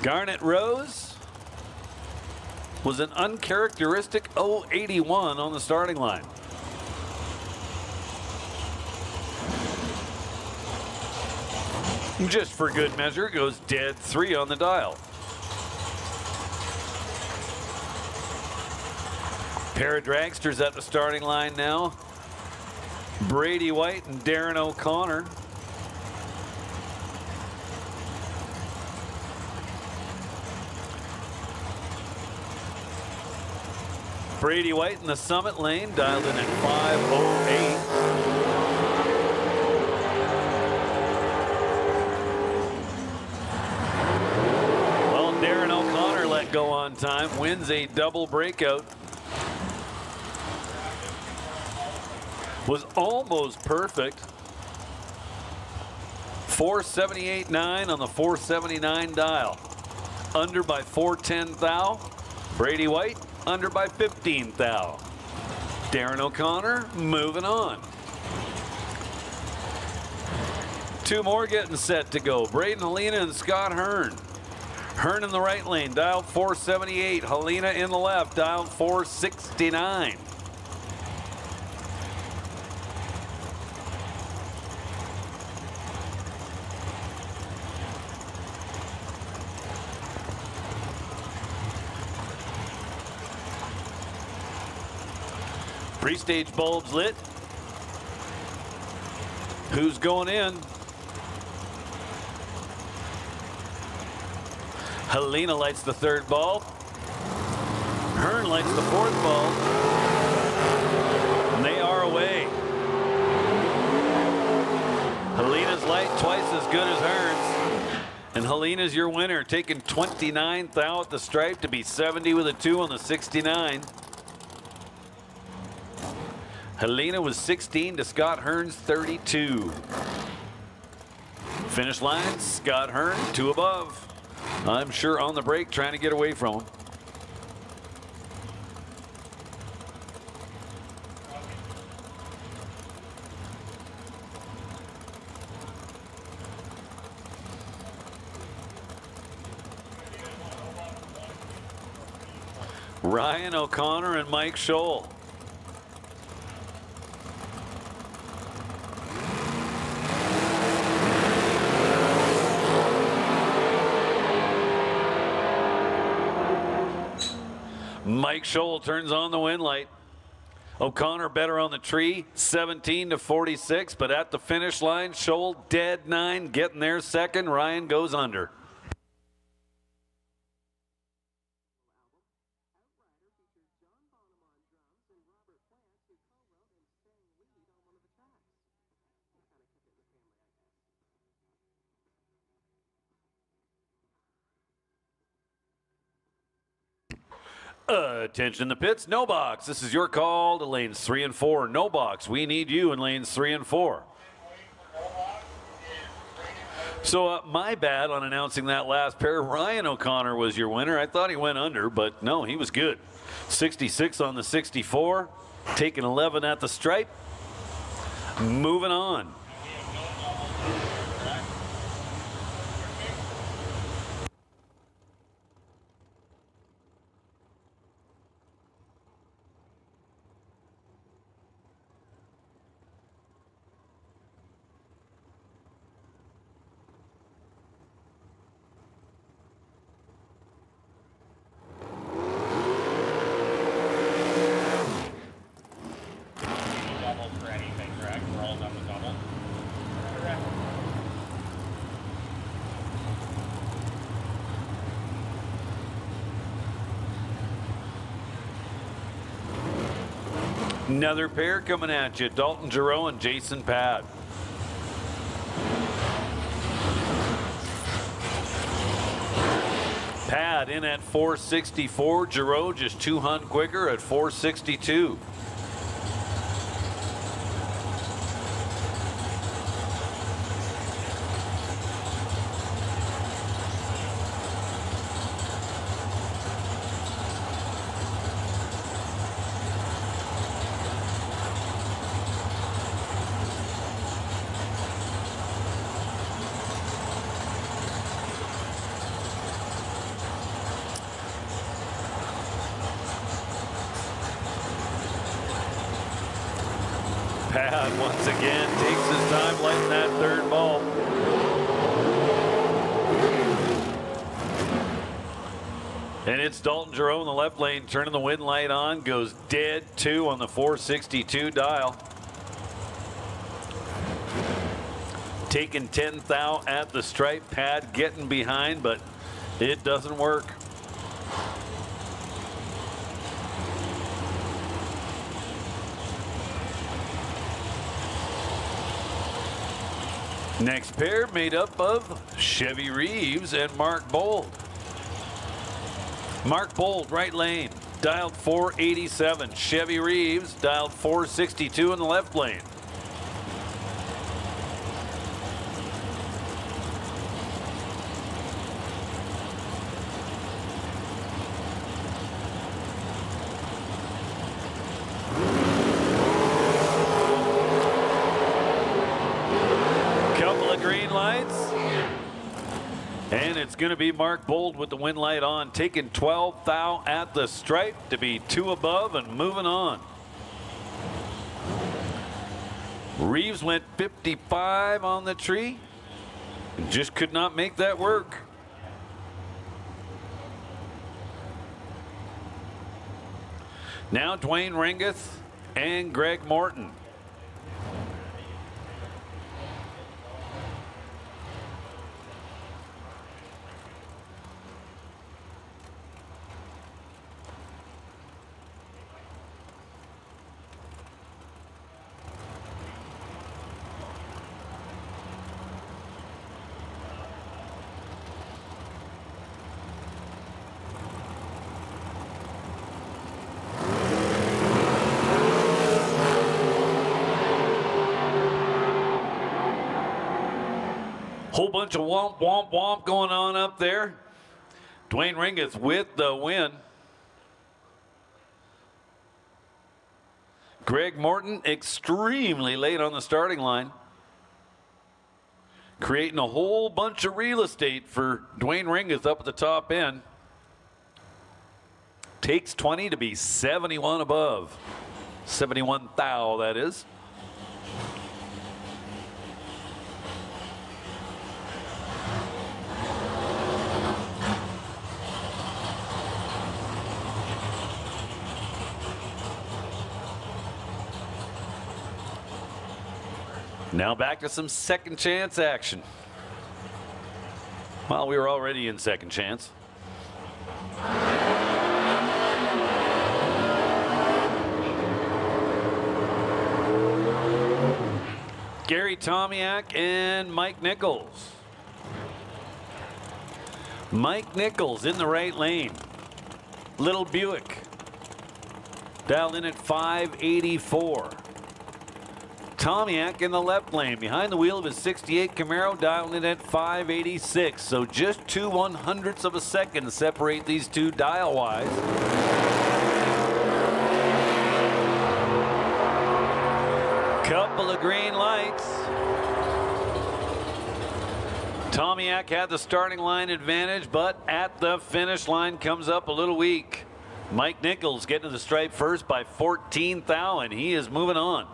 S1: Garnet Rose was an uncharacteristic 081 on the starting line. Just for good measure, goes dead 3 on the dial. Pair of dragsters at the starting line now. Brady White and Darren O'Connor. Brady White in the Summit lane, dialed in at 508. Well, Darren O'Connor let go on time, wins a double breakout. Was almost perfect. 478.9 on the 479 dial. Under by 410 thou. Brady White under by 15 thou. Darren O'Connor moving on. 2 more getting set to go. Braden Helena and Scott Hearn. Hearn in the right lane, dialed 478. Helena in the left, dialed 469. Pre-stage bulbs lit. Who's going in? Helena lights the 3rd bulb. Hearn lights the 4th bulb. And they are away. Helena's light twice as good as Hearn's. And Helena's your winner, taking 29 thou at the stripe to be 70 with a 2 on the 69. Helena was 16 to Scott Hearn's 32. Finish line, Scott Hearn, 2 above. I'm sure on the break trying to get away from him. Ryan O'Connor and Mike Scholl. Mike Scholl turns on the win light. O'Connor better on the tree, 17-46, but at the finish line, Scholl dead 9, getting there second. Ryan goes under. Attention in the pits, no box. This is your call to lanes 3 and 4. No box. We need you in lanes 3 and 4. So my bad on announcing that last pair. Ryan O'Connor was your winner. I thought he went under, but no, he was good. 66 on the 64, taking 11 at the stripe. Moving on. Another pair coming at you, Dalton Giroux and Jason Pad. Pad in at 464, Giroux just 2 hunt quicker at 462. Pad once again takes his time lighting that third ball. And it's Dalton Giroux in the left lane, turning the win light on, goes dead 2 on the 462 dial. Taking 10 thou at the stripe. Pad getting behind, but it doesn't work. Next pair made up of Chevy Reeves and Mark Bold. Mark Bold, right lane, dialed 487. Chevy Reeves dialed 462 in the left lane. Green lights, and it's going to be Mark Bold with the win light on, taking 12 thou at the stripe to be 2 above and moving on. Reeves went 55 on the tree and just could not make that work. Now Dwayne Ringeth and Greg Morton. Whole bunch of womp, womp, womp going on up there. Dwayne Ringeth with the win. Greg Morton extremely late on the starting line, creating a whole bunch of real estate for Dwayne Ringeth up at the top end. Takes 20 to be 71 above. 71 thou, that is. Now back to some second chance action. Well, we were already in second chance. Gary Tomiak and Mike Nichols. Mike Nichols in the right lane. Little Buick. Dialed in at 584. Tomiak in the left lane behind the wheel of his 68 Camaro, dialed in at 586. So just 2/100ths of a second separate these two dial-wise. Couple of green lights. Tomiak had the starting line advantage, but at the finish line comes up a little weak. Mike Nichols getting to the stripe first by 14 thou, and he is moving on.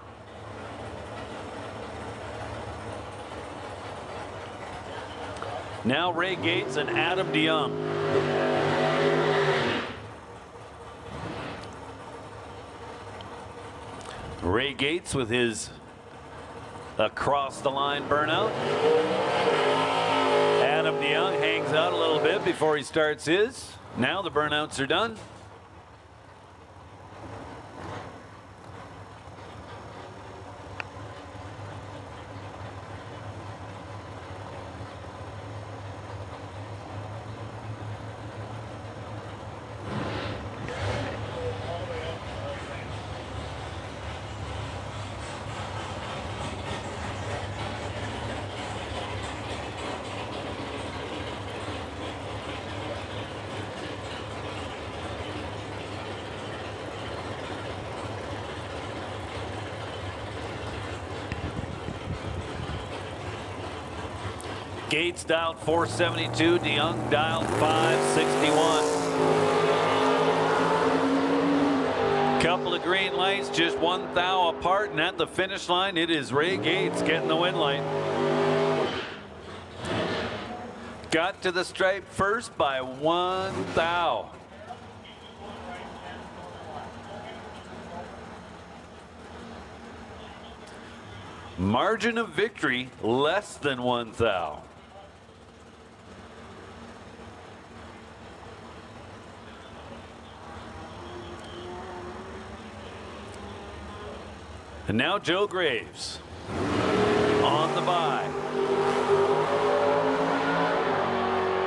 S1: Now Ray Gates and Adam DeYoung. Ray Gates with his across the line burnout. Adam DeYoung hangs out a little bit before he starts his. Now the burnouts are done. Gates dialed 472, DeYoung dialed 561. Couple of green lights, just 1 thou apart, and at the finish line, it is Ray Gates getting the win light. Got to the stripe first by 1 thou. Margin of victory less than 1 thou. And now Joe Graves on the bye.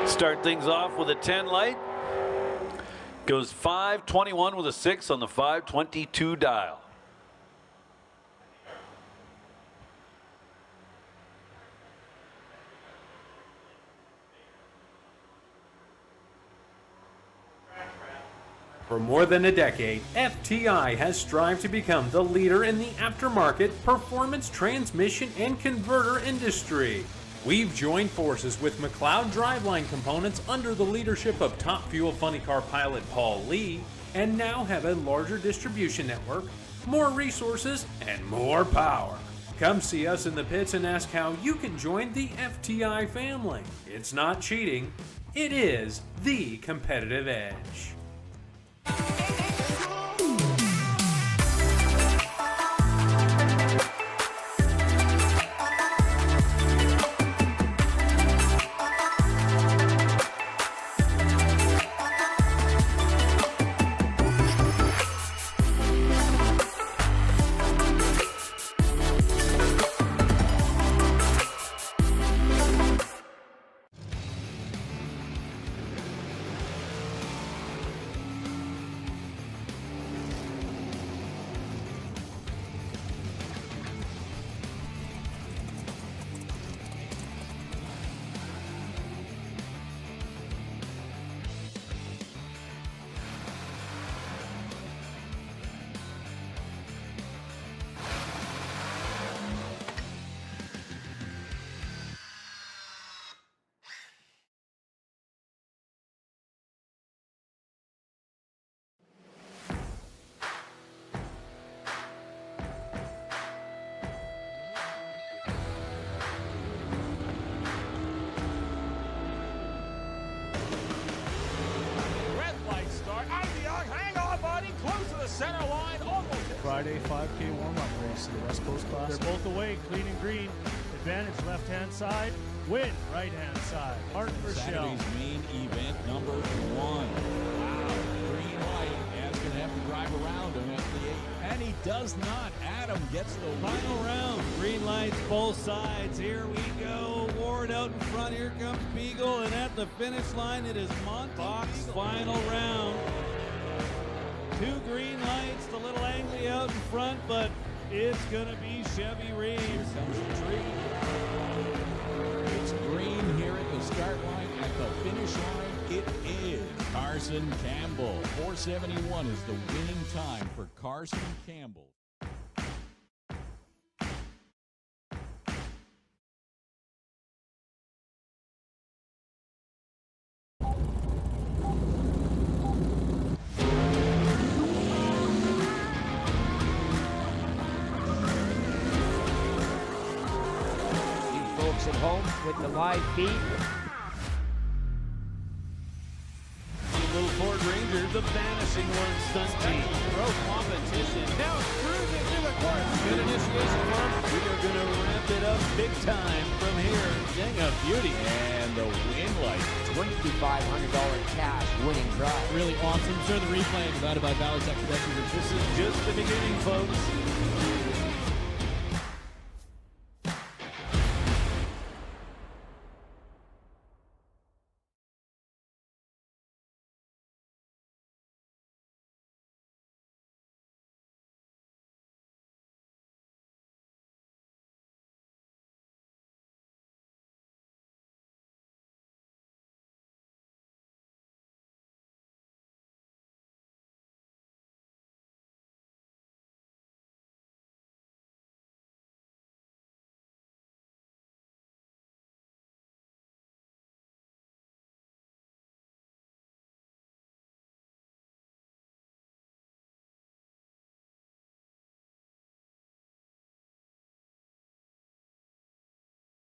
S1: Start things off with a 10 light. Goes 521 with a 6 on the 522 dial.
S5: For more than a decade, FTI has strived to become the leader in the aftermarket performance transmission and converter industry. We've joined forces with McLeod Driveline Components under the leadership of Top Fuel Funny Car pilot Paul Lee, and now have a larger distribution network, more resources, and more power. Come see us in the pits and ask how you can join the FTI family. It's not cheating, it is the competitive edge.
S8: the center line, almost.
S6: Friday 5K warm-up race in the West Coast Class. They're both away, clean and green. Advantage left-hand side, win right-hand side. Martin Rochelle.
S7: Saturday's main event number 1. Wow, green light. Adam's going to have to drive around him at the 8. And he does not. Adam gets the
S8: Final round, green lights both sides. Here we go. Ward out in front. Here comes Beagle, and at the finish line, it is Box. Final round. 2 green lights. The little Angley out in front, but it's gonna be Chevy Reeves.
S7: Here comes the tree. It's green here at the start line. At the finish line, it is Carson Campbell. 4:71 is the winning time for Carson Campbell.
S9: At home with the live feed.
S8: Little Ford Ranger, the vanishing one stunt team. Throw competition. Now cruising through the course. Good initiation run. We are going to ramp it up big time from here. Dang, a beauty.
S7: And the win light.
S9: $2,500 cash winning drive.
S8: Really awesome. Sure, the replay divided by Valley Tech Production. This is just the beginning, folks.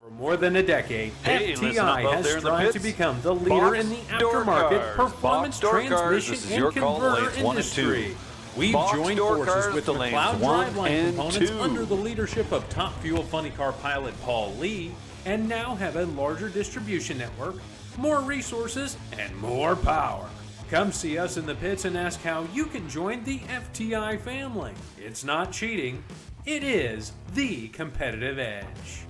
S5: For more than a decade,
S1: Hey, listen up
S5: FTI
S1: out
S5: has
S1: there in the
S5: strived to
S1: pits.
S5: become the leader
S1: Box
S5: in the
S1: door
S5: aftermarket
S1: cars.
S5: performance
S1: Box door cars.
S5: transmission
S1: This is
S5: and
S1: your call,
S5: converter
S1: lanes 1 and 2.
S5: industry. We've
S1: Box
S5: joined
S1: door
S5: forces
S1: cars
S5: with
S1: to lanes
S5: McLeod
S1: 1
S5: driveline
S1: and
S5: components
S1: 2.
S5: under the leadership of Top Fuel Funny Car pilot Paul Lee, and now have a larger distribution network, more resources, and more power. Come see us in the pits and ask how you can join the FTI family. It's not cheating, it is the competitive edge.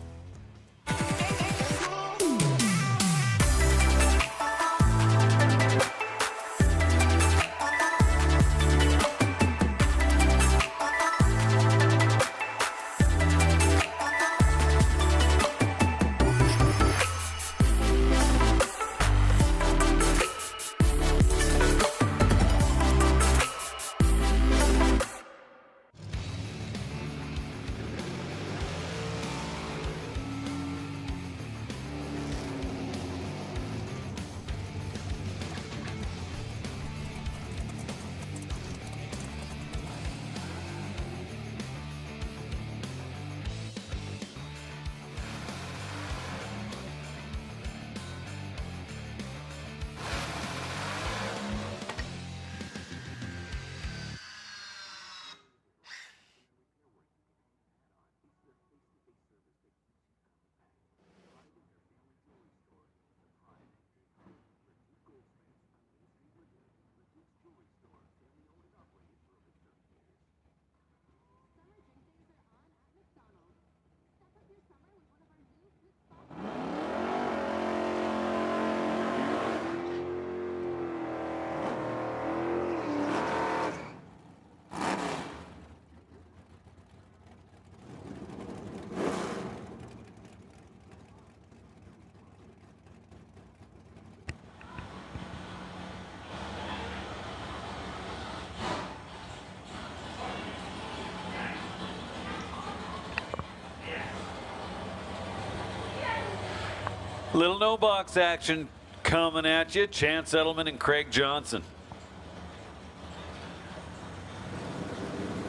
S1: Little no box action coming at you. Chance Edelman and Craig Johnson.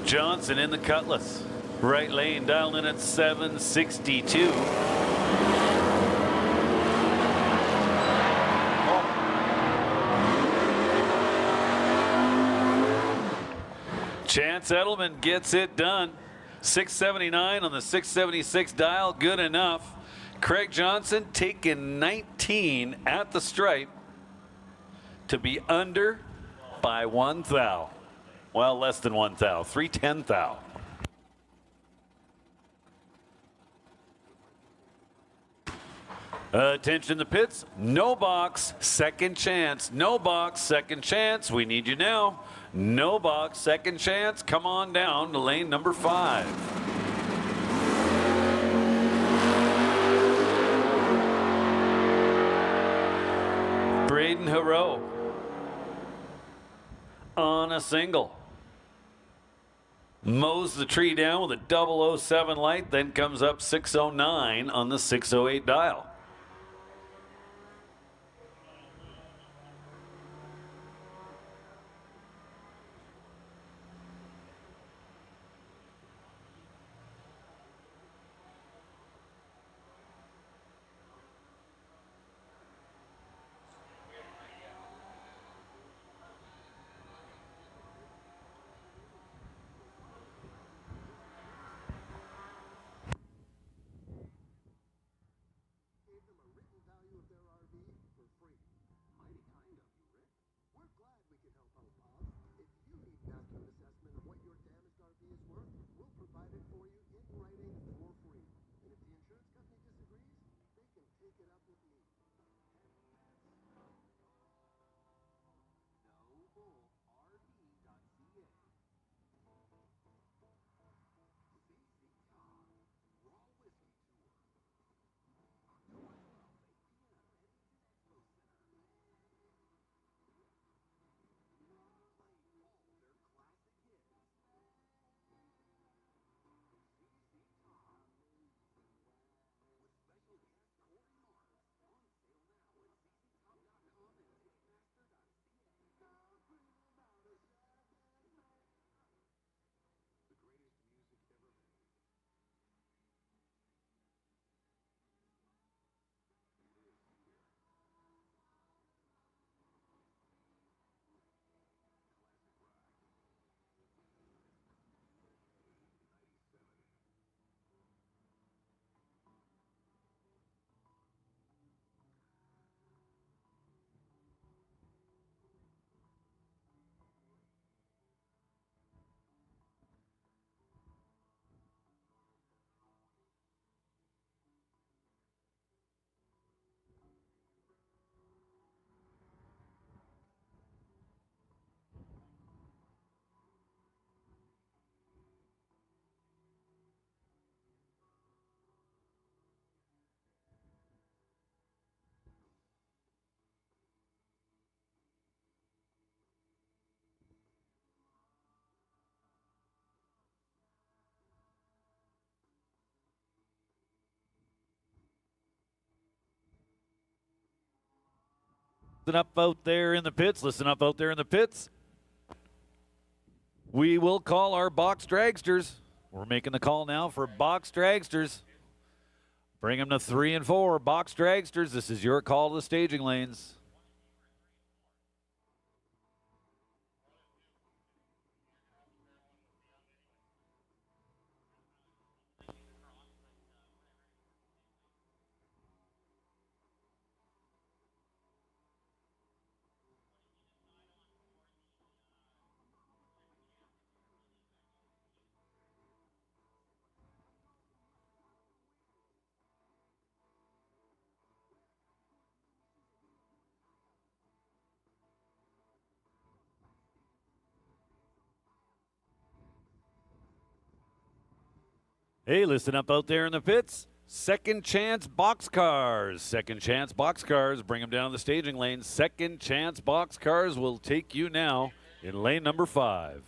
S1: Johnson in the Cutlass. Right lane, dialed in at 762. Chance Edelman gets it done. 679 on the 676 dial, good enough. Craig Johnson taking 19 at the stripe to be under by 1 thou. Well, less than 1 thou, 3/10 thou. Attention the pits, no box, second chance. No box, second chance. We need you now. No box, second chance. Come on down to lane number 5. Braden Hero on a single. Mows the tree down with a 007 light, then comes up 609 on the 608 dial.
S4: Gave them a written value of their RV for free. Mighty kind of you, Rick. We're glad we could help out, Bob. If you need an accurate assessment of what your damaged RV is worth, we'll provide it for you in writing for free. And if the insurance company disagrees, they can take it up with me. NoBullRV.ca. CC Talk Raw Whiskey Tour. October 12th, 8 p.m. Edmonton Expo Center. Playing all their classic hits. CC Talk. With special guest Corey Marks. On sale now at cctop.com and ticketmaster.ca. The greatest music ever made. Lives here. Classic rock. 97.
S1: Listen up out there in the pits. Listen up out there in the pits. We will call our box dragsters. We're making the call now for box dragsters. Bring them to 3 and 4. Box dragsters, this is your call to the staging lanes. Hey, listen up out there in the pits. Second chance boxcars. Second chance boxcars. Bring them down the staging lane. Second chance boxcars will take you now in lane number 5.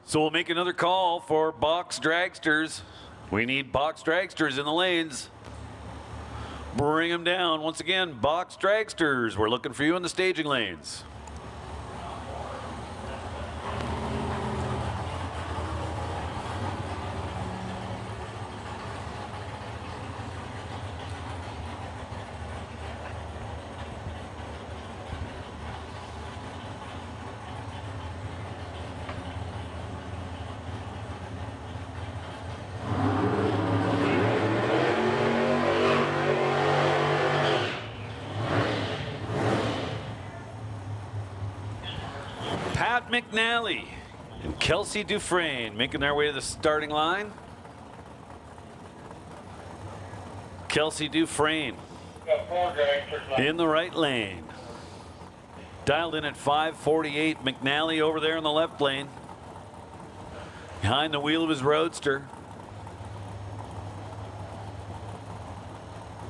S1: So we'll make another call for box dragsters. We need box dragsters in the lanes. Bring them down. Once again, box dragsters. We're looking for you in the staging lanes. Pat McNally and Kelsey Dufresne making their way to the starting line. Kelsey Dufresne in the right lane. Dialed in at 5:48. McNally over there in the left lane. Behind the wheel of his roadster.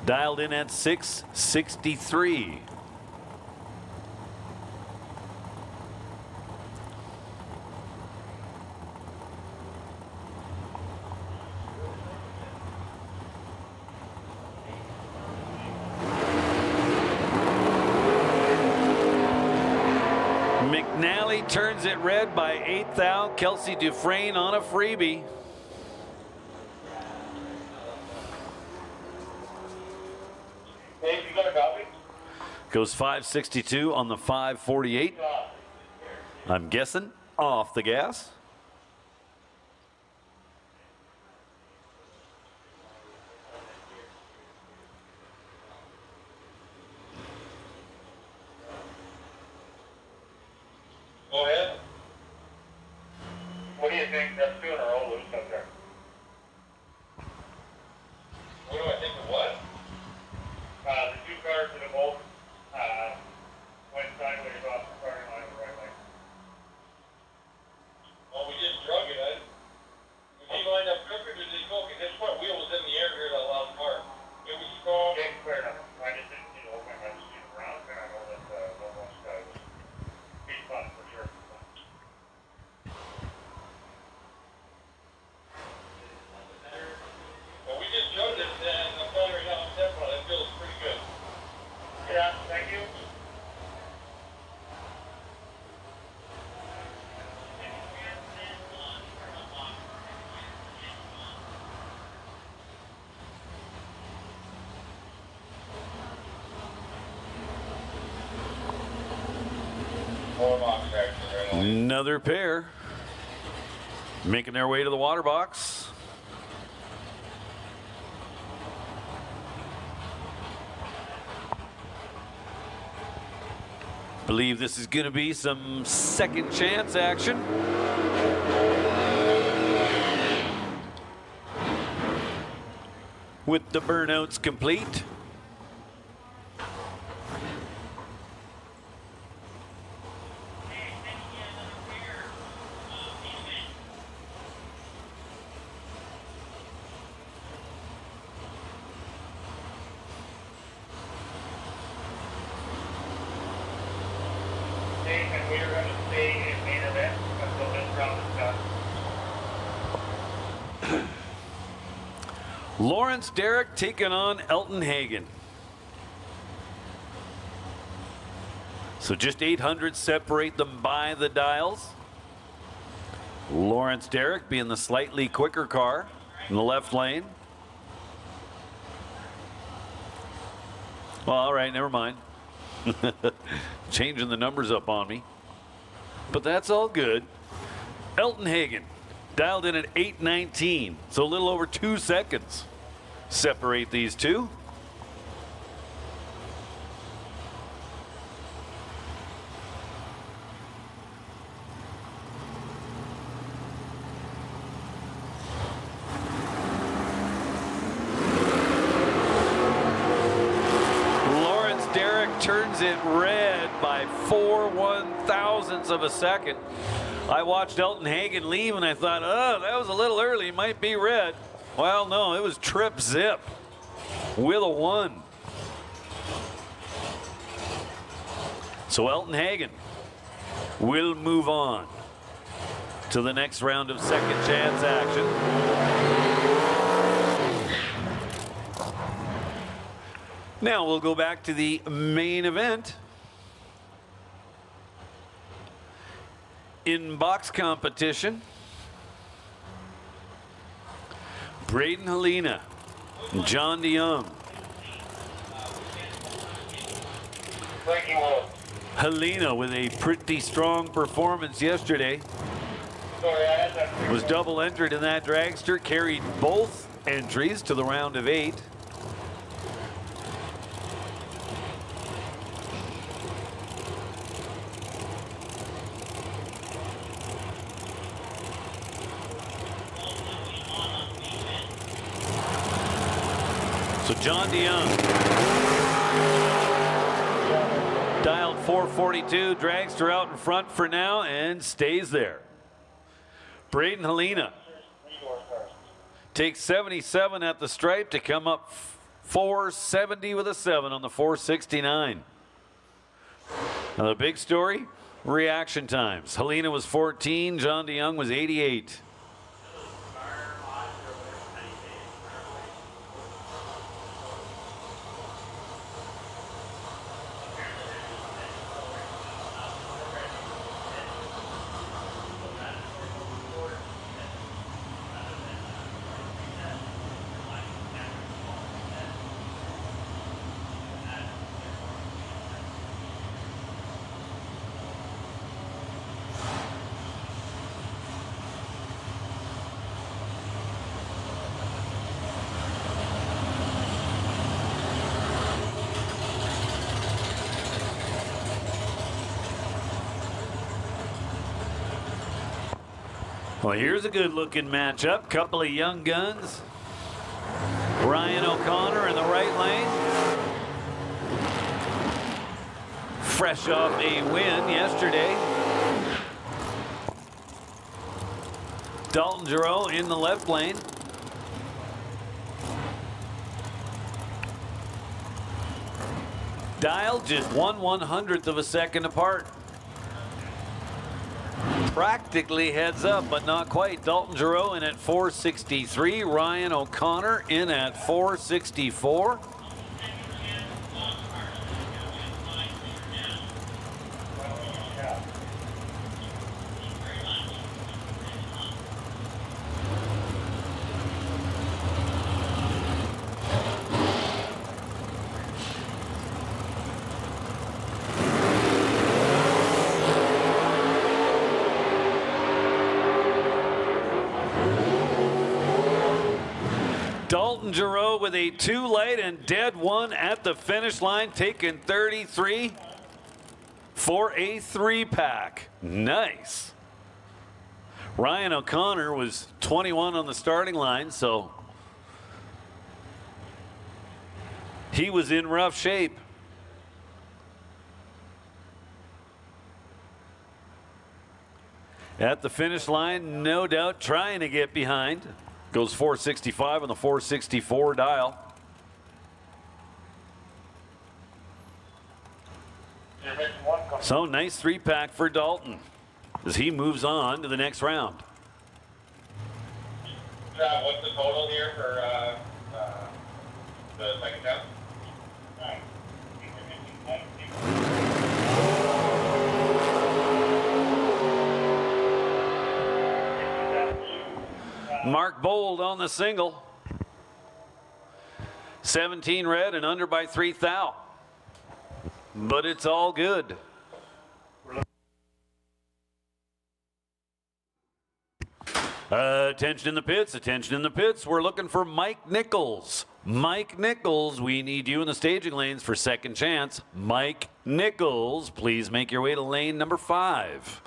S1: Dialed in at 6:63. McNally turns it red by 8th out. Kelsey Dufresne on a freebie.
S2: Hey, you got a copy?
S1: Goes 5:62 on the 5:48. I'm guessing off the gas.
S2: Go ahead. What do you think? That's 2 in a row loose up there. What do I think of what? The 2 cars that have both went sideways off the starting line of the right lane. Well, we just drug it. Was he lined up crooked or did he go? Because his front wheel was in the air here that allowed car. It was strong. Yeah, fair enough. I just didn't see the whole thing. I just seen it around, and I know that almost was he's fun for sure. Well, we just drugged it, and the battery now in tempo. That feels pretty good. Yeah, thank you.
S1: Another pair making their way to the water box. Believe this is going to be some second chance action. With the burnouts complete.
S2: And we are going to stay in main event until this round is done.
S1: Lawrence Derrick taking on Elton Hagen. So just 800 separate them by the dials. Lawrence Derrick being the slightly quicker car in the left lane. Well, all right, never mind. Changing the numbers up on me. But that's all good. Elton Hagen dialed in at 8:19, so a little over 2 seconds separate these two. Turns it red by 4/1000ths of a second. I watched Elton Hagen leave and I thought, oh, that was a little early, might be red. Well, no, it was trip zip with a 1. So Elton Hagen will move on. to the next round of second chance action. Now we'll go back to the main event. In box competition, Braden Helena, John DeYoung. Helena with a pretty strong performance yesterday. Was double entered in that dragster, carried both entries to the round of 8. So John DeYoung dialed 442, dragster out in front for now and stays there. Braden Helena takes 77 at the stripe to come up 470 with a 7 on the 469. Now the big story, reaction times. Helena was 14, John DeYoung was 88. Well, here's a good-looking matchup. Couple of young guns. Ryan O'Connor in the right lane. Fresh off a win yesterday. Dalton Giroux in the left lane. Dial just 1/100th of a second apart. Practically heads up, but not quite. Dalton Giroux in at 463. Ryan O'Connor in at 464. Dalton Giroux with a 2 light and dead 1 at the finish line, taking 33 for a 3-pack. Nice. Ryan O'Connor was 21 on the starting line, so he was in rough shape. At the finish line, no doubt trying to get behind. Goes 465 on the 464 dial. So nice 3-pack for Dalton as he moves on to the next round.
S2: What's the total here for the second count?
S1: Mark Bold on the single. 17 red and under by 3 thou. But it's all good. Attention in the pits, attention in the pits. We're looking for Mike Nichols. Mike Nichols, we need you in the staging lanes for second chance. Mike Nichols, please make your way to lane number 5.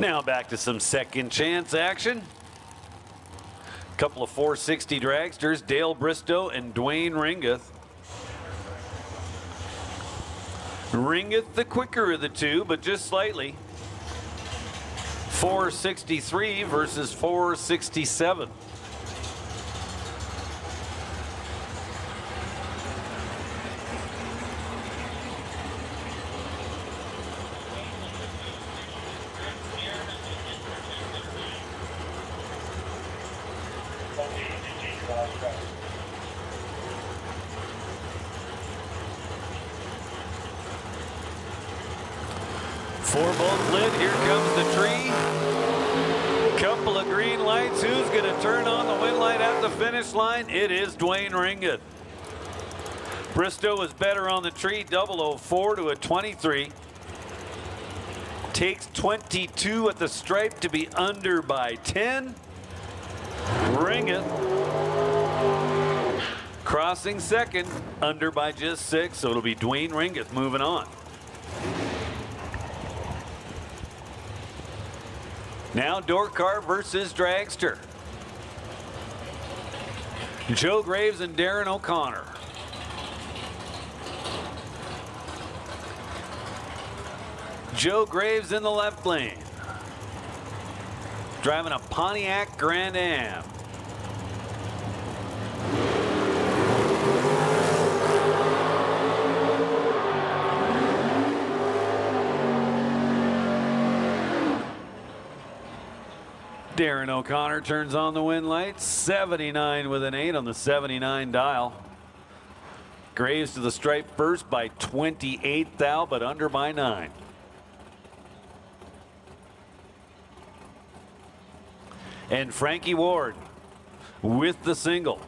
S1: Now back to some second chance action. Couple of 460 dragsters, Dale Bristow and Dwayne Ringeth. Ringeth the quicker of the two, but just slightly. 463 versus 467. Four bolts lit, here comes the tree. Couple of green lights, who's gonna turn on the win light at the finish line? It is Dwayne Ringeth. Bristow was better on the tree, 004 to a 23. Takes 22 at the stripe to be under by 10. Ringeth crossing second, under by just 6, so it'll be Dwayne Ringeth moving on. Now door car versus dragster. Joe Graves and Darren O'Connor. Joe Graves in the left lane. Driving a Pontiac Grand Am. Darren O'Connor turns on the win lights. 79 with an 8 on the 79 dial. Graves to the stripe first by 28 thou, but under by 9. And Frankie Ward with the single.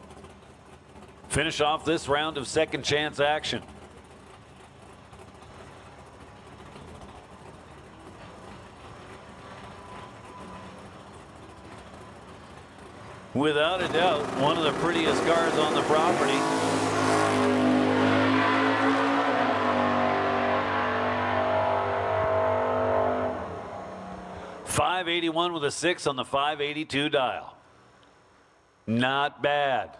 S1: Finish off this round of second chance action. Without a doubt, one of the prettiest cars on the property. .581 with a 6 on the 582 dial. Not bad.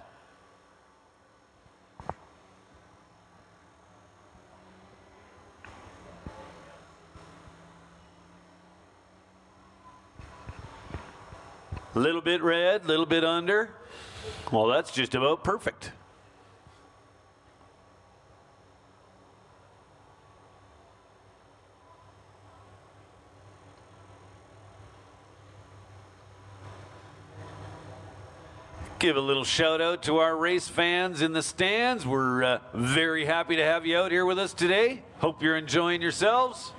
S1: Little bit red, little bit under. Well, that's just about perfect. Give a little shout out to our race fans in the stands. We're very happy to have you out here with us today. Hope you're enjoying yourselves.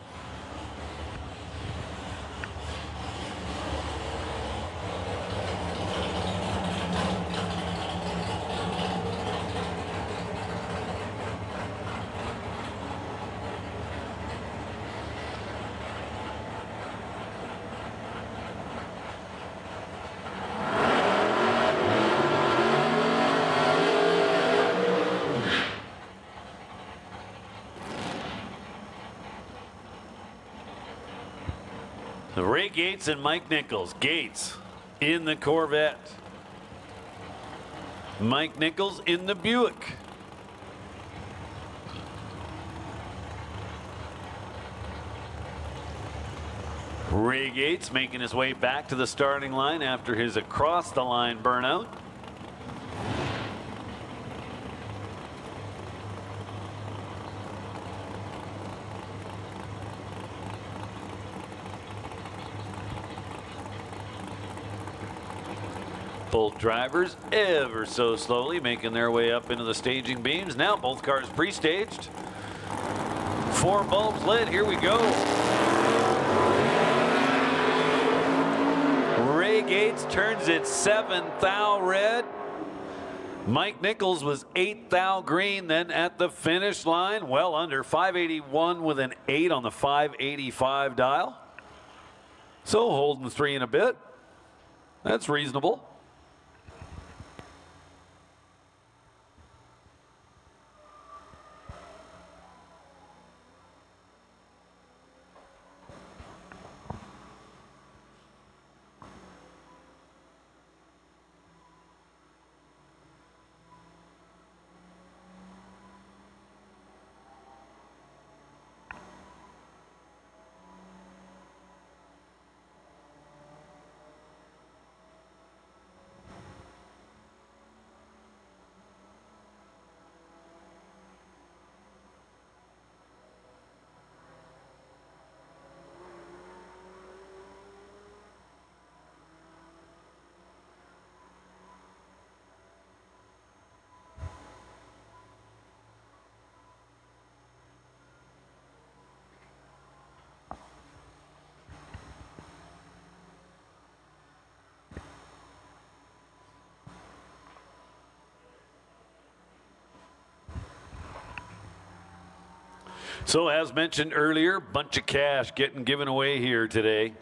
S1: Ray Gates and Mike Nichols. Gates in the Corvette. Mike Nichols in the Buick. Ray Gates making his way back to the starting line after his across the line burnout. Both drivers ever so slowly making their way up into the staging beams. Now both cars pre-staged. 4 bulbs lit. Here we go. Ray Gates turns it 7 thou red. Mike Nichols was 8 thou green. Then at the finish line, well under 581 with an 8 on the 585 dial. So holding 3 and a bit. That's reasonable. So as mentioned earlier, bunch of cash getting given away here today.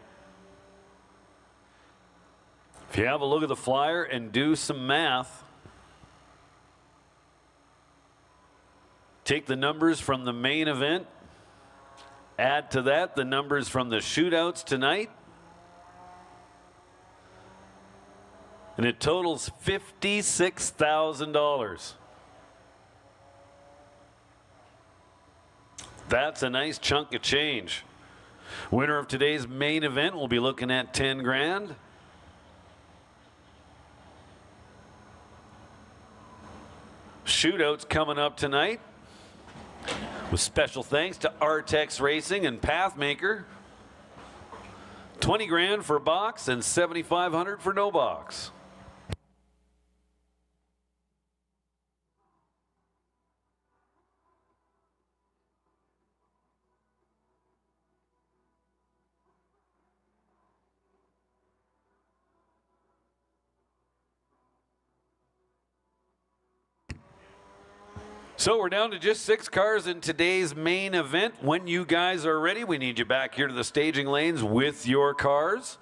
S1: If you have a look at the flyer and do some math, take the numbers from the main event, add to that the numbers from the shootouts tonight, and it totals $56,000. That's a nice chunk of change. Winner of today's main event will be looking at 10 grand. Shootouts coming up tonight, with special thanks to Artex Racing and Pathmaker. 20 grand for box and 7,500 for no box. So we're down to just 6 cars in today's main event. When you guys are ready, we need you back here to the staging lanes with your cars.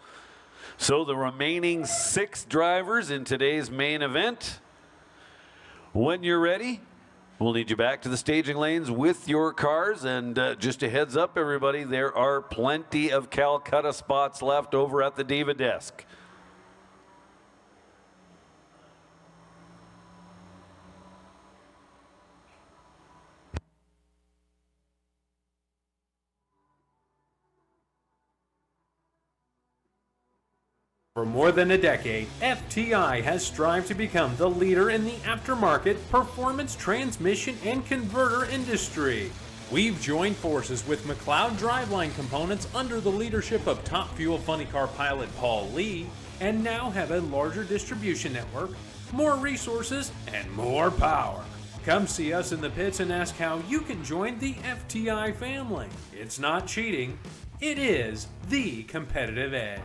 S1: So the remaining 6 drivers in today's main event. When you're ready, we'll need you back to the staging lanes with your cars. And just a heads up, everybody, there are plenty of Calcutta spots left over at the Diva desk.
S5: For more than a decade, FTI has strived to become the leader in the aftermarket performance transmission and converter industry. We've joined forces with McLeod Driveline Components under the leadership of Top Fuel Funny Car pilot Paul Lee, and now have a larger distribution network, more resources, and more power. Come see us in the pits and ask how you can join the FTI family. It's not cheating, it is the competitive edge.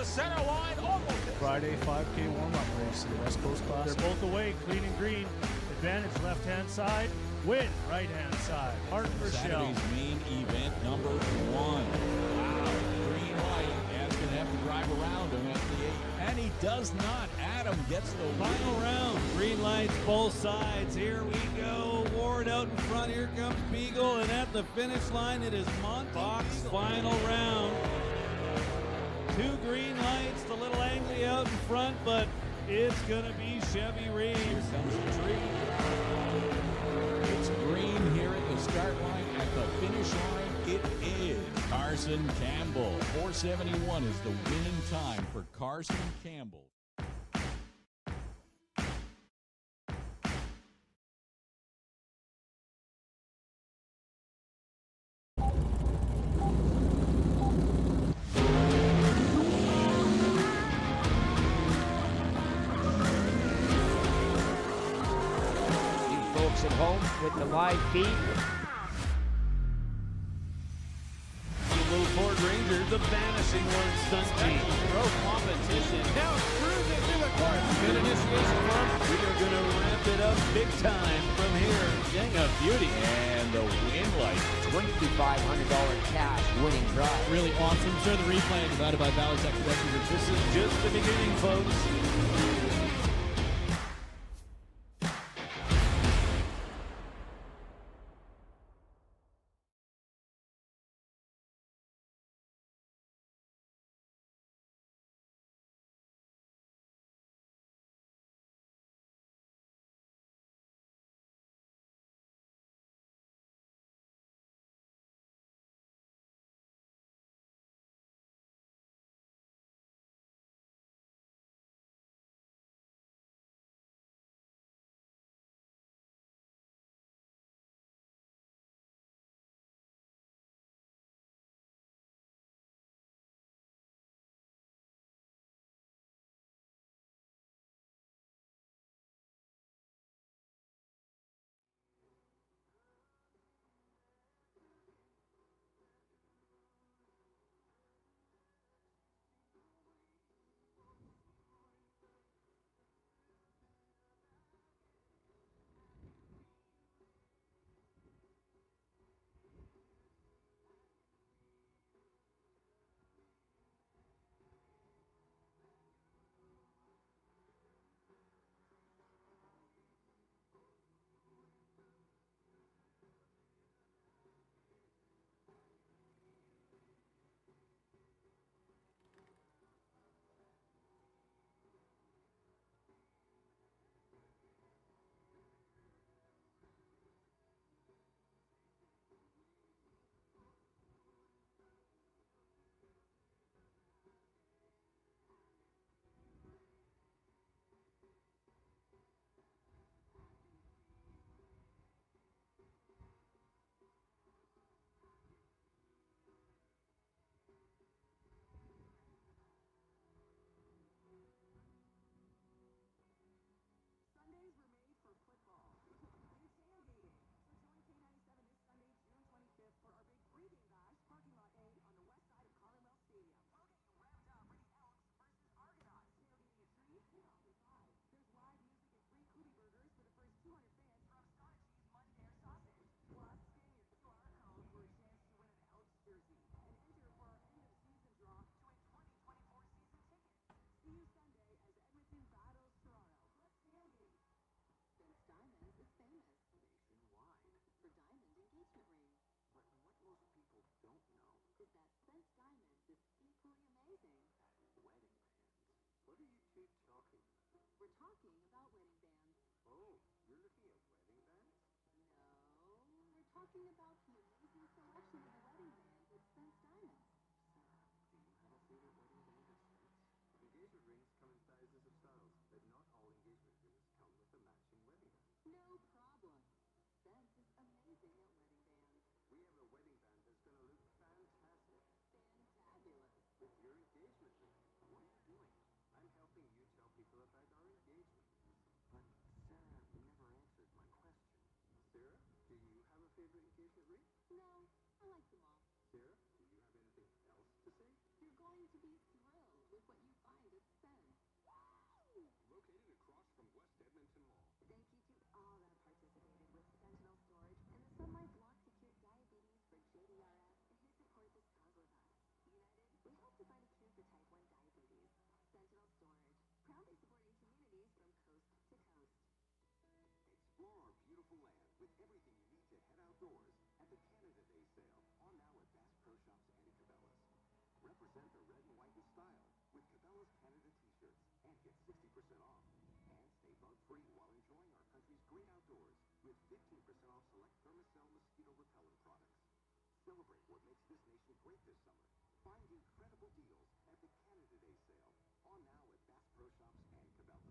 S8: Center line, almost.
S6: Friday 5K warm-up race in the West Coast Class. They're both away, clean and green. Advantage left-hand side, win right-hand side. Martin Rochelle.
S7: Saturday's main event number 1. Wow, green light. Adam's going to have to drive around him at the 8. And he does not. Adam gets the
S8: Final round. Green lights both sides. Here we go. Ward out in front. Here comes Beagle. And at the finish line, it is Box. Final round. 2 green lights, a little angry out in front, but it's going to be Chevy Reeves.
S7: Here comes the tree. It's green here at the start line. At the finish line, it is Carson Campbell. 4:71 is the winning time for Carson Campbell.
S9: At home with the live feed.
S8: Little Ford Ranger, the vanishing one stunt team. Road competition. Now it's cruising through the course. Good initiation run. We are going to ramp it up big time from here. Dang, a beauty.
S7: And the win light.
S9: $2,500 cash winning drive.
S8: Really awesome. Share the replay provided by Valley Tech Productions. This is just the beginning, folks.
S4: Sundays were made for football and tailgating. So join K97 this Sunday, June 25th for our big pregame bash, parking lot A on the west side of Commonwealth Stadium. We'll get you revved up for the Elks versus Argonauts. Tailgating a treat? No, it's live. There's live music and free cootie burgers for the first 200 fans from Scotch Cheese Money Bear Sausage. Plus, scan your QR code for a chance to win an Elks jersey and enter for our end-of-season draw to win 2024 season tickets. See you Sunday as Edmonton battles Toronto. Let's tailgate. Spence Diamonds is famous nationwide for diamond engagement rings. But what most people don't know is that Spence Diamonds is equally amazing at wedding bands. What are you two talking about? We're talking about wedding bands. Oh, you're looking at wedding bands? No, we're talking about the amazing selection of wedding bands at Spence Diamonds. Sarah, do you have a favorite wedding band at Spence? Engagement rings come in thousands of styles, but not all engagement rings come with a matching wedding band. No problem. Spence is amazing at wedding bands. We have a wedding band that's going to look fantastic. Fantabulous. With your engagement ring. What are you doing? I'm helping you tell people about our engagement rings. But Sarah never answered my question. Sarah, do you have a favorite engagement ring? No, I like them all. Sarah, do you have anything else to say? You're going to be thrilled with what you find at Spence. Wow!
S11: Located across from West Edmonton Mall.
S10: Thank you to all that participated with Sentinel Storage and the Sunlight Block to cure diabetes for JDRF and his support this cause with us. United, we hope to find a cure for type 1 diabetes. Sentinel Storage, proudly supporting communities from coast to coast.
S11: Explore our beautiful land with everything you need to head outdoors at the Canada Day sale, on now at Bass Pro Shops and Cabela's. Represent the red and white in style with Cabela's Canada t-shirts and get 60% off. And stay bug-free while enjoying our country's great outdoors with 15% off select Thermacell mosquito repellent products. Celebrate what makes this nation great this summer. Find incredible deals at the Canada Day sale, on now at Bass Pro Shops and Cabela's.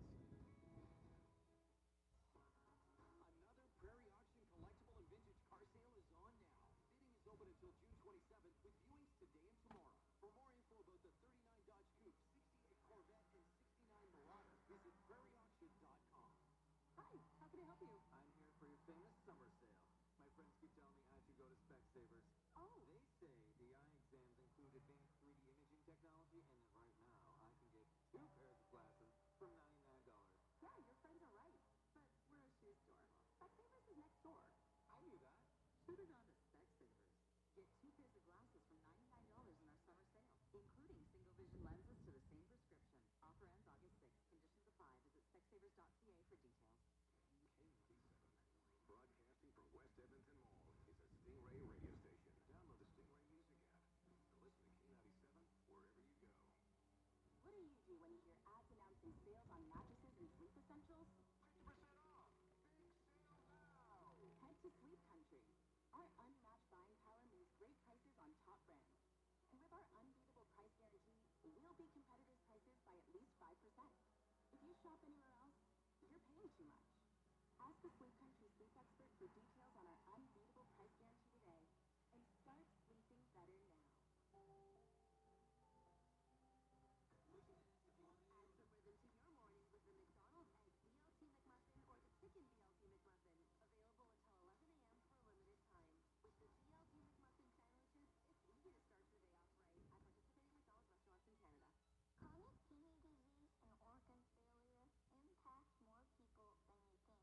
S12: Another Prairie Auction collectible and vintage car sale is on now. Bidding is open until June 27th with viewings today and tomorrow. For more info about the 39 Dodge Coupe, 68 Corvette, and 69 Marauder, visit prairieauction.com.
S4: Hi, how can I help you?
S13: I'm here for your famous summer sale. My friends keep telling me I should go to Specsavers.
S4: Oh.
S13: They say the eye exams include advanced 3D imaging technology, and that right now I can get 2 pairs of glasses for $99.
S4: Yeah, your friends are right. But we're a shoe store.
S12: Raceway.ca for details.
S11: Broadcasting from West Edmonton Mall is a Stingray radio station. Download the Stingray Music app and listen to K97 wherever you go.
S10: What do you do when you hear ads announcing sales on mattresses and sleep essentials?
S11: 50% off! Big sale now!
S10: Head to Sleep Country. Our unmatched buying power means great prices on top brands. And with our unbeatable price guarantee, we'll beat competitors' prices by at least 5%. If you shop anywhere else, you're paying too much. Ask the Sleep Country sleep expert for details on our unbeatable price guarantee today and start sleeping better now.
S12: Add some rhythm to your morning with the McDonald's Egg BLT McMuffin or the Chicken BLT McMuffin. Available until 11 a.m. for a limited time. With the BLT McMuffin sandwiches, it's easy to start your day off right at participating McDonald's restaurants in Canada.
S10: Chronic kidney disease and organ failure impacts more people than you think.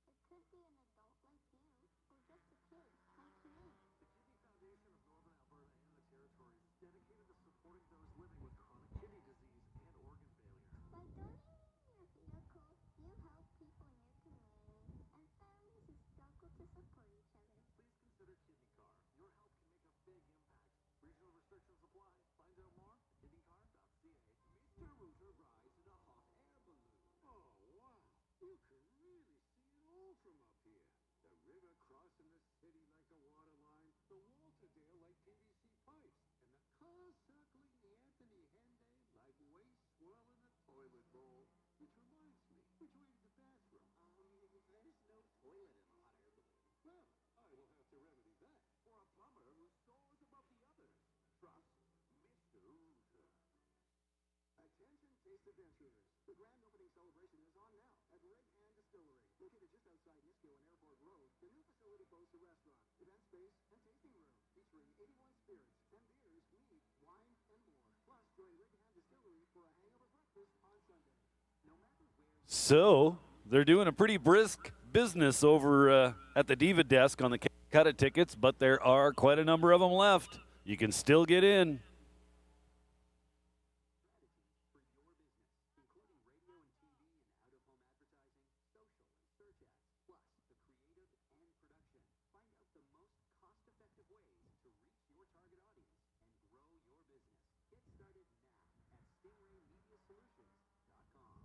S10: It could be an adult like you, or just a kid like me.
S11: The Kidney Foundation of Northern Alberta and the Territories is dedicated to supporting those living with chronic kidney disease and organ failure.
S10: By donating your vehicle, you help people in your community and families who struggle to support each other.
S11: Please consider Kidney Car. Your help can make a big impact. Regional restrictions apply. Find out more at kidneycar.ca. Mr. Rooter rides in a hot air balloon. Oh, wow. You can really see it all from up here. The river crossing the city like a water line, the Walterdale like PVC pipes, and the cars circling the Anthony Henday like waste swirling a toilet bowl. Which reminds me, which way to the bathroom?
S13: There's no toilet in a hot air balloon.
S11: Well, I will have to remedy that for a plumber who soars above the others. Trust Mr. Rooter. Attention taste adventurers. The grand opening celebration is on now at Rig and Distillery. Located just outside Nisku and Airport Road, the new facility boasts a restaurant, event space, and tasting room featuring 81 spirits, 10 beers, mead, wine, and more. Plus, join Rig and Distillery for a hangover breakfast on Sunday. No matter where
S1: So they're doing a pretty brisk business over at the Diva desk on the Calcutta tickets, but there are quite a number of them left. You can still get in.
S12: For your business, including radio and TV and out-of-home advertising, social and search ads, plus the creative and production. Find out the most cost-effective ways to reach your target audience and grow your business. Get started now at stingraymediasolutions.com.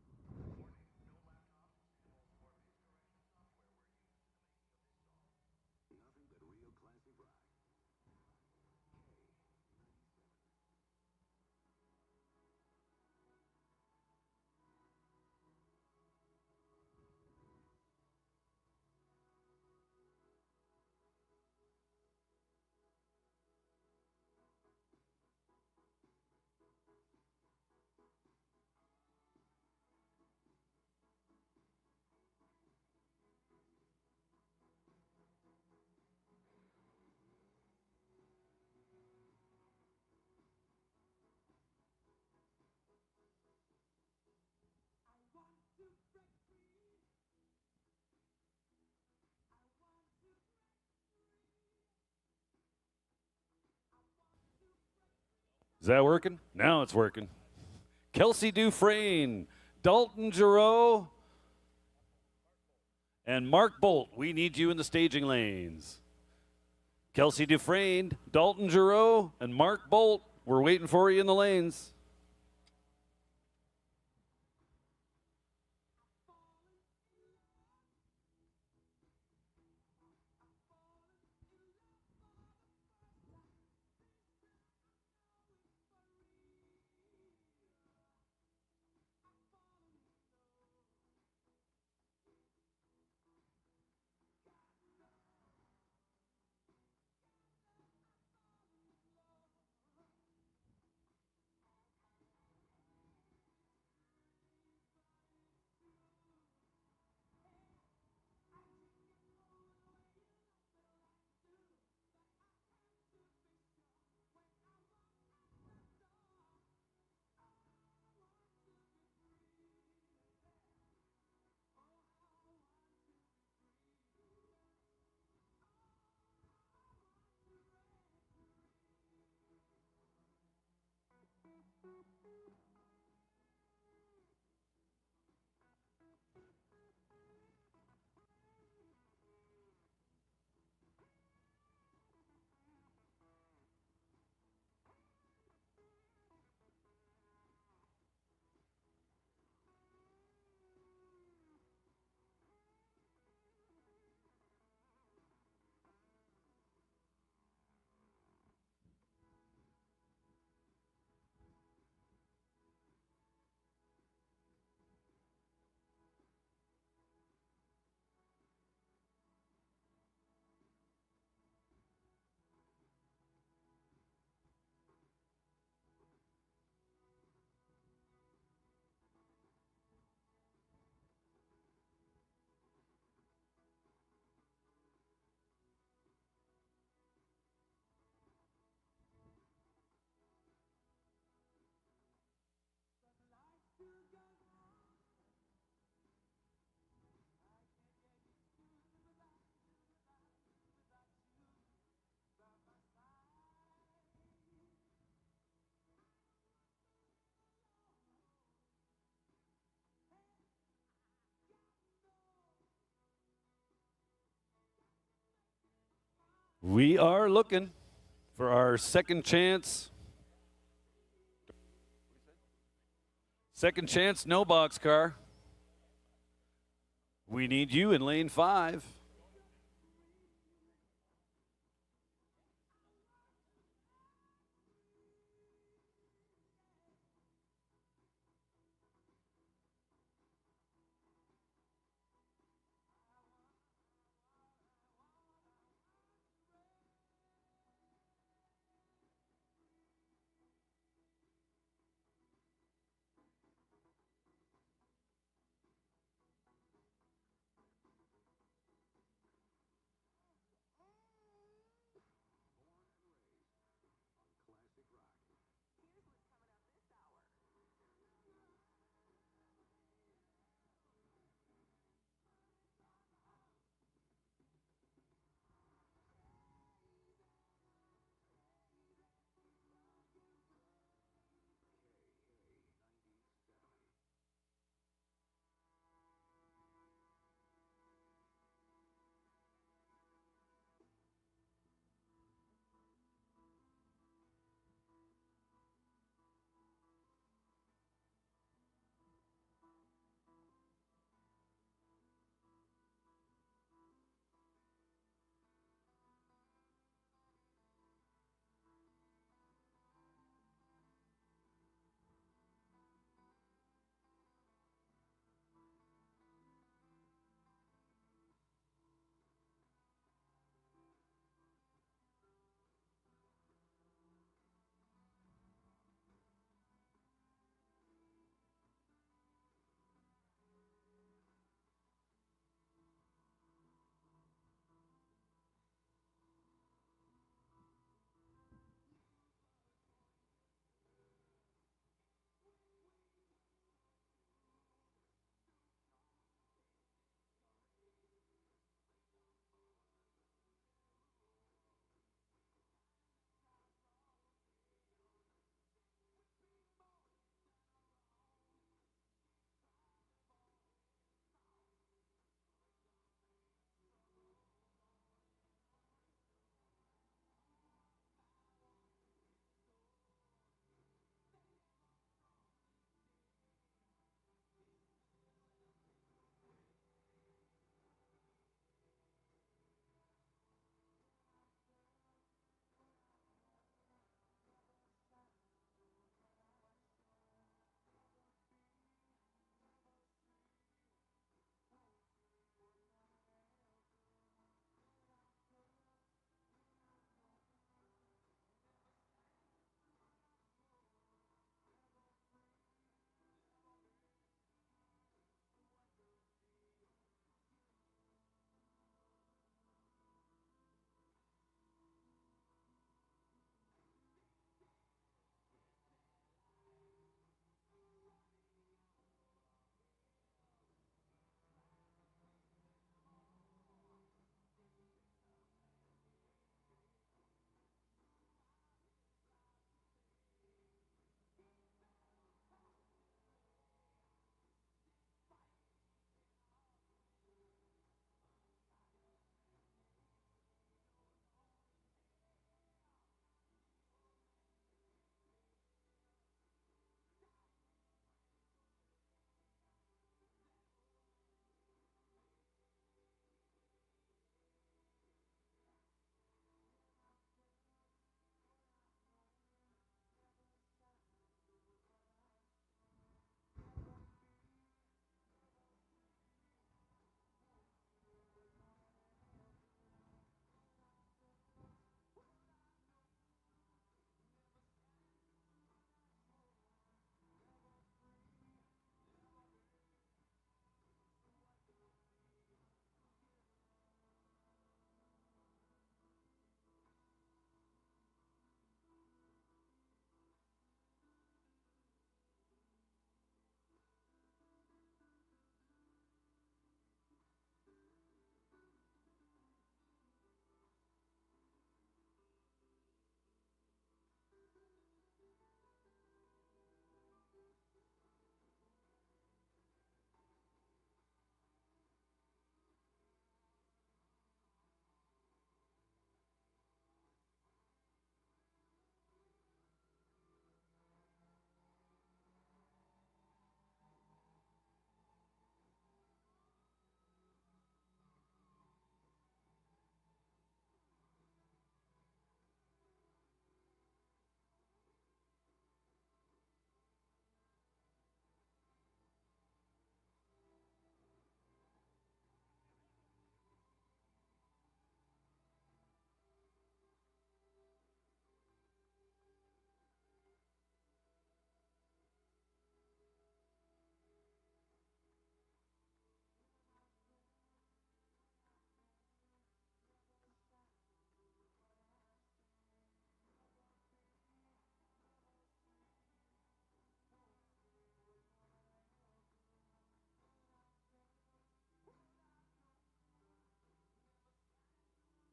S11: Warning, no laptops, samples, or page correction software were used in the making of this song. Nothing but real classic rock. K97.
S12: I want to break free. I want to break free. I want to break free.
S1: Is that working? Now it's working. Kelsey Dufresne, Dalton Giroux, and Mark Bolt. We need you in the staging lanes. Kelsey Dufresne, Dalton Giroux, and Mark Bolt. We're waiting for you in the lanes. We are looking for our second chance. Second chance, no box car. We need you in lane 5.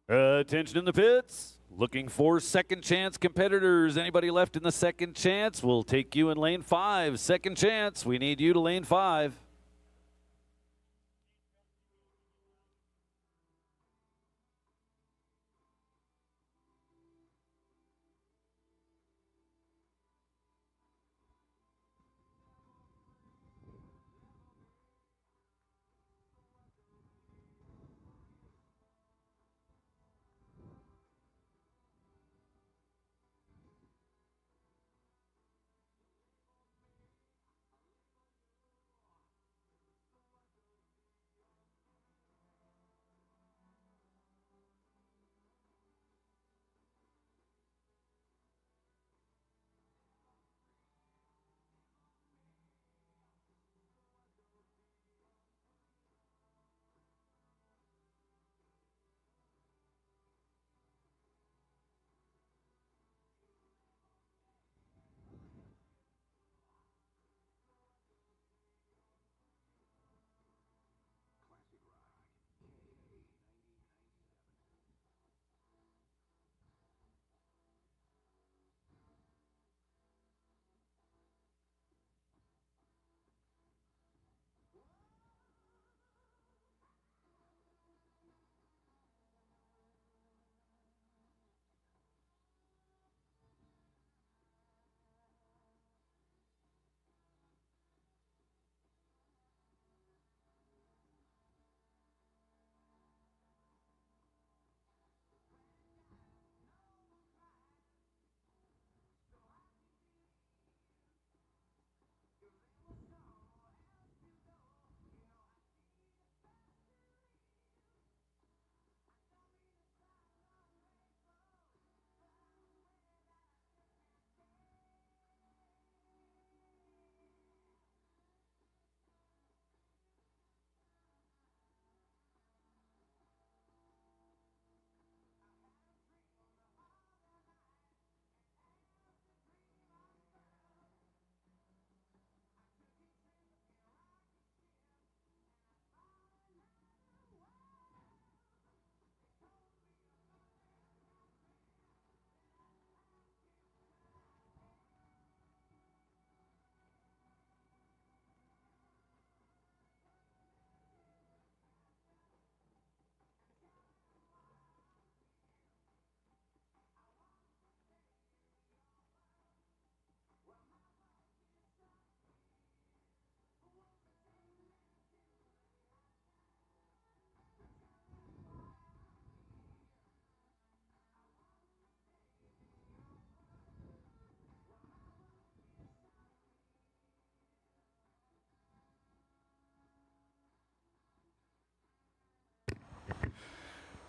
S1: Attention in the pits. Looking for second chance competitors. Anybody left in the second chance? We'll take you in lane 5. Second chance. We need you to lane 5.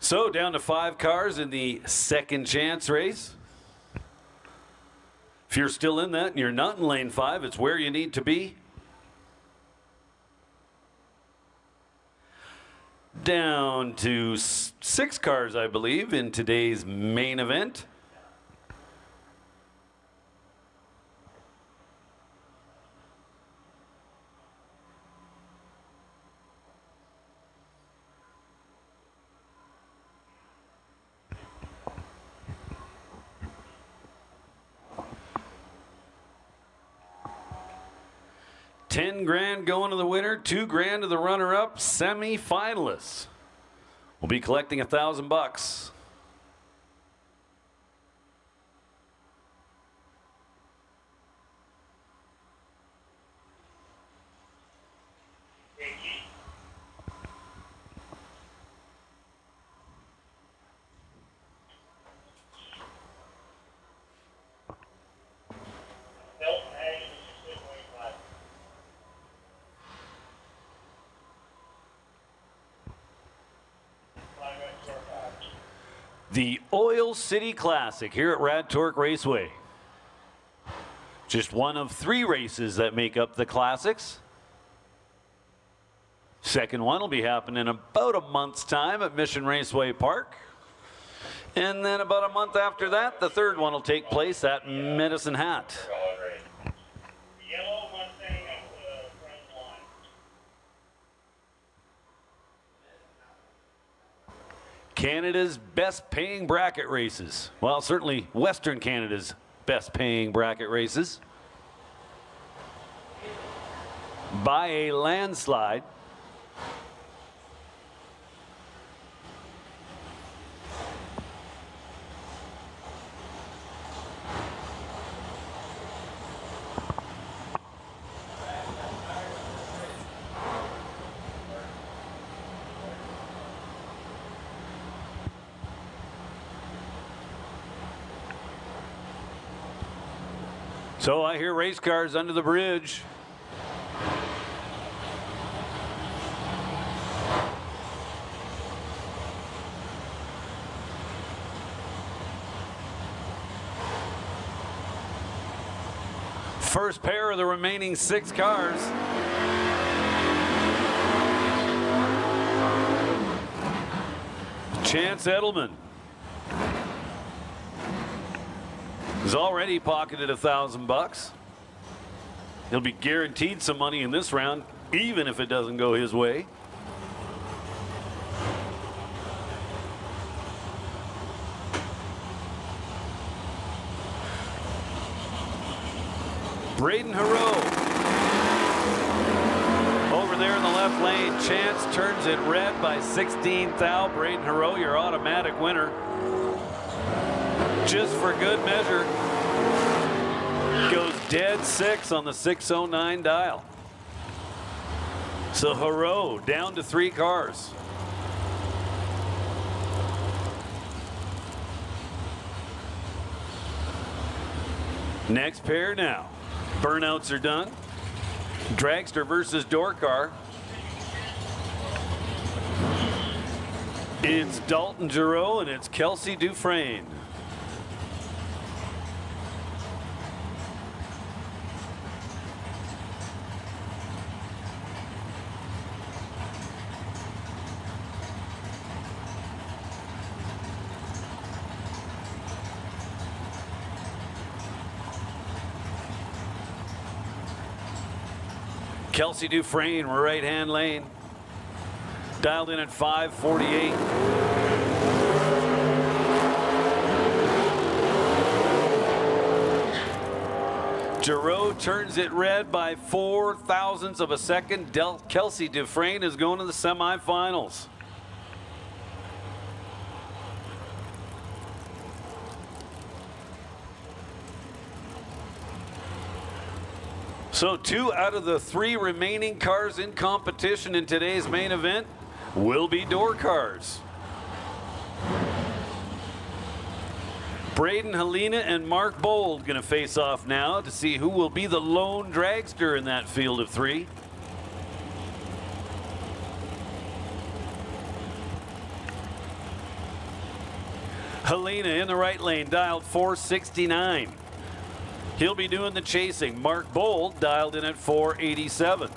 S1: So down to 5 cars in the second chance race. If you're still in that and you're not in lane 5, it's where you need to be. Down to 6 cars, I believe, in today's main event. $10,000 going to the winner, $2,000 to the runner-up, semi-finalists. We'll be collecting $1,000. The Oil City Classic here at Rad Torque Raceway. Just one of 3 races that make up the Classics. Second one will be happening in about a month's time at Mission Raceway Park. And then about a month after that, the third one will take place at Medicine Hat. Canada's best paying bracket races. Well, certainly Western Canada's best paying bracket races. By a landslide. So I hear race cars under the bridge. First pair of the remaining 6 cars. Chance Edelman has already pocketed $1,000. He'll be guaranteed some money in this round, even if it doesn't go his way. Braden Haro over there in the left lane. Chance turns it red by 16 thou. Braden Haro, your automatic winner. Just for good measure, goes dead 6 on the 609 dial. So Haro down to 3 cars. Next pair now. Burnouts are done. Dragster versus door car. It's Dalton Giroux and it's Kelsey Dufresne. Kelsey Dufresne, right-hand lane. Dialed in at 548. Giroux turns it red by 4 thousandths of a second. Kelsey Dufresne is going to the semifinals. So 2 out of the 3 remaining cars in competition in today's main event will be door cars. Braden Helena and Mark Bold going to face off now to see who will be the lone dragster in that field of 3. Helena in the right lane, dialed 469. He'll be doing the chasing. Mark Bold dialed in at 487.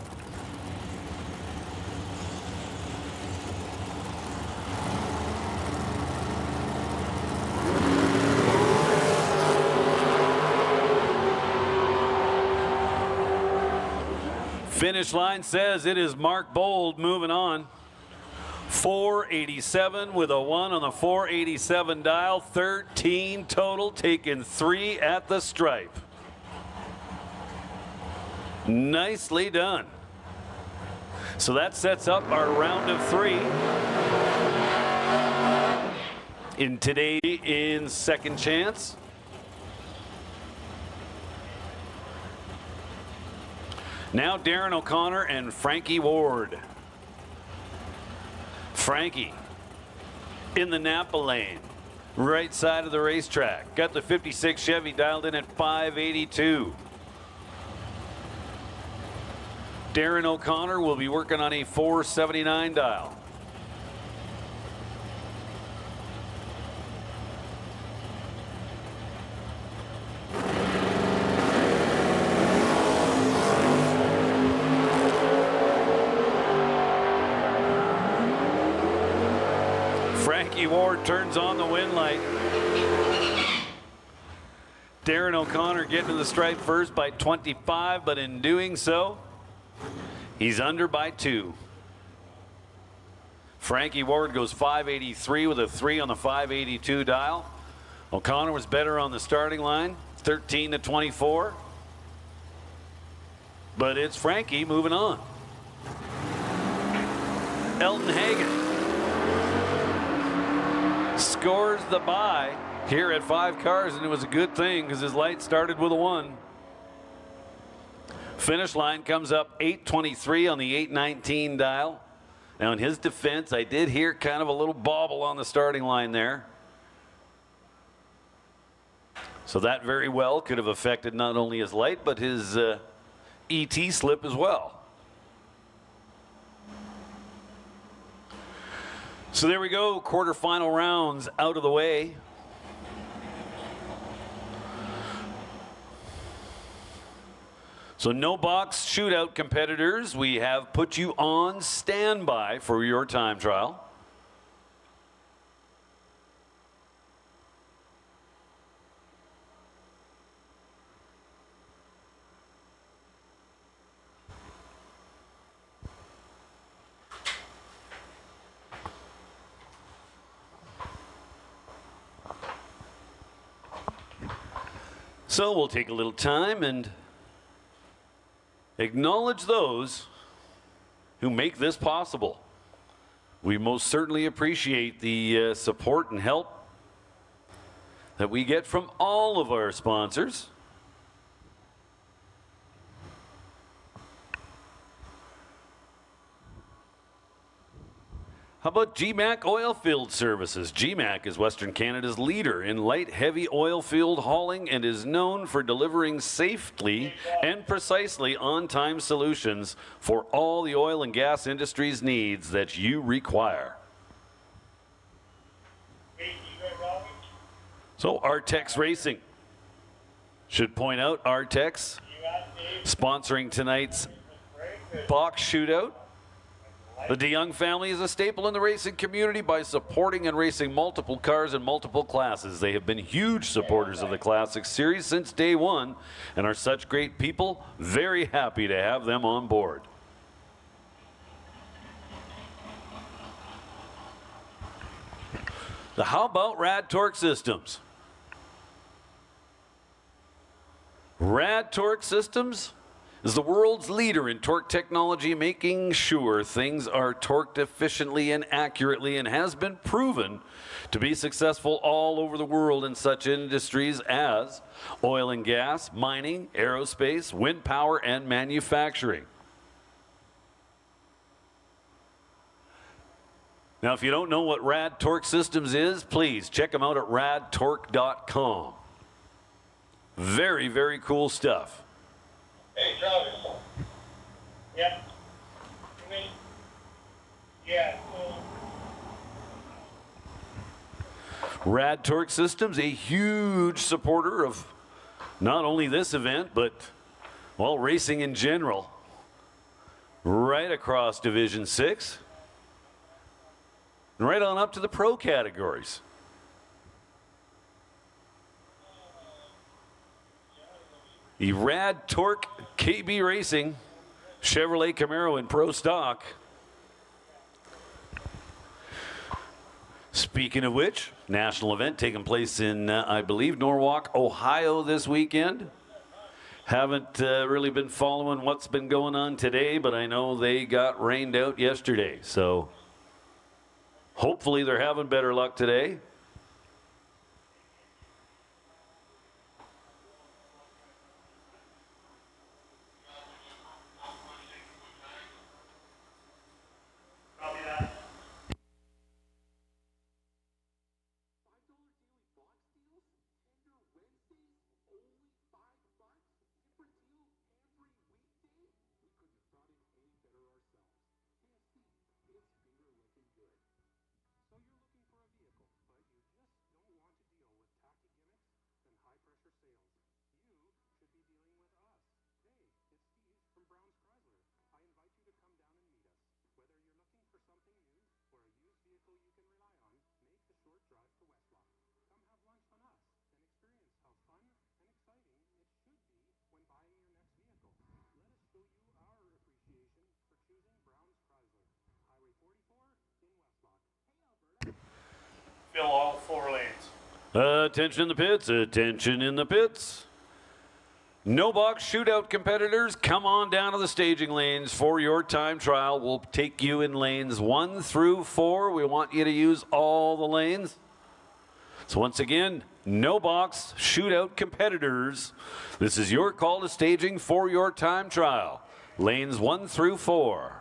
S1: Finish line says it is Mark Bold moving on. 487 with a 1 on the 487 dial. 13 total, taking 3 at the stripe. Nicely done. So that sets up our round of 3 in today in second chance. Now Darren O'Connor and Frankie Ward. Frankie in the Napa lane, right side of the racetrack. Got the 56 Chevy dialed in at 582. Darren O'Connor will be working on a 479 dial. Frankie Ward turns on the win light. Darren O'Connor getting to the stripe first by 25, but in doing so, he's under by 2. Frankie Ward goes 583 with a 3 on the 582 dial. O'Connor was better on the starting line, 13 to 24. But it's Frankie moving on. Elton Hagen scores the bye here at 5 cars, and it was a good thing because his light started with a 1. Finish line comes up 823 on the 819 dial. Now in his defense, I did hear kind of a little bobble on the starting line there. So that very well could have affected not only his light, but his ET slip as well. So there we go, quarterfinal rounds out of the way. So no box shootout competitors, we have put you on standby for your time trial. So we'll take a little time and acknowledge those who make this possible. We most certainly appreciate the support and help that we get from all of our sponsors. How about GMAC Oilfield Services? GMAC is Western Canada's leader in light heavy oilfield hauling and is known for delivering safely and precisely on-time solutions for all the oil and gas industry's needs that you require. So Artex Racing. Should point out Artex sponsoring tonight's box shootout. The DeYoung family is a staple in the racing community by supporting and racing multiple cars in multiple classes. They have been huge supporters of the Classic Series since day one and are such great people, very happy to have them on board. So how about Rad Torque Systems? Rad Torque Systems is the world's leader in torque technology, making sure things are torqued efficiently and accurately, and has been proven to be successful all over the world in such industries as oil and gas, mining, aerospace, wind power, and manufacturing. Now, if you don't know what Rad Torque Systems is, please check them out at radtorque.com. Very, very cool stuff.
S2: Hey, Travis. Yeah. Yeah.
S1: Rad Torque Systems, a huge supporter of not only this event, but, well, racing in general. Right across Division 6. And right on up to the pro categories. The Rad Torque KB Racing Chevrolet Camaro in pro stock. Speaking of which, national event taking place in, I believe, Norwalk, Ohio this weekend. Haven't really been following what's been going on today, but I know they got rained out yesterday. So hopefully they're having better luck today.
S4: So you're looking for a vehicle, but
S3: Fill all 4 lanes.
S1: Attention in the pits, attention in the pits. No box shootout competitors, come on down to the staging lanes for your time trial. We'll take you in lanes 1 through 4. We want you to use all the lanes. So once again, no box shootout competitors. This is your call to staging for your time trial. Lanes 1 through 4.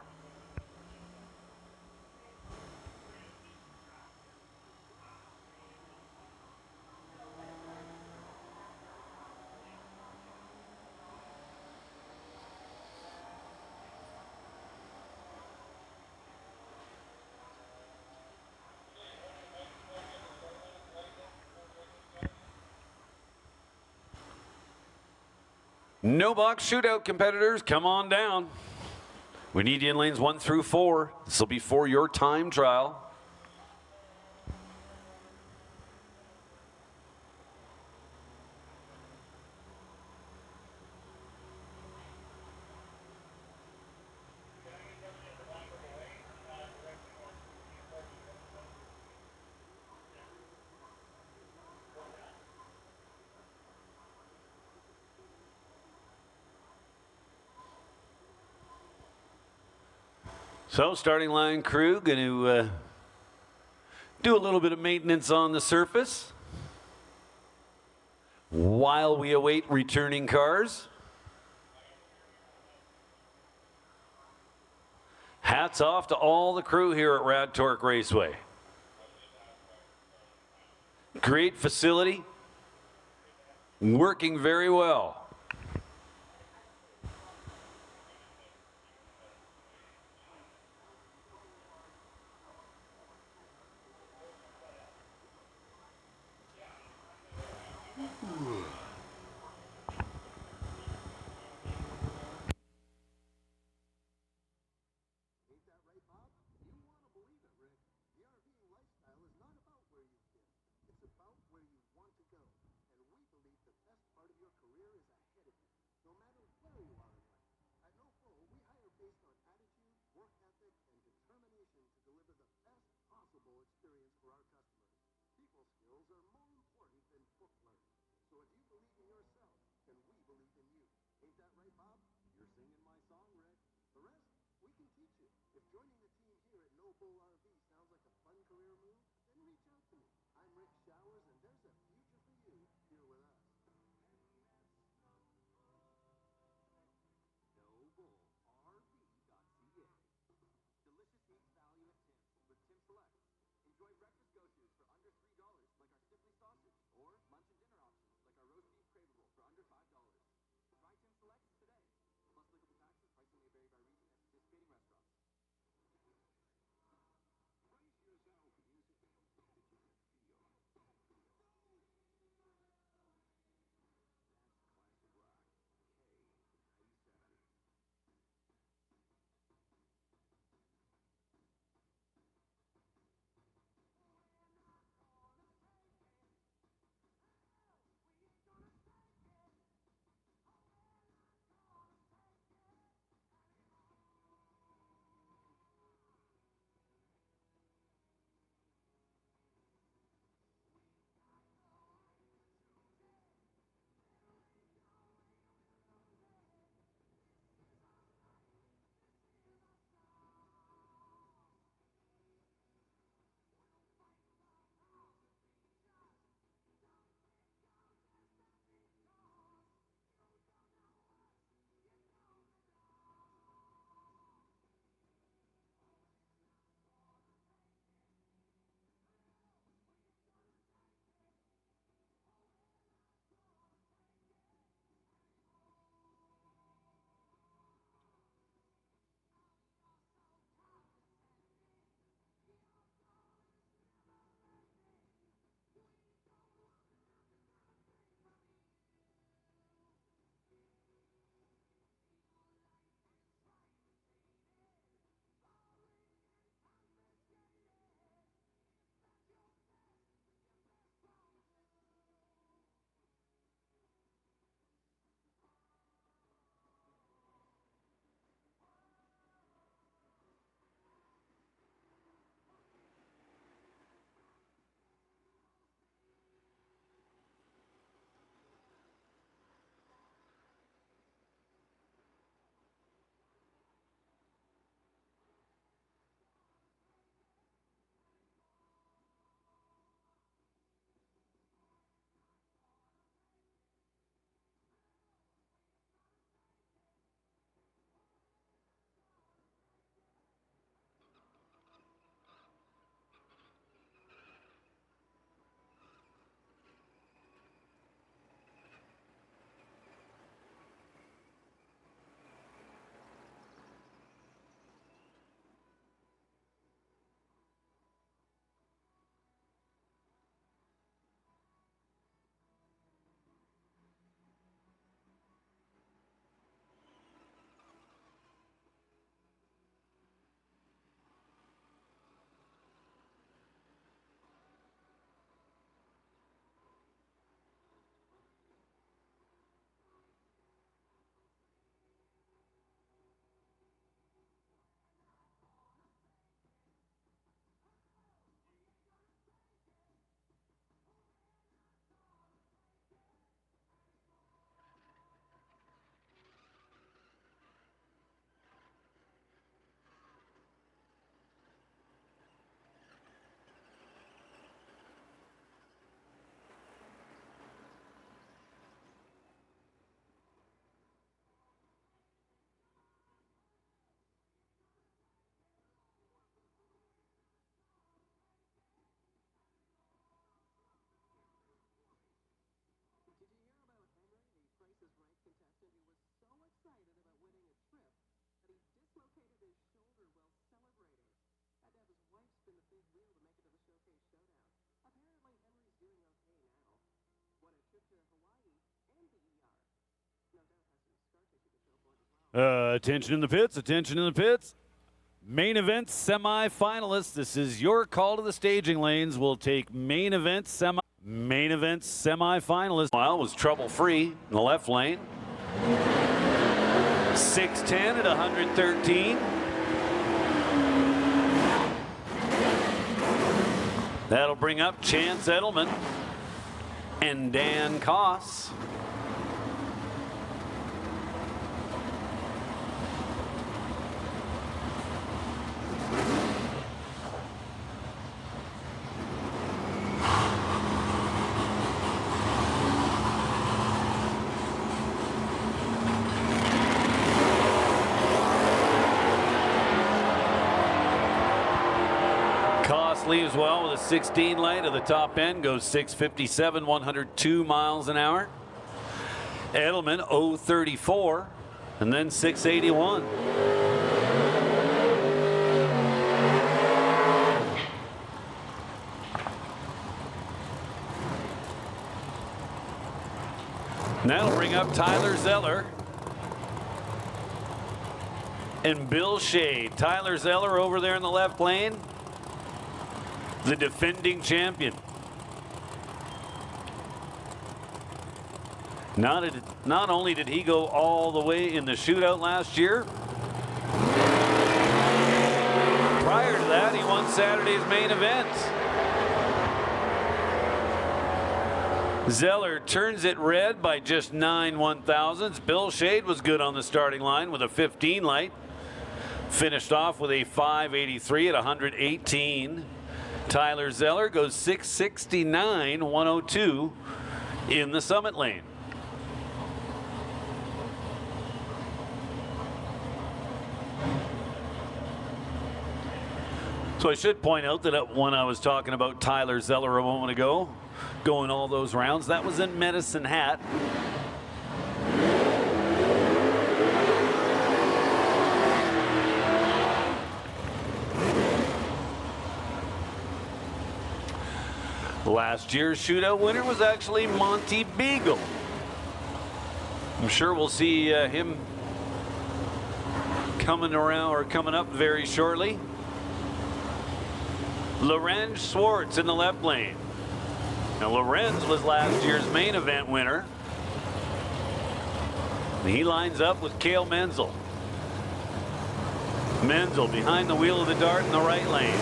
S1: No box shootout competitors, come on down. We need you in lanes 1 through 4. This will be for your time trial. So starting line crew going to do a little bit of maintenance on the surface while we await returning cars. Hats off to all the crew here at Rad Torque Raceway. Great facility, working very well.
S12: Ain't that right, Bob? You want to believe it, Rick. The RVing lifestyle is not about where you've been. It's about where you want to go. And we believe the best part of your career is ahead of you, no matter where you are in life. At NoFo, we hire based on attitude, work ethic, and determination to deliver the best possible experience for our customers. People skills are more important than book learning. So if you believe in yourself, then we believe in you. Ain't that right, Bob? You're singing my song, Rick. The rest, we can teach you. If joining the team here at No Bull RV sounds like a fun career move, then reach out to me. I'm Rick Showers, and there's a future for you here with us. NoBullRV.ca. Delicious meats value at Tim's with Tim Select. Enjoy breakfast go-tos for under $3, like our Stiffly sausage, or lunch and dinner options, like our roast beef craveable for under $5. Try Tim Select today. Plus applicable taxes, pricing may vary by region at participating restaurants. spin the big wheel to make it to the showcase showdown. Apparently, Henry's doing okay now. Won a trip to Hawaii and the ER. No doubt has some scar tissue to show for it as well.
S1: Attention in the pits, attention in the pits. Main event semi-finalists. This is your call to the staging lanes. We'll take main event semi-finalist. Well, was trouble-free in the left lane. 6'10" at 113. That'll bring up Chance Edelman and Dan Koss. Leaves well with a 16 light at the top end, goes 657, 102 miles an hour. Edelman 034 and then 681. And that'll bring up Tyler Zeller and Bill Shade. Tyler Zeller over there in the left lane, the defending champion. Not only did he go all the way in the shootout last year, prior to that, he won Saturday's main event. Zeller turns it red by just 9 1/1000ths. Bill Shade was good on the starting line with a 15 light. Finished off with a 583 at 118. Tyler Zeller goes 669, 102 in the summit lane. So I should point out that when I was talking about Tyler Zeller a moment ago, going all those rounds, that was in Medicine Hat. Last year's shootout winner was actually Monty Beagle. I'm sure we'll see him coming around or coming up very shortly. Lorenz Schwartz in the left lane. Now Lorenz was last year's main event winner. He lines up with Cale Menzel. Menzel behind the wheel of the dart in the right lane.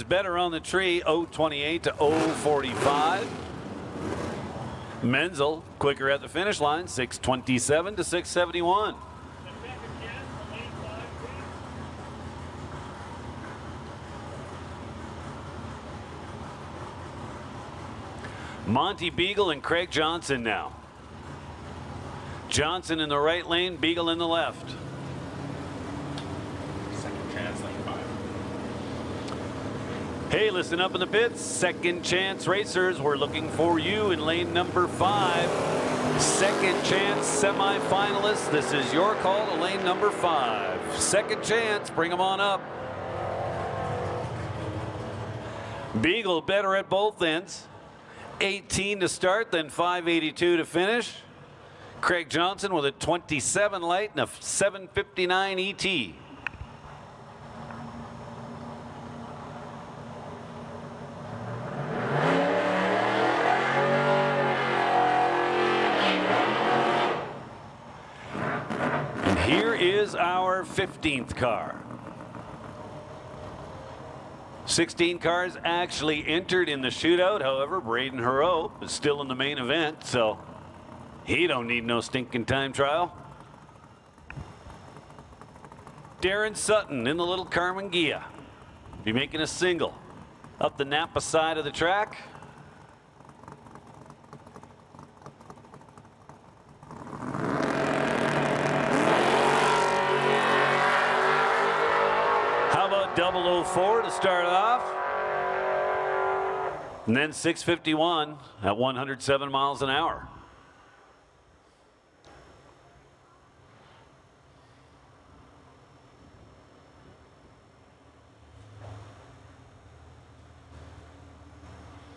S1: Better on the tree, 028 to 045. Menzel quicker at the finish line, 627 to 671. Monty Beagle and Craig Johnson now. Johnson in the right lane, Beagle in the left.
S3: Second chance, lane 5.
S1: Hey, listen up in the pits. Second chance racers, we're looking for you in lane number 5. Second chance semi-finalists. This is your call to lane number 5. Second chance, bring them on up. Beagle better at both ends. 18 to start, then 582 to finish. Craig Johnson with a 27 light and a 759 ET. Here is our 15th car. 16 cars actually entered in the shootout. However, Braden Hero is still in the main event, so he don't need no stinking time trial. Darren Sutton in the little Carmen Ghia. Be making a single up the Napa side of the track. How about 004 to start off? And then 651 at 107 miles an hour.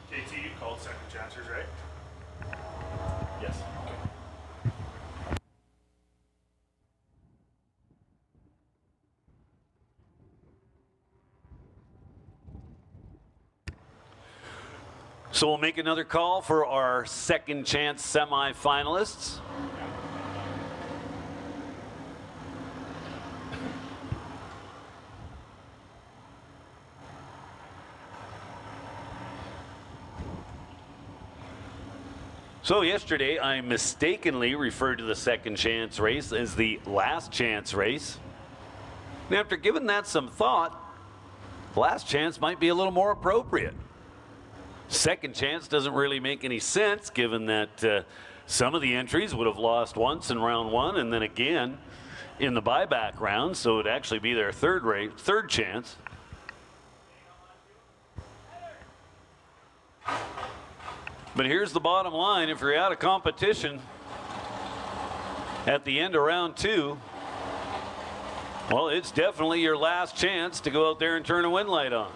S3: JT, you called second chancers, right? Yes. Okay.
S1: So we'll make another call for our second chance semifinalists. So yesterday I mistakenly referred to the second chance race as the last chance race. And after giving that some thought, last chance might be a little more appropriate. Second chance doesn't really make any sense given that some of the entries would have lost once in round one and then again in the buyback round, so it would actually be their third chance. But here's the bottom line: if you're out of competition at the end of round two, well, it's definitely your last chance to go out there and turn a win light on.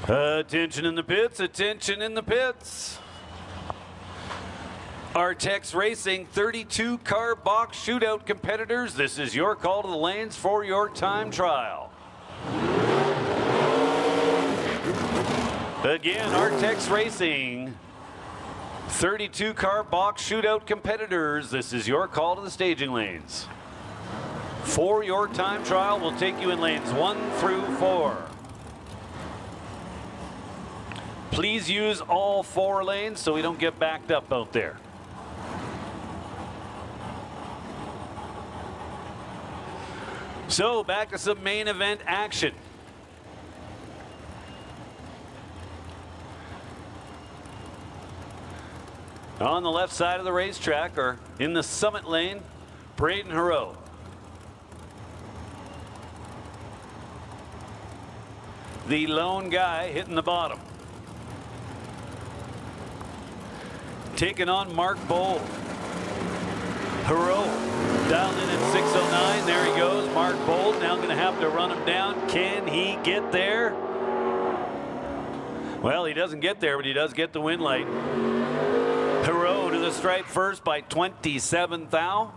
S1: Attention in the pits, attention in the pits. Artex Racing 32 car box shootout competitors, this is your call to the lanes for your time trial. Again, Artex Racing 32 car box shootout competitors, this is your call to the staging lanes. For your time trial, we'll take you in lanes 1 through 4. Please use all 4 lanes so we don't get backed up out there. So back to some main event action. On the left side of the racetrack, or in the summit lane, Braden Hero. The lone guy hitting the bottom. Taking on Mark Bold. Hero dialed in at 609. There he goes. Mark Bold now going to have to run him down. Can he get there? Well, he doesn't get there, but he does get the win light. Hero to the stripe first by 27 thou.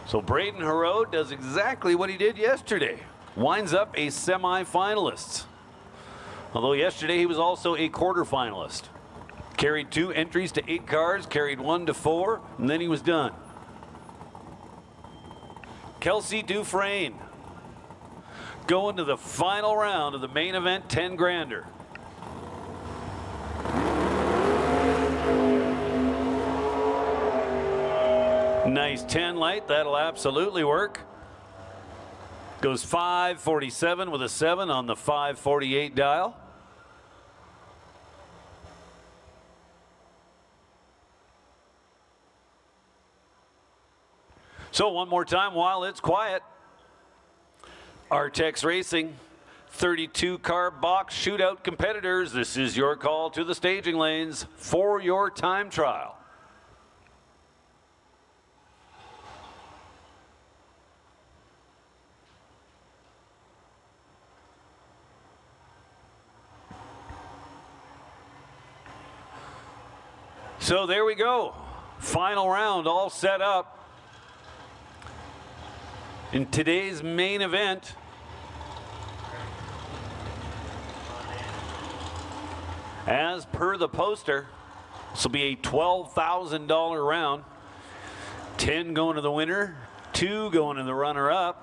S1: So Braden Hero does exactly what he did yesterday. Winds up a semi-finalist. Although yesterday he was also a quarterfinalist. Carried 2 entries to 8 cars, carried 1 to 4, and then he was done. Kelsey Dufresne going to the final round of the main event 10 grander. Nice 10 light, that'll absolutely work. Goes 547 with a 7 on the 548 dial. So one more time while it's quiet. Artex Racing 32 car box shootout competitors, this is your call to the staging lanes for your time trial. So there we go. Final round all set up. In today's main event, as per the poster, this will be a $12,000 round. 10 going to the winner, 2 going to the runner-up.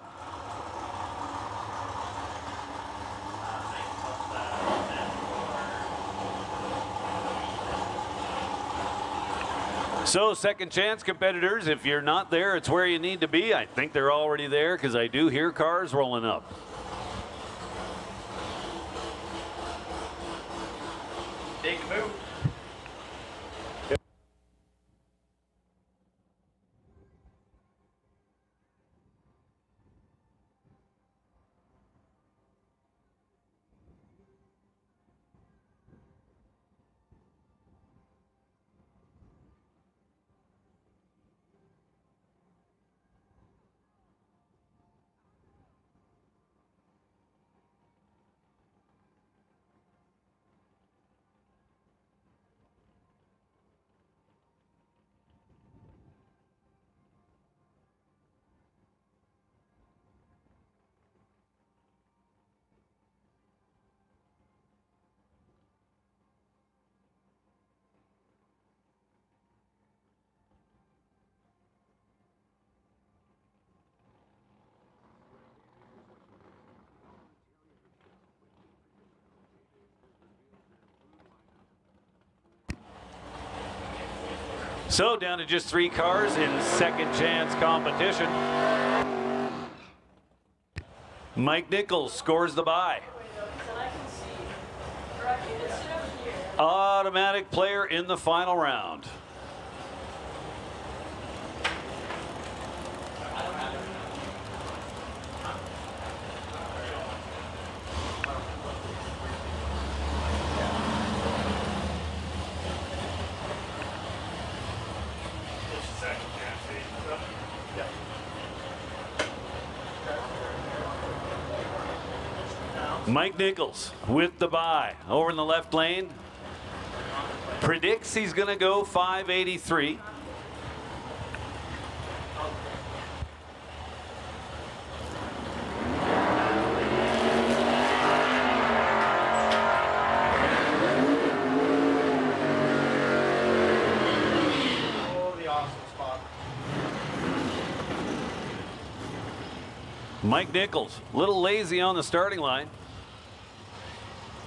S1: So second chance competitors, if you're not there, it's where you need to be. I think they're already there because I do hear cars rolling up.
S14: Big move.
S1: So down to just 3 cars in second chance competition. Mike Nichols scores the bye. Automatic player in the final round. Mike Nichols with the bye over in the left lane. Predicts he's going to go 583.
S14: Oh, the awesome spot.
S1: Mike Nichols, a little lazy on the starting line.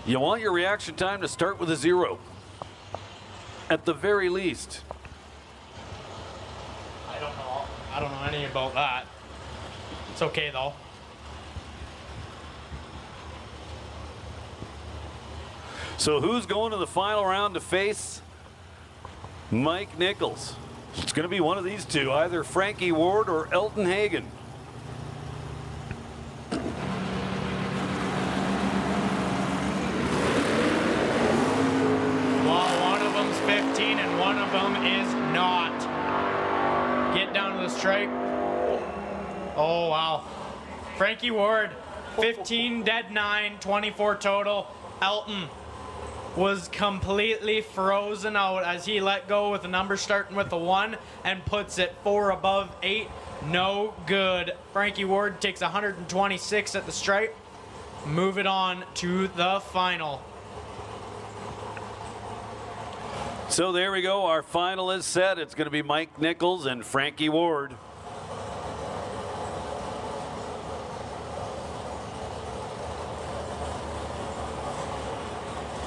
S1: You want your reaction time to start with a 0. At the very least.
S14: I don't know. I don't know anything about that. It's okay though.
S1: So who's going to the final round to face Mike Nichols? It's going to be one of these two, either Frankie Ward or Elton Hagen.
S14: And one of them is not. Get down to the stripe. Oh, wow. Frankie Ward, 15 dead 9, 24 total. Elton was completely frozen out as he let go with a number starting with a 1 and puts it 4 above 8. No good. Frankie Ward takes 126 at the stripe. Move it on to the final.
S1: So there we go. Our final is set. It's going to be Mike Nichols and Frankie Ward.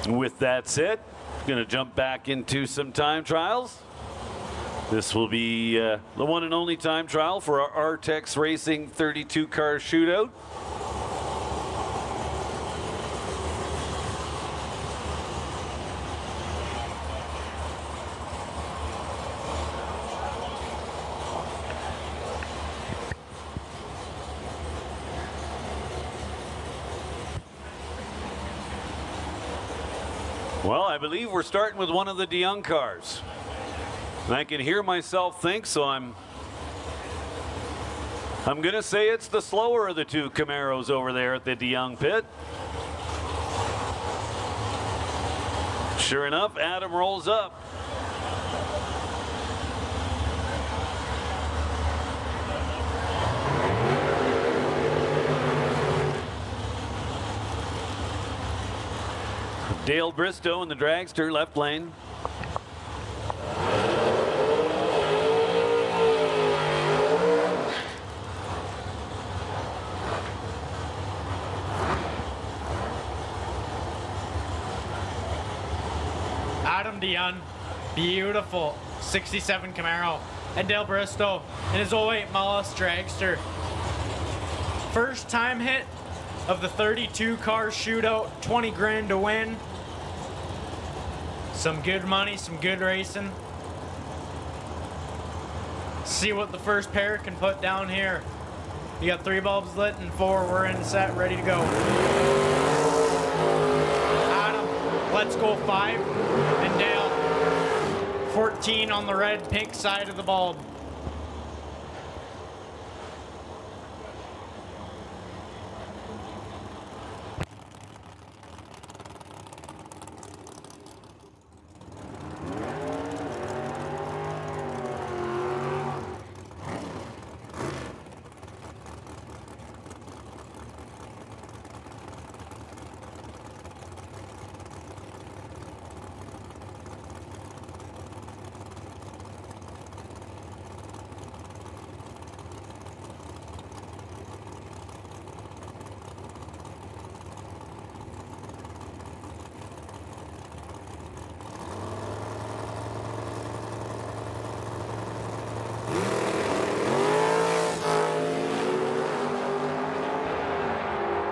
S1: With that said, going to jump back into some time trials. This will be the one and only time trial for our Artex Racing 32 car shootout. Well, I believe we're starting with one of the DeYoung cars. And I can hear myself think, so I'm going to say it's the slower of the 2 Camaros over there at the DeYoung pit. Sure enough, Adam rolls up. Dale Bristow in the dragster, left lane.
S14: John Dion. Beautiful 67 Camaro. And Dale Bristow in his 08 Mullis dragster. First time hit of the 32 car shootout, 20 grand to win. Some good money, some good racing. See what the first pair can put down here. You got 3 bulbs lit and 4. We're in set, ready to go. Adam, let's go 5. And Dale, 14 on the red, pink side of the bulb.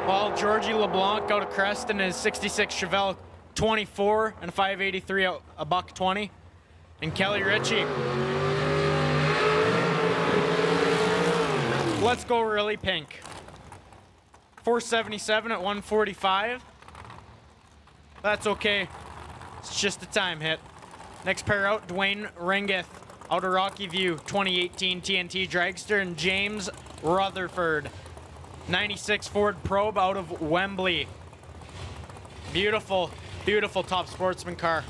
S14: Well, Georgie LeBlanc out of Creston is 66 Chevelle 24 and a 583 out a $120. And Kelly Ritchie. Let's go really pink. 477 at 145. That's okay. It's just a time hit. Next pair out, Dwayne Ringeth out of Rocky View, 2018 T&T Dragster, and James Rutherford, 96 Ford Probe out of Wembley. Beautiful, beautiful top sportsman car.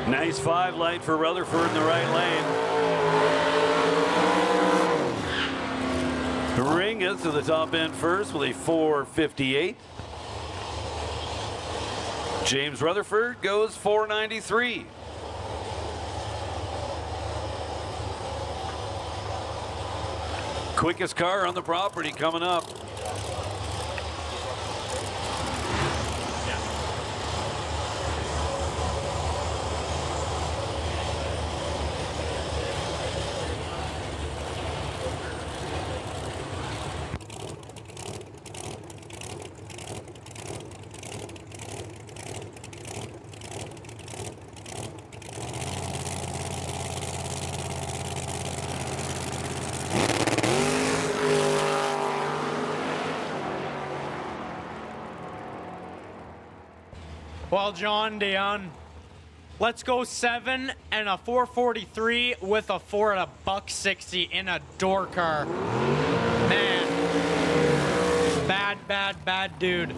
S1: Nice 5 light for Rutherford in the right lane. Ringeth to the top end first with a 458. James Rutherford goes 493. Quickest car on the property coming up.
S14: Well, John Dion, let's go 7 and a 443 with a 4 at a $160 in a door car. Man, bad dude.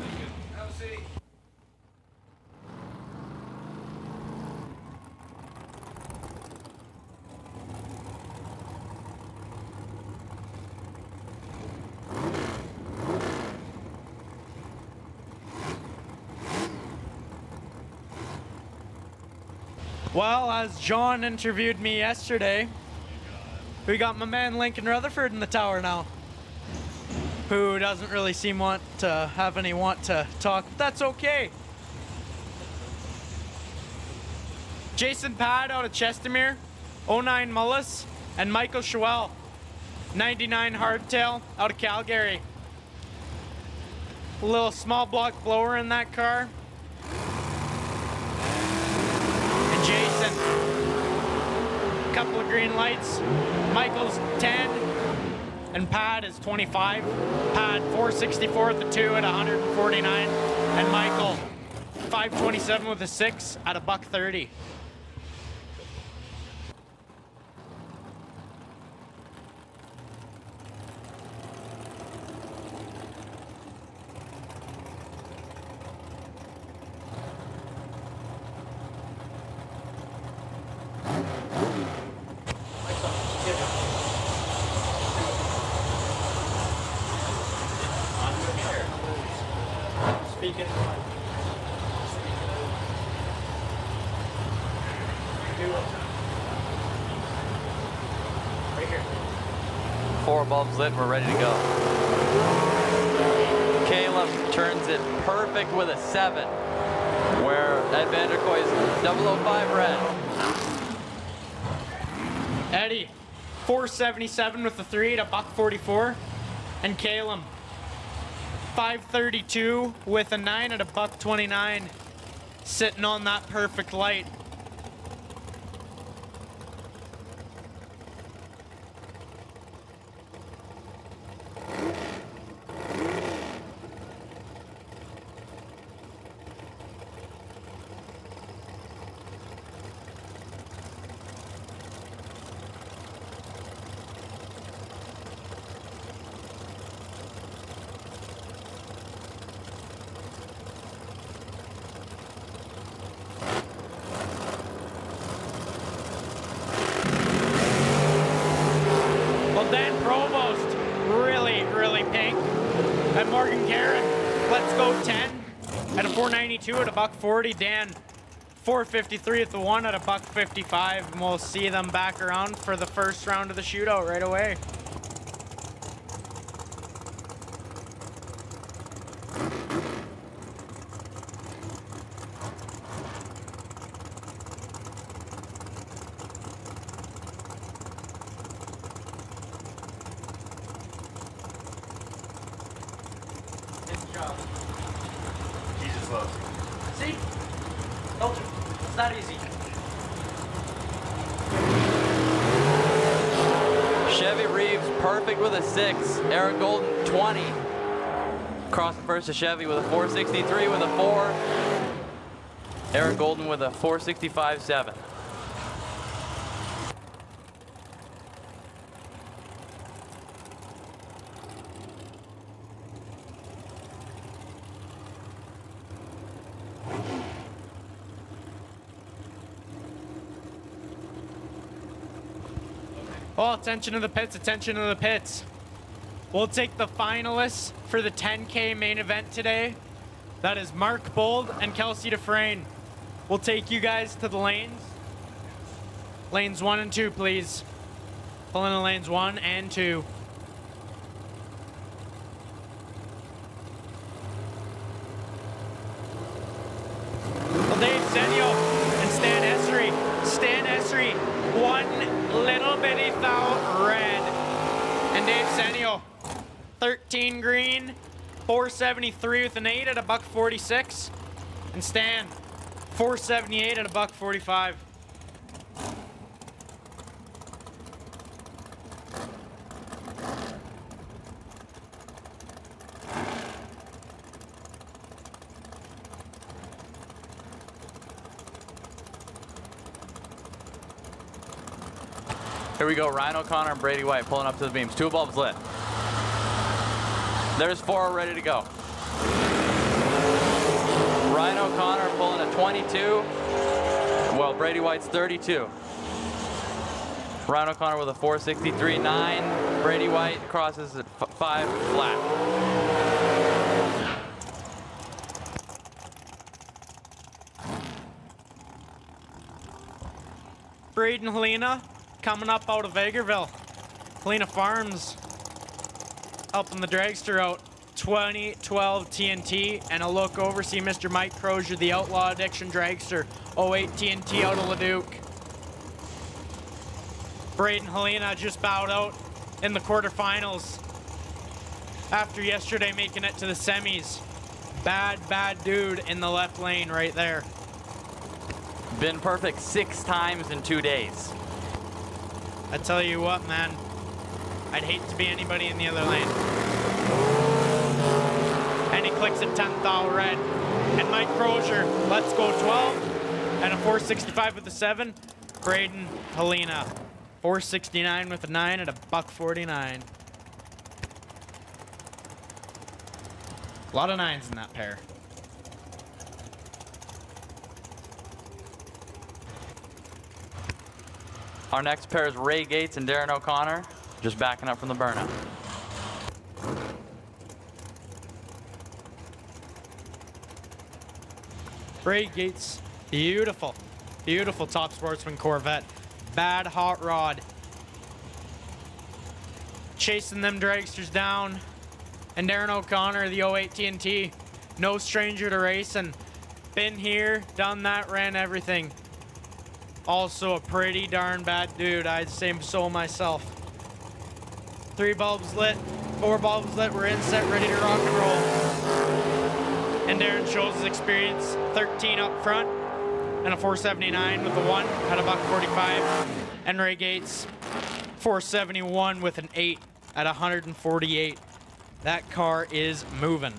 S14: Well, as John interviewed me yesterday, we got my man Lincoln Rutherford in the tower now, who doesn't really seem want to have any want to talk. But that's okay. Jason Pad out of Chestermere, 09 Mullis, and Michael Schwell, 99 Hardtail out of Calgary. A little small block blower in that car. Jason, couple of green lights. Michael's 10 and Pad is 25. Pad 464 at the 2 at 149, and Michael 527 with a 6 at a $130.
S1: 4 bulbs lit, we're ready to go. Caleb turns it perfect with a 7, where Ed Vanderkoy's 005 red.
S14: Eddie, 477 with the 3 at $144. And Caleb, 532 with a 9 at $129. Sitting on that perfect light. And Morgan Karen, let's go 10 at a 492 at $140. Dan, 453 at the 1 at $155. And we'll see them back around for the first round of the shootout right away.
S3: Jesus loves.
S14: See? Told you. It's not easy.
S1: Chevy Reeves perfect with a 6. Eric Golden 20. Crossing first to Chevy with a 463 with a 4. Eric Golden with a 465.7.
S14: Oh, attention to the pits, attention to the pits. We'll take the finalists for the 10K main event today. That is Mark Bold and Kelsey Dufresne. We'll take you guys to the lanes. Lanes 1 and 2, please. Pull in the lanes 1 and 2. Well, Dave Senio and Stan Essery. Stan Essery, 1 little bitty thou red. And Dave Senio, 13 green, 473 with an 8 at $146. And Stan, 478 at $145.
S1: Here we go, Ryan O'Connor and Brady White pulling up to the beams. 2 bulbs lit. There's 4 ready to go. Ryan O'Connor pulling a 22. Well, Brady White's 32. Ryan O'Connor with a 463.9. Brady White crosses at 5 flat.
S14: Braden Helena coming up out of Vegreville. Helena Farms helping the dragster out. 2012 T&T, and a look over, see Mr. Mike Crozier, the Outlaw Addiction dragster. 08 T&T out of Leduc. Braden Helena just bowed out in the quarterfinals after yesterday making it to the semis. Bad dude in the left lane right there.
S1: Been perfect 6 times in 2 days.
S14: I tell you what, man, I'd hate to be anybody in the other lane. And he clicks at 10th thou red. And Mike Crozier, let's go 12. And a 465 with a 7. Braden Helena, 469 with a 9 at $149. A lot of 9s in that pair.
S1: Our next pair is Ray Gates and Darren O'Connor, just backing up from the burnout.
S14: Ray Gates, beautiful Top Sportsman Corvette. Bad hot rod. chasing them dragsters down. And Darren O'Connor, the 08 T&T, no stranger to racing. Been here, done that, ran everything. Also a pretty darn bad dude, I'd say so myself. 3 bulbs lit, 4 bulbs lit, we're in, set, ready to rock and roll. And Darren shows his experience, 13 up front, and a 479 with the 1, had a $145. And Ray Gates, 471 with an 8 at 148. That car is moving.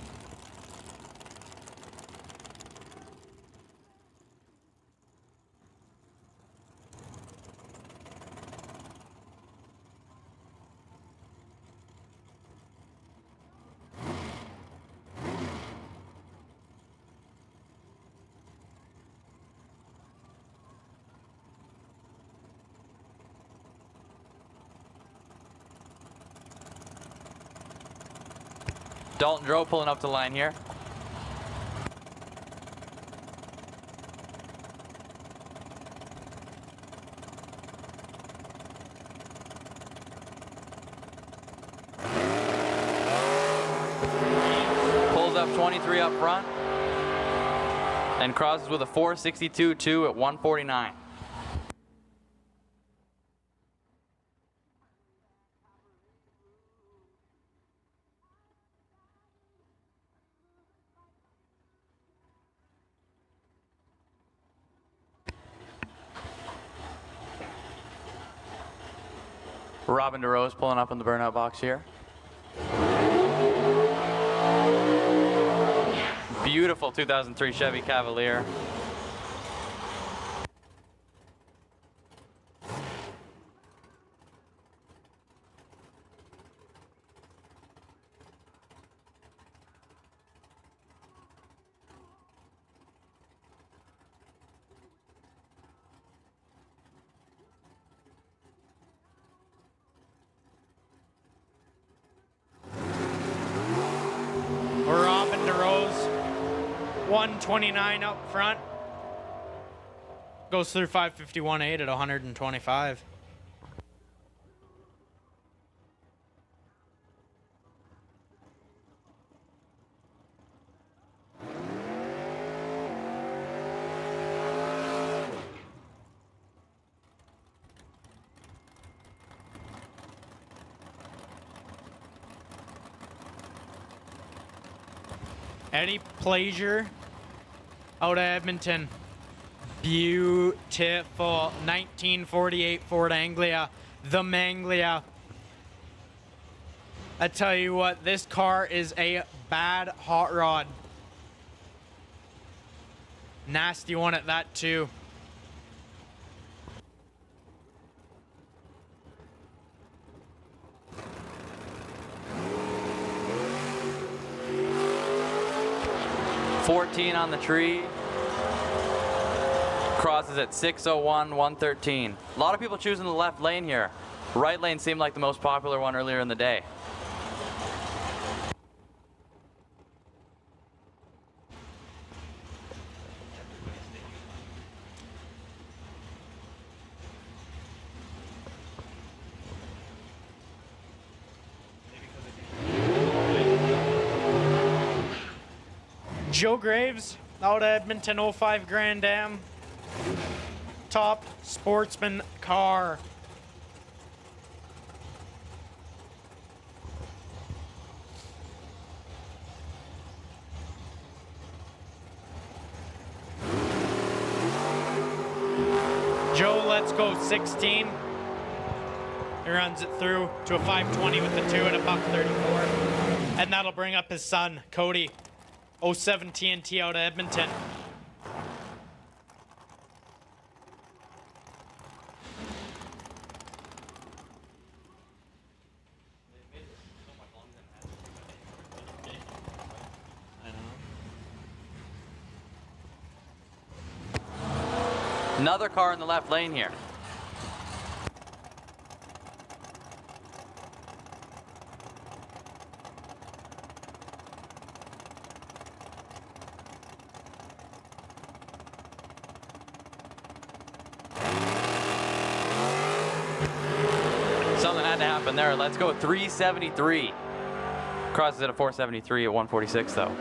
S15: Dalton Droe pulling up the line here. Pulls up 23 up front and crosses with a 462.2 at 149. Robin DeRose pulling up in the burnout box here. Beautiful 2003 Chevy Cavalier.
S14: Robin DeRose, 129 up front. Goes through 551.8 at 125. Eddie Plaisir out of Edmonton. Beautiful 1948 Ford Anglia, the Manglia. I tell you what, this car is a bad hot rod. Nasty one at that too.
S15: .14 on the tree. Crosses at 6:01, 113. A lot of people choosing the left lane here. Right lane seemed like the most popular one earlier in the day.
S14: Joe Graves out of Edmonton, 05 Grand Am. Top sportsman car. Joe lets go 16. He runs it through to a 520 with the 2 at a $134. And that'll bring up his son, Cody. 07 T&T out of Edmonton.
S15: Another car in the left lane here. Something had to happen there. Let's go 373. Crosses at a 473 at 146 though.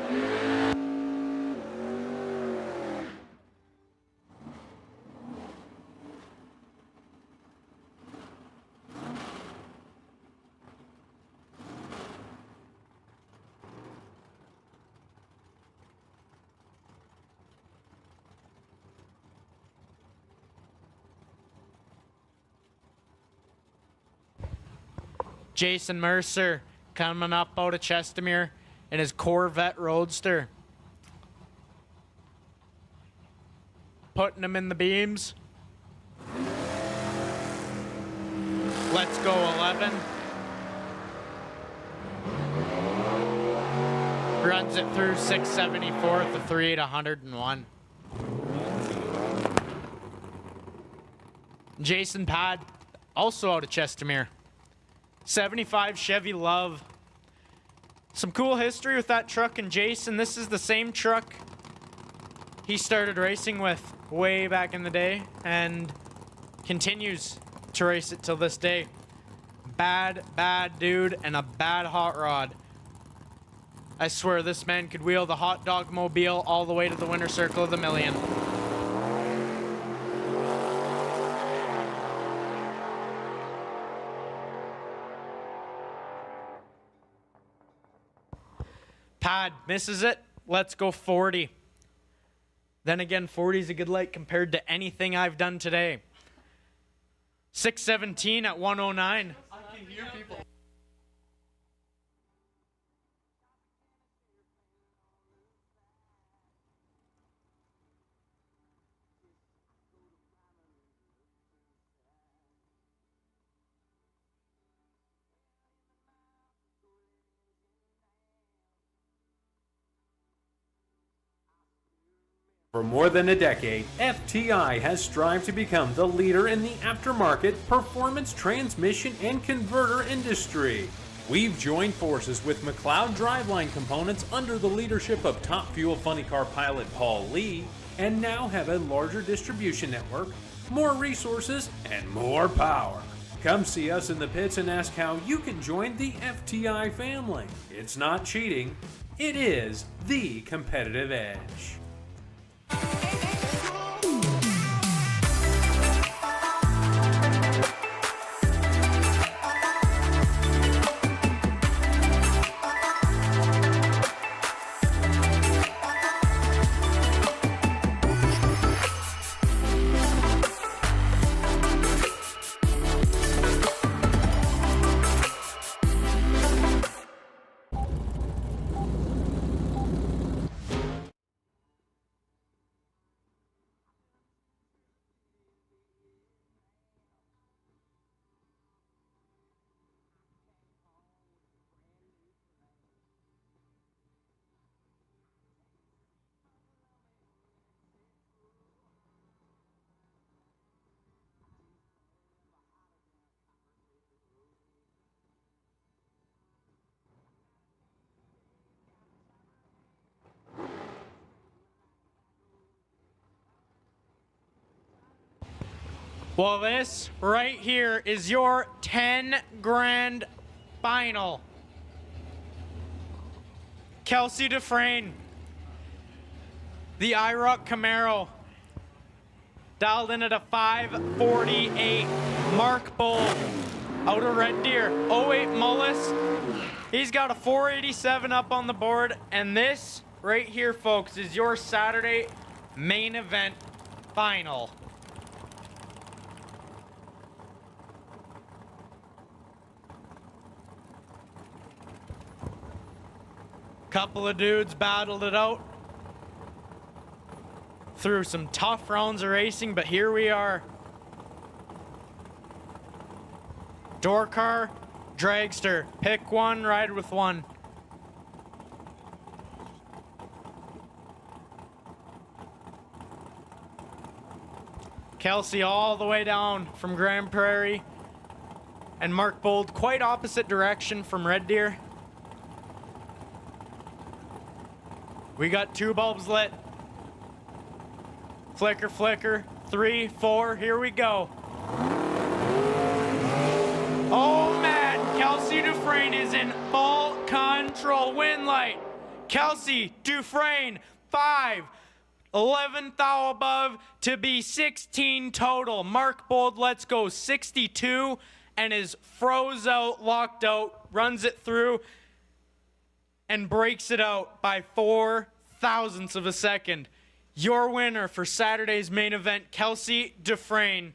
S14: Jason Mercer coming up out of Chestermere in his Corvette Roadster. Putting him in the beams. Let's go 11. Runs it through 674 at the 3 at 101. Jason Pad, also out of Chestermere. 75 Chevy Love. Some cool history with that truck, and Jason, this is the same truck he started racing with way back in the day and continues to race it till this day. Bad dude and a bad hot rod. I swear this man could wheel the hot dog mobile all the way to the winner circle of the million. Pad misses it. Let's go 40. Then again, 40 is a good light compared to anything I've done today. 617 at 109. I can hear people.
S5: For more than a decade, FTI has strived to become the leader in the aftermarket performance transmission and converter industry. We've joined forces with McLeod Driveline Components under the leadership of Top Fuel Funny Car pilot Paul Lee, and now have a larger distribution network, more resources, and more power. Come see us in the pits and ask how you can join the FTI family. It's not cheating, it is the competitive edge.
S14: Well, this right here is your 10 grand final. Kelsey Dufresne, the IROC Camaro, dialed in at a 548. Mark Bull, out of Red Deer, 08 Mullis. He's got a 487 up on the board, and this right here, folks, is your Saturday main event final. Couple of dudes battled it out through some tough rounds of racing, but here we are. Door car, dragster, pick one, ride with one. Kelsey all the way down from Grand Prairie, and Mark Bold quite opposite direction from Red Deer. We got 2 bulbs lit. Flicker, flicker, 3, 4, here we go. Oh man! line is in full control. Win light. Kelsey Dufresne, 5. 11th thou above to be 16 total. Mark Bold, let's go 62 and is froze out, locked out, runs it through and breaks it out by 4 thousandths of a second. Your winner for Saturday's main event, Kelsey Dufresne.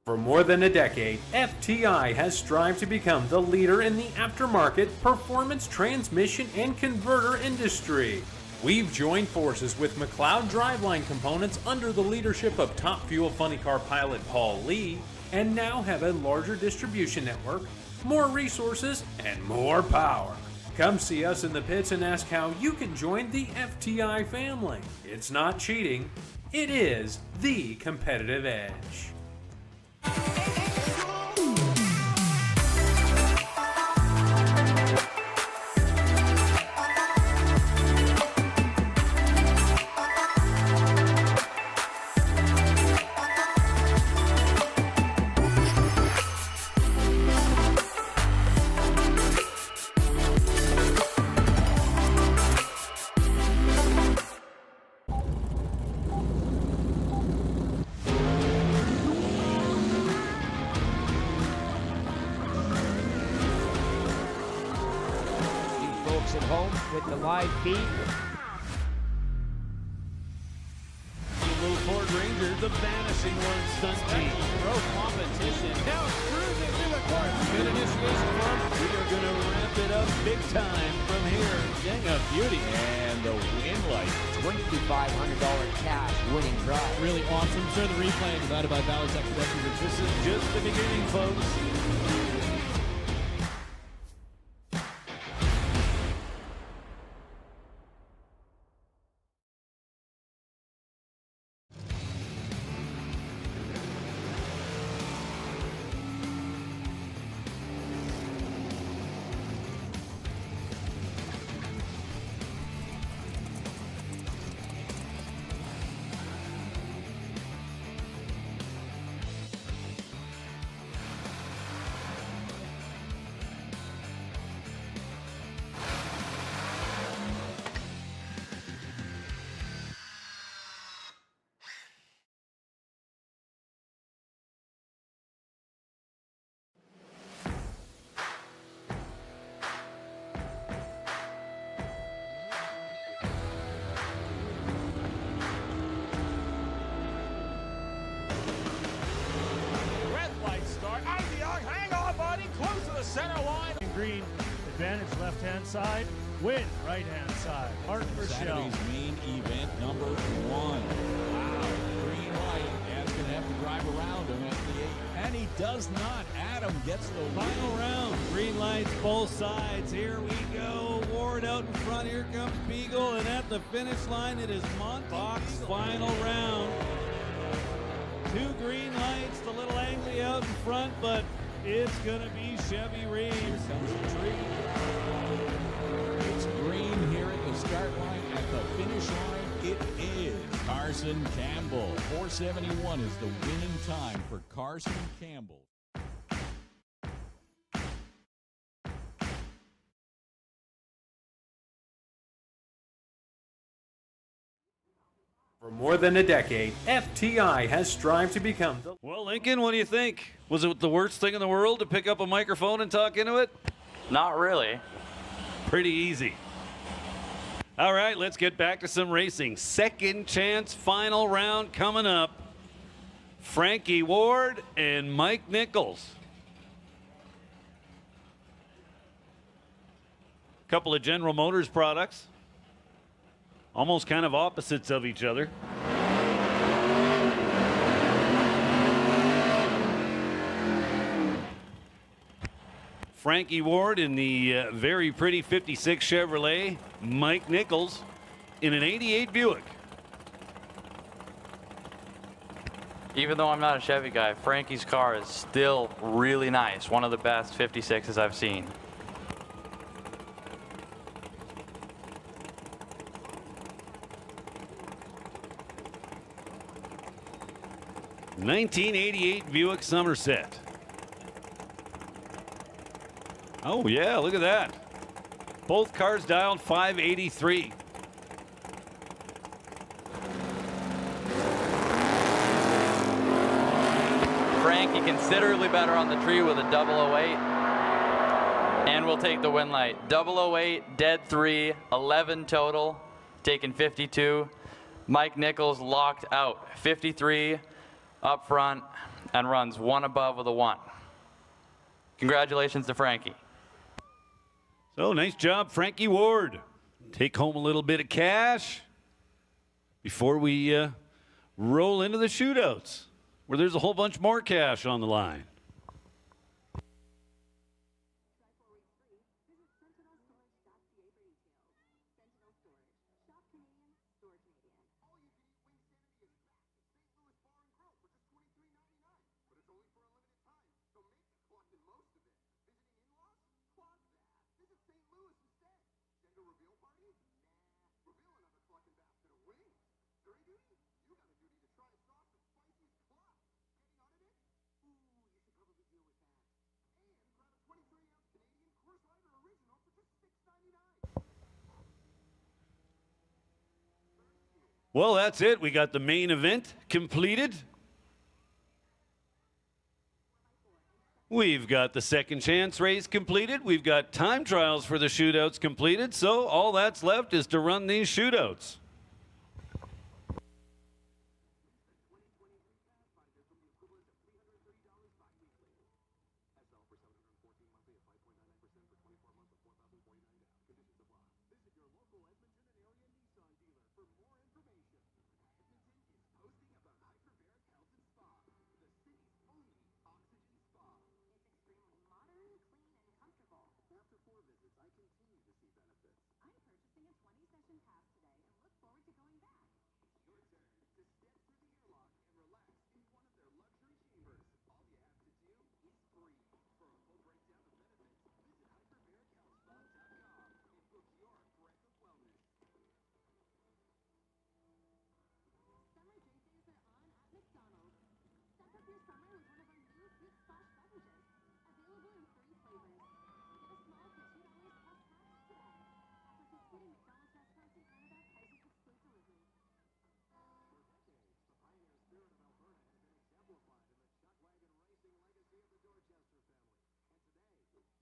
S5: For more than a decade, FTI has strived to become the leader in the aftermarket performance transmission and converter industry. We've joined forces with McLeod Driveline Components under the leadership of Top Fuel Funny Car pilot Paul Lee, and now have a larger distribution network, more resources, and more power. Come see us in the pits and ask how you can join the FTI family. It's not cheating, it is the competitive edge.
S9: folks at home with the live feed.
S8: Little Ford Ranger, the vanishing word stunt team. Pro competition. Now cruising through the course. Good initiation for him. We are going to ramp it up big time from here. Dang, a beauty.
S7: And the win light.
S9: $2,500 cash winning prize.
S8: Really awesome. Sure, the replay divided by Valley Tech Production. This is just the beginning, folks.
S6: Center line. Green, advantage left-hand side. Win right-hand side. Martin Rochelle.
S7: Saturday's main event number 1. Wow. Green light. Adam's going to have to drive around him at the 8. And he does not. Adam gets the
S8: Final round. Green lights both sides. Here we go. Ward out in front. Here comes Beagle. And at the finish line, it is Montox. Final round. 2 green lights. The little angry out in front, but it's going to be Chevy Reeves.
S7: Here comes the tree. It's green here at the start line. At the finish line, it is Carson Campbell. 471 is the winning time for Carson Campbell.
S5: For more than a decade, FTI has strived to become the...
S1: Well, Lincoln, what do you think? Was it the worst thing in the world to pick up a microphone and talk into it?
S15: Not really.
S1: Pretty easy. All right, let's get back to some racing. Second chance final round coming up. Frankie Ward and Mike Nichols. Couple of General Motors products. Almost kind of opposites of each other. Frankie Ward in the very pretty 56 Chevrolet. Mike Nichols in an 88 Buick.
S15: Even though I'm not a Chevy guy, Frankie's car is still really nice. One of the best 56s I've seen.
S1: '88 Buick Somerset. Oh yeah, look at that. Both cars dialed 583.
S15: Frankie considerably better on the tree with a 008. And we'll take the win light. 008, dead 3, 11 total, taking 52. Mike Nichols locked out, 53 up front, and runs 1 above with a 1. Congratulations to Frankie.
S1: So nice job, Frankie Ward. Take home a little bit of cash before we roll into the shootouts, where there's a whole bunch more cash on the line. Well, that's it. We got the main event completed. We've got the second chance race completed. We've got time trials for the shootouts completed. So all that's left is to run these shootouts.
S12: Visit your local Edmonton and area Nissan dealer for more information. Edmonton is posting about hyperbaric health and spa, the city's only oxygen spa.
S10: It's extremely modern, clean, and comfortable.
S12: After 4 visits, I continue to see benefits.
S10: I'm purchasing a 20-session pass today and look forward to going back.
S12: It's your turn to step through the airlock and relax in one of their luxury chambers. All you have to do is breathe. For a full breakdown of benefits, visit hyperbarichealthspa.com and book your breath of wellness.
S10: Summer drink days are on at McDonald's. Step up your summer with one of our new Sweet Splash beverages. Available in 3 flavors. Get a small for $2 plus tax today. Participating McDonald's restaurants in Canada, prices exclude delivery.
S12: For decades, the pioneer spirit of Alberta has been exemplified in the chuck wagon racing legacy of the Dorchester family. And today,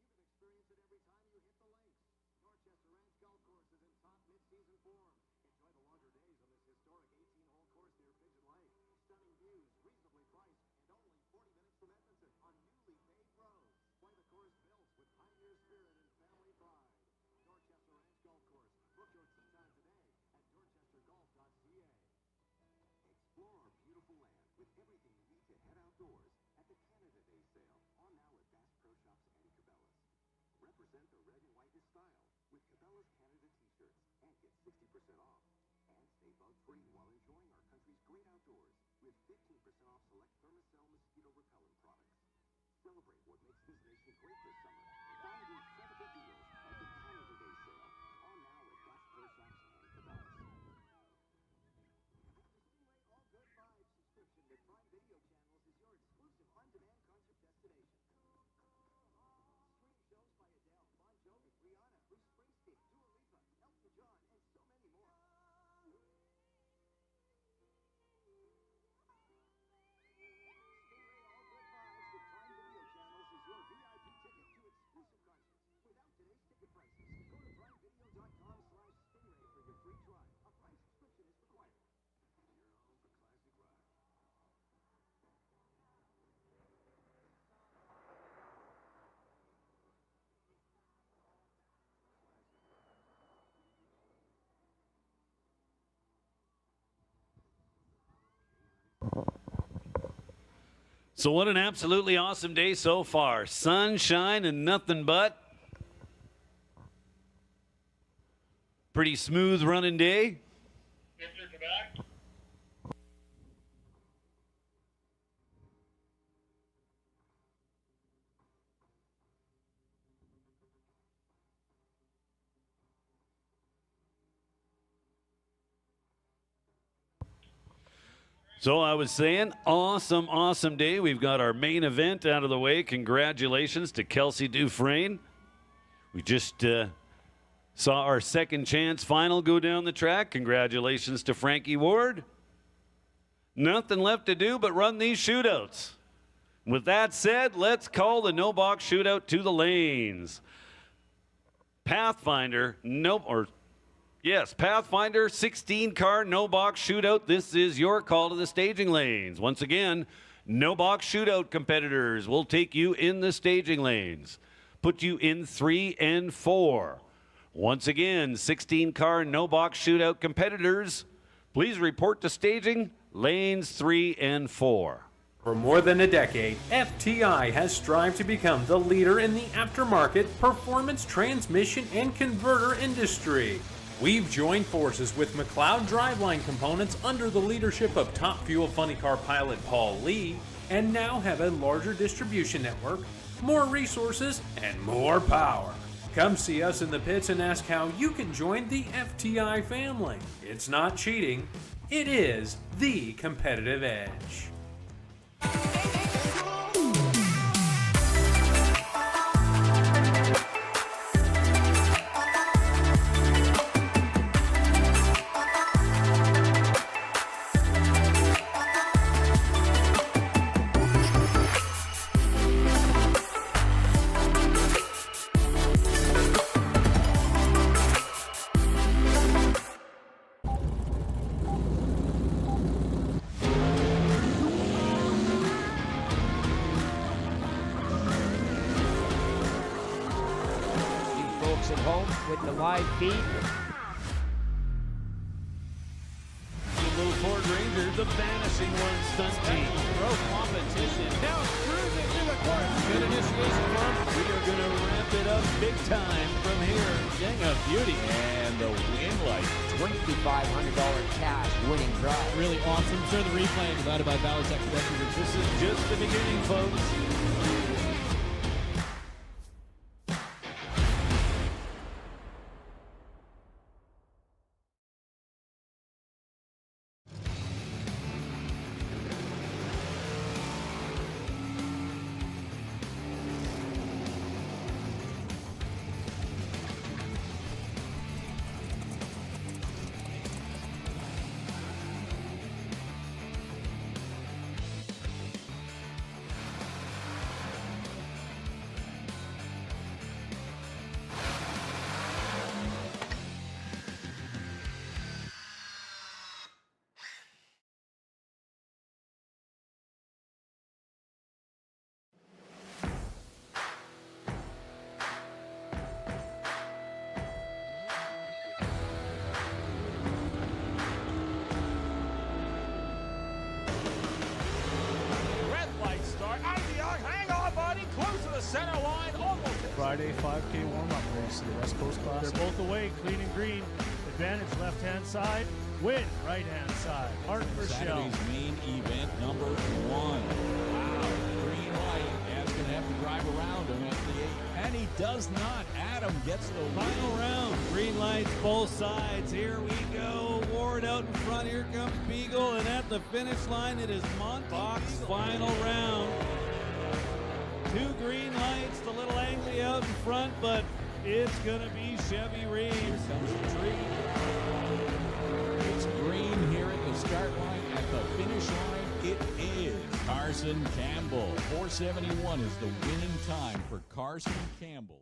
S12: you can experience it every time you hit the links. Dorchester Ranch Golf Course is in top mid-season form. Enjoy the longer days on this historic 18-hole course near Pigeon Lake. Stunning views, reasonably priced, and only 40 minutes from Edmonton on newly paved roads. Play the course built with pioneer spirit and family pride. Dorchester Ranch Golf Course. Book your tee time today at dorchestergolf.ca. Explore our beautiful land with everything you need to head outdoors at the Canada Day sale, on now at Bass Pro Shops and Cabela's. Represent the red and white in style with Cabela's Canada t-shirts and get 60% off. And stay bug-free while enjoying our country's great outdoors with 15% off select Thermacell mosquito repellent products. Celebrate what makes this nation great this summer. Find incredible deals at the Canada Day sale, on now at Bass Pro Shops and Cabela's. The Stingray All Good Vibes subscription with Prime Video channels is your exclusive on-demand concert destination. Stream shows by Adele, Bon Jovi, Rihanna, Bruce Springsteen, Dua Lipa, Elton John, and so many more. Stingray All Good Vibes with Prime Video channels is your VIP ticket to exclusive concerts without today's ticket prices. Go to primevideo.com/stingray for your free trial. A Prime subscription is required. You're home for classic rock.
S1: So what an absolutely awesome day so far. Sunshine and nothing but. Pretty smooth running day.
S2: Mr. Quebec?
S1: So I was saying, awesome day. We've got our main event out of the way. Congratulations to Kelsey Dufresne. We just saw our second chance final go down the track. Congratulations to Frankie Ward. Nothing left to do but run these shootouts. With that said, let's call the no box shootout to the lanes. Pathfinder, Pathfinder 16-car no box shootout. This is your call to the staging lanes. Once again, no box shootout competitors will take you in the staging lanes. Put you in 3 and 4. Once again, 16-car no box shootout competitors, please report to staging lanes 3 and 4.
S5: For more than a decade, FTI has strived to become the leader in the aftermarket performance transmission and converter industry. We've joined forces with McLeod Driveline Components under the leadership of Top Fuel Funny Car pilot Paul Lee, and now have a larger distribution network, more resources, and more power. Come see us in the pits and ask how you can join the FTI family. It's not cheating, it is the competitive edge.
S9: folks at home with the live feed.
S8: Little Ford Ranger, the vanishing one stunt team. Pro competition. Now cruising through the course. Good initiation for him. We are going to ramp it up big time from here. Dang, a beauty.
S7: And the win light.
S9: $2,500 cash winning drive.
S8: Really awesome. Sure, the replay divided by Valley Tech Production. This is just the beginning, folks.
S6: center line, almost. Friday 5K warm-up race to the West Coast Classic. They're both away, clean and green. Advantage left-hand side, win right-hand side. Martin Rochelle.
S7: Saturday's main event number 1. Wow, green light. Adam's going to have to drive around him at the 8. And he does not. Adam gets the
S8: final round. Green lights both sides. Here we go. Ward out in front. Here comes Beagle. And at the finish line, it is Montbox. Final round. 2 green lights. The little angly out in front, but it's going to be Chevy Reeves.
S7: Here comes the tree. It's green here at the start line. At the finish line, it is Carson Campbell. 4:71 is the winning time for Carson Campbell.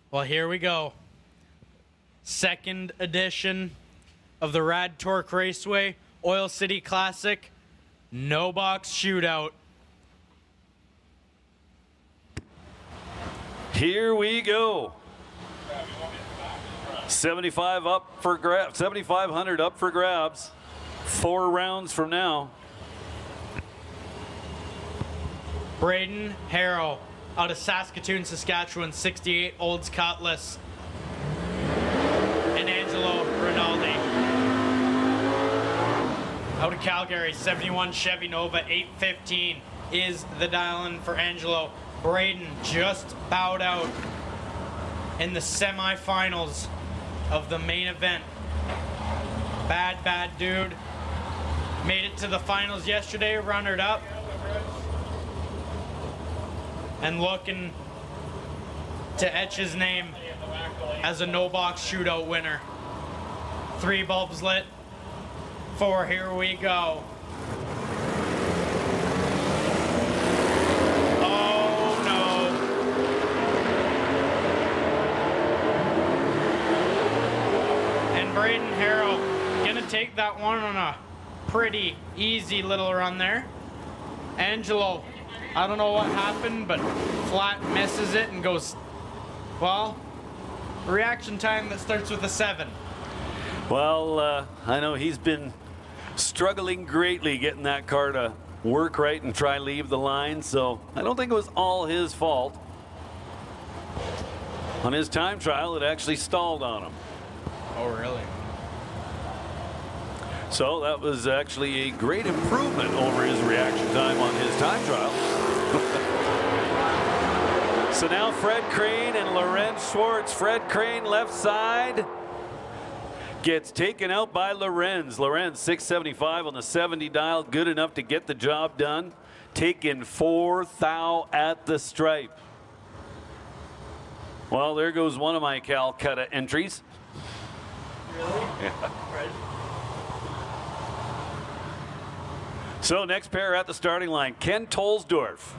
S14: Well, here we go. Second edition of the Rad Torque Raceway Oil City Classic. No box shootout.
S1: Here we go. 75 up for grabs. 7,500 up for grabs. 4 rounds from now.
S14: Braden Harrow out of Saskatoon, Saskatchewan, 68 Olds Cutlass. And Angelo Rinaldi out of Calgary, 71 Chevy Nova, 815 is the dial-in for Angelo. Braden just bowed out in the semifinals of the main event. Bad dude. Made it to the finals yesterday, runnered up. And looking to etch his name as a no box shootout winner. 3 bulbs lit. 4, here we go. Oh no. And Braden Harrow gonna take that one on a pretty easy little run there. Angelo, I don't know what happened, but flat misses it and goes, well, reaction time that starts with a 7.
S1: Well, I know he's been struggling greatly getting that car to work right and try leave the line, so I don't think it was all his fault. On his time trial, it actually stalled on him.
S14: Oh, really?
S1: So that was actually a great improvement over his reaction time on his time trial. So now Fred Crane and Lorenz Schwartz. Fred Crane left side gets taken out by Lorenz. Lorenz 675 on the 70 dial, good enough to get the job done. Taking 4 thou at the stripe. Well, there goes one of my Calcutta entries.
S14: Really?
S1: Yeah. Right. So next pair at the starting line, Ken Tolsdorf.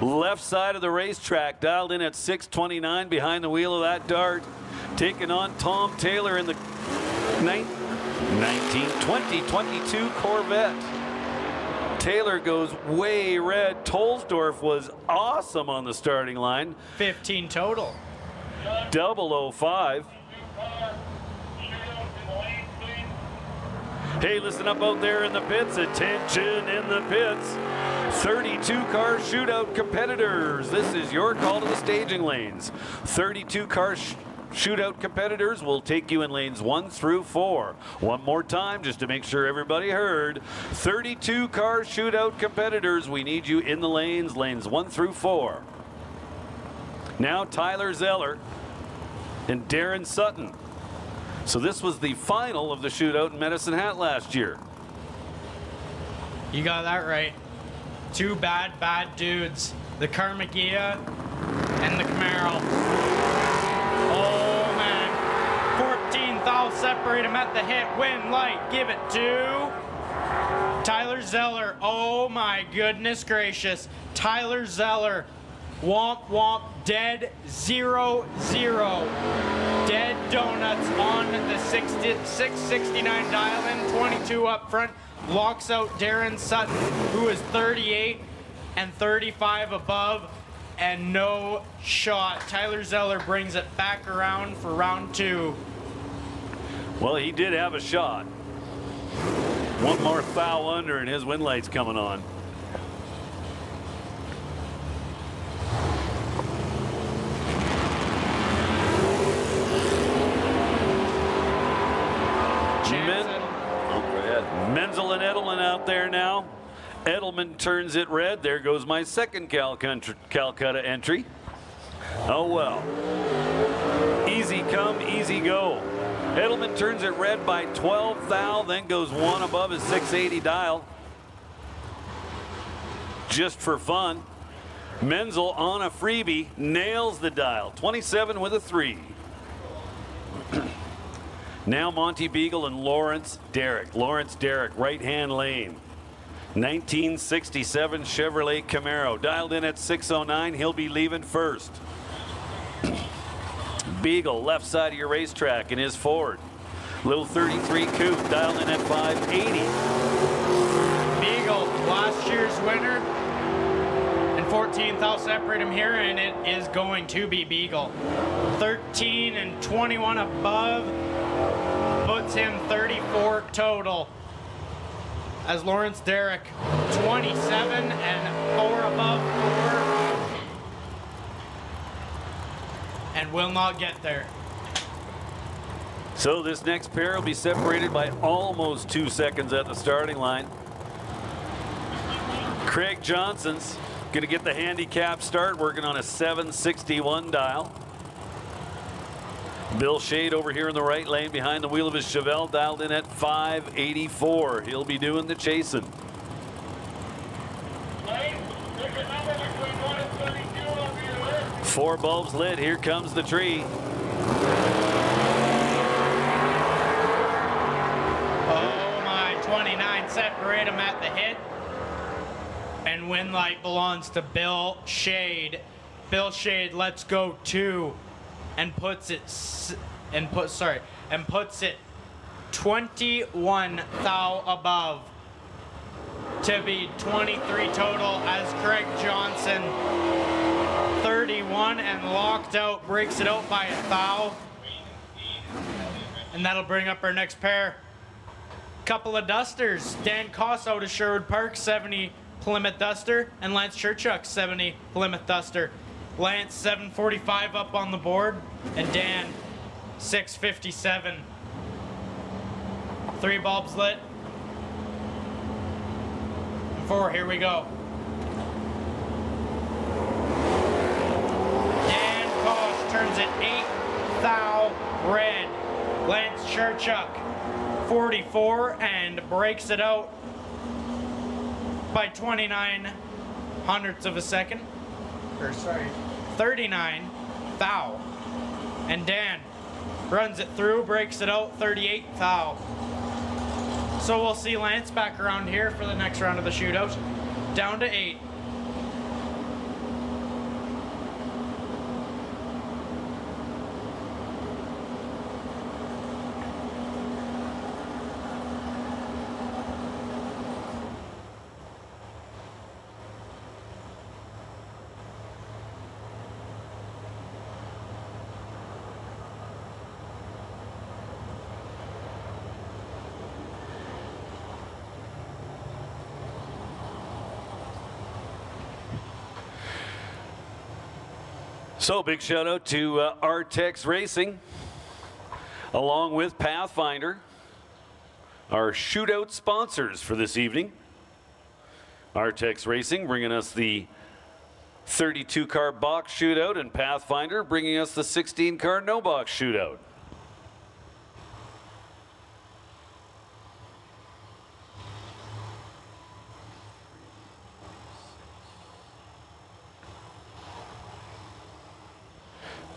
S1: Left side of the racetrack, dialed in at 629 behind the wheel of that dart. Taking on Tom Taylor in the 2022 Corvette. Taylor goes way red. Tolsdorf was awesome on the starting line.
S14: 15 total.
S1: 005. Hey, listen up out there in the pits. Attention in the pits. 32 car shootout competitors. This is your call to the staging lanes. 32 car shootout competitors will take you in lanes 1 through 4. One more time just to make sure everybody heard. 32 car shootout competitors. We need you in the lanes 1 through 4. Now Tyler Zeller and Darren Sutton. So this was the final of the shootout in Medicine Hat last year.
S14: You got that right. 2 bad dudes. The Carmagia and the Camaro. Oh man. 14 thou separate him at the hit. Win light. Give it to Tyler Zeller. Oh my goodness gracious. Tyler Zeller. Womp womp. Dead 0-0. Dead donuts on the 669 dial-in, 22 up front. Locks out Darren Sutton, who is 38 and 35 above, and no shot. Tyler Zeller brings it back around for round 2.
S1: Well, he did have a shot. One more foul under, and his win light's coming on. Menzel and Edelman out there now. Edelman turns it red. There goes my second Calcutta entry. Oh well. Easy come, easy go. Edelman turns it red by 12 thou, then goes one above his 680 dial. Just for fun. Menzel on a freebie, nails the dial. 27 with a 3. Now Monty Beagle and Lawrence Derrick. Lawrence Derrick, right-hand lane. 1967 Chevrolet Camaro. Dialed in at 609. He'll be leaving first. Beagle, left side of your racetrack in his Ford. Little 33 coupe, dialed in at 580.
S14: Beagle, last year's winner. And 14th, I'll separate him here, and it is going to be Beagle. 13 and 21 above puts him 34 total. As Lawrence Derrick, 27 and 4 above 4. And will not get there.
S1: So this next pair will be separated by almost 2 seconds at the starting line. Craig Johnson's going to get the handicap start, working on a 761 dial. Bill Shade over here in the right lane behind the wheel of his Chevelle, dialed in at 584. He'll be doing the chasing. Four bulbs lit. Here comes the tree.
S14: Oh my, 29 separate him at the hit. And win light belongs to Bill Shade. Bill Shade lets go 2 and puts it 21 thou above to be 23 total as Craig Johnson 31 and locked out, breaks it out by a thou. And that'll bring up our next pair. Couple of dusters. Dan Koss out of Sherwood Park, 70 Plymouth Duster, and Lance Churchuk, 70 Plymouth Duster. Lance 745 up on the board, and Dan 657. 3 bulbs lit. 4, here we go. Dan Koss turns it 8 thou red. Lance Churchuk 44 and breaks it out by 29 hundredths of a second. Or sorry, 39 thou. And Dan runs it through, breaks it out 38 thou. So we'll see Lance back around here for the next round of the shootout. Down to 8.
S1: So big shout out to Artex Racing, along with Pathfinder, our shootout sponsors for this evening. Artex Racing bringing us the 32-car box shootout, and Pathfinder bringing us the 16-car no box shootout.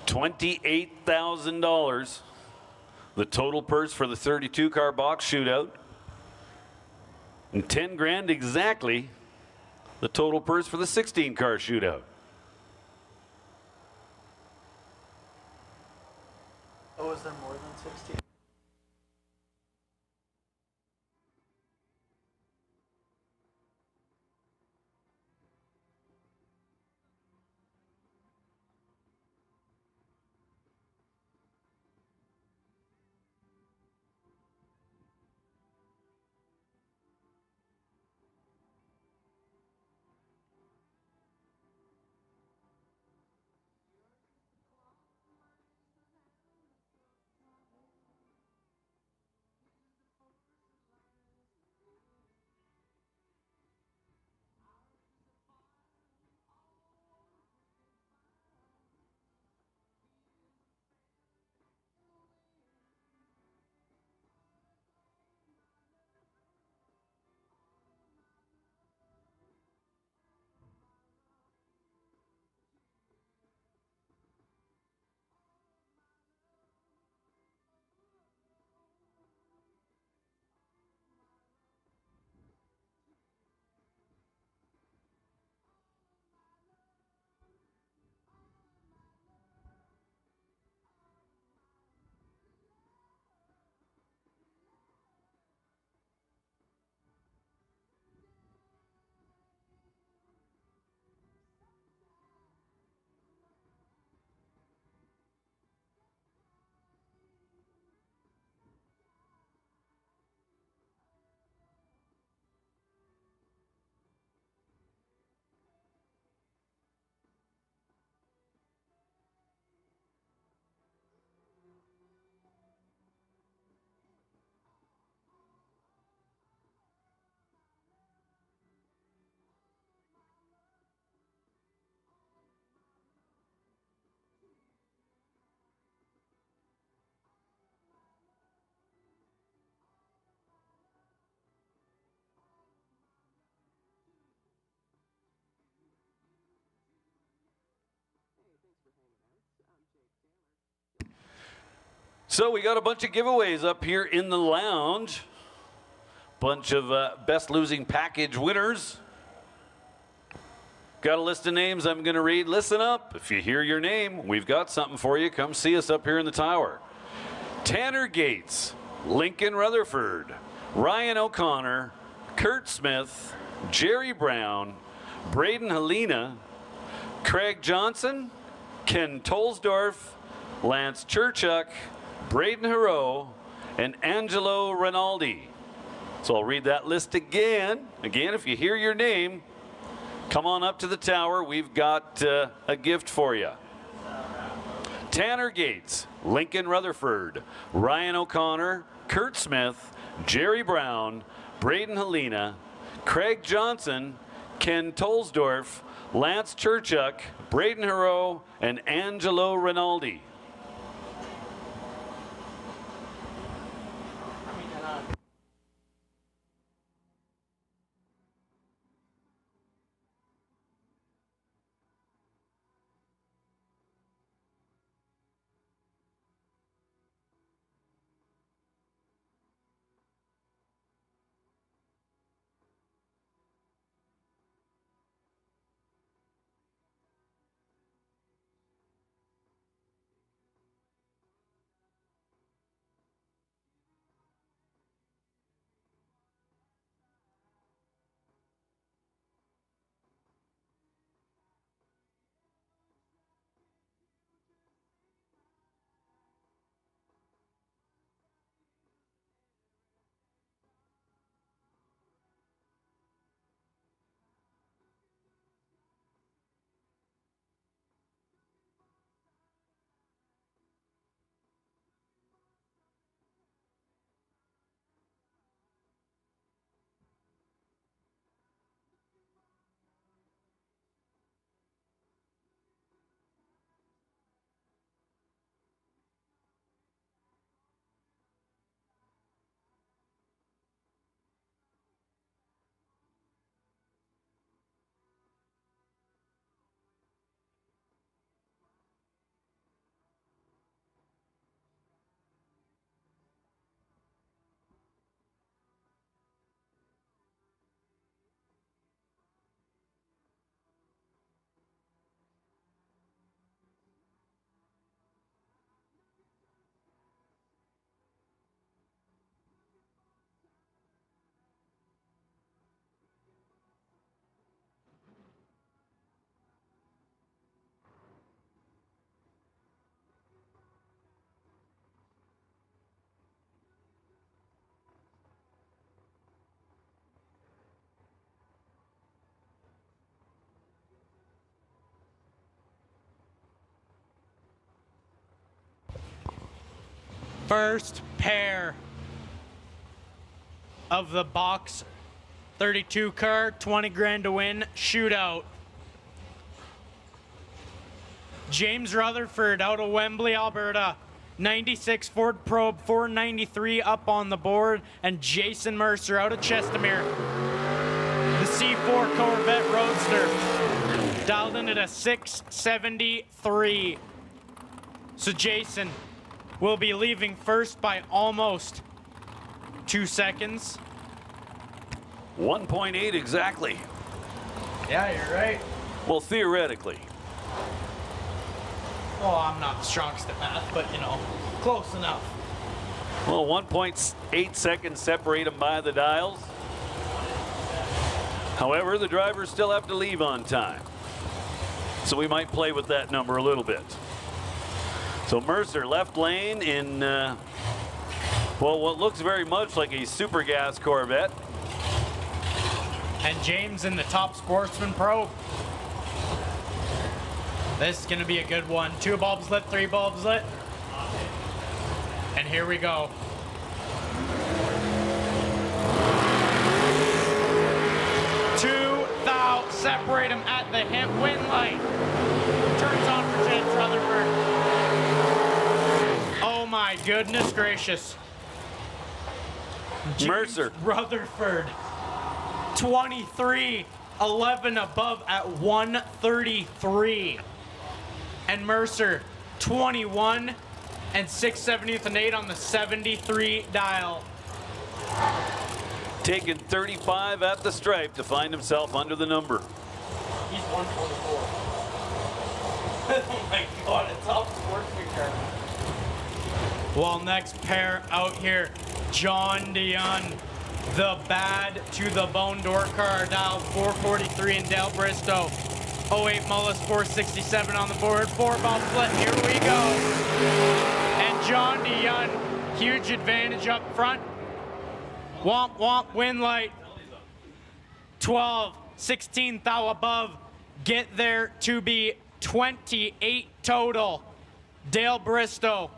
S1: $28,000, the total purse for the 32-car box shootout, and 10 grand exactly the total purse for the 16-car shootout.
S16: Oh, is there more than 16?
S1: So we got a bunch of giveaways up here in the lounge. Bunch of best losing package winners. Got a list of names I'm going to read. Listen up. If you hear your name, we've got something for you. Come see us up here in the tower. Tanner Gates, Lincoln Rutherford, Ryan O'Connor, Kurt Smith, Jerry Brown, Braden Helena, Craig Johnson, Ken Tolsdorf, Lance Churchuk, Braden Hero, and Angelo Rinaldi. So I'll read that list again. Again, if you hear your name, come on up to the tower. We've got a gift for you. Tanner Gates, Lincoln Rutherford, Ryan O'Connor, Kurt Smith, Jerry Brown, Braden Helena, Craig Johnson, Ken Tolsdorf, Lance Churchuk, Braden Hero, and Angelo Rinaldi.
S14: First pair of the box 32 car, 20 grand to win, shootout. James Rutherford out of Wembley, Alberta. 96 Ford Probe, 493 up on the board. And Jason Mercer out of Chestermere. The C4 Corvette Roadster. Dialed in at a 673. So Jason will be leaving first by almost 2 seconds.
S1: 1.8 exactly.
S14: Yeah, you're right.
S1: Well, theoretically.
S14: Well, I'm not the strongest at math, but you know, close enough.
S1: Well, 1.8 seconds separate them by the dials. However, the drivers still have to leave on time. So we might play with that number a little bit. So Mercer left lane in, well, what looks very much like a super gas Corvette.
S14: And James in the Top Sportsman Pro. This is going to be a good one. 2 bulbs lit, 3 bulbs lit. And here we go. Separate him at the hip. Win light. Turns on for James Rutherford. Oh my goodness gracious.
S1: Mercer.
S14: Rutherford. 23. 11 above at 133. And Mercer. 21. and 6/78 on the 73 dial.
S1: Taking 35 at the stripe to find himself under the number.
S14: He's 144. Oh my God, it's all sports car. Well, next pair out here, John DeYoung, the bad to the bone door car, dial 443 in Dale Bristow. 08 Mullis 467 on the board, 4-ball split, here we go. And John DeYoung, huge advantage up front. Womp womp, win light. 12, 16 thou above. Get there to be 28 total. Dale Bristow,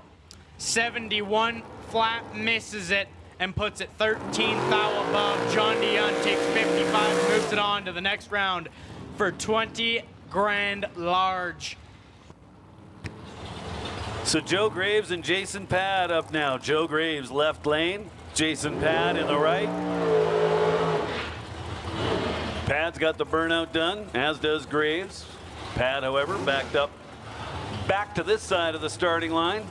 S14: 71 flat, misses it and puts it 13 thou above. John DeYoung takes 55, moves it on to the next round for 20 grand large.
S1: So Joe Graves and Jason Pad up now. Joe Graves left lane, Jason Pad in the right. Pad's got the burnout done, as does Graves. Pad, however, backed up back to this side of the starting line.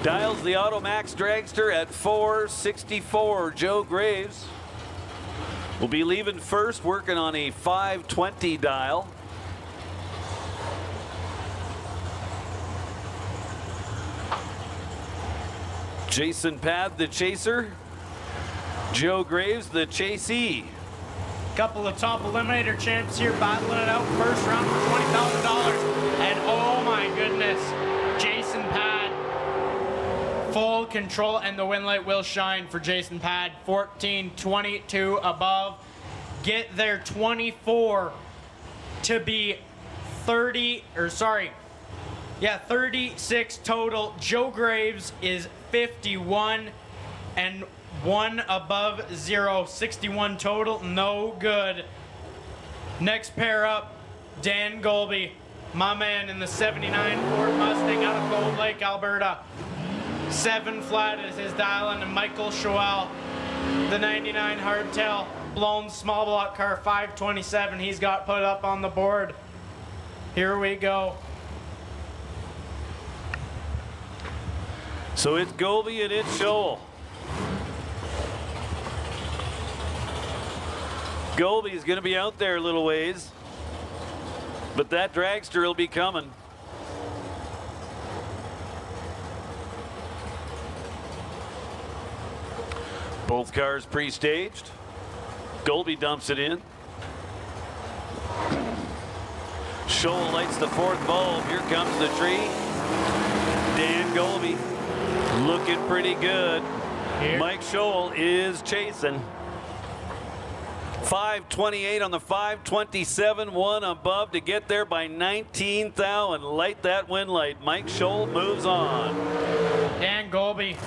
S1: Dials the Automax Dragster at 464. Joe Graves will be leaving first, working on a 520 dial. Jason Pad, the chaser. Joe Graves, the chasee.
S14: Couple of top eliminator champs here battling it out first round for $20,000. And oh my goodness, Jason Pad, full control, and the win light will shine for Jason Pad. 14, 22 above. Get there 24 to be 36 total. Joe Graves is 51 and 1 above 0, 61 total, no good. Next pair up, Dan Golby, my man in the 79 Ford Mustang out of Gold Lake, Alberta. 7 flat is his dial-in, and Michael Schwell, the 99 hardtail, blown small block car, 527, he's got put up on the board. Here we go.
S1: So it's Golby and it's Scholl. Golby's going to be out there a little ways, but that dragster will be coming. Both cars pre-staged. Golby dumps it in. Scholl lights the 4th bulb. Here comes the tree. Dan Golby looking pretty good.
S14: Here.
S1: Mike Scholl is chasing. 528 on the 527, 1 above to get there by 19 thou and light that win light. Mike Scholl moves on.
S14: Dan Golby.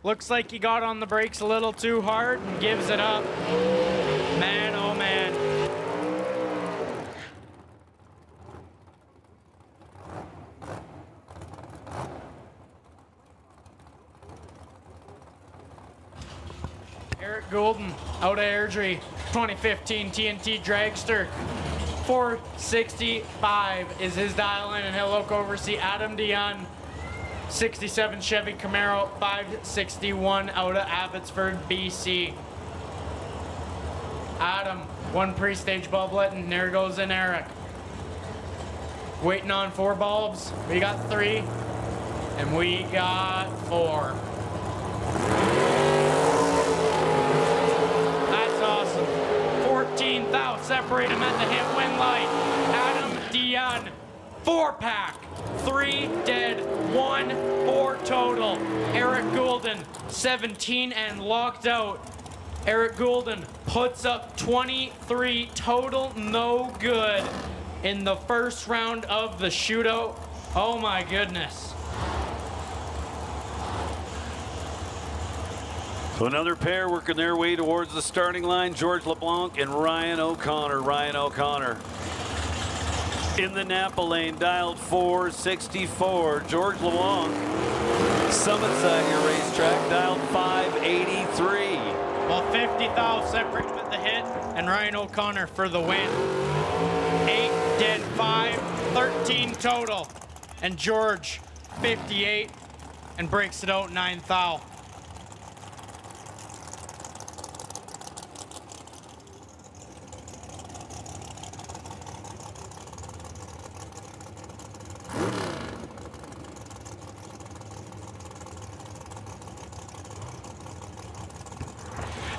S14: Looks like he got on the brakes a little too hard and gives it up. Man, oh man. Eric Goulden out of Airdrie, 2015 T&T Dragster. 465 is his dial-in, and he'll look over, see Adam DeYoung, 67 Chevy Camaro, 561 out of Abbotsford, BC. Adam, 1 pre-stage bulblet, and there goes in Eric. Waiting on 4 bulbs. We got 3, and we got 4. That's awesome. 14 thou, separate him at the hit win light. Adam DeYoung, 4-pack. 3 dead, 1 4 total. Eric Goulden, 17 and locked out. Eric Goulden puts up 23 total, no good in the first round of the shootout. Oh my goodness.
S1: So another pair working their way towards the starting line, George LeBlanc and Ryan O'Connor. Ryan O'Connor in the Napa lane, dialed 464. George LeBlanc, Summit side your racetrack, dialed 583.
S14: Well, 50 thou separate with the hit, and Ryan O'Connor for the win. 8 dead, 5, 13 total. and George 58 and breaks it out 9th thou.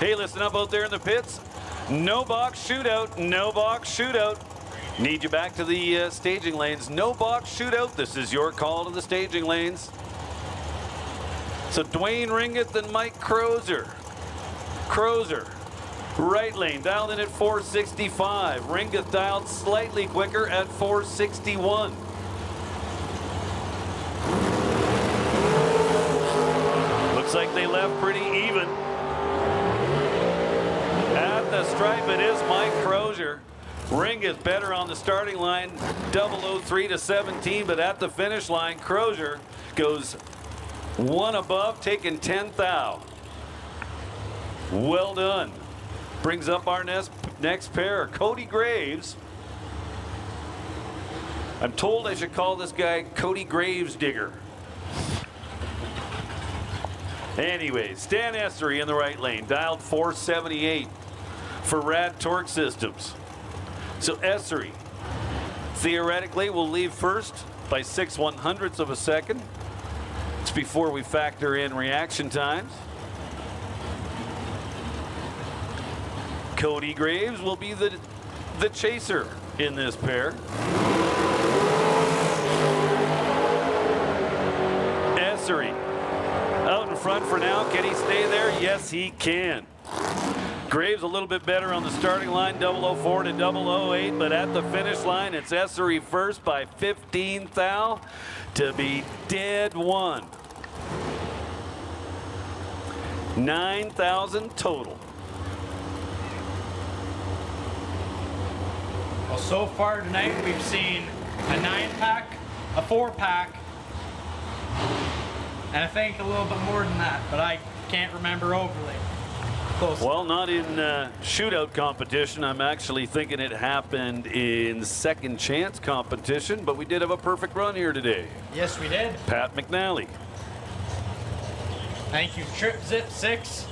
S1: Hey, listen up out there in the pits. No box shootout, no box shootout. Need you back to the staging lanes. No box shootout. This is your call to the staging lanes. So Dwayne Ringeth and Mike Crozer. Crozer, right lane, dialed in at 465. Ringeth dialed slightly quicker at 461. Looks like they left pretty even. At the stripe, it is Mike Crozer. Ringeth better on the starting line, 003 to 17, but at the finish line, Crozer goes one above, taking 10th thou. Well done. Brings up our next pair, Cody Graves. I'm told I should call this guy Cody Graves Digger. Anyways, Stan Essery in the right lane, dialed 478 for Rad Torque Systems. So Essery theoretically will leave first by 6/100ths of a second. It's before we factor in reaction times. Cody Graves will be the chaser in this pair. Essery out in front for now. Can he stay there? Yes, he can. Graves a little bit better on the starting line, 004 to 008, but at the finish line, it's Essery first by 15th thou to be dead one. 9,000 total.
S14: Well, so far tonight, we've seen a 9-pack, a 4-pack, and I think a little bit more than that, but I can't remember overly. Close.
S1: Well, not in shootout competition. I'm actually thinking it happened in second chance competition, but we did have a perfect run here today.
S14: Yes, we did.
S1: Pat McNally.
S14: Thank you. Trip Zip 6,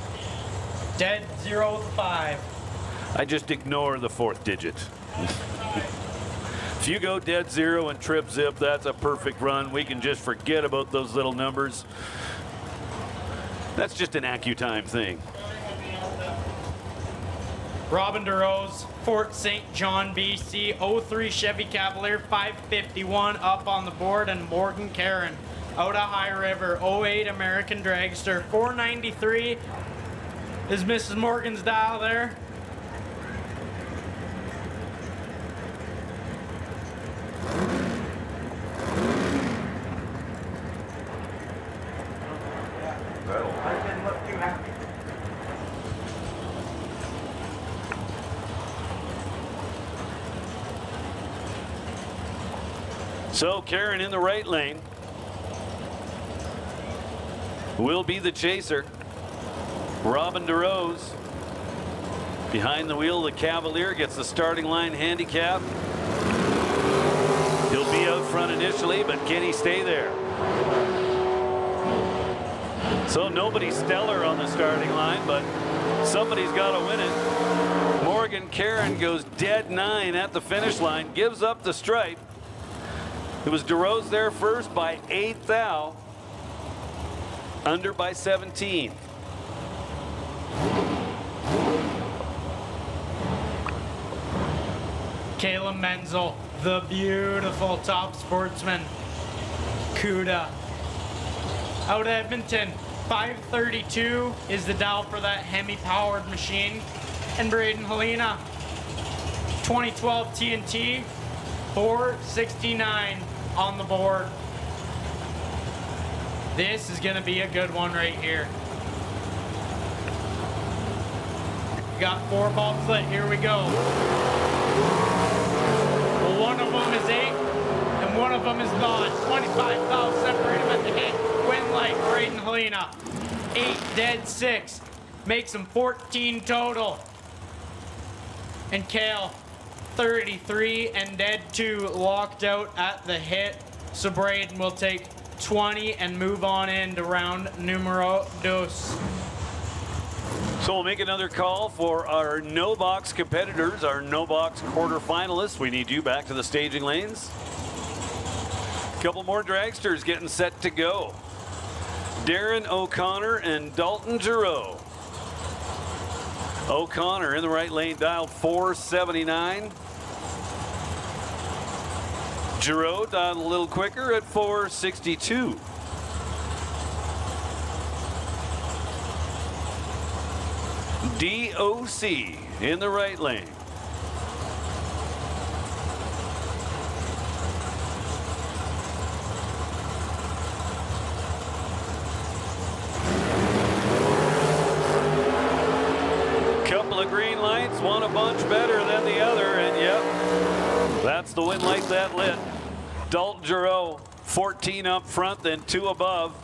S14: Dead 0 5.
S1: I just ignore the 4th digit. If you go Dead 0 and Trip Zip, that's a perfect run. We can just forget about those little numbers. That's just an AccuTime thing.
S14: Robin DeRose, Fort St. John, BC, 03 Chevy Cavalier, 551 up on the board, and Morgan Karen out of High River, 08 American Dragster, 493 is Mrs. Morgan's dial there.
S1: So Karen in the right lane will be the chaser. Robin DeRose behind the wheel of the Cavalier gets the starting line handicap. He'll be out front initially, but can he stay there? So nobody stellar on the starting line, but somebody's got to win it. Morgan Karen goes dead 9 at the finish line, gives up the stripe. It was DeRose there first by 8 thou, under by 17.
S14: Caleb Menzel, the beautiful top sportsman. Cuda. Out of Edmonton, 532 is the dial for that Hemi-powered machine. And Braden Helena, 2012 T&T, 469 on the board. This is going to be a good one right here. We got 4 bobsled. Here we go. Well, one of them is 8, and one of them is not. 25,000 separate them at the hit. Win light, Braden Helena. 8, dead 6. Makes them 14 total. And Kale, 33 and dead 2, locked out at the hit. So Braden will take 20 and move on into round numero dos.
S1: So we'll make another call for our no box competitors, our no box quarterfinalists. We need you back to the staging lanes. Couple more dragsters getting set to go. Darren O'Connor and Dalton Giroux. O'Connor in the right lane, dialed 479. Giroux dialed a little quicker at 462. DOC in the right lane. Couple of green lights, one a bunch better than the other, and yep, that's the win light that lit. Dalton Giroux, 14 up front, then 2 above,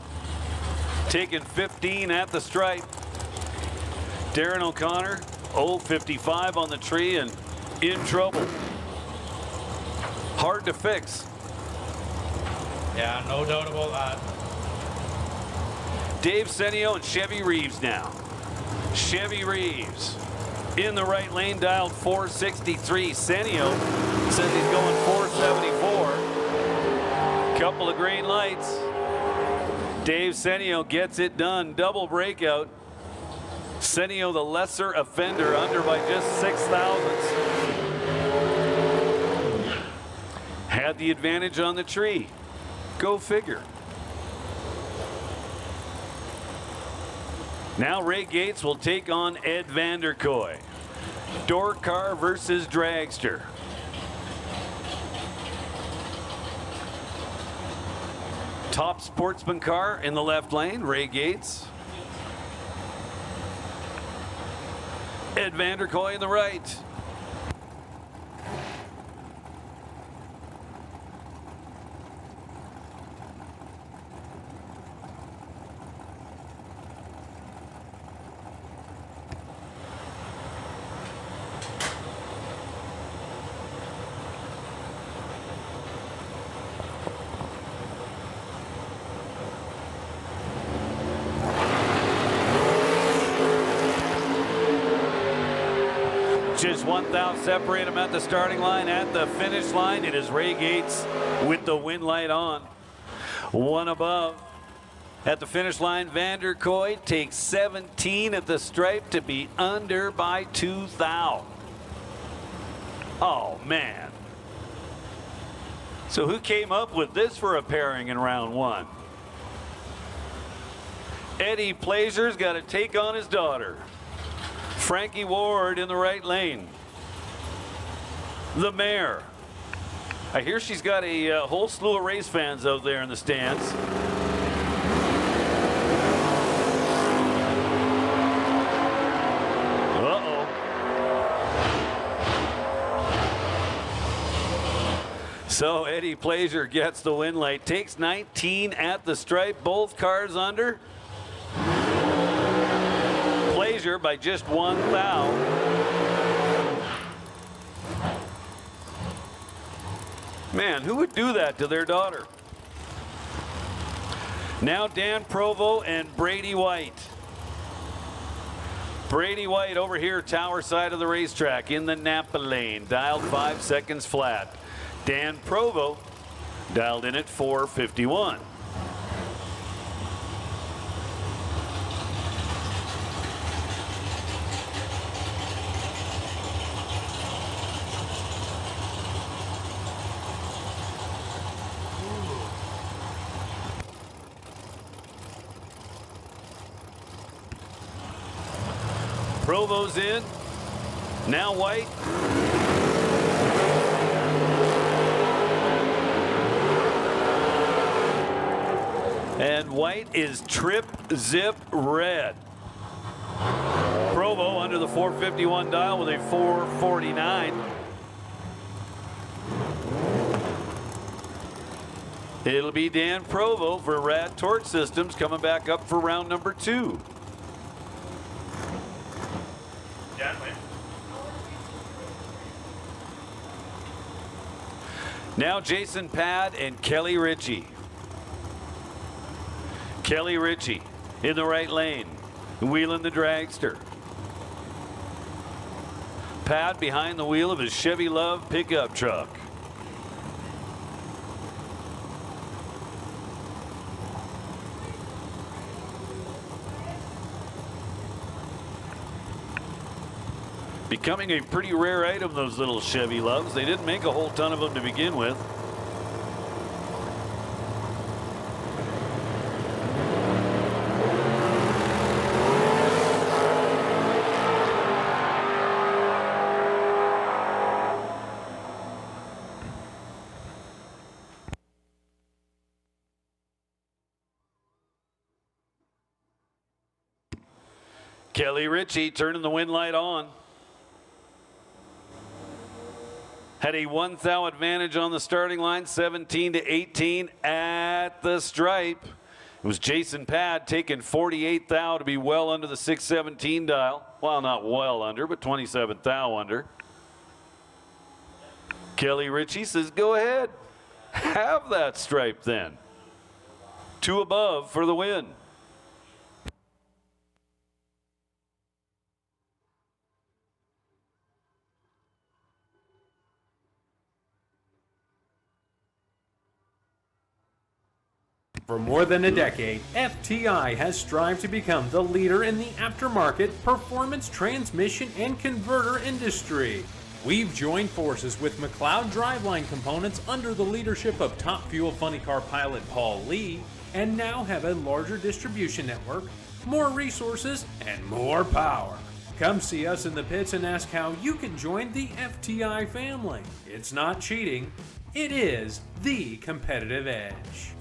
S1: taking 15 at the stripe. Darren O'Connor, 0.55 on the tree and in trouble. Hard to fix.
S14: Yeah, no doubt about that.
S1: Dave Senio and Chevy Reeves now. Chevy Reeves in the right lane, dialed 463. Senio says he's going 474. Couple of green lights. Dave Senio gets it done. Double breakout. Senio, the lesser offender, under by just 6 thousandths. Had the advantage on the tree. Go figure. Now Ray Gates will take on Ed Vanderkoy. Door car versus dragster. Top sportsman car in the left lane, Ray Gates. Ed Vanderkoy in the right. Just 1 thou separate them at the starting line. At the finish line, it is Ray Gates with the win light on. 1 above. At the finish line, Vanderkoy takes 17 at the stripe to be under by 2 thou. Oh, man. So who came up with this for a pairing in round 1? Eddie Plazier's got to take on his daughter. Frankie Ward in the right lane. The Mare. I hear she's got a whole slew of race fans out there in the stands. Uh-oh. So Eddie Plazier gets the win light. Takes 19 at the stripe. Both cars under. By just 1 thou. Man, who would do that to their daughter? Now Dan Provo and Brady White. Brady White over here, tower side of the racetrack in the Napa lane, dialed 5 seconds flat. Dan Provo dialed in at 451. Provo's in. Now White. And White is trip zip red. Provo under the 451 dial with a 449. It'll be Dan Provo for Rad Torch Systems coming back up for round number 2. Now Jason Pad and Kelly Ritchie. Kelly Ritchie in the right lane, wheeling the dragster. Pad behind the wheel of his Chevy Love pickup truck. Becoming a pretty rare item, those little Chevy Loves. They didn't make a whole ton of them to begin with. Kelly Ritchie turning the wind light on. Had a 1 thou advantage on the starting line, 17-18 at the stripe. It was Jason Pad taking 48 thou to be well under the 617 dial. Well, not well under, but 27 thou under. Kelly Ritchie says, go ahead. Have that stripe then. 2 above for the win.
S5: For more than a decade, FTI has strived to become the leader in the aftermarket performance transmission and converter industry. We've joined forces with McLeod Driveline Components under the leadership of Top Fuel Funny Car pilot Paul Lee, and now have a larger distribution network, more resources, and more power. Come see us in the pits and ask how you can join the FTI family. It's not cheating, it is the competitive edge.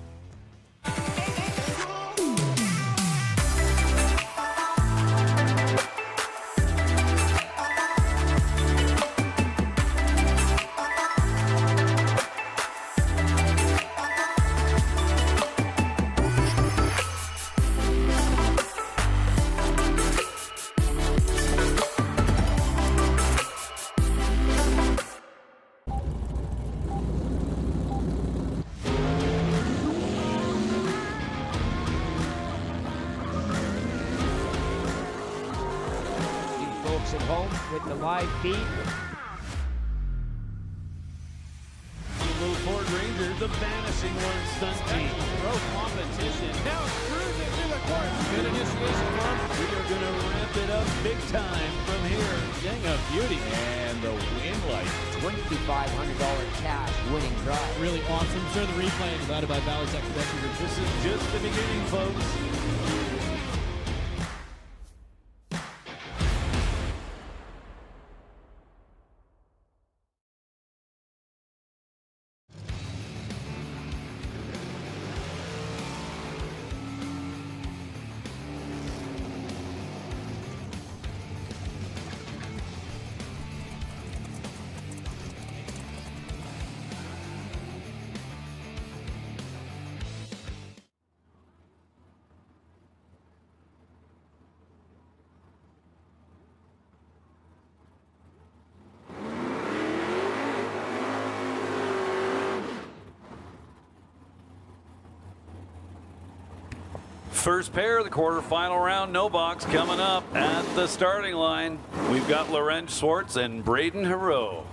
S9: At home with the live feed.
S8: Little Ford Ranger, the vanishing one stunt team. Road competition. Now cruising through the course. Good initiation for him. We are going to ramp it up big time from here. Dang, a beauty. And the win light.
S9: $2,500 cash winning drive.
S8: Really awesome. Sure, the replay provided by Valley Tech. This is just the beginning, folks.
S1: First pair of the quarterfinal round, no box, coming up at the starting line. We've got Lorenz Swartz and Braden Hero.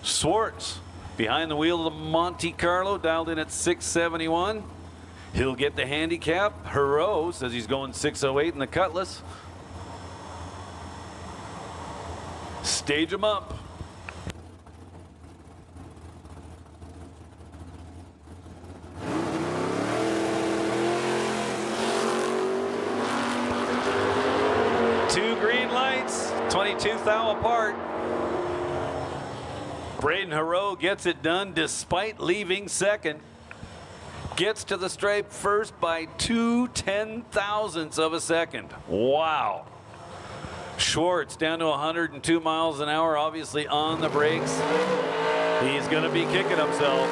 S1: Swartz behind the wheel of the Monte Carlo, dialed in at 671. He'll get the handicap. Hero says he's going 608 in the Cutlass. Stage him up. Two green lights, 22 thou apart. Braden Hero gets it done despite leaving second. Gets to the stripe first by 2 10,000ths of a second. Wow. Schwartz down to 102 miles an hour, obviously on the brakes. He's going to be kicking himself.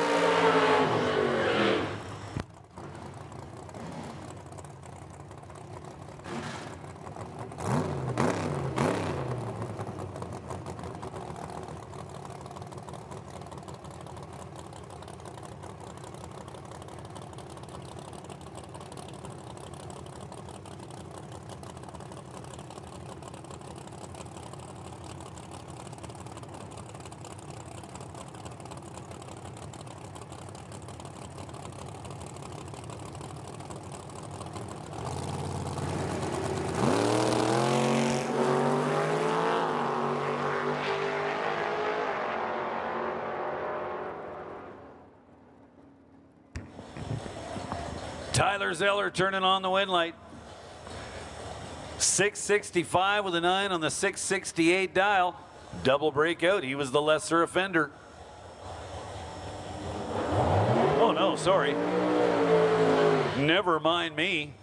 S1: Tyler Zeller turning on the win light. 665 with a 9 on the 668 dial. Double breakout. He was the lesser offender. Oh, no, sorry. Never mind me.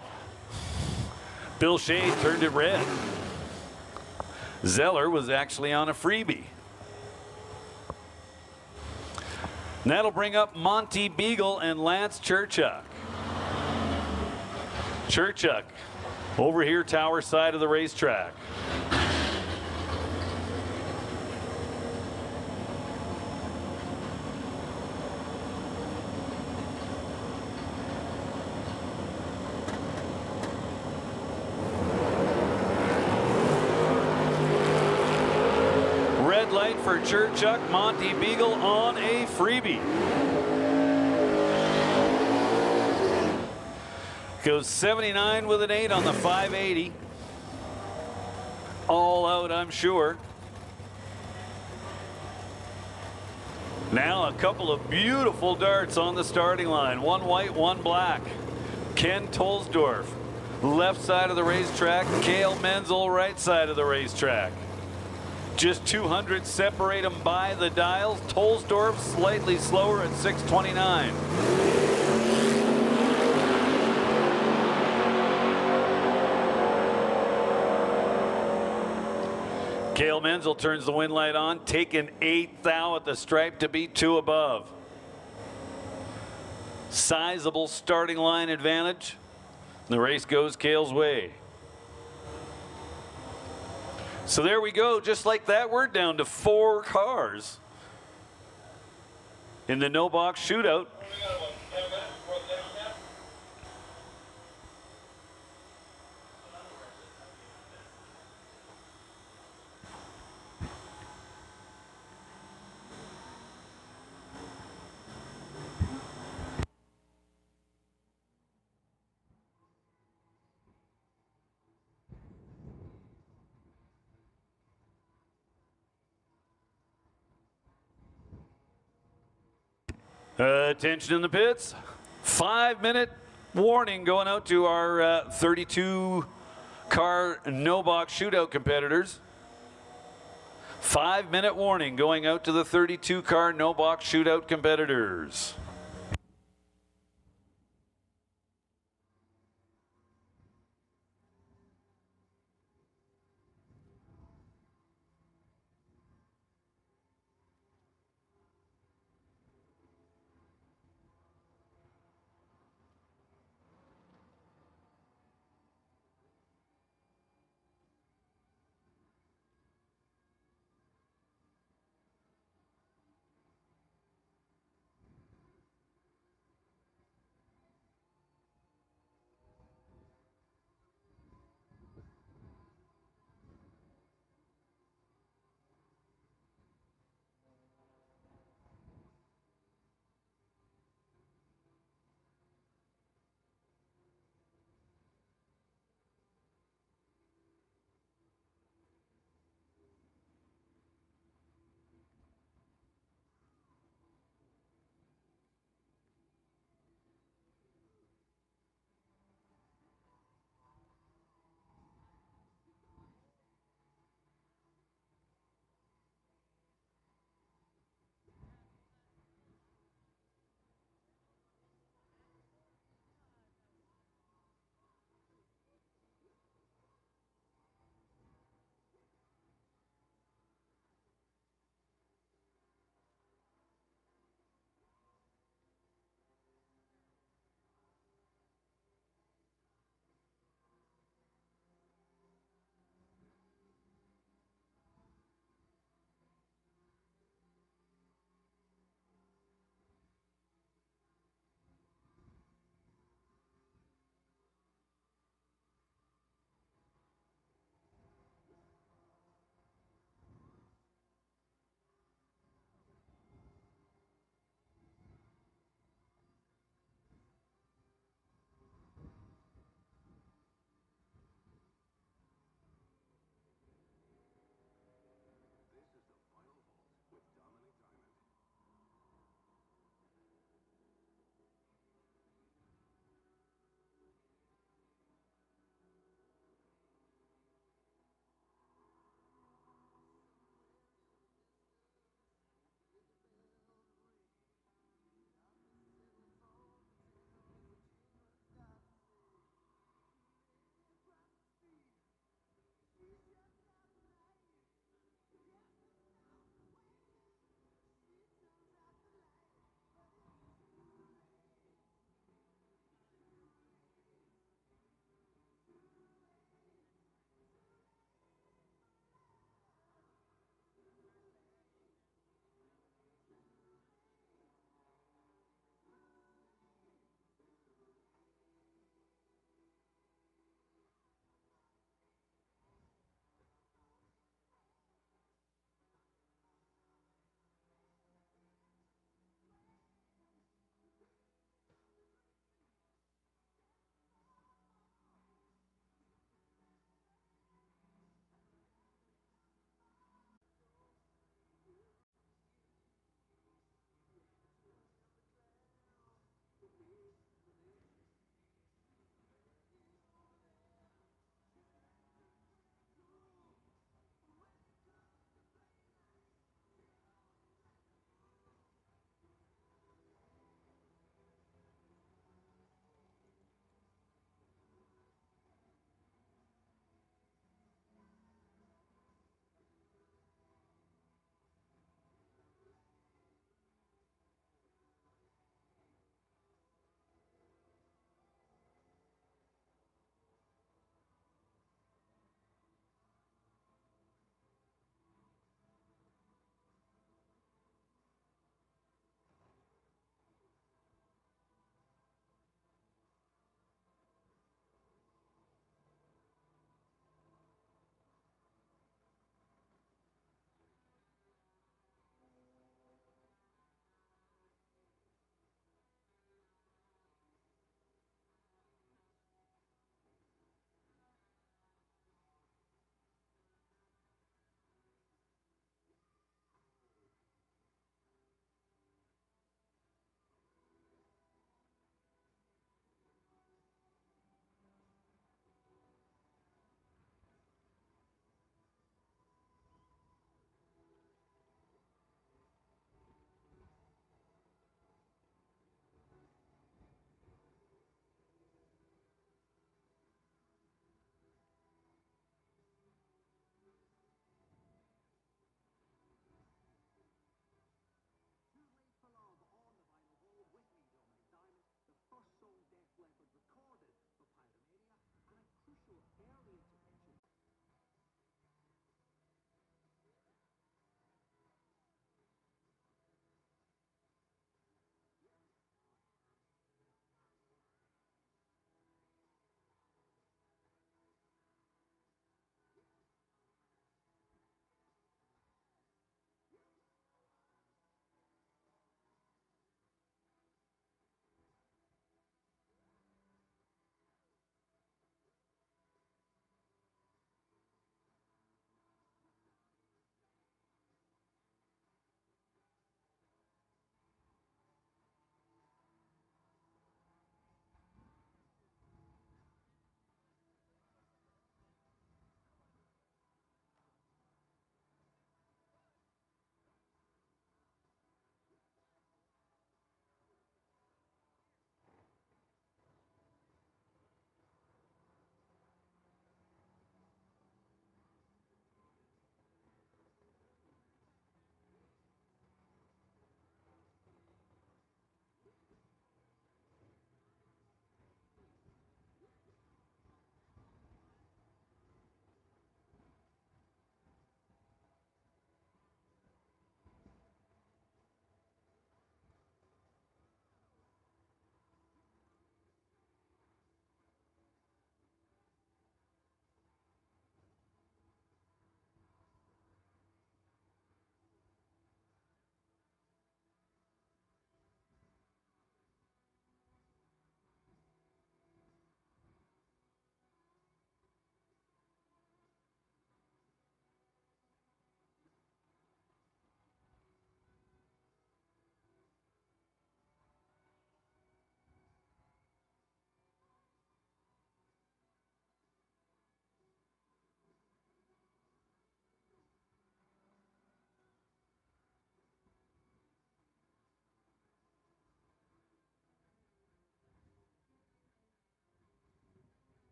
S1: Bill Shea turned it red. Zeller was actually on a freebie. And that'll bring up Monty Beagle and Lance Churchuk. Churchuk over here, tower side of the racetrack. Red light for Churchuk, Monty Beagle on a freebie. Goes 79 with an 8 on the 580. All out, I'm sure. Now a couple of beautiful darts on the starting line. One white, one black. Ken Tolsdorf, left side of the racetrack. Cale Menzel, right side of the racetrack. Just 200 separate them by the dials. Tolsdorf slightly slower at 629. Cale Menzel turns the win light on, taking 8th thou at the stripe to beat 2 above. Sizable starting line advantage. The race goes Cale's way. So there we go, just like that, we're down to 4 cars in the no box shootout. Attention in the pits. 5-minute warning going out to our 32 car no box shootout competitors. 5-minute warning going out to the 32 car no box shootout competitors.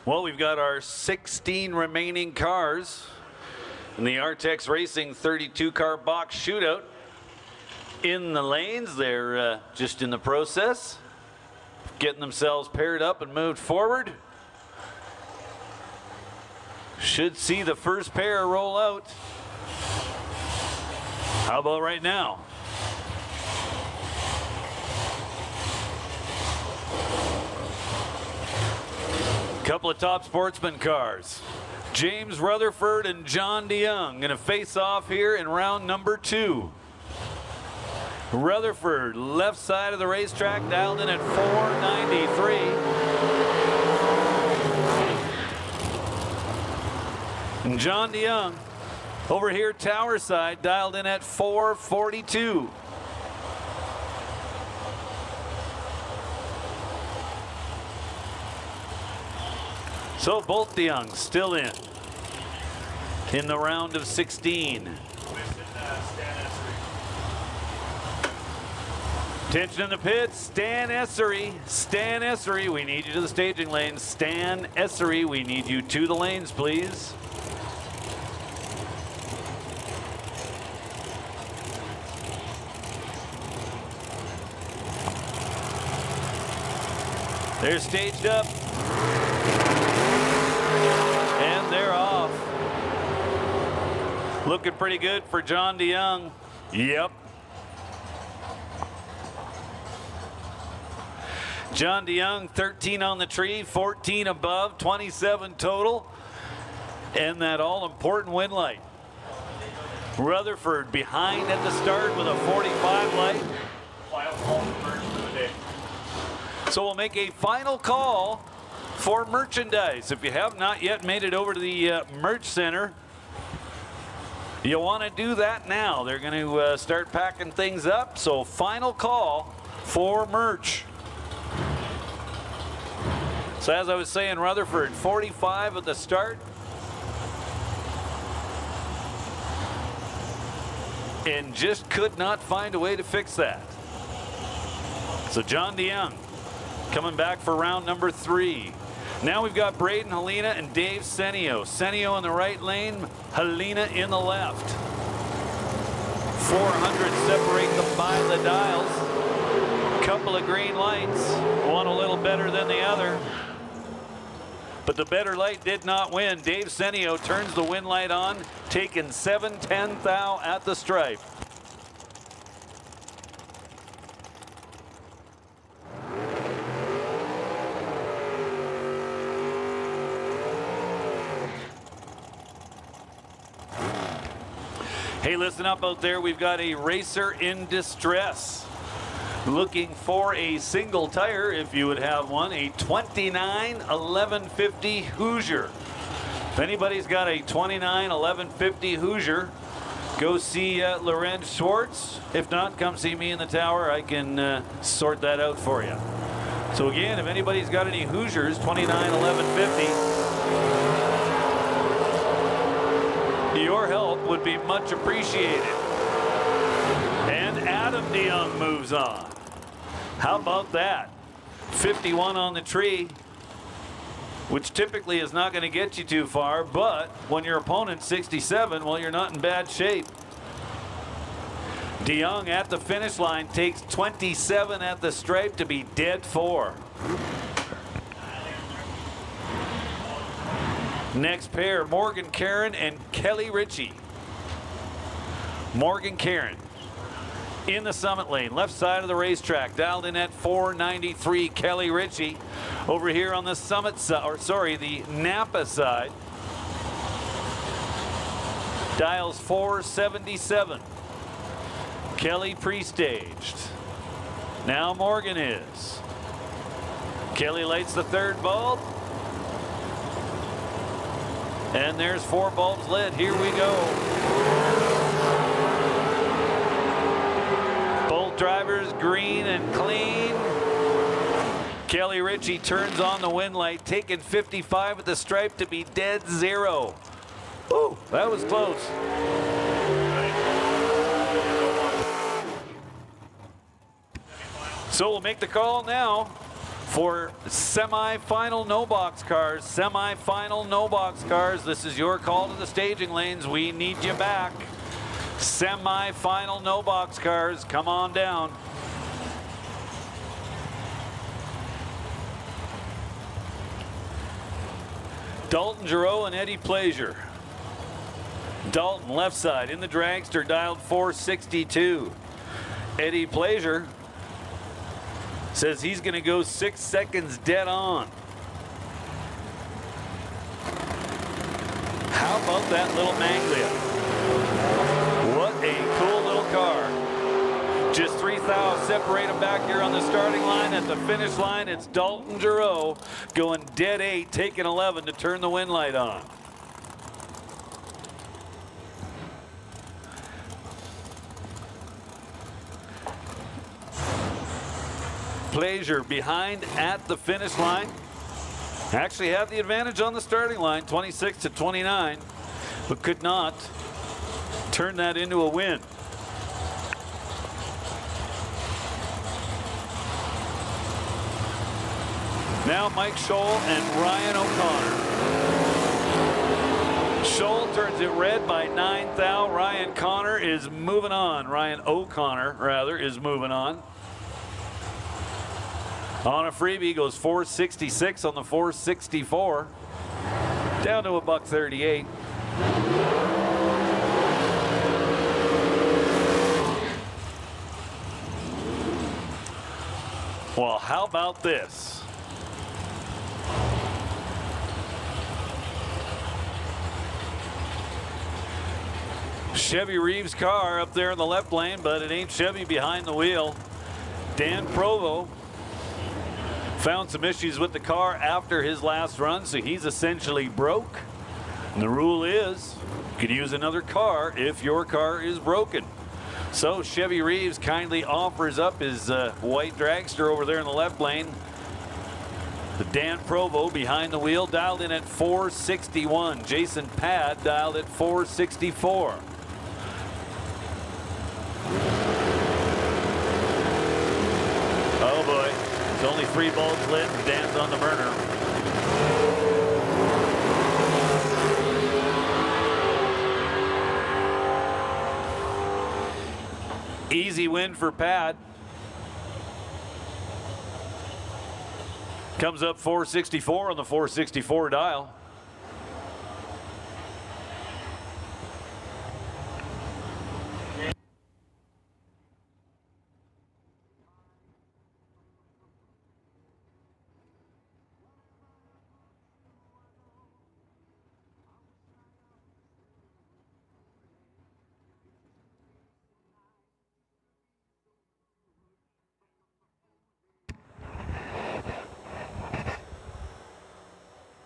S1: Well, we've got our 16 remaining cars in the Artex Racing 32-car box shootout in the lanes. They're just in the process, getting themselves paired up and moved forward. Should see the first pair roll out. How about right now? Couple of top sportsman cars. James Rutherford and John DeYoung going to face off here in round number 2. Rutherford, left side of the racetrack, dialed in at 493. And John DeYoung, over here tower side, dialed in at 442. So both DeYoung still in the round of 16. Attention in the pits, Stan Essery. Stan Essery, we need you to the staging lanes. Stan Essery, we need you to the lanes, please. They're staged up. And they're off. Looking pretty good for John DeYoung. Yep. John DeYoung, 13 on the tree, 14 above, 27 total. And that all-important win light. Rutherford behind at the start with a 45 light. So we'll make a final call for merchandise. If you have not yet made it over to the merch center, you want to do that now. They're going to start packing things up. So final call for merch. So as I was saying, Rutherford, 45 at the start. And just could not find a way to fix that. So John DeYoung coming back for round number 3. Now we've got Braden Helena and Dave Senio. Senio in the right lane, Helena in the left. 400 separate them by the dials. Couple of green lights, one a little better than the other. But the better light did not win. Dave Senio turns the win light on, taking 7/10 thou at the stripe. Hey, listen up out there. We've got a racer in distress. Looking for a single tire, if you would have one, a 29 1150 Hoosier. If anybody's got a 29 1150 Hoosier, go see Lorenz Schwartz. If not, come see me in the tower. I can sort that out for you. So again, if anybody's got any Hoosiers, 29 1150, your help would be much appreciated. And Adam DeYoung moves on. How about that? 51 on the tree, which typically is not going to get you too far, but when your opponent's 67, well, you're not in bad shape. DeYoung at the finish line takes 27 at the stripe to be dead 4. Next pair, Morgan Caron and Kelly Ritchie. Morgan Caron in the summit lane, left side of the racetrack, dialed in at 493. Kelly Ritchie over here on the summit side, or sorry, the Napa side, dials 477. Kelly pre-staged. Now Morgan is. Kelly lights the third bulb. And there's 4 bulbs lit. Here we go. Both drivers green and clean. Kelly Ritchie turns on the win light, taking 55 at the stripe to be dead 0. Ooh, that was close. So we'll make the call now. For semi-final no box cars, this is your call to the staging lanes. We need you back. Semi-final no box cars, come on down. Dalton Giroux and Eddie Plaisir. Dalton left side in the dragster, dialed 462. Eddie Plaisir says he's going to go 6 seconds dead on. How about that little Maglia? What a cool little car. Just 3 thou separate them back here on the starting line. At the finish line, it's Dalton Giroux going dead 8, taking 11 to turn the win light on. Plaisir behind at the finish line. Actually had the advantage on the starting line, 26 to 29, but could not turn that into a win. Now Mike Scholl and Ryan O'Connor. Scholl turns it red by 9 thou. Ryan O'Connor is moving on. Ryan O'Connor, rather, is moving on. On a freebie, goes 466 on the 464. Down to $1.38. Well, how about this? Chevy Reeves' car up there in the left lane, but it ain't Chevy behind the wheel. Dan Provo found some issues with the car after his last run, so he's essentially broke. And the rule is you can use another car if your car is broken. So Chevy Reeves kindly offers up his white dragster over there in the left lane. The Dan Provo behind the wheel, dialed in at 461. Jason Pad dialed at 464. Oh boy, there's only 3 bulbs lit and Dan's on the burner. Easy win for Pad. Comes up 464 on the 464 dial.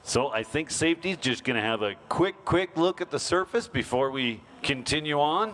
S1: So I think safety's just going to have a quick look at the surface before we continue on.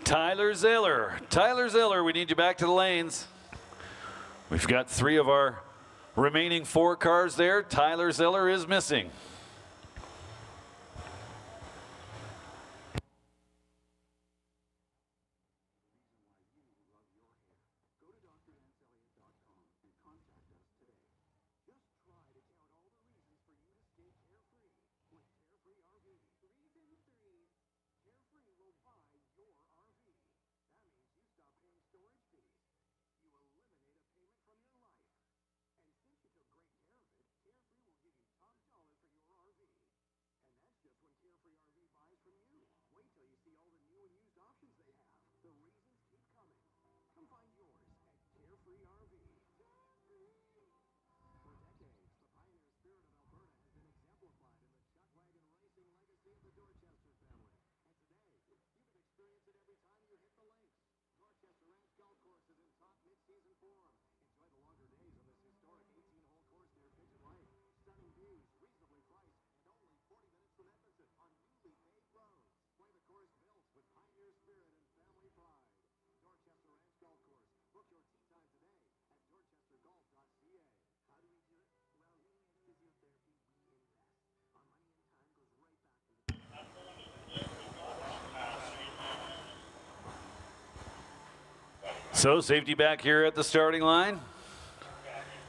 S1: Tyler Zeller. Tyler Zeller, we need you back to the lanes. We've got 3 of our remaining 4 cars there. Tyler Zeller is missing. So safety back here at the starting line.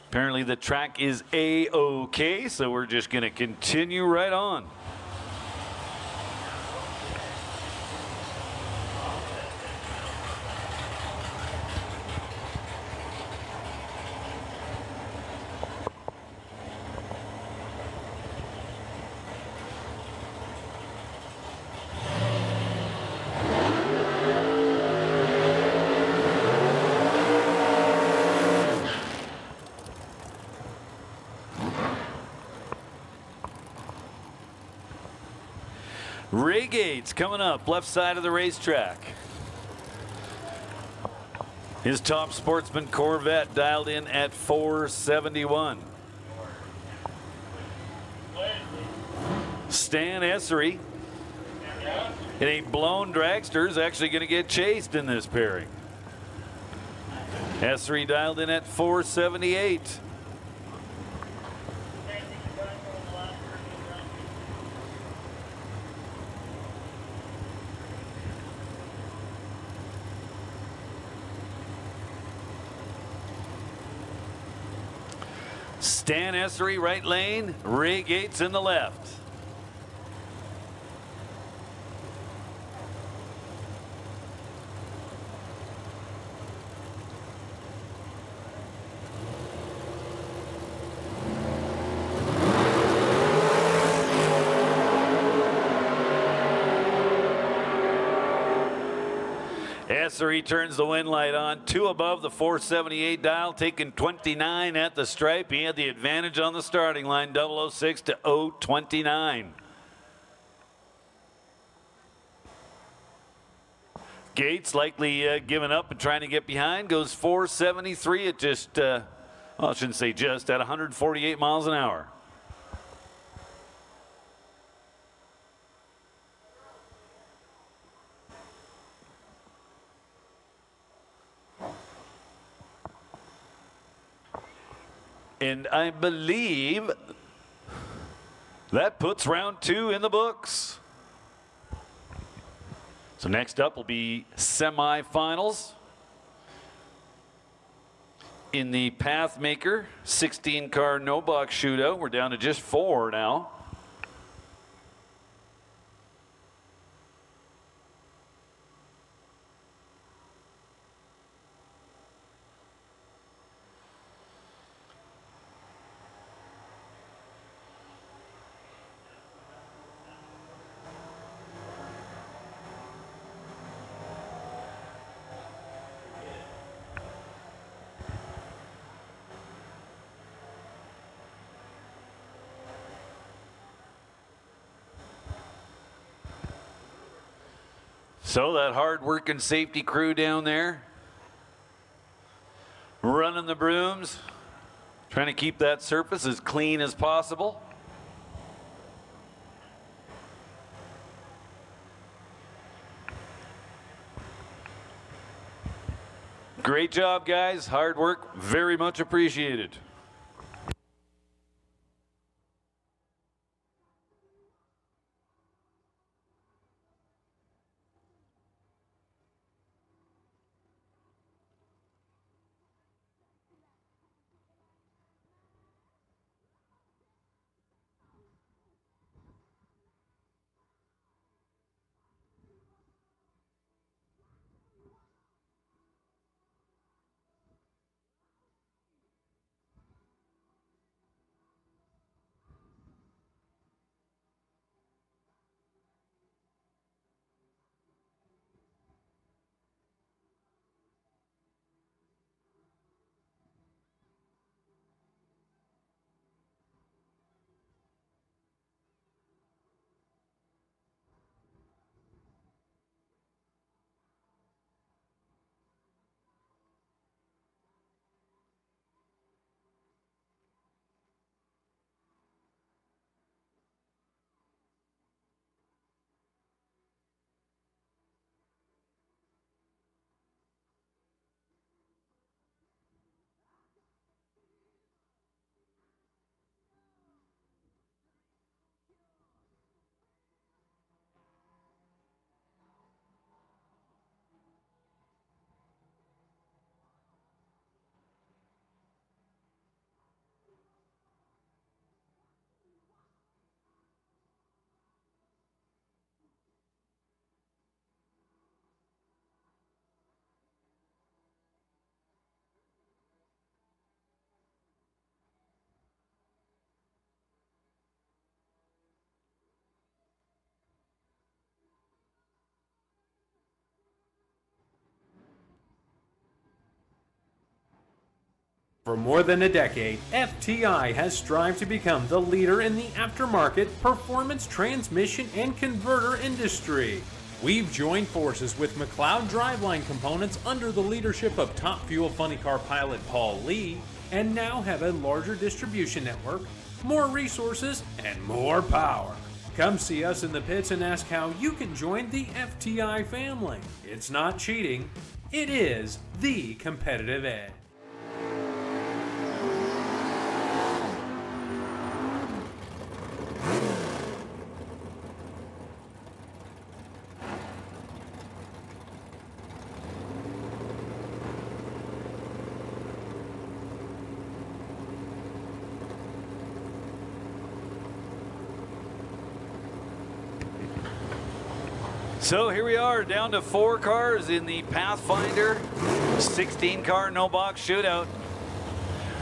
S1: Apparently the track is A-OK, so we're just going to continue right on. Ray Gates coming up left side of the racetrack. His Top Sportsman Corvette dialed in at 471. Stan Essery in a blown dragster is actually going to get chased in this pairing. Essery dialed in at 478. Stan Essery right lane, Ray Gates in the left. Essery turns the wind light on, 2 above the 478 dial, taking 29 at the stripe. He had the advantage on the starting line, 006 to 029. Gates likely giving up and trying to get behind, goes 473 at just, well, I shouldn't say just, at 148 miles an hour. And I believe that puts round 2 in the books. So next up will be semifinals. In the Pathmaker 16-car no-box shootout, we're down to just 4 now. So that hard-working safety crew down there, running the brooms, trying to keep that surface as clean as possible. Great job, guys. Hard work, very much appreciated.
S5: For more than a decade, FTI has strived to become the leader in the aftermarket performance transmission and converter industry. We've joined forces with McLeod Driveline Components under the leadership of Top Fuel Funny Car pilot Paul Lee, and now have a larger distribution network, more resources, and more power. Come see us in the pits and ask how you can join the FTI family. It's not cheating, it is the competitive edge.
S1: So here we are, down to 4 cars in the Pathfinder 16-car no-box shootout.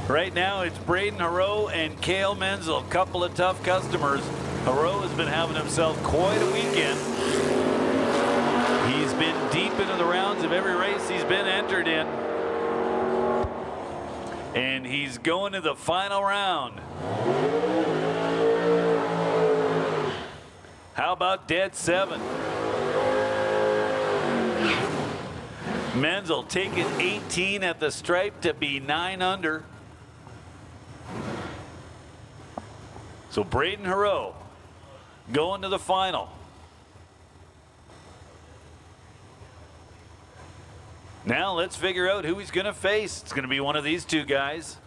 S1: Right now it's Braden Haro and Cale Menzel, a couple of tough customers. Haro has been having himself quite a weekend. He's been deep into the rounds of every race he's been entered in. And he's going to the final round. How about dead 7? Menzel taking 18 at the stripe to be 9 under. So Braden Haro going to the final. Now let's figure out who he's going to face. It's going to be one of these two guys,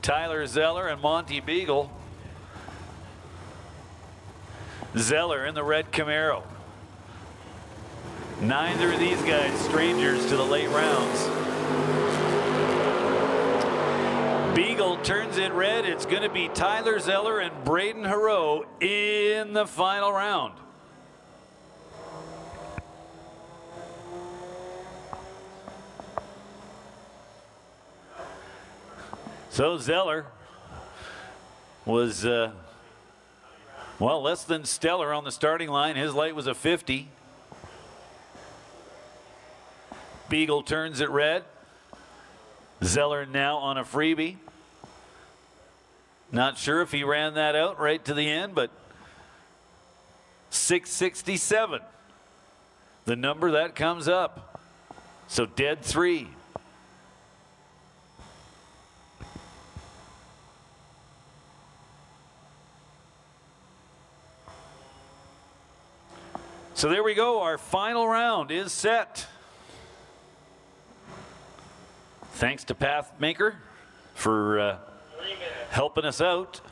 S1: Tyler Zeller and Monty Beagle. Zeller in the red Camaro. Neither of these guys strangers to the late rounds. Beagle turns it red. It's going to be Tyler Zeller and Braden Haro in the final round. So Zeller was, well, less than stellar on the starting line. His light was a 50. Beagle turns it red. Zeller now on a freebie. Not sure if he ran that out right to the end, but 667. The number that comes up. So dead 3. So there we go. Our final round is set. Thanks to Pathmaker for helping us out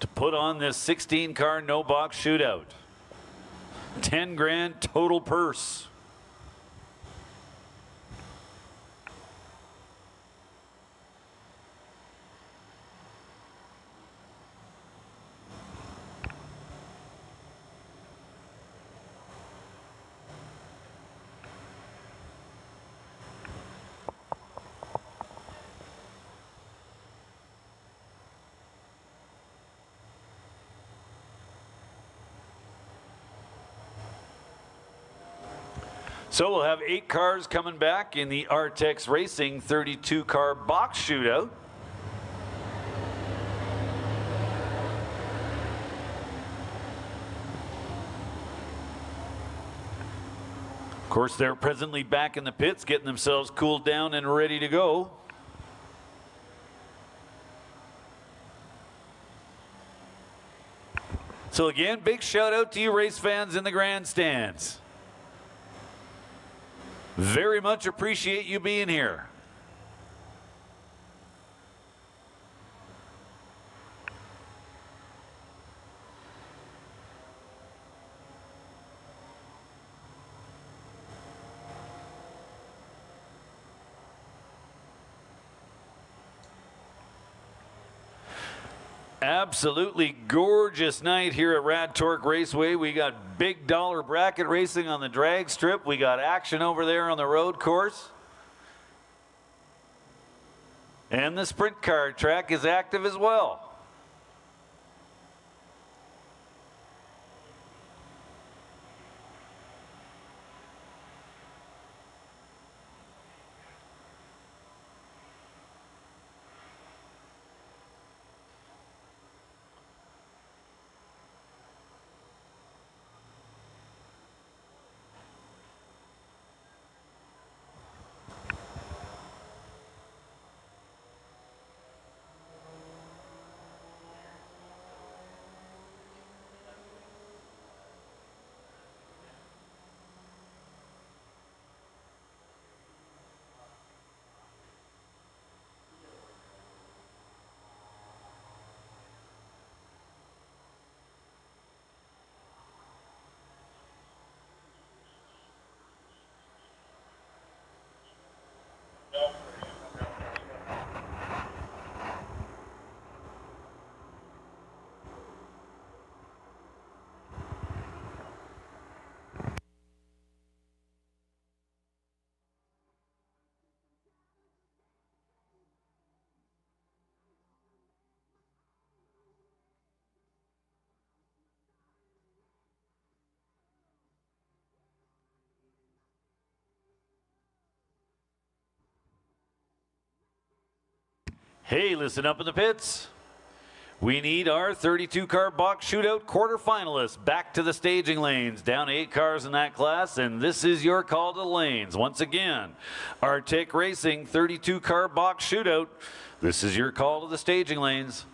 S1: to put on this 16-car no-box shootout. 10 grand total purse. So we'll have 8 cars coming back in the Artex Racing 32-car box shootout. Of course, they're presently back in the pits, getting themselves cooled down and ready to go. So again, big shout out to you race fans in the grandstands. Very much appreciate you being here. Absolutely gorgeous night here at Rad Torque Raceway. We got big dollar bracket racing on the drag strip. We got action over there on the road course. And the sprint car track is active as well. Hey, listen up in the pits. We need our 32-car box shootout quarterfinalists back to the staging lanes. Down 8 cars in that class, and this is your call to the lanes. Once again, Artex Racing 32-car box shootout. This is your call to the staging lanes.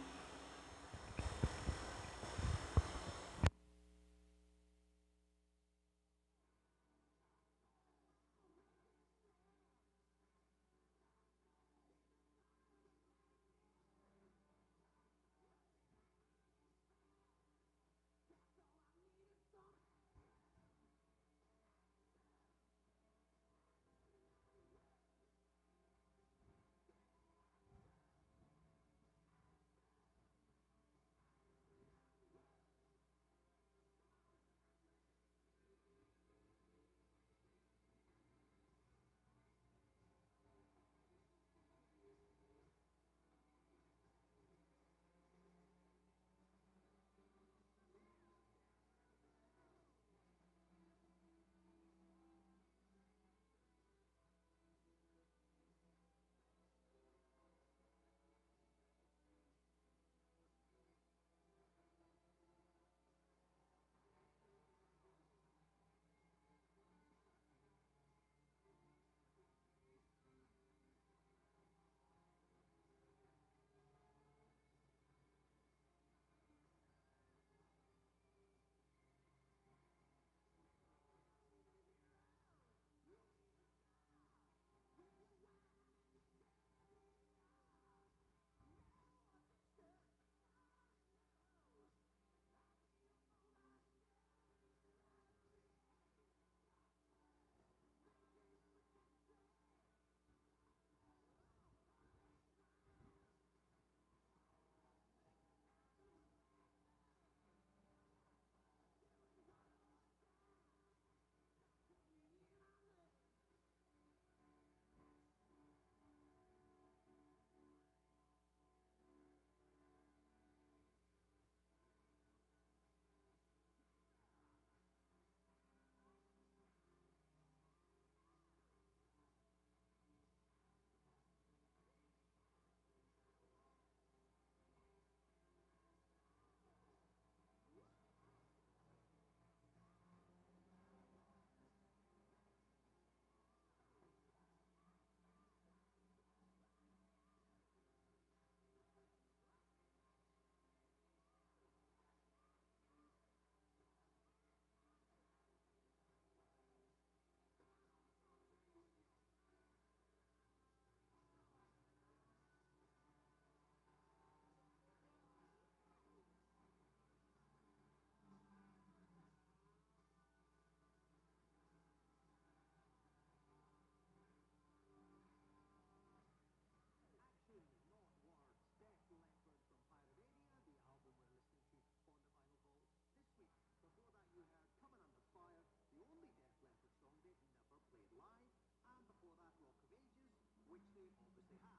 S12: which they obviously have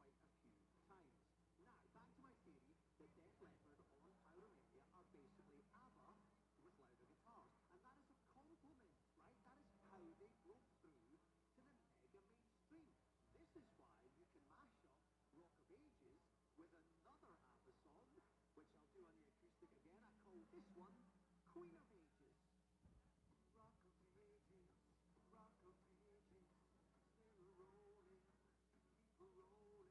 S12: quite a few times. Now, back to my theory that Def Leppard on Pyromania are basically ABBA with louder guitars. And that is a compliment, right? That is how they broke through to the mega mainstream. This is why you can mash up Rock of Ages with another ABBA song, which I'll do on the acoustic again. I call this one Queen of Ages. Rock of Ages, Rock of Ages, still rolling, keep rolling.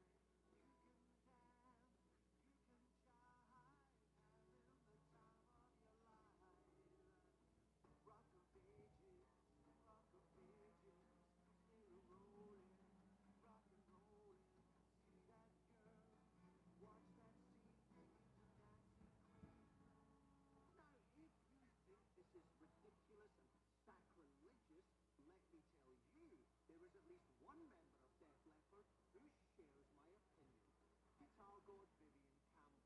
S12: You can dance, you can jive, having the time of your life. Rock of Ages, Rock of Ages, still rolling, rock and rolling. See that girl, watch that scene, begin to dancing queen. Now, if you think this is ridiculous and sacrilegious, let me tell you, there is at least one member of Def Leppard who shares my opinion. Guitar god Vivian Campbell.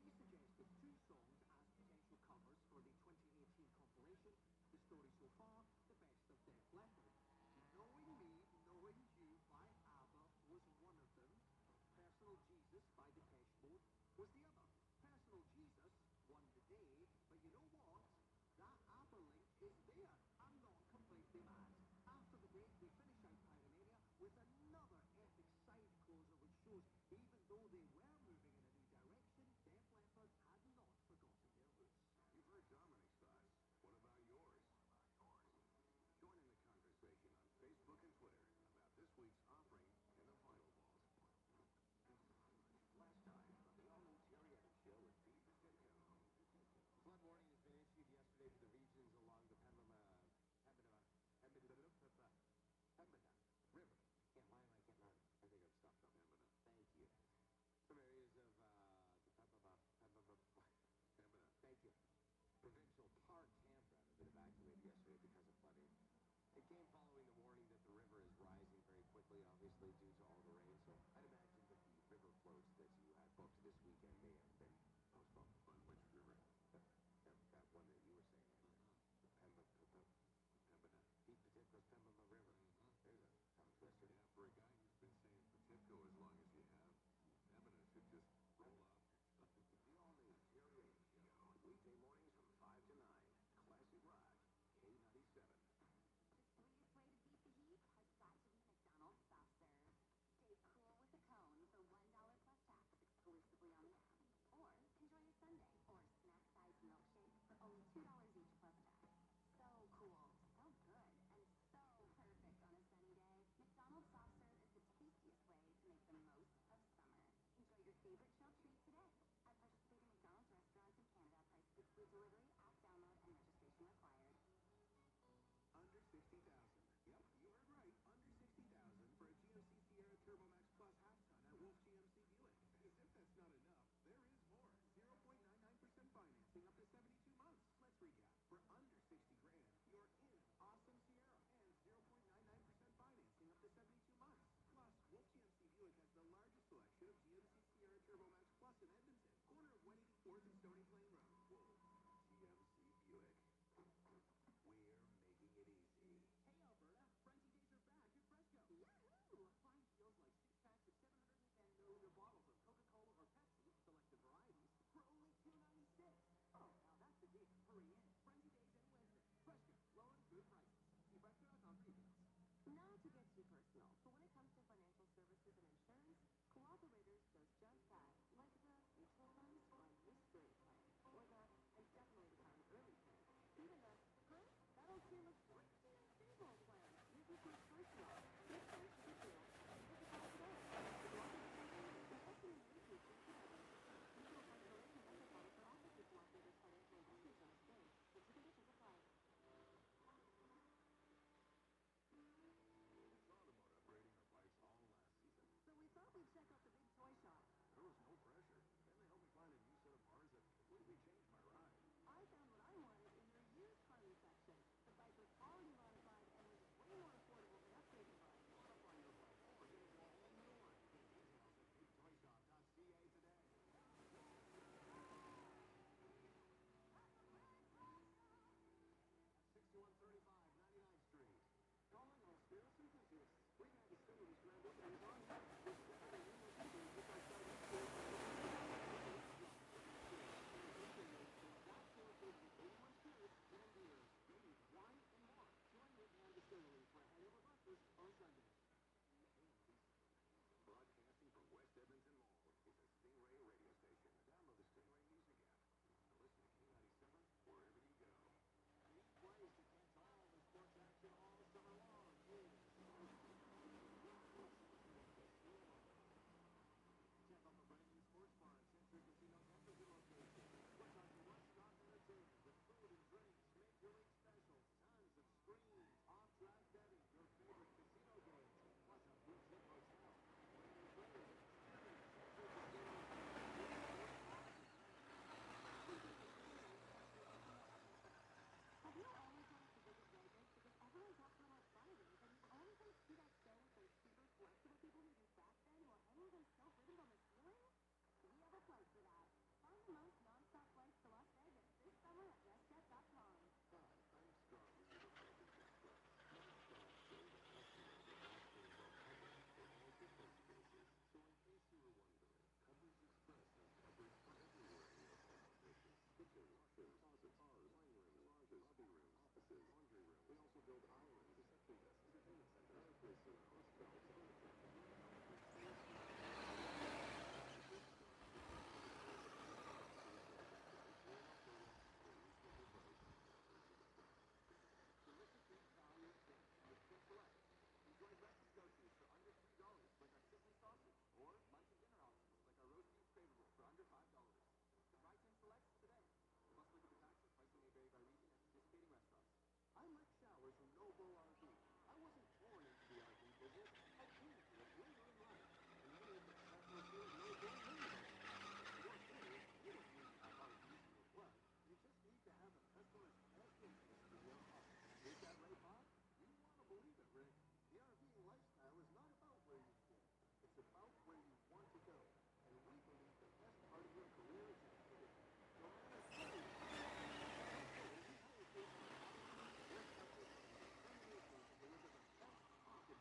S12: He suggested 2 songs as potential covers for the 2018 compilation, The Story So Far, The Best of Def Leppard. Knowing me, knowing you by ABBA was one of them. Personal Jesus by Depeche Mode was the other. Personal Jesus won the day, but you know what? That ABBA link is there. I'm not completely mad. After the break, we finish out Pyromania with another epic side closer which shows even though they were moving in a new direction, Def Leppard had not forgotten their roots.
S11: You've heard Dominic's thoughts. What about yours? Join in the conversation on Facebook and Twitter about this week's offering in the Final Vault. Last time on the all-new Terry Evans Show with Pete Petitko.
S12: Flood warning has been issued yesterday to the regions along the Pembina River. Yeah, why am I getting on? I think I'm stuck on Pembina. Thank you. Some areas of the Pembina. Thank you. Provincial Park campground has been evacuated yesterday because of flooding. It came following the warning that the river is rising very quickly, obviously due to all the rain. So I'd imagine that the river floats that you had booked this weekend may have been postponed.
S11: On which river?
S12: That one that you were saying. The
S11: Pembina.
S12: Pete Petitko's Pembina River. There's a tongue twister.
S11: Yeah, for a guy who's been saying Petitko as long as you have, Pembina should just roll off.
S12: The all-new Terry Evans Show. Weekday mornings from 5 to 9. Classic Rock. K97.
S10: The sweetest way to beat the heat has got to be McDonald's soft serve. Stay cool with a cone for $1 plus tax exclusively on the app. Or enjoy your sundae or snack-sized milkshake for only $2 each plus tax. So cool, so good, and so perfect on a sunny day. McDonald's soft serve is the tastiest way to make the most of summer. Enjoy your favorite chill treat today at participating McDonald's restaurants in Canada. Prices exclude delivery, app download, and registration required.
S11: Under 60,000. Yep, you heard right. Under 60,000 for a GMC Sierra Turbo Max Plus half-ton at Wolf GMC Buick. As if that's not enough, there is more. 0.99% financing up to 72 months. Let's recap. For under 60 grand, you're in an awesome Sierra and 0.99% financing up to 72 months. Plus, Wolf GMC Buick has the largest selection of GMC Sierra Turbo Max Plus in Edmonton, corner of 184th and Stony Plain Road. Wolf GMC Buick. We're making it easy.
S12: Hey, Alberta. Frenzy Days are back at Fresco. Yahoo! Find deals like 6 packs of 710-milliliter bottles of Coca-Cola or Pepsi, selected varieties, for only $2.96. Oh, now that's a deal. Hurry in. Frenzy Days and Wednesday. Fresco. Lowering good prices. See Fresco.com for details.
S17: Not to get too personal, but when it comes to financial services and insurance, Cooperators does just that, like the mutual funds or mystery plan.
S11: offices, laundry room. We also build islands, reception desks, entertainment centers, airplaces, hospitals,
S12: Terrific great value then with Team Select. Enjoy breakfast go-tos for under $3, like our sesame sausage, or lunch and dinner options, like our roast beef craveable for under $5. Try Team Selects today. Plus, look at the taxes. Pricing may vary by region at participating restaurants.
S11: I'm Rick Showers from Noble RV. I wasn't born into the RV business. I came to it later in life. And many of the professionals here at Noble know that. Your kids, you don't need to have RVs in your blood. You just need to have a customer's best interest in your heart. Is that right, Bob? You want to believe it, Rick. The RVing lifestyle is not about where you've been. It's about where you want to go. And we believe the best part of your career is ahead of you. No matter where you are.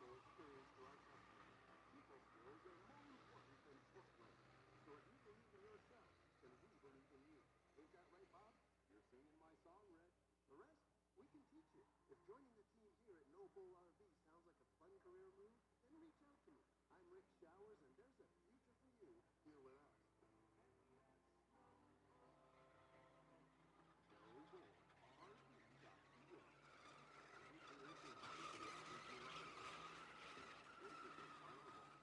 S11: Experience for our customers. People skills are more important than book learning. So if you believe in yourself, then we believe in you. Ain't that right, Bob? You're singing my song, Red. The rest, we can teach you. If joining the team here at No Bull RV sounds like a fun career move, then reach out to me. I'm Rick Showers, and there's a future for you here with us.
S12: Side with epic story songs. Side 1 has Die Hard the Hunter. Side 2 has Billy's Got a Gun. This starts with an obvious nod to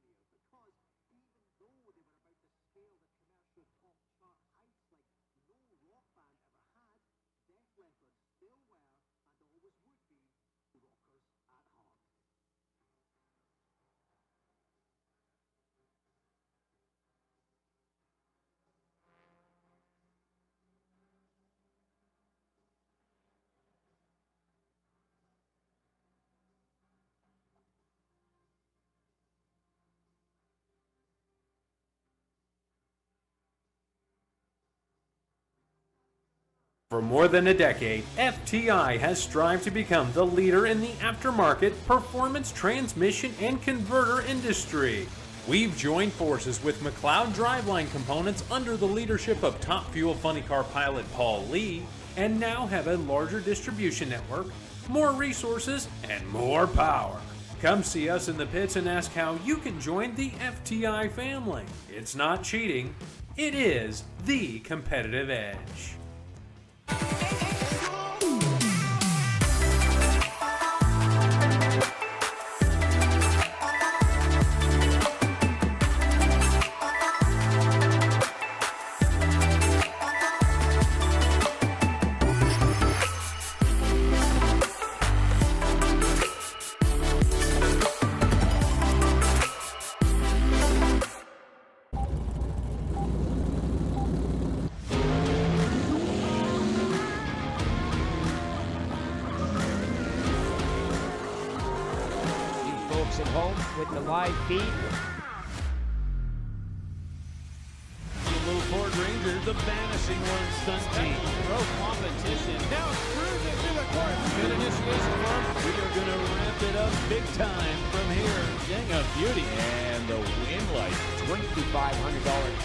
S12: Led Zeppelin's Kashmir because even though they were about to scale the commercial pop chart heights like no rock band ever had, Def Leppard still were and always would be rockers at heart.
S5: For more than a decade, FTI has strived to become the leader in the aftermarket performance transmission and converter industry. We've joined forces with McLeod Driveline Components under the leadership of Top Fuel Funny Car pilot Paul Lee, and now have a larger distribution network, more resources, and more power. Come see us in the pits and ask how you can join the FTI family. It's not cheating, it is the competitive edge.
S9: At home with the live feed.
S8: Little Ford Ranger, the vanishing one stunt team. Road competition. Now it's cruising through the course. Good initiation for him. We are going to ramp it up big time from here. Dang, a beauty. And the win light.
S9: $2,500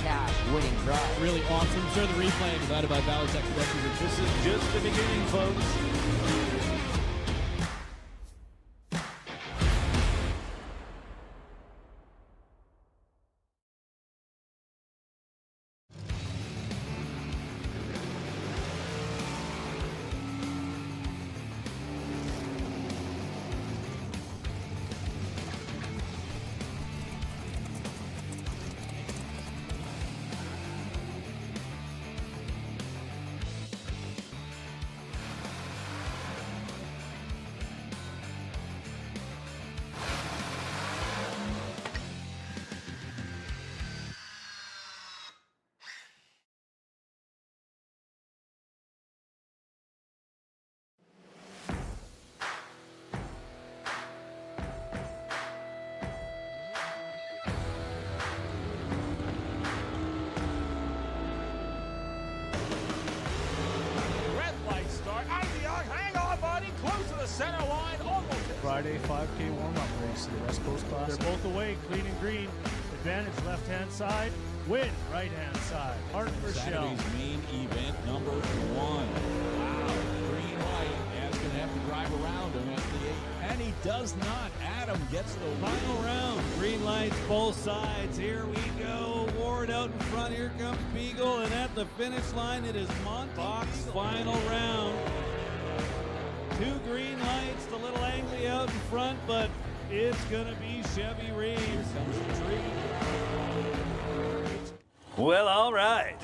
S9: cash winning drive.
S8: Really awesome. Sure, the replay provided by Valley Tech Productions. This is just the beginning, folks. center line, almost.
S6: Friday 5K warm-up race in the West Coast Classic. They're both away, clean and green. Advantage left-hand side, win right-hand side. Martin Rochelle.
S7: Saturday's main event number 1. Wow, green light. Ad's going to have to drive around him at the 8. And he does not. Adam gets the
S8: Final round. Green lights both sides. Here we go. Ward out in front. Here comes Beagle. And at the finish line, it is Montox. Final round. 2 green lights. The little angry out in front, but it's going to be Chevy Reed. Here comes the tree.
S1: Well, all right.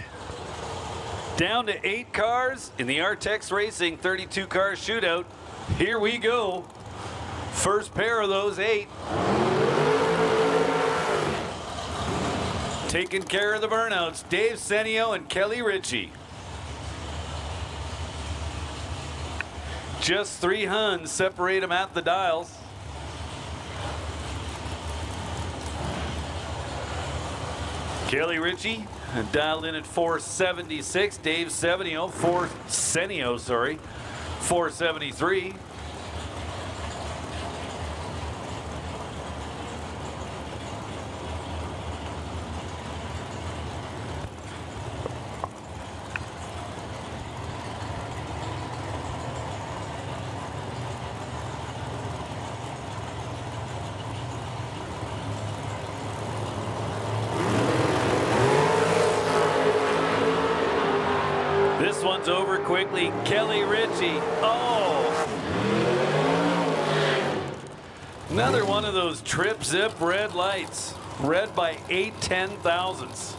S1: Down to 8 cars in the Artex Racing 32 car shootout. Here we go. First pair of those 8. Taking care of the burnouts, Dave Senio and Kelly Ritchie. Just 3 Huns separate them at the dials. Kelly Ritchie dialed in at 476. Dave Senio, 473. This one's over quickly. Kelly Ritchie. Oh! Another one of those trip zip red lights. Red by 8/10 thousandths.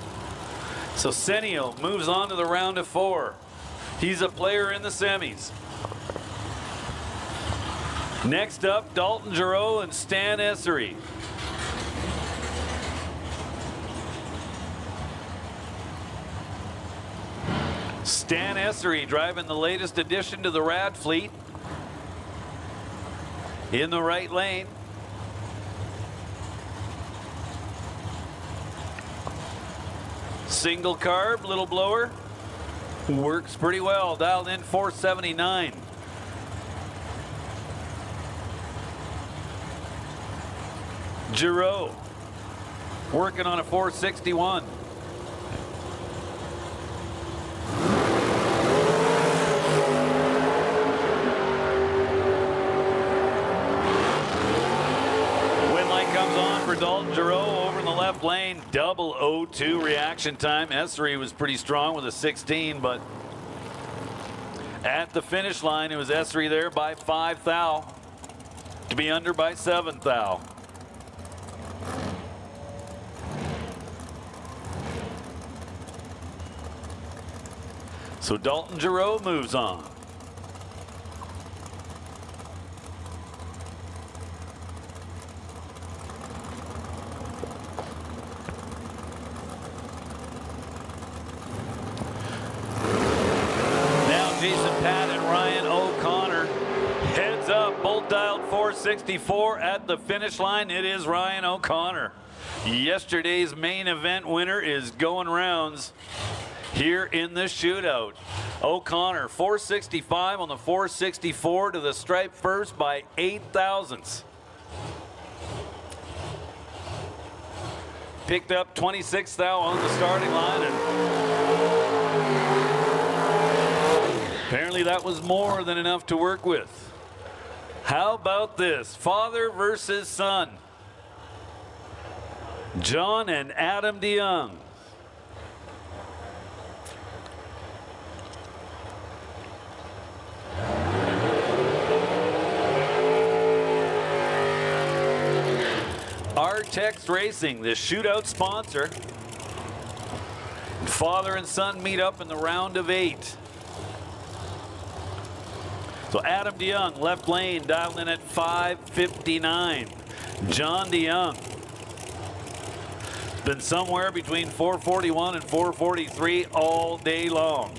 S1: So Senio moves on to the round of 4. He's a player in the semis. Next up, Dalton Giroux and Stan Essery. Stan Essery driving the latest addition to the Rad fleet in the right lane. Single carb, little blower. Works pretty well. Dialed in 479. Giroux working on a 461. Dalton Giroux over in the left lane, double 0-2 reaction time. Essery was pretty strong with a 16, but at the finish line, it was Essery there by 5 thou to be under by 7 thou. So Dalton Giroux moves on. Pat and Ryan O'Connor heads up, both dialed 464 at the finish line. It is Ryan O'Connor. Yesterday's main event winner is going rounds here in the shootout. O'Connor 465 on the 464 to the stripe first by 8 thousandths. Picked up 26 thou on the starting line, and apparently that was more than enough to work with. How about this? Father versus son. John and Adam DeYoung. Artex Racing, the shootout sponsor. Father and son meet up in the round of 8. So Adam DeYoung, left lane, dialed in at 559. John DeYoung. Been somewhere between 441 and 443 all day long.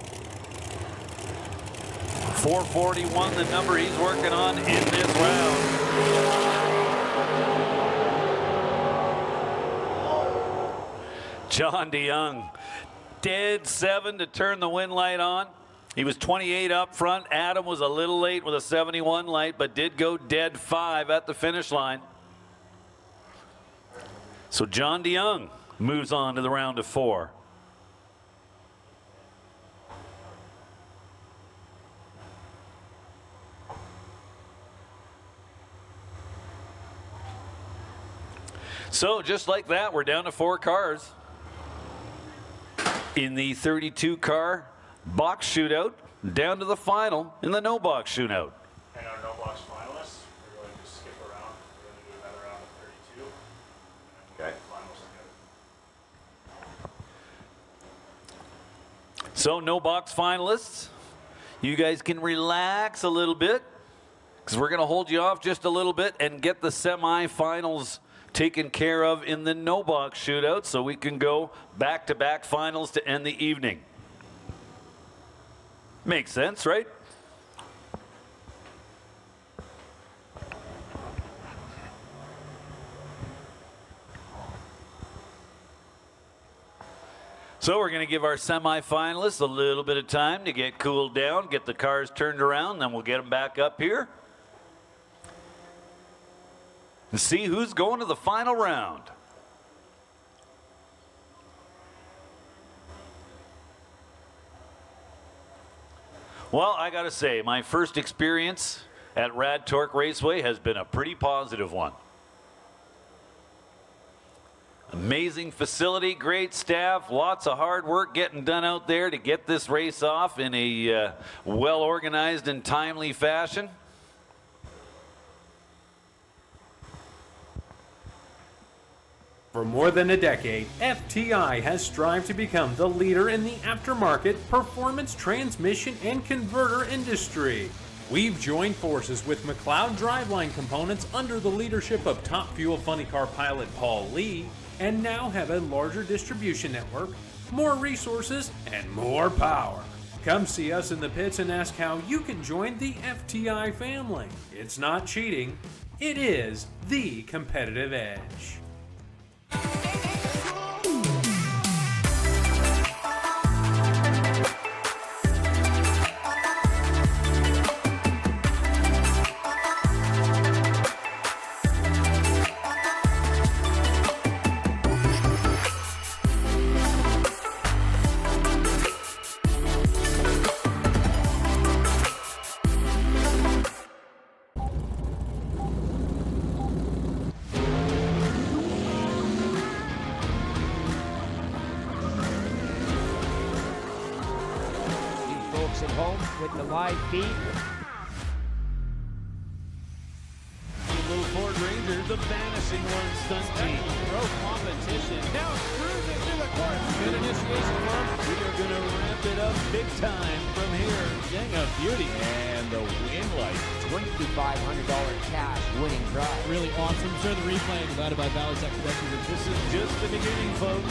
S1: 441, the number he's working on in this round. John DeYoung, dead 7 to turn the win light on. He was 28 up front. Adam was a little late with a 71 light, but did go dead 5 at the finish line. So John DeYoung moves on to the round of 4. So just like that, we're down to 4 cars in the 32 car box shootout, down to the final in the no box shootout.
S3: And our no box finalists, we're going to skip around. We're going to do another round of 32. And then we'll do the finals together.
S1: So no box finalists, you guys can relax a little bit because we're going to hold you off just a little bit and get the semifinals taken care of in the no box shootout so we can go back-to-back finals to end the evening. Makes sense, right? So we're going to give our semifinalists a little bit of time to get cooled down, get the cars turned around, then we'll get them back up here and see who's going to the final round. Well, I got to say, my first experience at Rad Torque Raceway has been a pretty positive one. Amazing facility, great staff, lots of hard work getting done out there to get this race off in a well-organized and timely fashion.
S5: For more than a decade, FTI has strived to become the leader in the aftermarket performance transmission and converter industry. We've joined forces with McLeod Driveline Components under the leadership of Top Fuel Funny Car pilot Paul Lee, and now have a larger distribution network, more resources, and more power. Come see us in the pits and ask how you can join the FTI family. It's not cheating, it is the competitive edge.
S9: At home with the live feed.
S8: Little Ford Ranger, the vanishing one stunt team. Pro competition. Now cruising through the course. Good initiation for him. We are going to ramp it up big time from here. Dang, a beauty.
S7: And the win light.
S9: $2,500 cash winning prize.
S8: Really awesome. Sure, the replay provided by Valley Tech Productions. This is just the beginning, folks.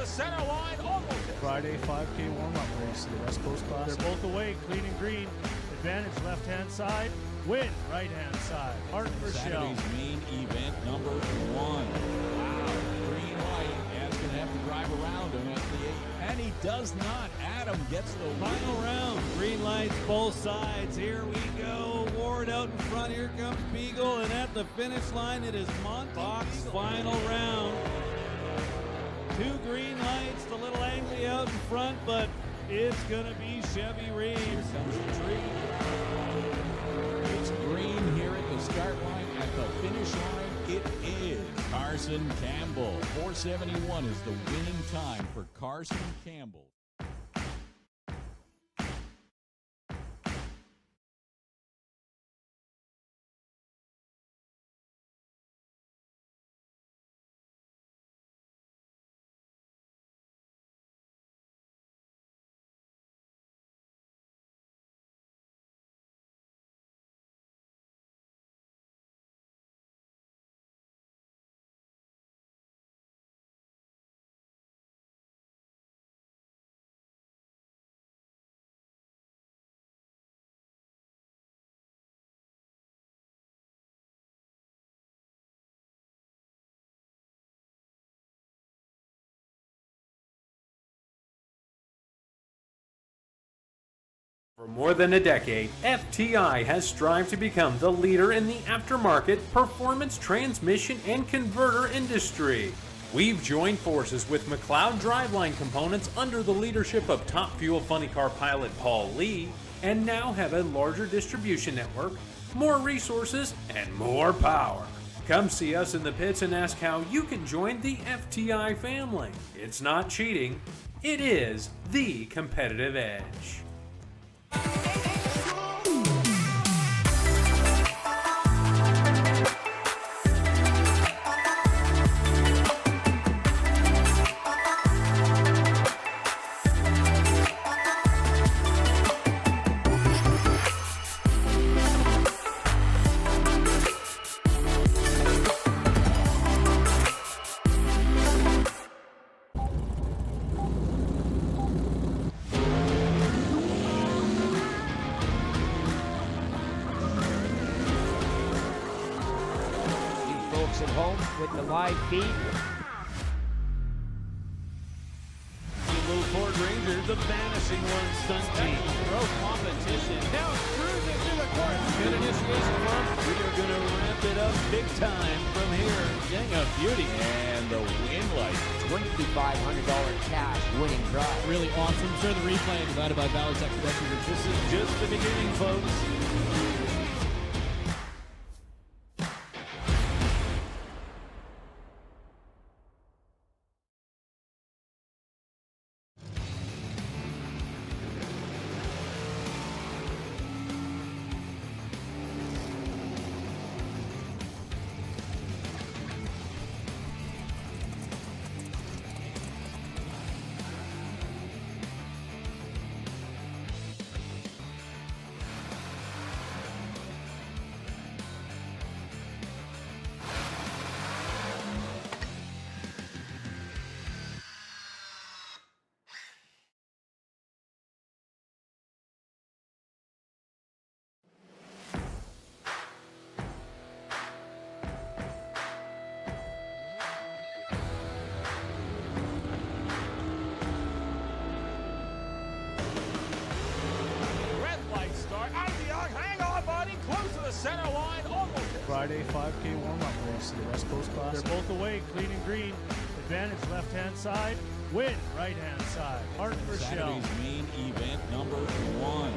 S6: Center line, almost. Friday 5K warm-up race of the West Coast Class. They're both away, clean and green. Advantage left-hand side, win right-hand side. Martin for
S7: Saturday's main event number 1. Wow, green light. Adam's going to have to drive around him at the 8. And he does not. Adam gets the
S8: Final round. Green lights both sides. Here we go. Ward out in front. Here comes Beagle. And at the finish line, it is Montox. Final round. 2 green lights, a little angry out in front, but
S6: it's gonna be Chevy Reed.
S7: Here comes the tree. It's green here at the start line. At the finish line, it is Carson Campbell. 471 is the winning time for Carson Campbell.
S5: For more than a decade, FTI has strived to become the leader in the aftermarket performance transmission and converter industry. We've joined forces with McLeod Driveline Components under the leadership of Top Fuel Funny Car pilot Paul Lee, and now have a larger distribution network, more resources, and more power. Come see us in the pits and ask how you can join the FTI family. It's not cheating, it is the competitive edge.
S9: At home with the live feed.
S8: Blue Ford Ranger, the vanishing one stunt team. Road competition. Now cruising through the course. Good initiation for him. We are going to ramp it up big time from here. Dang, a beauty.
S7: And the win light.
S9: $2,500 cash winning prize.
S8: Really awesome. Share the replay provided by Valley Tech Production. This is just the beginning, folks.
S6: Center line, almost. Friday 5K warm-up race to the West Coast Class. They're both away, clean and green. Advantage left-hand side, win right-hand side. Hart for Shell.
S7: Saturday's main event number 1. Wow,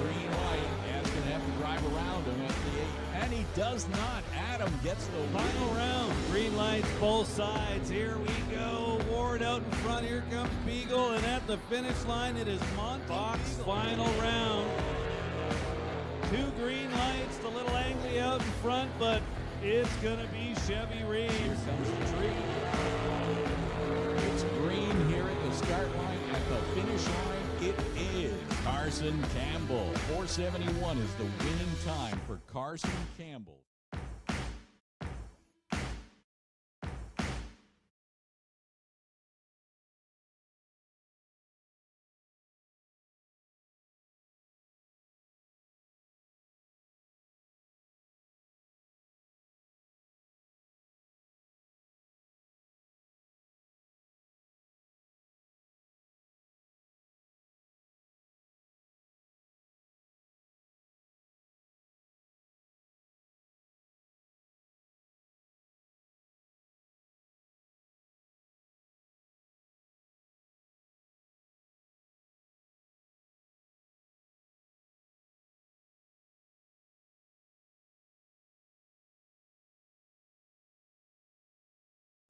S7: green light. Adam's going to have to drive around him at the 8.
S8: And he does not. Adam gets the final round. Green lights both sides. Here we go. Ward out in front. Here comes Beagle. And at the finish line, it is Montbox. Final round. 2 green lights, the little angly out in front, but it's going to be Chevy Reed.
S7: Here comes the tree. It's green here at the start line. At the finish line, it is Carson Campbell. 471 is the winning time for Carson Campbell.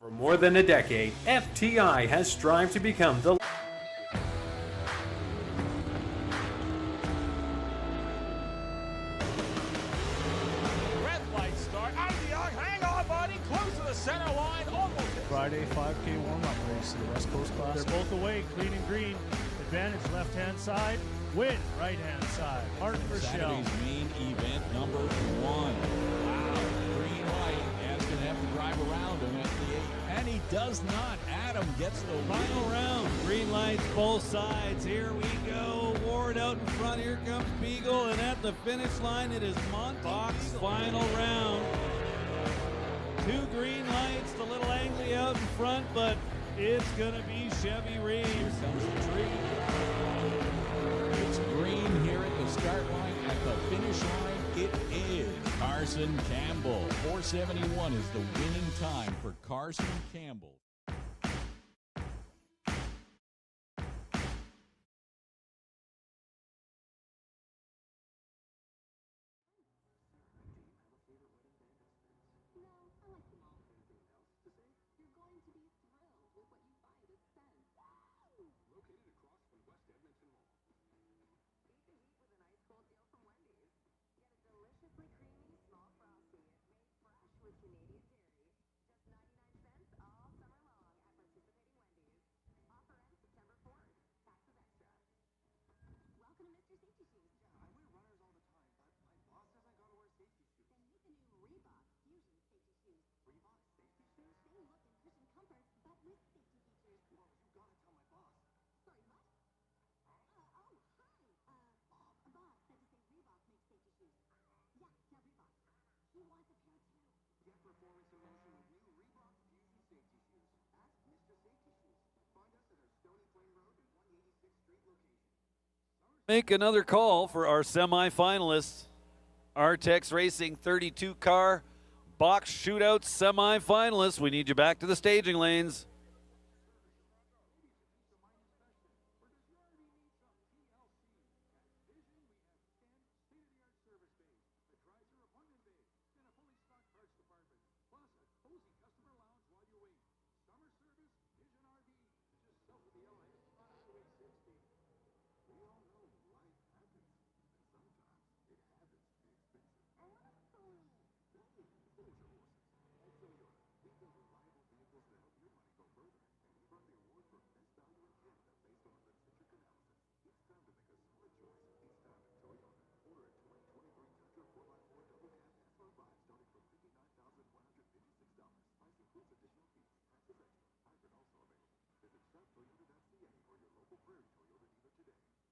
S5: For more than a decade, FTI has strived to become the
S6: Red light start. Out of the arc. Hang on, buddy. Close to the center line. Almost. Friday 5K warm-up race to the West Coast Class. They're both away. Clean and green. Advantage left-hand side. Win right-hand side. Martin Rochelle.
S7: Saturday's main event number 1. Wow. Green light. Adam's going to have to drive around him at the 8. And he does not. Adam gets the
S8: Final
S7: win.
S8: round. Green lights both sides. Here we go. Ward out in front. Here comes Beagle. And at the finish line, it is Box. Final round. 2 green lights. The little Angley out in front, but it's going to be Chevy Reeves.
S7: Here comes the tree. It's green here at the start line. At the finish line, it is Carson Campbell. 4:71 is the winning time for Carson Campbell.
S10: No, I like them all. Anything else to say? You're going to be thrilled with what you find at Sense.
S11: Located across from West Edmonton Mall.
S10: Beat the heat with an ice cold deal from Wendy's. Get a deliciously creamy small frosty made fresh with Canadian dairy. Just 99 cents all summer long at participating Wendy's. Offer ends September 4th. Taxes extra. Welcome to Mr. Safety Shoes.
S11: Yeah, I wear runners all the time, but my boss says I gotta wear safety shoes.
S10: Then meet the new Reebok Fusion Safety Shoes.
S11: Reebok safety shoes?
S10: Same look and cushion comfort, but with safety features.
S11: Well, you gotta tell my boss.
S10: Sorry, what? Oh, hi. Bob said to say Reebok makes safety shoes. Yeah, Reebok. He wants a pair too.
S11: Get performance in motion with new Reebok Fusion safety shoes. Ask Mr. Safety Shoes. Find us at our Stony Plain Road and 186th Street location.
S1: Make another call for our semifinalists. Artex Racing 32 car box shootout semifinalists. We need you back to the staging lanes.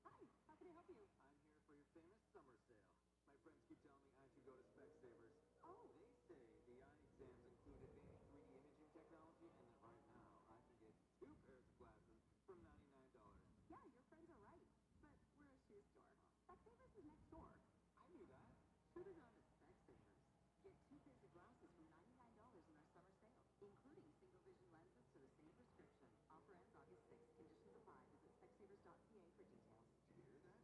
S10: Hi, how can I help you?
S13: I'm here for your famous summer sale. My friends keep telling me I should go to Specsavers.
S10: Oh.
S13: They say the eye exams include advanced 3D imaging technology and that right now I can get 2 pairs of glasses for $99.
S10: Yeah, your friends are right. But we're a shoe store. Specsavers is next door.
S13: I knew that. Should have gone to Specsavers.
S10: Get 2 pairs of glasses from $99 in our summer sale, including single vision lenses to the same prescription. Offer ends August 6th. Conditions apply. Visit specsavers.ca for details.
S11: Did you hear that?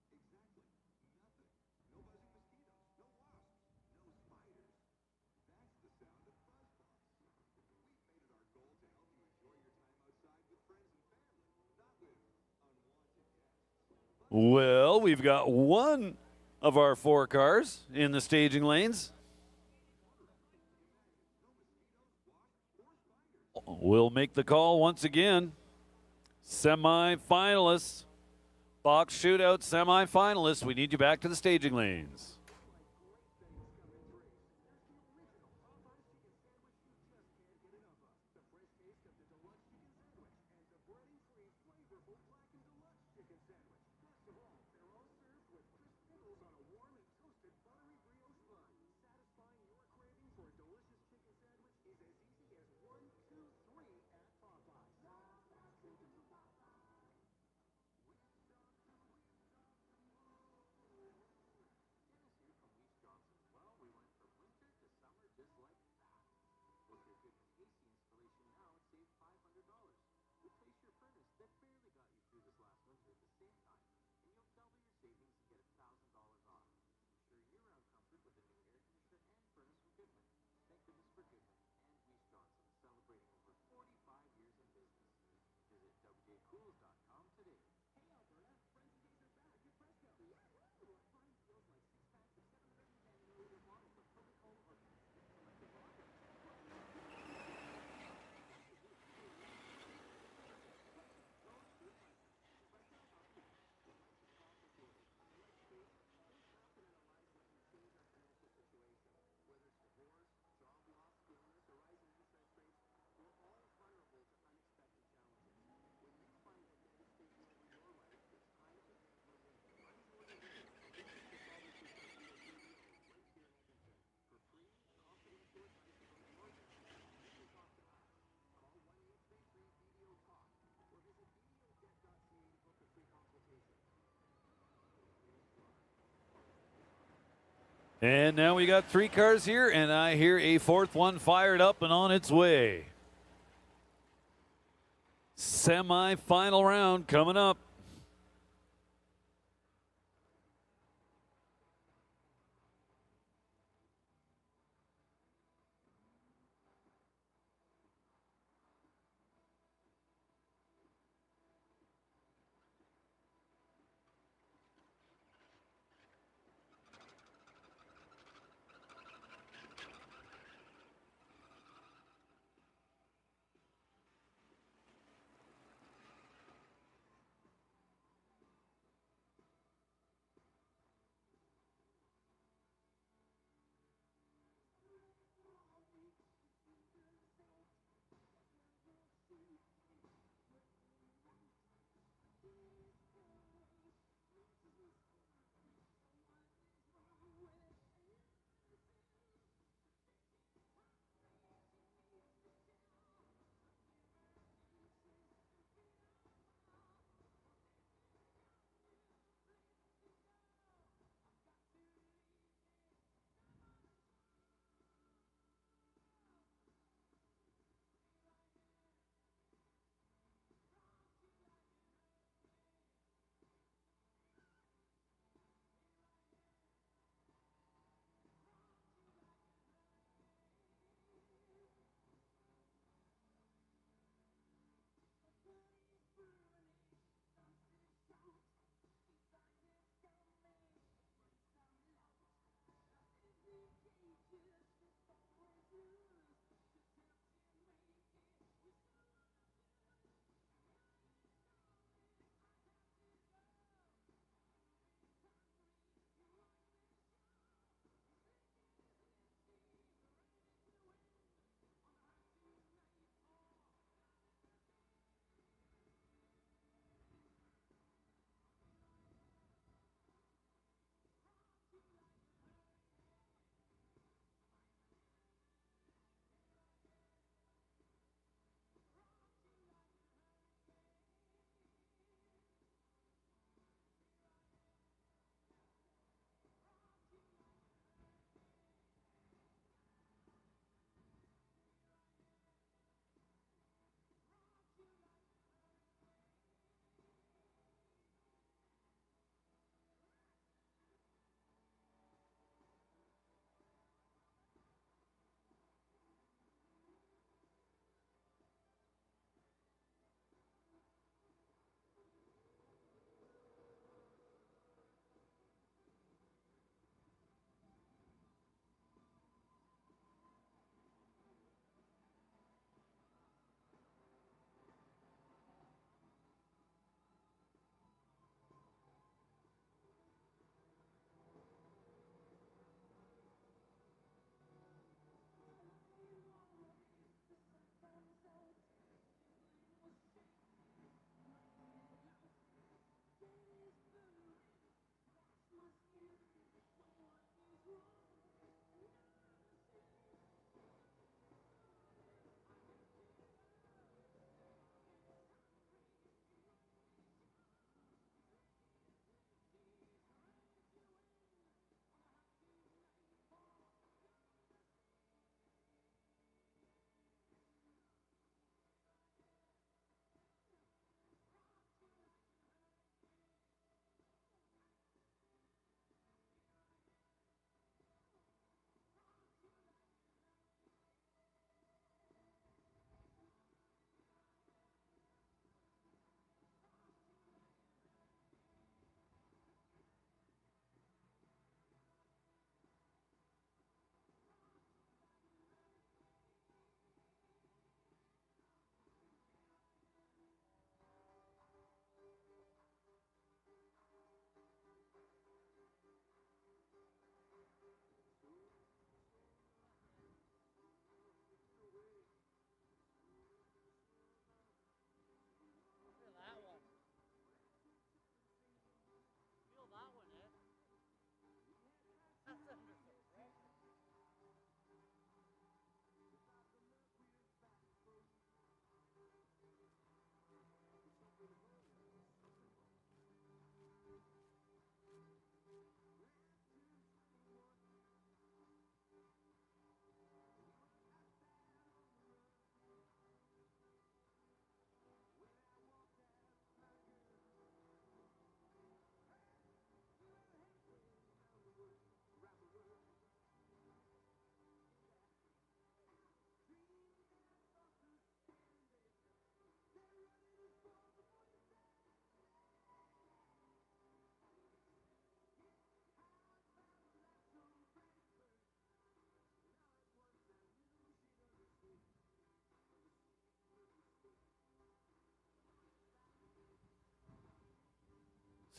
S11: Exactly. Nothing. No buzzing mosquitoes. No wasps. No spiders. That's the sound of fuzzballs. We've made it our goal to help you enjoy your time outside with friends and family, not with unwanted guests.
S1: Well, we've got one of our 4 cars in the staging lanes. We'll make the call once again. Semi-finalists, box shootout semi-finalists. We need you back to the staging lanes.
S13: Just like that. With your good AC installation now, save $500. Replace your furnace that barely got you through this last winter at the same time, and you'll double
S12: cools.com today. Hey Alberta, Friends and Days are back at Fresco. Yahoo! Find deals like 6 packs of 710ml bottles of Coca-Cola or Pepsi, selected vodkas. Whether it's divorce, job loss, illness, or rising interest rates, we're all vulnerable to unexpected challenges. When you find a devastating over your life, it's time to get relief. Find your relief. Right here in Edmonton. For free, confidential advice about mortgage, you can talk to us. Call 1-833-BDO-TALK or visit bdodebt.ca to book a free consultation.
S1: And now we got 3 cars here, and I hear a 4th one fired up and on its way. Semi-final round coming up.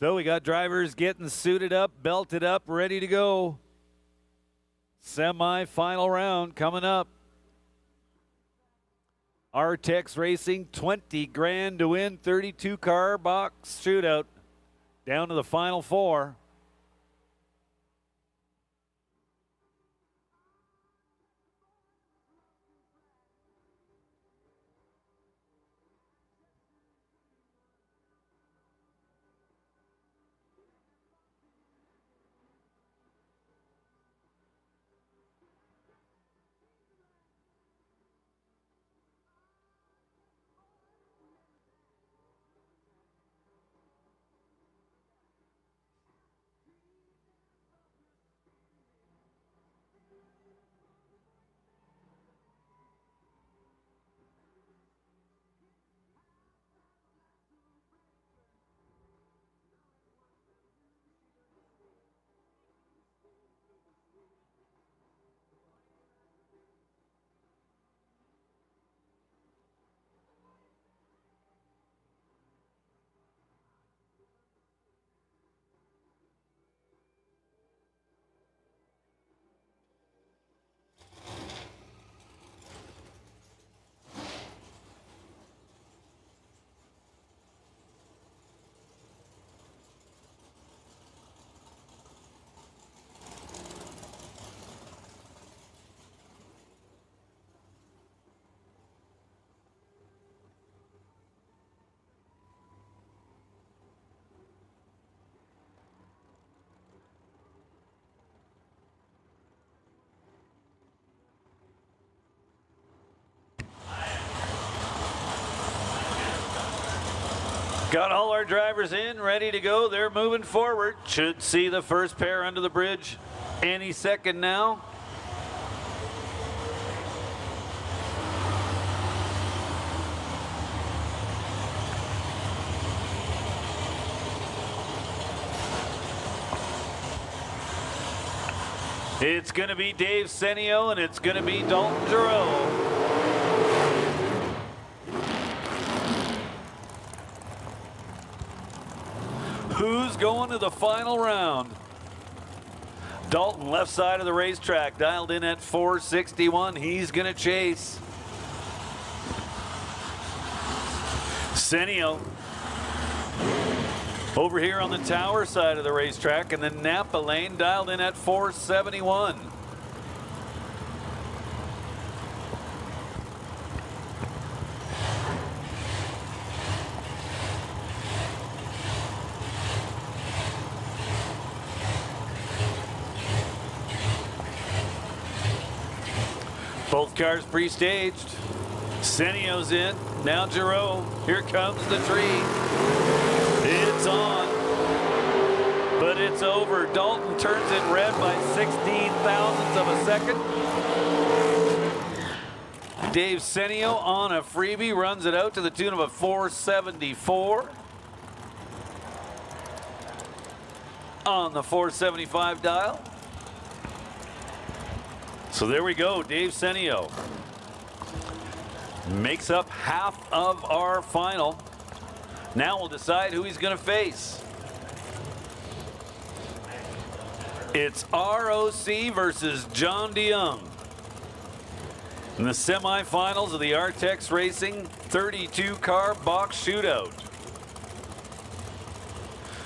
S1: So we got drivers getting suited up, belted up, ready to go. Semi-final round coming up. RTEX Racing, 20 grand to win, 32 car box shootout. Down to the final four. Got all our drivers in, ready to go. They're moving forward. Should see the first pair under the bridge any second now. It's going to be Dave Senio and it's going to be Dalton Giroux. Who's going to the final round? Dalton, left side of the racetrack, dialed in at 461. He's going to chase. Senio over here on the tower side of the racetrack, and then Napa lane dialed in at 471. Both cars pre-staged. Senio's in. Now Giroux. Here comes the tree. It's on. But it's over. Dalton turns it red by 16 thousandths of a second. Dave Senio on a freebie runs it out to the tune of a 474. On the 475 dial. So there we go, Dave Senio makes up half of our final. Now we'll decide who he's going to face. It's ROC versus John DeYoung in the semifinals of the RTEX Racing 32 car box shootout.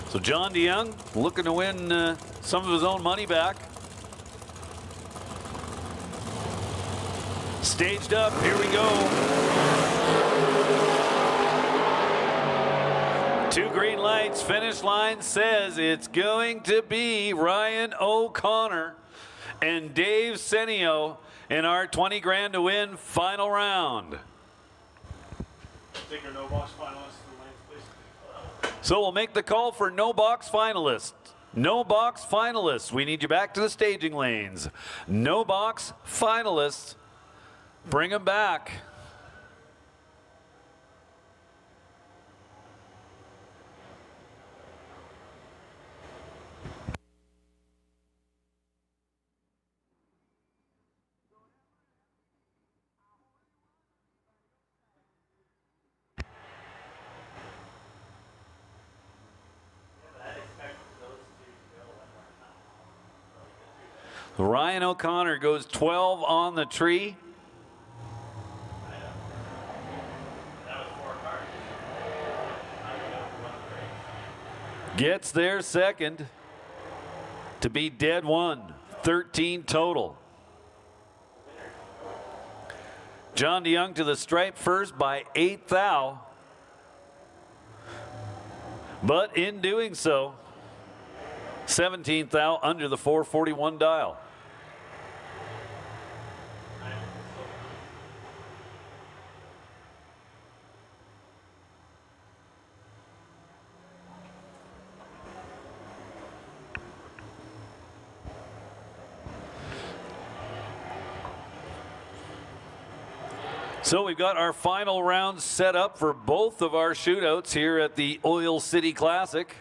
S1: So John DeYoung looking to win some of his own money back. Staged up, here we go. Two green lights, finish line says it's going to be Ryan O'Connor and Dave Senio in our 20 grand to win final round.
S3: Take your no box finalists to the lanes, please.
S1: So we'll make the call for no box finalists. No box finalists, we need you back to the staging lanes. No box finalists. Bring him back. Ryan O'Connor goes 12 on the tree. Gets there second to be dead one. 13 total. John DeYoung to the stripe first by 8 thou. But in doing so, 17th thou under the 441 dial. So we've got our final round set up for both of our shootouts here at the Oil City Classic.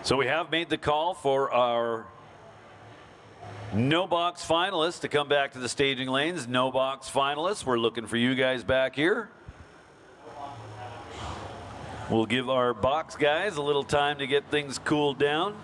S1: So we have made the call for our no box finalists to come back to the staging lanes. No box finalists, we're looking for you guys back here. We'll give our box guys a little time to get things cooled down.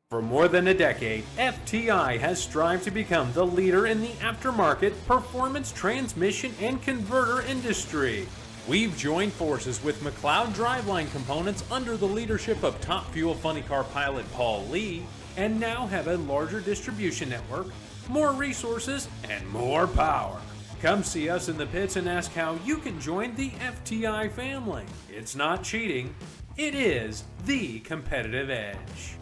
S5: For more than a decade, FTI has strived to become the leader in the aftermarket performance transmission and converter industry. We've joined forces with McLeod Driveline Components under the leadership of Top Fuel Funny Car pilot Paul Lee, and now have a larger distribution network, more resources, and more power. Come see us in the pits and ask how you can join the FTI family. It's not cheating, it is the competitive edge.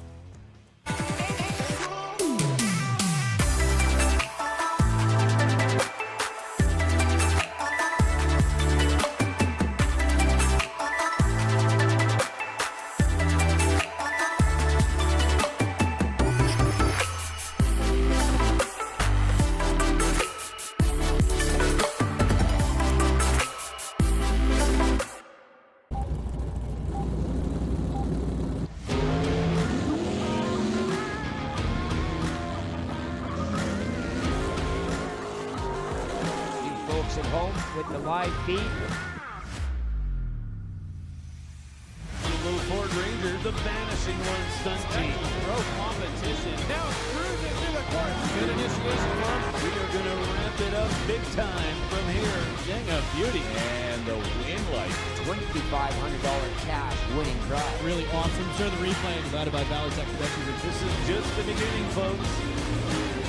S9: At home with the live feed.
S8: Little Ford Ranger, the vanishing one stunt team. Pro competition. Now cruising through the course. Good initiation for him. We are going to ramp it up big time from here. Dang, a beauty. And the win light.
S9: $2,500 cash winning prize.
S8: Really awesome. Share the replay provided by Valley Tech Production. This is just the beginning, folks.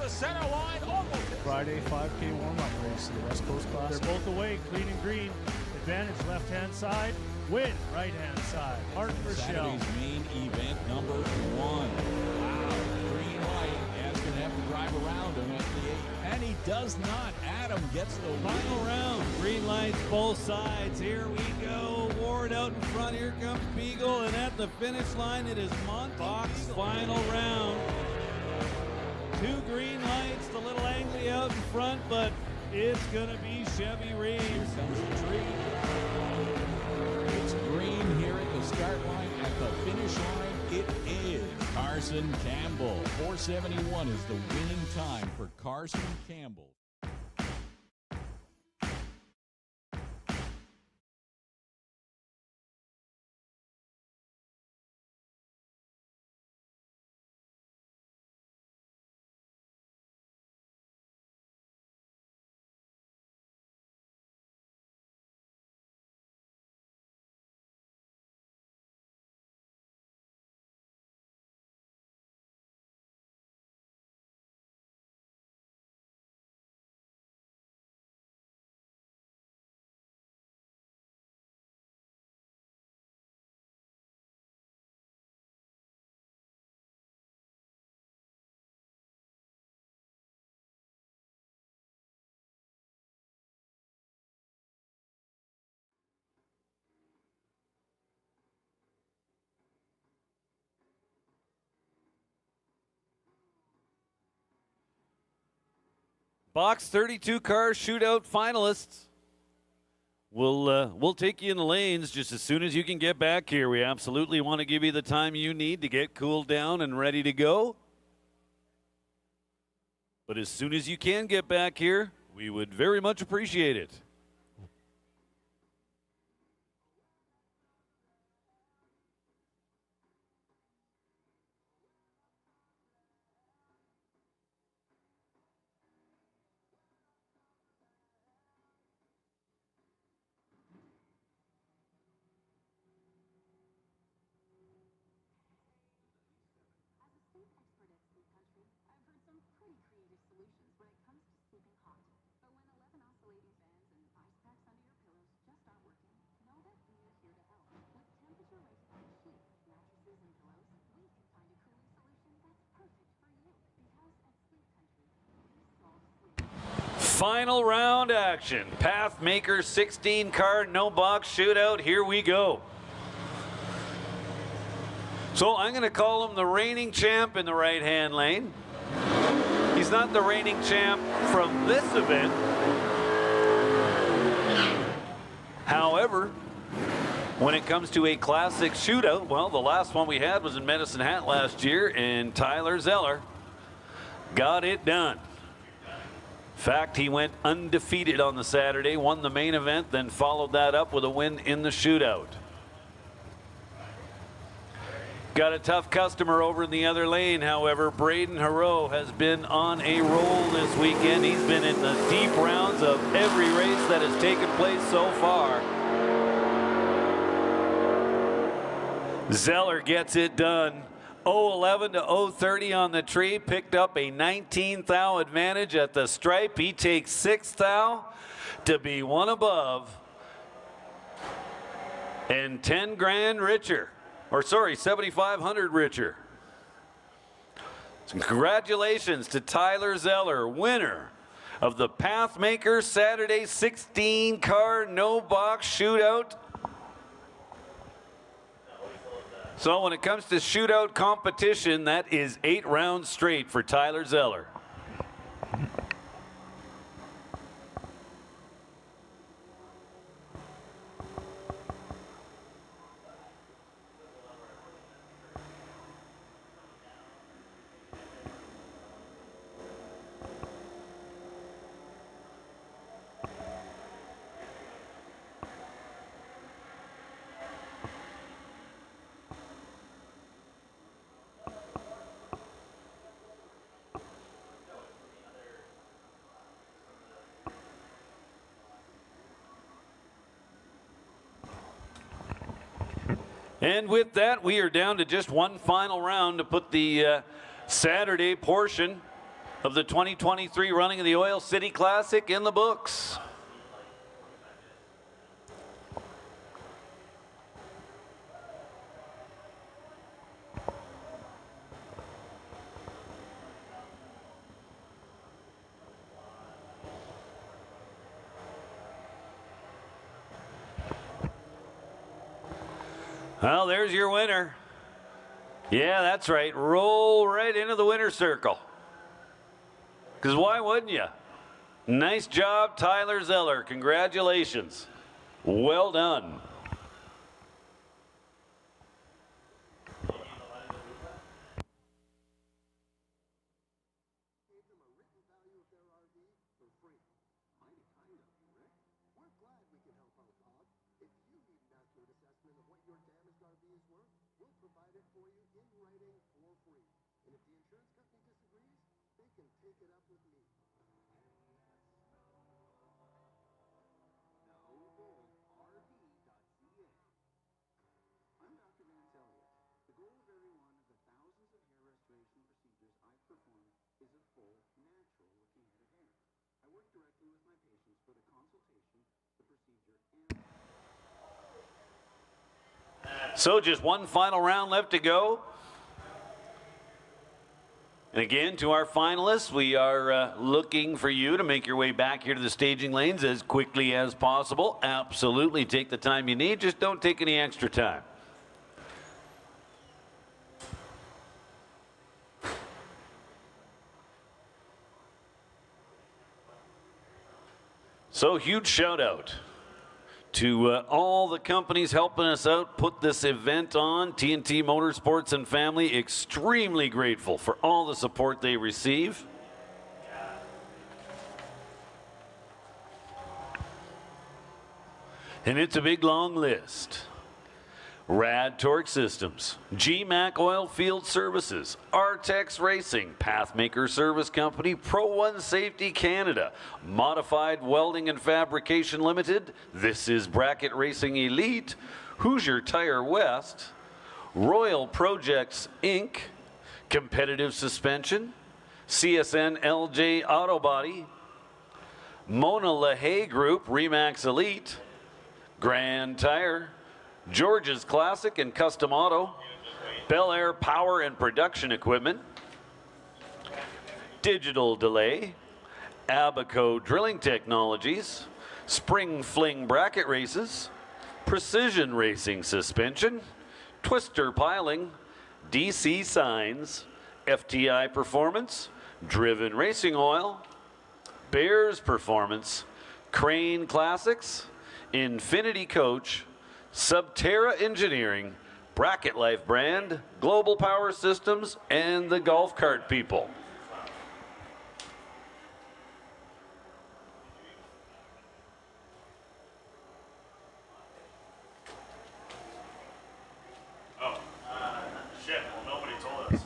S8: the center line, almost.
S6: Friday 5K warm-up race to the West Coast Class. They're both away, clean and green. Advantage left-hand side, win right-hand side. Martin Rochelle.
S7: Saturday's main event number 1. Wow, green light. Adam's going to have to drive around him at the 8. And he does not. Adam gets the
S8: Final round. Green lights both sides. Here we go. Ward out in front. Here comes Beagle. And at the finish line, it is Box. Final round. 2 green lights. The little Angley out in front, but it's going to be Chevy Reeves.
S7: Here comes the tree. It's green here at the start line. At the finish line, it is Carson Campbell. 4:71 is the winning time for Carson Campbell.
S1: Box 32 car shootout finalists. We'll take you in the lanes just as soon as you can get back here. We absolutely want to give you the time you need to get cooled down and ready to go. But as soon as you can get back here, we would very much appreciate it.
S10: As a sleep expert at Sleep Country, I've heard some pretty creative solutions when it comes to sleeping hot. But when 11 oscillating fans and ice packs under your pillows just aren't working, know that we're here to help. With temperature-regulated sheets, mattresses, and pillows, we can find a cooling solution that's perfect for you. Because at Sleep Country, we solve sleep.
S1: Final round action. Pathmaker 16 car no box shootout. Here we go. So I'm going to call him the reigning champ in the right-hand lane. He's not the reigning champ from this event. However, when it comes to a classic shootout, well, the last one we had was in Medicine Hat last year, and Tyler Zeller got it done. In fact, he went undefeated on the Saturday, won the main event, then followed that up with a win in the shootout. Got a tough customer over in the other lane, however. Braden Harreau has been on a roll this weekend. He's been in the deep rounds of every race that has taken place so far. Zeller gets it done. 0-11 to 0-30 on the tree. Picked up a 19th thou advantage at the stripe. He takes 6th thou to be one above and 10 grand richer. Or sorry, 7,500 richer. So congratulations to Tyler Zeller, winner of the Pathmaker Saturday 16 car no box shootout. So when it comes to shootout competition, that is 8 rounds straight for Tyler Zeller. And with that, we are down to just one final round to put the Saturday portion of the 2023 running of the Oil City Classic in the books. Well, there's your winner. Yeah, that's right. Roll right into the winner's circle. Because why wouldn't you? Nice job, Tyler Zeller. Congratulations. Well done.
S12: Gave them a written value of their RV for free. Mighty kind of you, Rick. We're glad we can help out, Bob. If you need an accurate assessment of what your damaged RV is worth, we'll provide it for you in writing for free. And if the insurance company disagrees, they can take it up with me. NoBullRV.ca. I'm Dr. Van Elliott. The goal of every one of the thousands of hair restoration procedures I perform is a full, natural-looking head of hair. I work directly with my patients for the consultation, the procedure, and...
S1: So just one final round left to go. And again, to our finalists, we are looking for you to make your way back here to the staging lanes as quickly as possible. Absolutely take the time you need, just don't take any extra time. So huge shout out to all the companies helping us out, put this event on. T&T Motorsports and family, extremely grateful for all the support they receive. And it's a big long list. Rad Torque Systems, GMAC Oil Field Services, Artex Racing, Pathmaker Service Company, Pro One Safety Canada, Modified Welding and Fabrication Limited, This is Bracket Racing Elite, Hoosier Tire West, Royal Projects Inc., Competitive Suspension, CSN LJ Auto Body, Mona LaHaye Group, Remax Elite, Grand Tire, George's Classic and Custom Auto, Bel Air Power and Production Equipment, Digital Delay, Abaco Drilling Technologies, Spring Fling Bracket Races, Precision Racing Suspension, Twister Piling, DC Signs, FTI Performance, Driven Racing Oil, Bears Performance, Crane Classics, Infinity Coach, Subterra Engineering, Bracket Life Brand, Global Power Systems, and the Golf Cart People.
S3: Shit, well, nobody told us.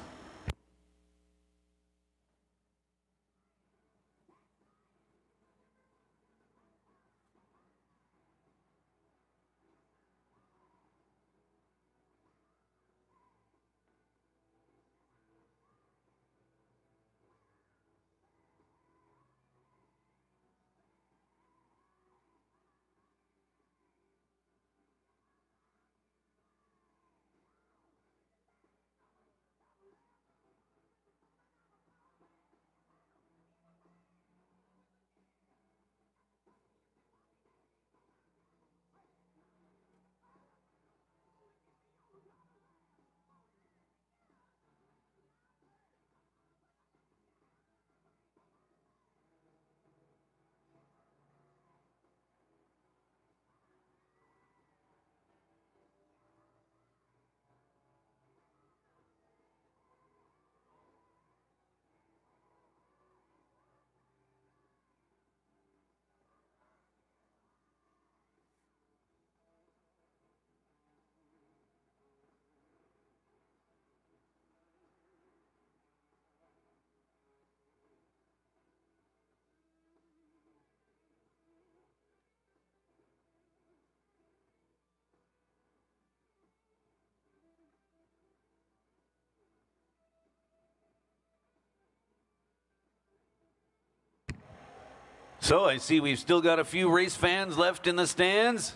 S1: So I see we've still got a few race fans left in the stands.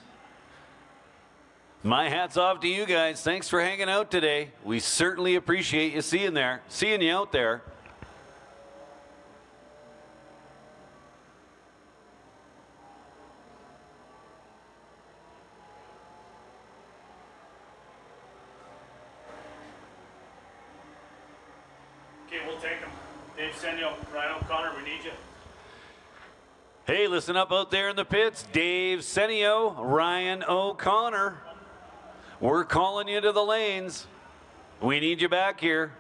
S1: My hat's off to you guys. Thanks for hanging out today. We certainly appreciate you seeing you out there.
S6: Okay, we'll take him. Dave Senyo, Ryan O'Connor, we need you.
S1: Hey, listen up out there in the pits. Dave Senio, Ryan O'Connor. We're calling you to the lanes. We need you back here.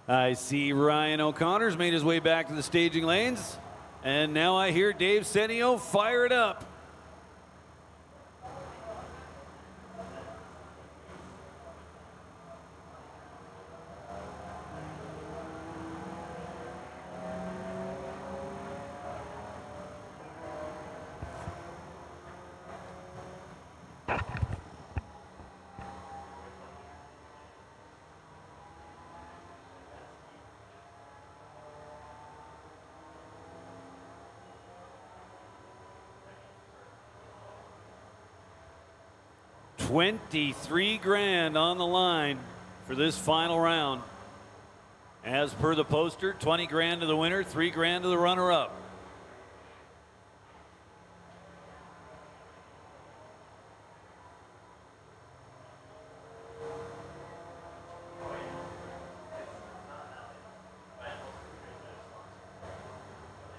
S1: I see Ryan O'Connor's made his way back to the staging lanes. And now I hear Dave Senio fire it up. $23,000 on the line for this final round. As per the poster, $20,000 to the winner, $3,000 to the runner-up.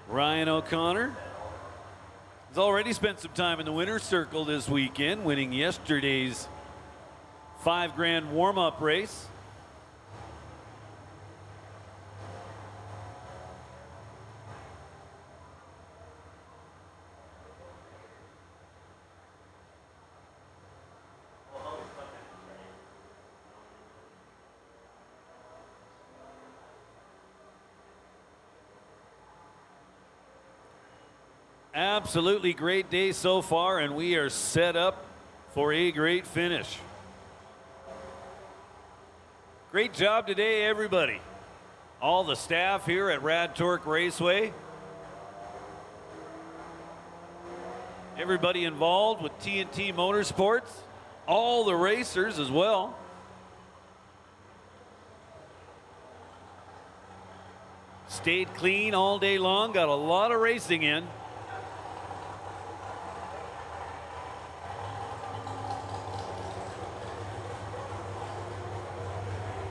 S1: Ryan O'Connor has already spent some time in the winner's circle this weekend, winning yesterday's $5,000 warm-up race. Absolutely great day so far, and we are set up for a great finish. Great job today, everybody. All the staff here at Rad Torque Raceway. Everybody involved with T&T Motorsports. All the racers as well. Stayed clean all day long, got a lot of racing in.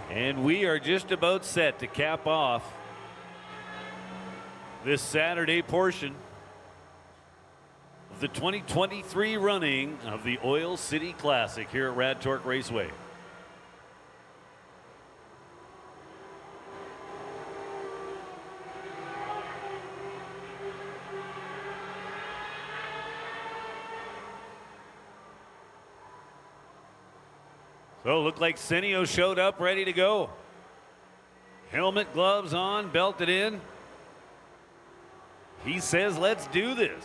S1: And we are just about set to cap off this Saturday portion of the 2023 running of the Oil City Classic here at Rad Torque Raceway. So, looked like Senio showed up ready to go. Helmet, gloves on, belted in. He says, let's do this.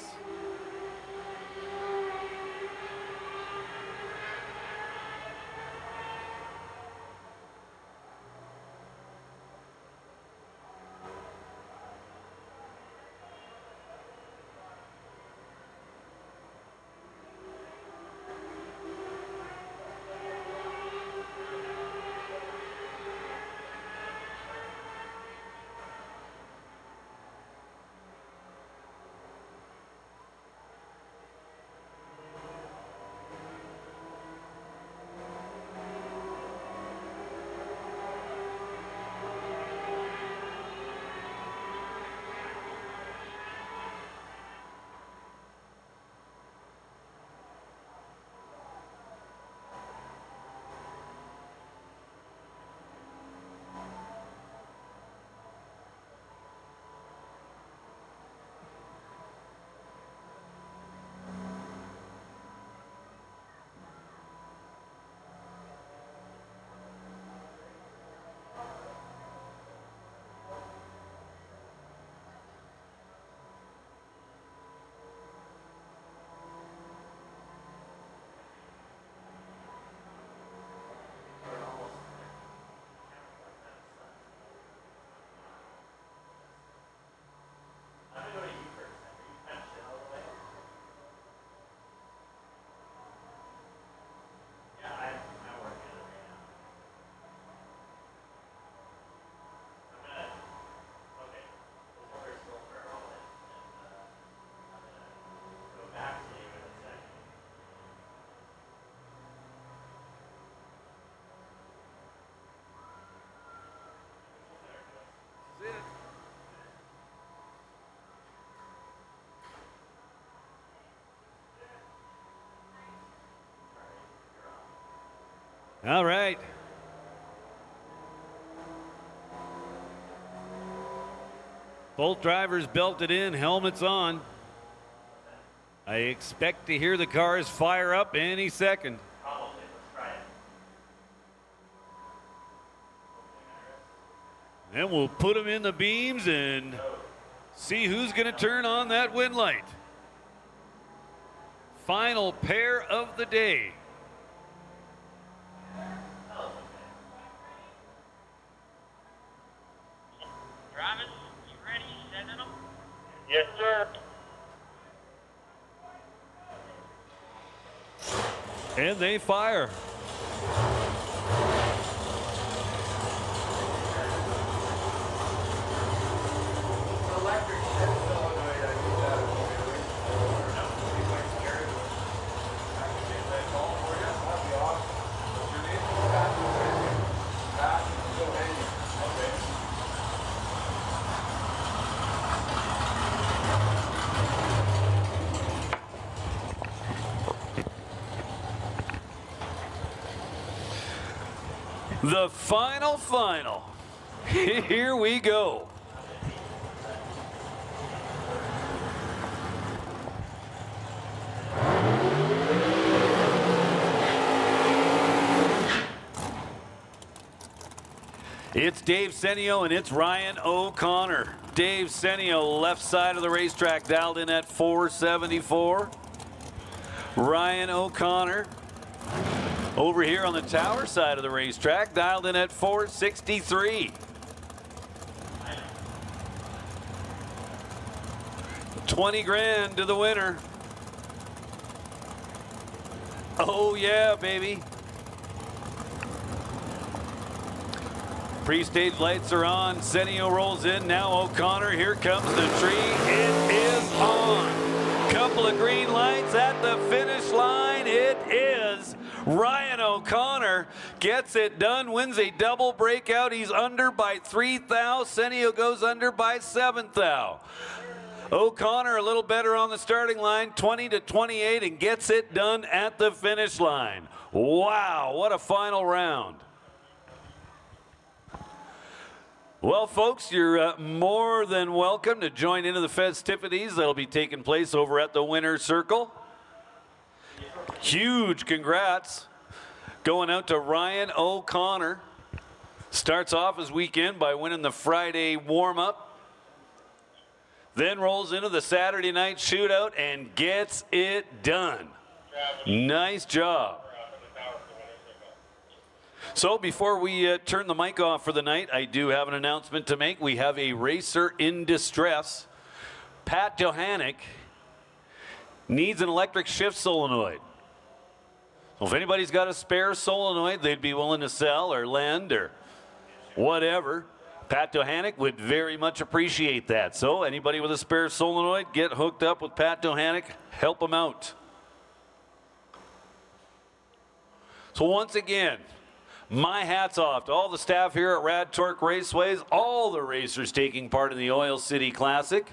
S1: All right. Both drivers belted in, helmets on. I expect to hear the cars fire up any second. Then we'll put them in the beams and see who's going to turn on that wind light. Final pair of the day.
S2: Travis, you ready? Sending them? Yes, sir.
S1: And they fire. The final. Here we go. It's Dave Senio and it's Ryan O'Connor. Dave Senio, left side of the racetrack, dialed in at 474. Ryan O'Connor over here on the tower side of the racetrack, dialed in at 463. $20,000 to the winner. Oh yeah, baby. Pre-stage lights are on. Senio rolls in. Now O'Connor. Here comes the tree. It is on. Couple of green lights at the finish line. It is Ryan O'Connor gets it done, wins a double breakout. He's under by 3 thou. Senio goes under by 7 thou. O'Connor a little better on the starting line, 20 to 28, and gets it done at the finish line. Wow, what a final round. Well, folks, you're more than welcome to join into the festivities that'll be taking place over at the Winner's Circle. Huge congrats going out to Ryan O'Connor. Starts off his weekend by winning the Friday warm-up. Then rolls into the Saturday night shootout and gets it done. Nice job. So before we turn the mic off for the night, I do have an announcement to make. We have a racer in distress. Pat Johannick needs an electric shift solenoid. So if anybody's got a spare solenoid they'd be willing to sell or lend or whatever, Pat Johannick would very much appreciate that. So anybody with a spare solenoid, get hooked up with Pat Johannick, help him out. So once again, my hat's off to all the staff here at Rad Torque Raceways, all the racers taking part in the Oil City Classic,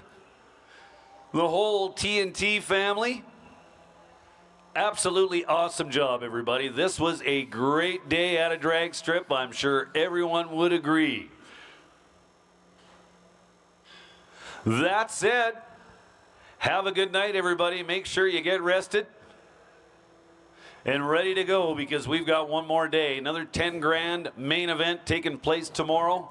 S1: the whole T&T family. Absolutely awesome job, everybody. This was a great day at a drag strip. I'm sure everyone would agree. That said, have a good night, everybody. Make sure you get rested and ready to go, because we've got one more day. Another 10 grand main event taking place tomorrow.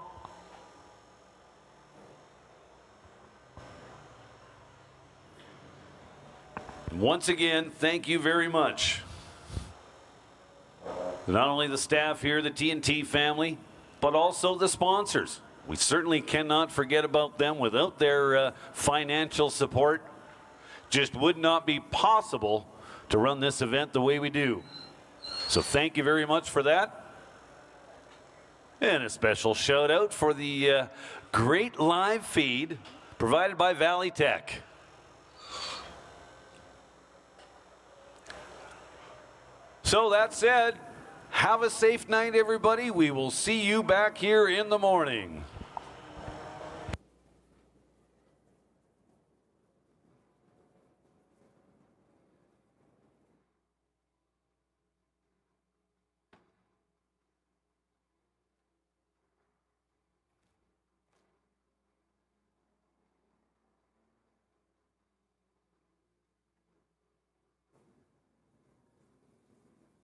S1: Once again, thank you very much. Not only the staff here, the T&T family, but also the sponsors. We certainly cannot forget about them. Without their financial support, just would not be possible to run this event the way we do. So thank you very much for that. And a special shout out for the great live feed provided by Valley Tech. So that said, have a safe night, everybody. We will see you back here in the morning.